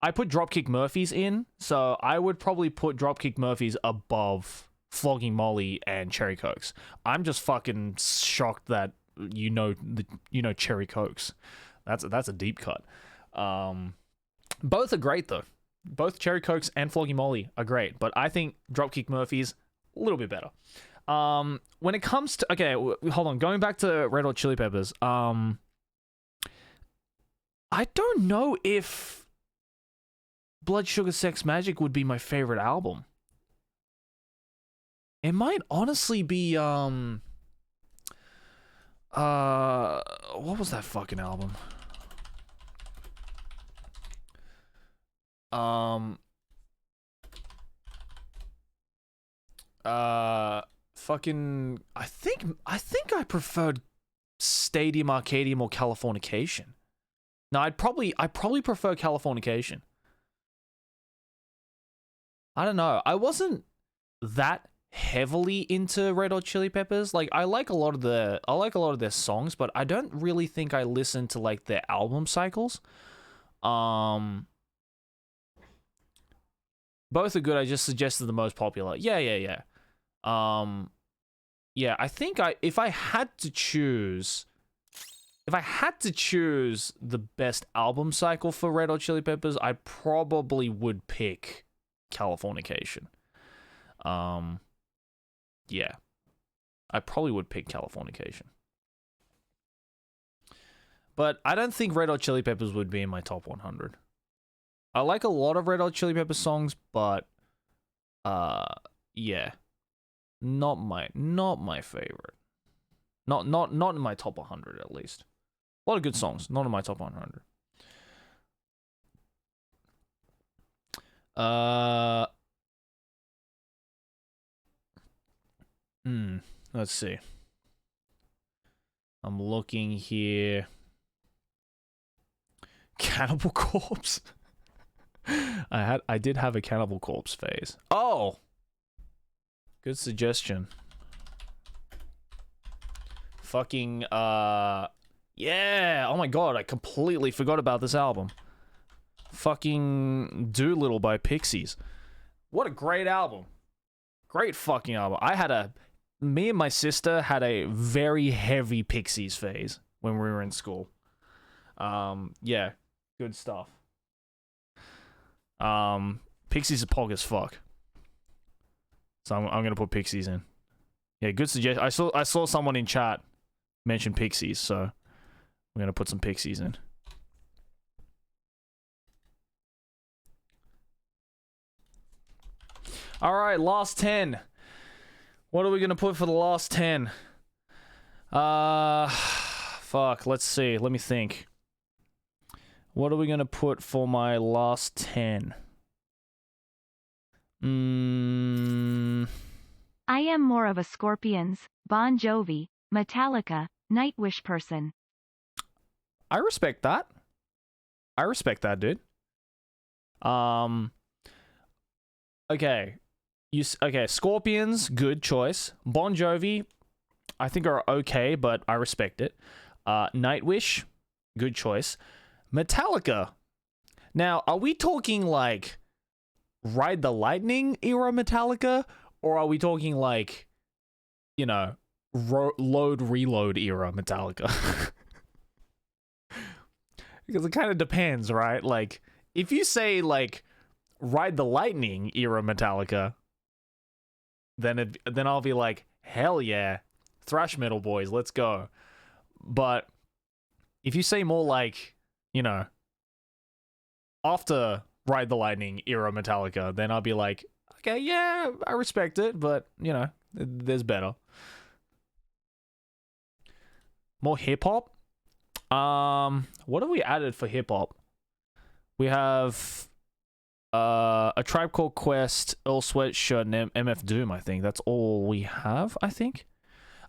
I put Dropkick Murphys in, so I would probably put Dropkick Murphys above Flogging Molly and Cherry Cokes. I'm just fucking shocked that you know Cherry Cokes. That's a deep cut. Both are great though. Both Cherry Cokes and Flogging Molly are great, but I think Dropkick Murphys a little bit better. When it comes to, okay, hold on, going back to Red Hot Chili Peppers, I don't know if Blood Sugar Sex Magic would be my favorite album. It might honestly be what was that fucking album? Fucking I think I preferred Stadium Arcadium or Californication. No, I'd probably prefer Californication. I don't know. I wasn't that heavily into Red Hot Chili Peppers. Like I like a lot of their songs, but I don't really think I listen to like their album cycles. Both are good. I just suggested the most popular. Yeah. Yeah, I think if I had to choose the best album cycle for Red Hot Chili Peppers, I probably would pick Californication. Yeah. I probably would pick Californication. But I don't think Red Hot Chili Peppers would be in my top 100. I like a lot of Red Hot Chili Peppers songs, but yeah. Not my favorite. Not in my top 100 at least. A lot of good songs, not in my top 100. Let's see. I'm looking here. Cannibal Corpse. I did have a Cannibal Corpse phase. Oh, good suggestion. Fucking yeah. Oh my god, I completely forgot about this album. Fucking Doolittle by Pixies. What a great album. Great fucking album. Me and my sister had a very heavy Pixies phase when we were in school. Yeah, good stuff. Pixies are pog as fuck. So I'm gonna put Pixies in. Yeah, good suggestion. I saw someone in chat mention Pixies, so I'm gonna put some Pixies in. All right, last 10. What are we gonna put for the last 10? Fuck. Let's see. Let me think. What are we gonna put for my last 10? I am more of a Scorpions, Bon Jovi, Metallica, Nightwish person. I respect that. Dude. Okay. Okay, Scorpions, good choice. Bon Jovi, I think are okay, but I respect it. Nightwish, good choice. Metallica. Now, are we talking like Ride the Lightning era Metallica, or are we talking like, you know, Load Reload era Metallica? Because it kind of depends, right? Like, if you say like Ride the Lightning era Metallica, then I'll be like, hell yeah, thrash metal boys, let's go. But if you say more like, you know, after Ride the Lightning era Metallica, then I'll be like, okay, yeah, I respect it, but, you know, there's better. More hip-hop? What have we added for hip-hop? We have A Tribe Called Quest, Earl Sweatshirt, and MF Doom. I think that's all we have. I think.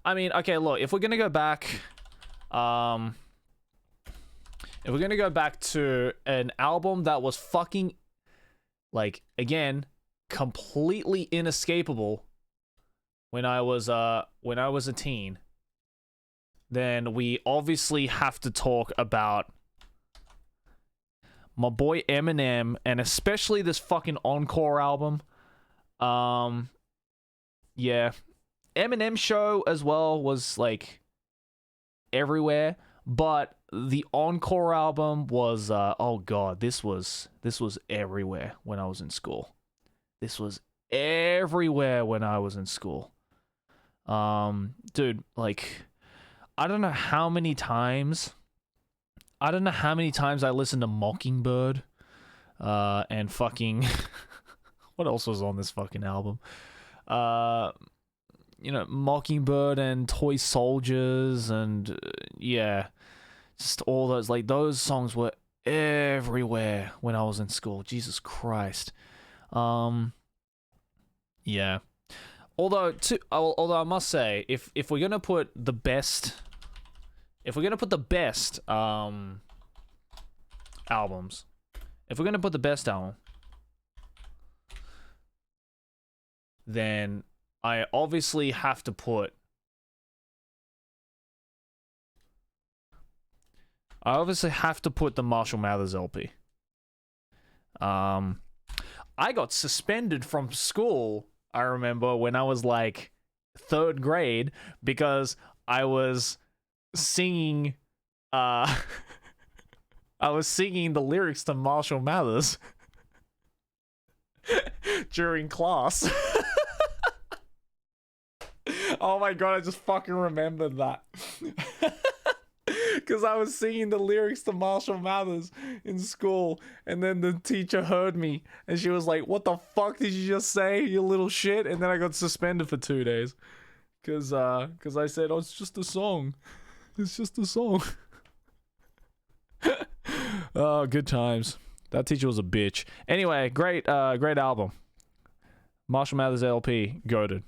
I mean, okay, look, if we're gonna go back, if we're gonna go back to an album that was fucking, like, again, completely inescapable when I was a teen, then we obviously have to talk about my boy Eminem, and especially this fucking Encore album. Yeah. Eminem show as well was like everywhere, but the Encore album was oh god, this was everywhere when I was in school. This was everywhere when I was in school. Dude, like, I don't know how many times I listened to Mockingbird and fucking what else was on this fucking album? You know, Mockingbird and Toy Soldiers and yeah, just all those, like, those songs were everywhere when I was in school. Jesus Christ. Yeah. Although I must say, if we're gonna put the best, albums, then I obviously have to put the Marshall Mathers LP. I got suspended from school, I remember, when I was like 3rd grade because I was singing the lyrics to Marshall Mathers during class. Oh my god, I just fucking remembered that. Because I was singing the lyrics to Marshall Mathers in school, and then the teacher heard me, and she was like, "What the fuck did you just say, you little shit?" And then I got suspended for 2 days. Because I said, "Oh, it's just a song. It's just a song." Oh, good times. That teacher was a bitch. Anyway, great album. Marshall Mathers LP, goated.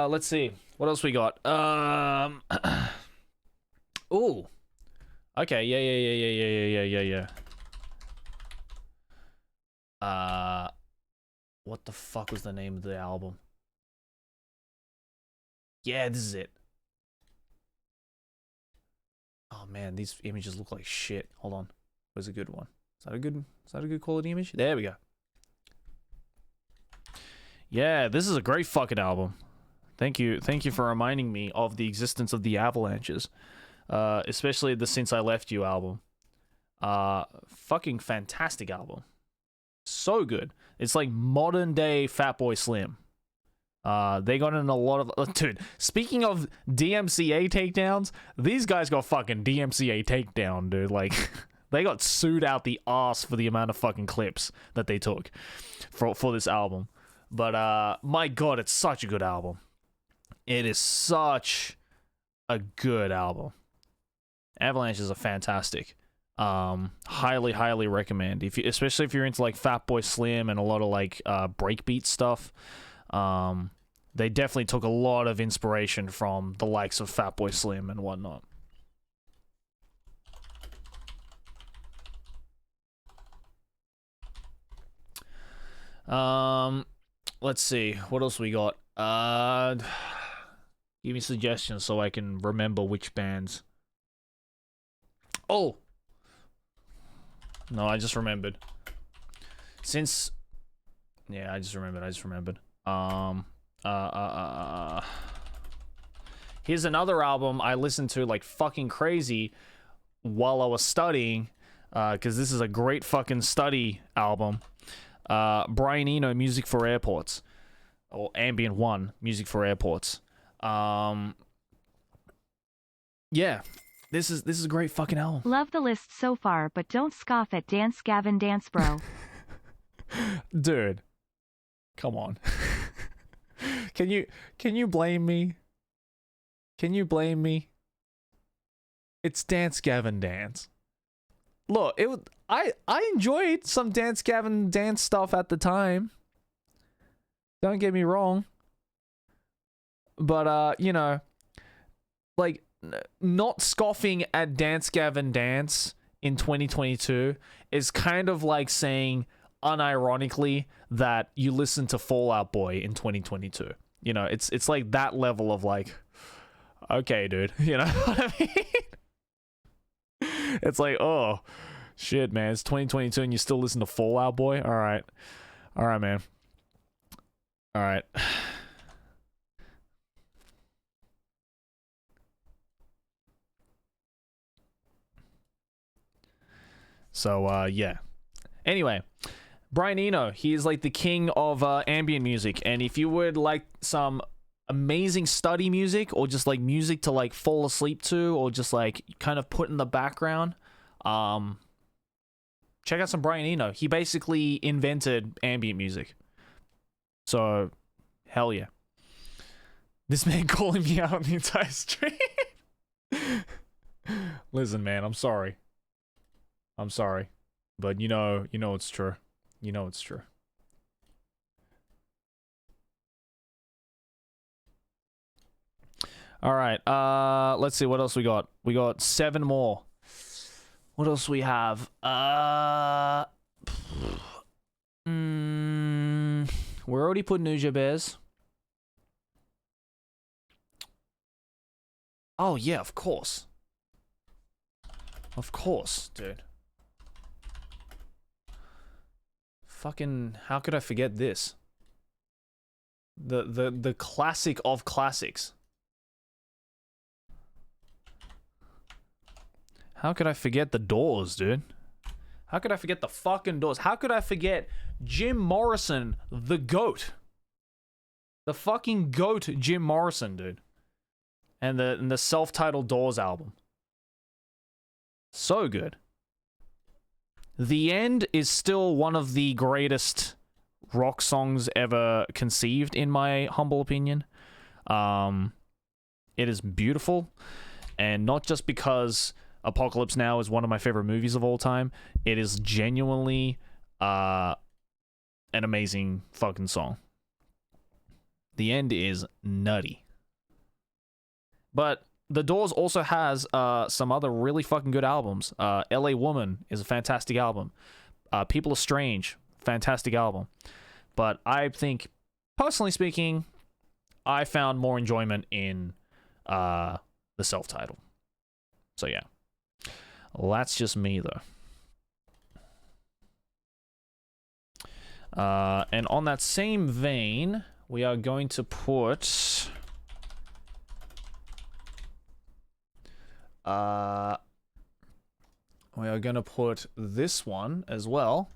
Let's see. What else we got? Ooh. Okay, yeah. What the fuck was the name of the album? Yeah, this is it. Oh man, these images look like shit. Hold on. Where's a good one? Is that a good quality image? There we go. Yeah, this is a great fucking album. Thank you for reminding me of the existence of the Avalanches, especially the Since I Left You album. Fucking fantastic album, so good. It's like modern day Fatboy Slim. They got in a lot of dude. Speaking of DMCA takedowns, these guys got fucking DMCA takedown, dude. Like, they got sued out the ass for the amount of fucking clips that they took for this album. But my god, it's such a good album. It is such a good album. Avalanches are fantastic. Highly recommend. Especially if you're into like Fatboy Slim and a lot of like breakbeat stuff. They definitely took a lot of inspiration from the likes of Fatboy Slim and whatnot. Let's see. What else we got? Give me suggestions so I can remember which bands. Oh! No, I just remembered. Yeah, I just remembered. Here's another album I listened to like fucking crazy while I was studying, because this is a great fucking study album. Brian Eno, Music for Airports, or Ambient 1, Music for Airports. Yeah, this is a great fucking album. Love the list so far, but don't scoff at Dance Gavin Dance Bro. Dude, come on. Can you blame me? Can you blame me? It's Dance Gavin Dance. Look, I enjoyed some Dance Gavin Dance stuff at the time. Don't get me wrong. But you know, like not scoffing at Dance Gavin Dance in 2022 is kind of like saying unironically that you listen to Fall Out Boy in 2022. You know, it's like that level of like, okay, dude, you know what I mean? It's like, oh, shit, man, it's 2022 and you still listen to Fall Out Boy? All right, man. All right. So, yeah. Anyway, Brian Eno, he is like the king of ambient music, and if you would like some amazing study music or just like music to like fall asleep to or just like kind of put in the background, check out some Brian Eno. He basically invented ambient music. So, hell yeah. This man calling me out on the entire stream. Listen, man, I'm sorry. But you know it's true. You know it's true. All right. Let's see what else we got. We got 7 more. What else we have? We're already putting Nuja Bears. Oh yeah, of course. Of course, dude. Fucking, how could I forget this? The classic of classics. How could I forget the Doors, dude? How could I forget the fucking Doors? How could I forget Jim Morrison, the GOAT? The fucking GOAT, Jim Morrison, dude. And the self-titled Doors album. So good. The End is still one of the greatest rock songs ever conceived, in my humble opinion. It is beautiful, and not just because Apocalypse Now is one of my favorite movies of all time. It is genuinely an amazing fucking song. The End is nutty. But The Doors also has some other really fucking good albums. LA Woman is a fantastic album. People Are Strange, fantastic album. But I think, personally speaking, I found more enjoyment in the self-titled. So yeah. That's just me, though. And on that same vein, we are going to put... we are going to put this one as well.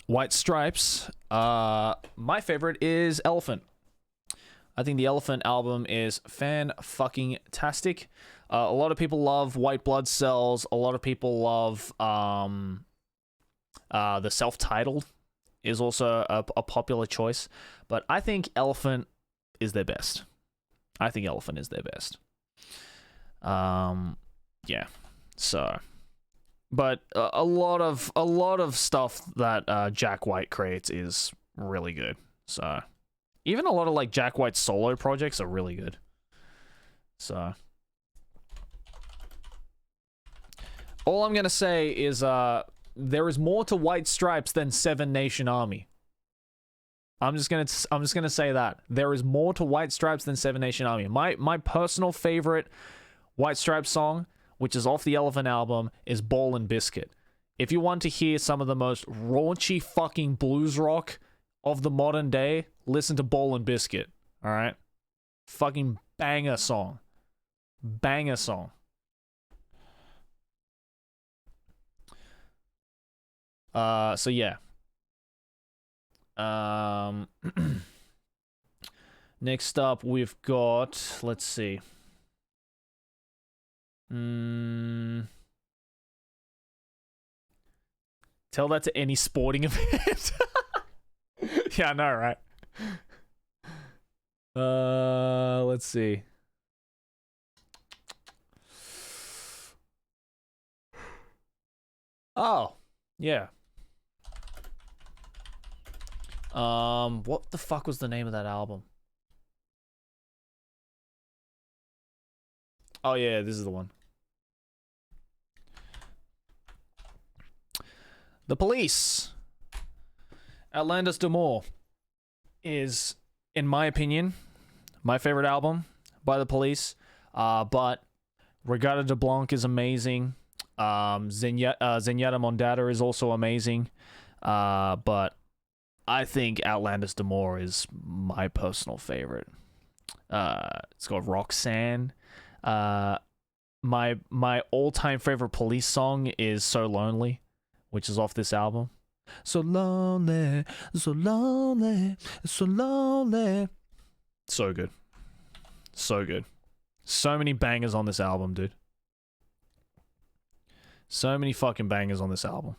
White Stripes. My favorite is Elephant. I think the Elephant album is fan-fucking-tastic. A lot of people love White Blood Cells. A lot of people love the self-titled is also a popular choice. But I think Elephant is their best. I think Elephant is their best. Yeah. So, but a lot of stuff that Jack White creates is really good. So, even a lot of like Jack White's solo projects are really good. So, all I'm gonna say is there is more to White Stripes than Seven Nation Army. I'm just gonna say that there is more to White Stripes than Seven Nation Army. My personal favorite White Stripes song, which is off the Elephant album, is Ball and Biscuit. If you want to hear some of the most raunchy fucking blues rock of the modern day, listen to Ball and Biscuit. All right, fucking banger song, banger song. So yeah. Next up, we've got, let's see. Tell that to any sporting event. Yeah, I know, right? Let's see. Oh, yeah. What the fuck was the name of that album? Oh yeah, this is the one. The Police. Outlandis d'Amour is, in my opinion, my favorite album by The Police. But Regata de Blanc is amazing. Zenyatta Mondata is also amazing. But I think Outlandis d'Amour is my personal favorite. It's got Roxanne. My all-time favorite Police song is So Lonely, which is off this album. So lonely, so lonely, so lonely. So good. So good. So many bangers on this album, dude. So many fucking bangers on this album.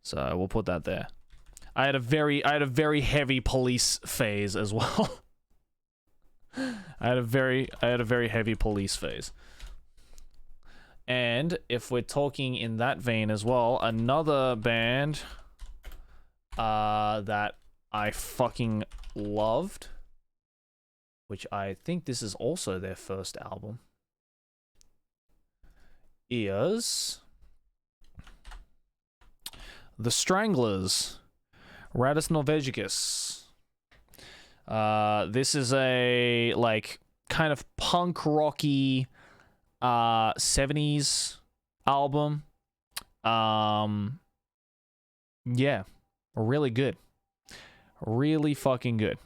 So we'll put that there. I had a very heavy Police phase as well. I had a very heavy Police phase. And if we're talking in that vein as well, another band that I fucking loved, which I think this is also their first album, is The Stranglers, Radis Norvegicus. This is a, like, kind of punk rocky 70s album. Yeah, really good. Really fucking good.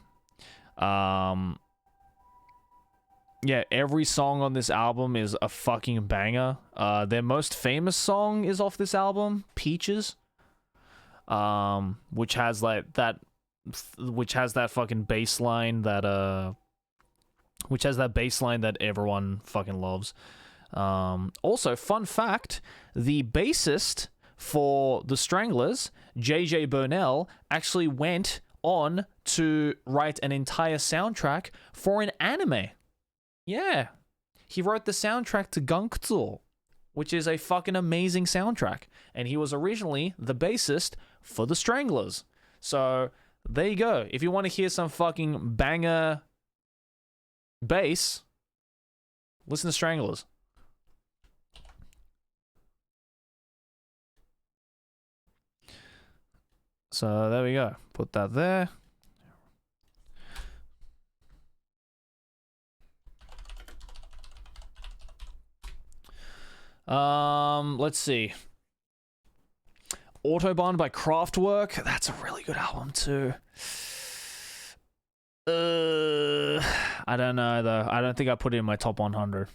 Yeah, every song on this album is a fucking banger. Their most famous song is off this album, Peaches. Which has like that fucking bass line that everyone fucking loves. Also, fun fact, the bassist for The Stranglers, JJ Burnell, actually went on to write an entire soundtrack for an anime. Yeah. He wrote the soundtrack to Gangzul, which is a fucking amazing soundtrack. And he was originally the bassist for The Stranglers. So, there you go. If you want to hear some fucking banger bass, listen to Stranglers. So there we go. Put that there. Let's see. Autobahn by Kraftwerk. That's a really good album too. I don't know though. I don't think I put it in my top 100.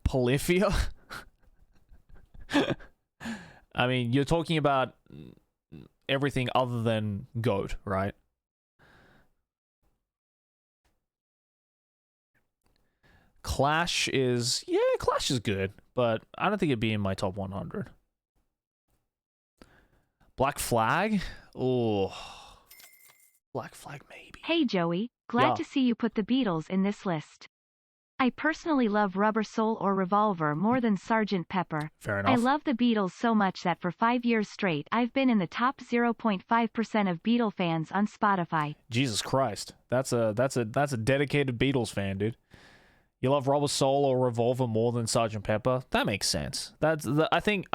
Polyphia? I mean, you're talking about everything other than GOAT, right? Clash is good, but I don't think it'd be in my top 100. Black Flag? Oh, Black Flag maybe. Hey Joey, glad Yeah. to see you put the Beatles in this list. I personally love Rubber Soul or Revolver more than Sgt. Pepper. Fair enough. I love the Beatles so much that for 5 years straight I've been in the top 0.5% of Beatle fans on Spotify. Jesus Christ, that's a dedicated Beatles fan, dude. You love Rubber Soul or Revolver more than Sgt. Pepper? That makes sense. I think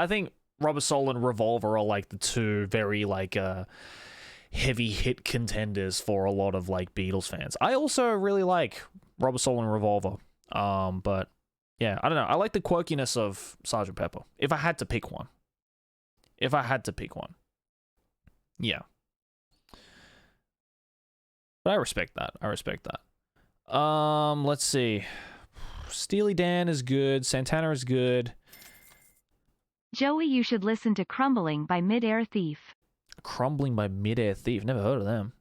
Rubber Soul and Revolver are like the two very like heavy hit contenders for a lot of like Beatles fans. I also really like Rubber Soul and Revolver. But yeah, I don't know. I like the quirkiness of Sgt. Pepper. If I had to pick one. Yeah. But I respect that. Let's see. Steely Dan is good. Santana is good. Joey, you should listen to Crumbling by Mid-Air Thief. Crumbling by Mid-Air Thief. Never heard of them.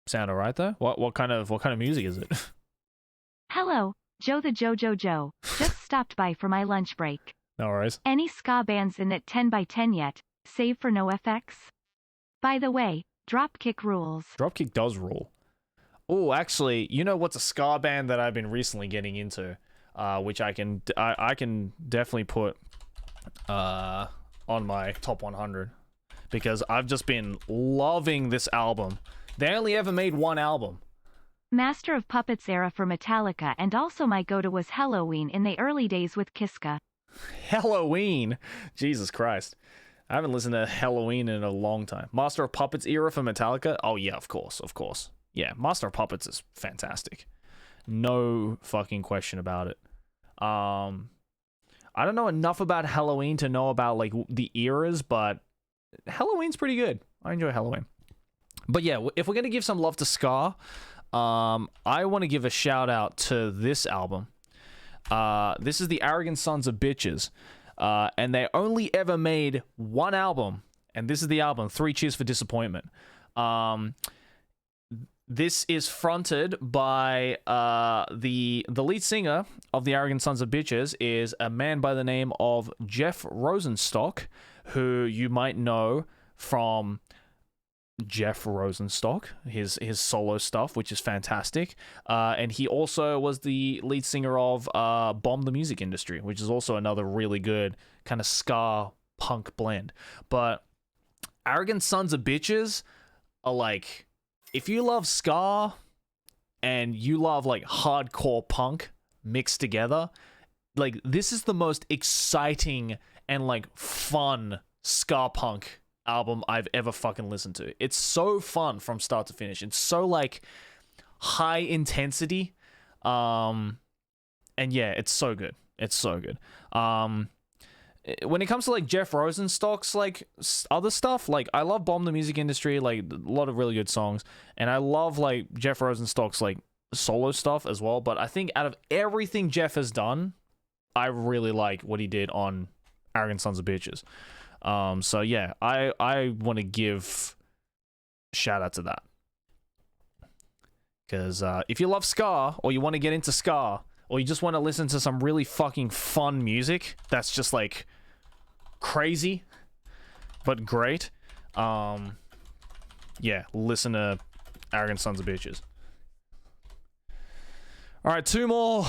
Sound alright though? What kind of music is it? Hello, Joe the Jojo Joe. Just stopped by for my lunch break. No worries. Any ska bands in that 10x10 yet, save for no FX? By the way, Dropkick rules. Dropkick does rule. Oh, actually, you know what's a ska band that I've been recently getting into, which I can definitely put on my top 100 because I've just been loving this album. They only ever made one album. Master of Puppets era for Metallica, and also my go-to was Halloween in the early days with Kiska. Halloween, Jesus Christ. I haven't listened to Halloween in a long time. Master of Puppets era for Metallica? Oh yeah, of course. Yeah, Master of Puppets is fantastic. No fucking question about it. I don't know enough about Halloween to know about like the eras, but Halloween's pretty good. I enjoy Halloween. But yeah, if we're gonna give some love to ska, I want to give a shout out to this album. This is the Arrogant Sons of Bitches. And they only ever made one album, and this is the album, 3 Cheers for Disappointment. This is fronted by the lead singer of the Arrogant Sons of Bitches is a man by the name of Jeff Rosenstock, who you might know from Jeff Rosenstock, his solo stuff, which is fantastic. And he also was the lead singer of Bomb the Music Industry, which is also another really good kind of ska punk blend. But Arrogant Sons of Bitches are like, if you love ska and you love like hardcore punk mixed together, like this is the most exciting and like fun ska punk album I've ever fucking listened to. It's so fun from start to finish. It's so like high intensity. And yeah, it's so good. It's so good. When it comes to like Jeff Rosenstock's like other stuff, like I love Bomb the Music Industry, like a lot of really good songs, and I love like Jeff Rosenstock's like solo stuff as well. But I think out of everything Jeff has done, I really like what he did on Arrogant Sons of Bitches. So yeah, I want to give shout out to that. Because if you love ska, or you want to get into ska, or you just want to listen to some really fucking fun music that's just like crazy but great, yeah, listen to Arrogant Sons of Bitches. All right, two more.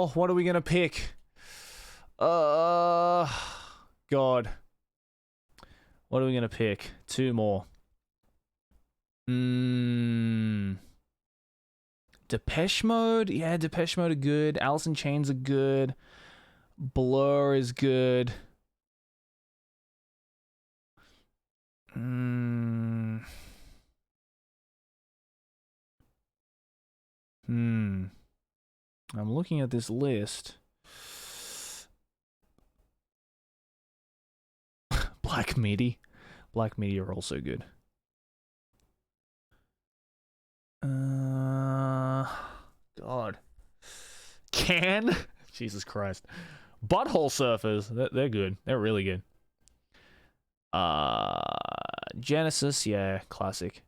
What are we gonna pick? God, what are we gonna pick? 2 more. Depeche Mode? Yeah, Depeche Mode are good. Alice in Chains are good. Blur is good. I'm looking at this list. Black Midi. Black Midi are also good. God. Can? Jesus Christ. Butthole Surfers. They're good. They're really good. Genesis, yeah, classic.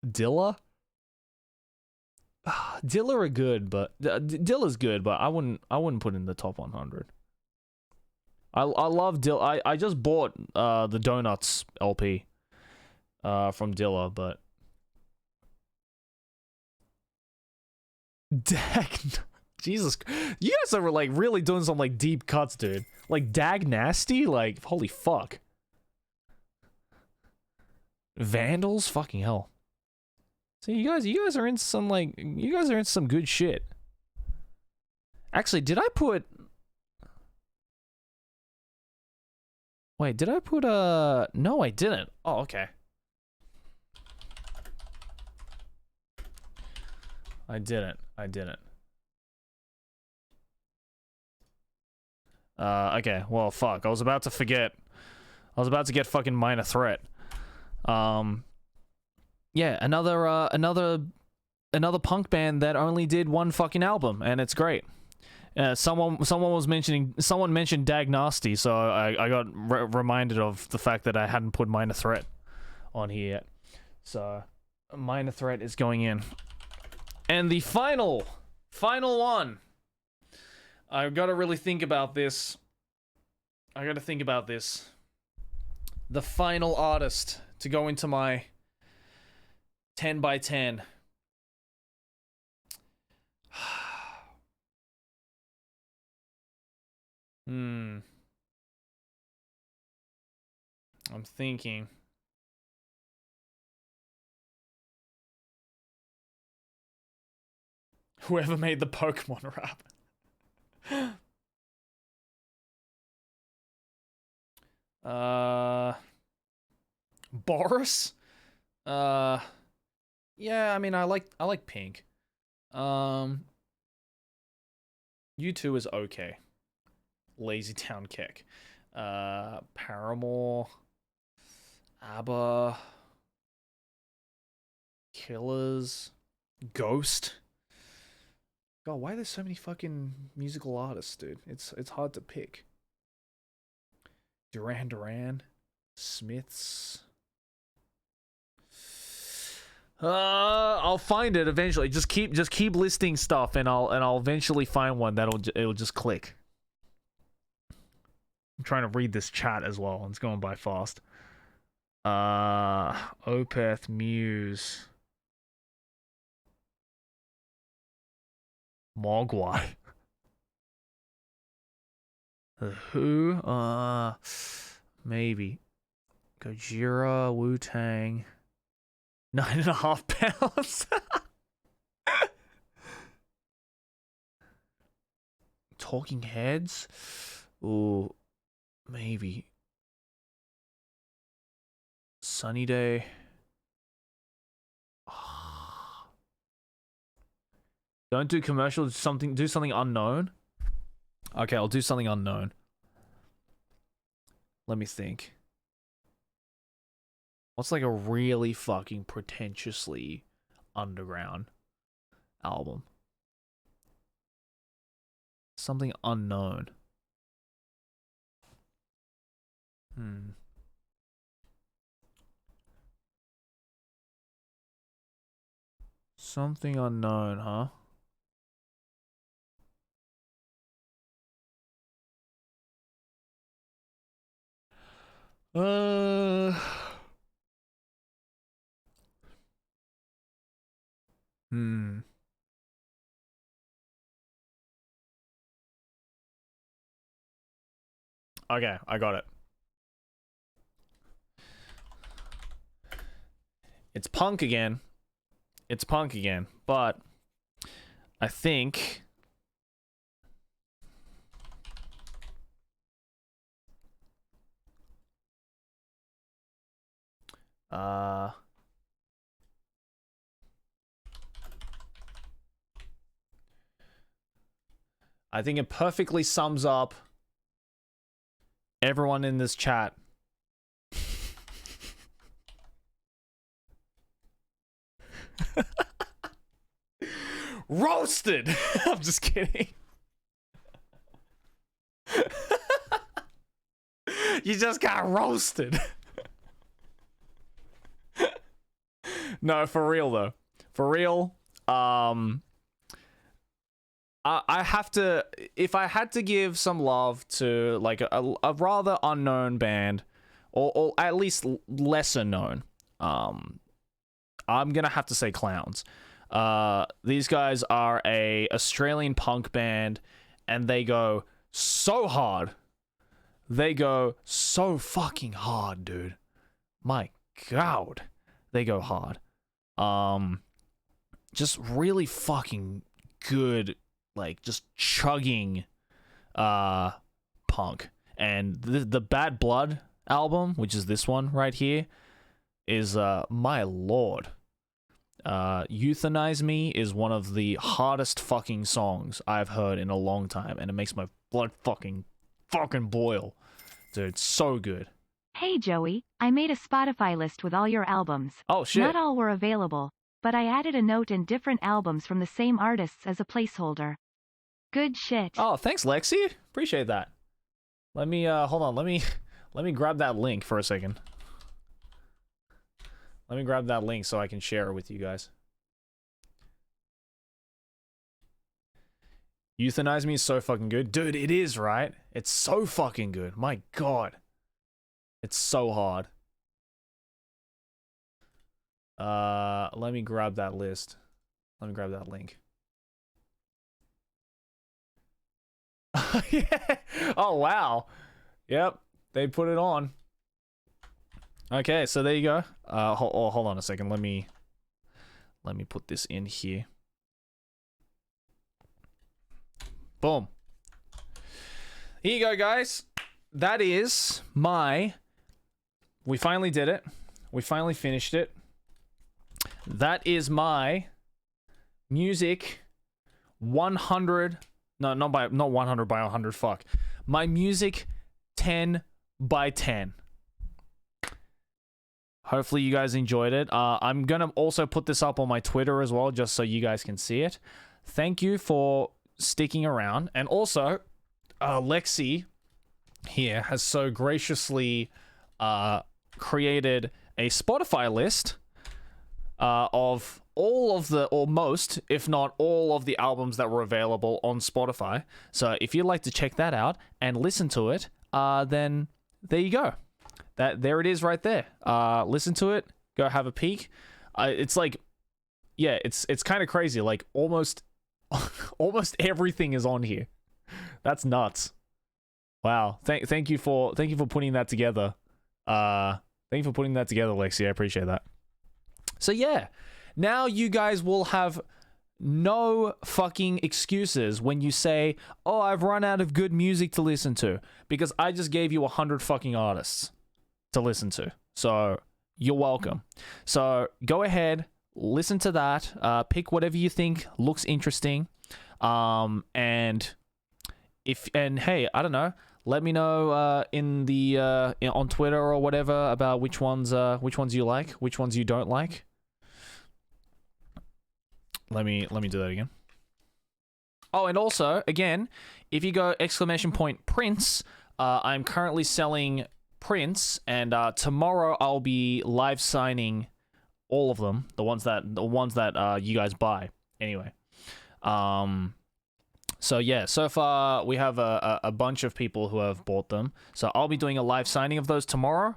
Dilla? Dilla are good, but Dilla's good, but I wouldn't put in the top 100. I love Dilla. I just bought the Donuts LP from Dilla, but Dag, Jesus, you guys are like really doing some like deep cuts, dude. Like Dag Nasty, like holy fuck. Vandals, fucking hell. See, you guys are in some like some good shit. Actually, did I put? Wait, did I put No, I didn't. Oh, okay. I didn't. Okay, well, fuck. I was about to forget. I was about to get fucking Minor Threat. Yeah, another punk band that only did one fucking album, and it's great. Someone mentioned Dag Nasty, so I got reminded of the fact that I hadn't put Minor Threat on here yet. So Minor Threat is going in. And the final one. I've got to really think about this. The final artist to go into my 10 by 10. I'm thinking. Whoever made the Pokemon rap. Boris? Yeah, I mean I like Pink. U2 is okay. Lazy Town Kick. Paramore. ABBA. Killers. Ghost. God, why are there so many fucking musical artists, dude? It's hard to pick. Duran Duran. Smiths. I'll find it eventually. Just keep listing stuff, and I'll eventually find one it'll just click. I'm trying to read this chat as well. It's going by fast. Opeth, Muse, Mogwai. The Who? Maybe. Gojira, Wu-Tang. 9.5 pounds. Talking Heads? Ooh, maybe. Sunny Day. Don't do commercial, do something unknown. Okay, I'll do something unknown. Let me think. What's like a really fucking pretentiously underground album? Something unknown. Something unknown, huh? Okay, I got it. It's punk again. But I think I think it perfectly sums up everyone in this chat. Roasted! I'm just kidding. You just got roasted. No, for real though. For real. I have to, if I had to give some love to like a rather unknown band, or at least lesser known, I'm gonna have to say Clowns. These guys are a Australian punk band, and they go so hard. They go so fucking hard, dude. My God, they go hard. Just really fucking good, like just chugging punk. And the Bad Blood album, which is this one right here, is my lord. Euthanize Me is one of the hardest fucking songs I've heard in a long time, and it makes my blood fucking boil. Dude, it's so good. Hey Joey, I made a Spotify list with all your albums. Oh shit. Not all were available, but I added a note in different albums from the same artists as a placeholder. Good shit. Oh, thanks Lexi. Appreciate that. Let me hold on, let me grab that link for a second. Let me grab that link so I can share it with you guys. Euthanize Me is so fucking good. Dude, it is, right? It's so fucking good. My God. It's so hard. Let me grab that list. Let me grab that link. Yeah. Oh wow. Yep. They put it on. Okay, so there you go. Hold on a second. Let me put this in here. Boom. Here you go, guys. That is my... We finally did it. We finally finished it. That is my music 100... No, not 100 by 100, fuck. My music 10 by 10. Hopefully you guys enjoyed it. I'm going to also put this up on my Twitter as well, just so you guys can see it. Thank you for sticking around. And also, Lexi here has so graciously created a Spotify list of all of the, or most, if not all of the albums that were available on Spotify. So if you'd like to check that out and listen to it, then there you go. There it is right there. Listen to it. Go have a peek. It's like, yeah, it's kind of crazy. Like almost everything is on here. That's nuts. Wow. Thank you for putting that together. Thank you for putting that together, Lexi. I appreciate that. So yeah, now you guys will have no fucking excuses when you say, "Oh, I've run out of good music to listen to," because I just gave you 100 fucking artists to listen to. So you're welcome. So go ahead, listen to that. Pick whatever you think looks interesting. And hey, I don't know. Let me know in the on Twitter or whatever about which ones you like, which ones you don't like. Let me do that again. Oh, and also again, if you go !Prince, I'm currently selling prints, and tomorrow I'll be live signing all of them, the ones that you guys buy. Anyway, so yeah, so far we have a bunch of people who have bought them. So I'll be doing a live signing of those tomorrow.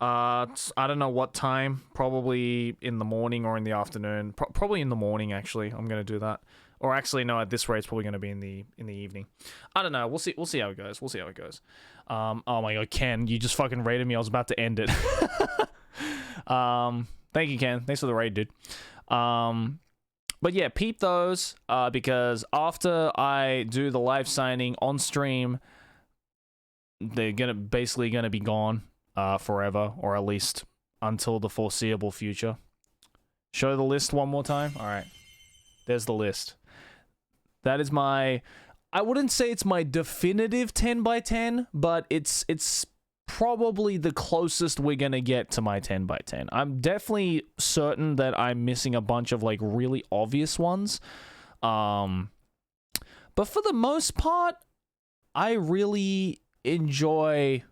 I don't know what time, probably in the morning or in the afternoon. Probably in the morning, actually. I'm going to do that. Or actually, no, at this rate, it's probably going to be in the evening. I don't know. We'll see how it goes. Oh my god, Ken, you just fucking raided me. I was about to end it. Thank you, Ken. Thanks for the raid, dude. But yeah, peep those, because after I do the live signing on stream, they're basically gonna be gone forever, or at least until the foreseeable future. Show the list one more time. All right, there's the list. That is my, I wouldn't say it's my definitive 10 by 10, but it's probably the closest we're gonna get to my 10 by 10. I'm definitely certain that I'm missing a bunch of like really obvious ones. But for the most part, I really enjoy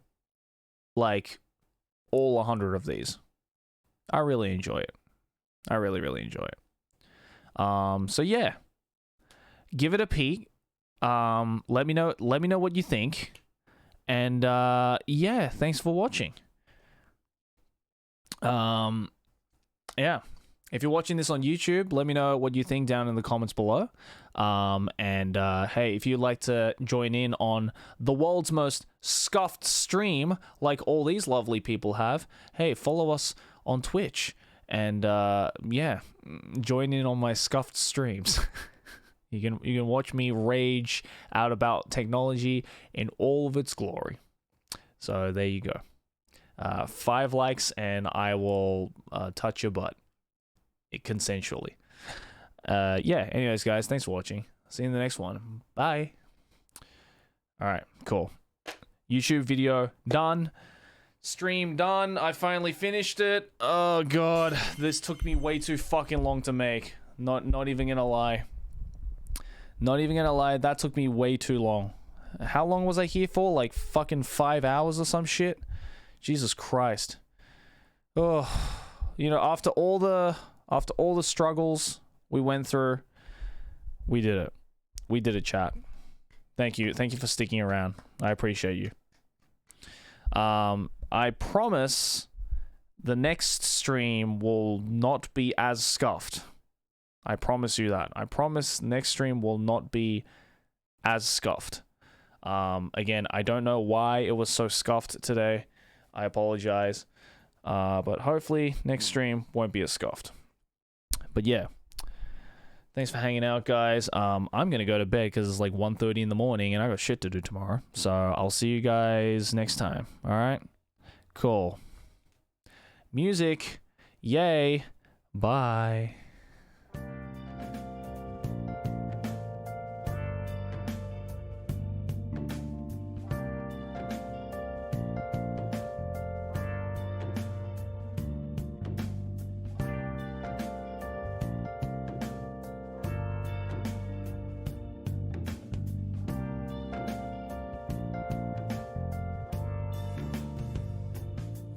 like all 100 of these. I really enjoy it. I really enjoy it. So yeah, give it a peek. Let me know what you think. And yeah, thanks for watching. Yeah, if you're watching this on YouTube, let me know what you think down in the comments below. And hey, if you'd like to join in on the world's most scuffed stream, like all these lovely people have, hey, follow us on Twitch. And yeah, join in on my scuffed streams. You can watch me rage out about technology in all of its glory. So there you go. 5 likes and I will touch your butt consensually. Yeah, anyways, guys, thanks for watching. See you in the next one. Bye. All right, cool. YouTube video done. Stream done. I finally finished it. Oh god, this took me way too fucking long to make. Not even gonna lie. Not even gonna lie, that took me way too long. How long was I here for? Like fucking 5 hours or some shit? Jesus Christ. Oh, you know, after all the struggles we went through, we did it. We did it, chat. Thank you for sticking around. I appreciate you. I promise the next stream will not be as scuffed. I promise you that. I promise next stream will not be as scuffed. Again, I don't know why it was so scuffed today. I apologize. But hopefully next stream won't be as scuffed. But yeah. Thanks for hanging out, guys. I'm going to go to bed because it's like 1:30 in the morning and I got shit to do tomorrow. So I'll see you guys next time. All right? Cool. Music. Yay. Bye.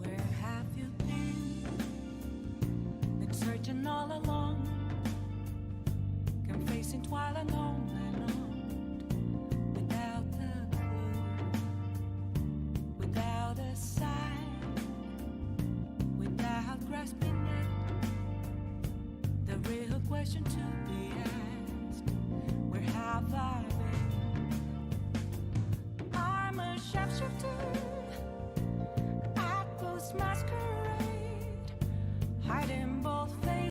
Where have you been? Been searching all along, confessing while alone and on, without the clue, without a sign, without grasping it. The real question to be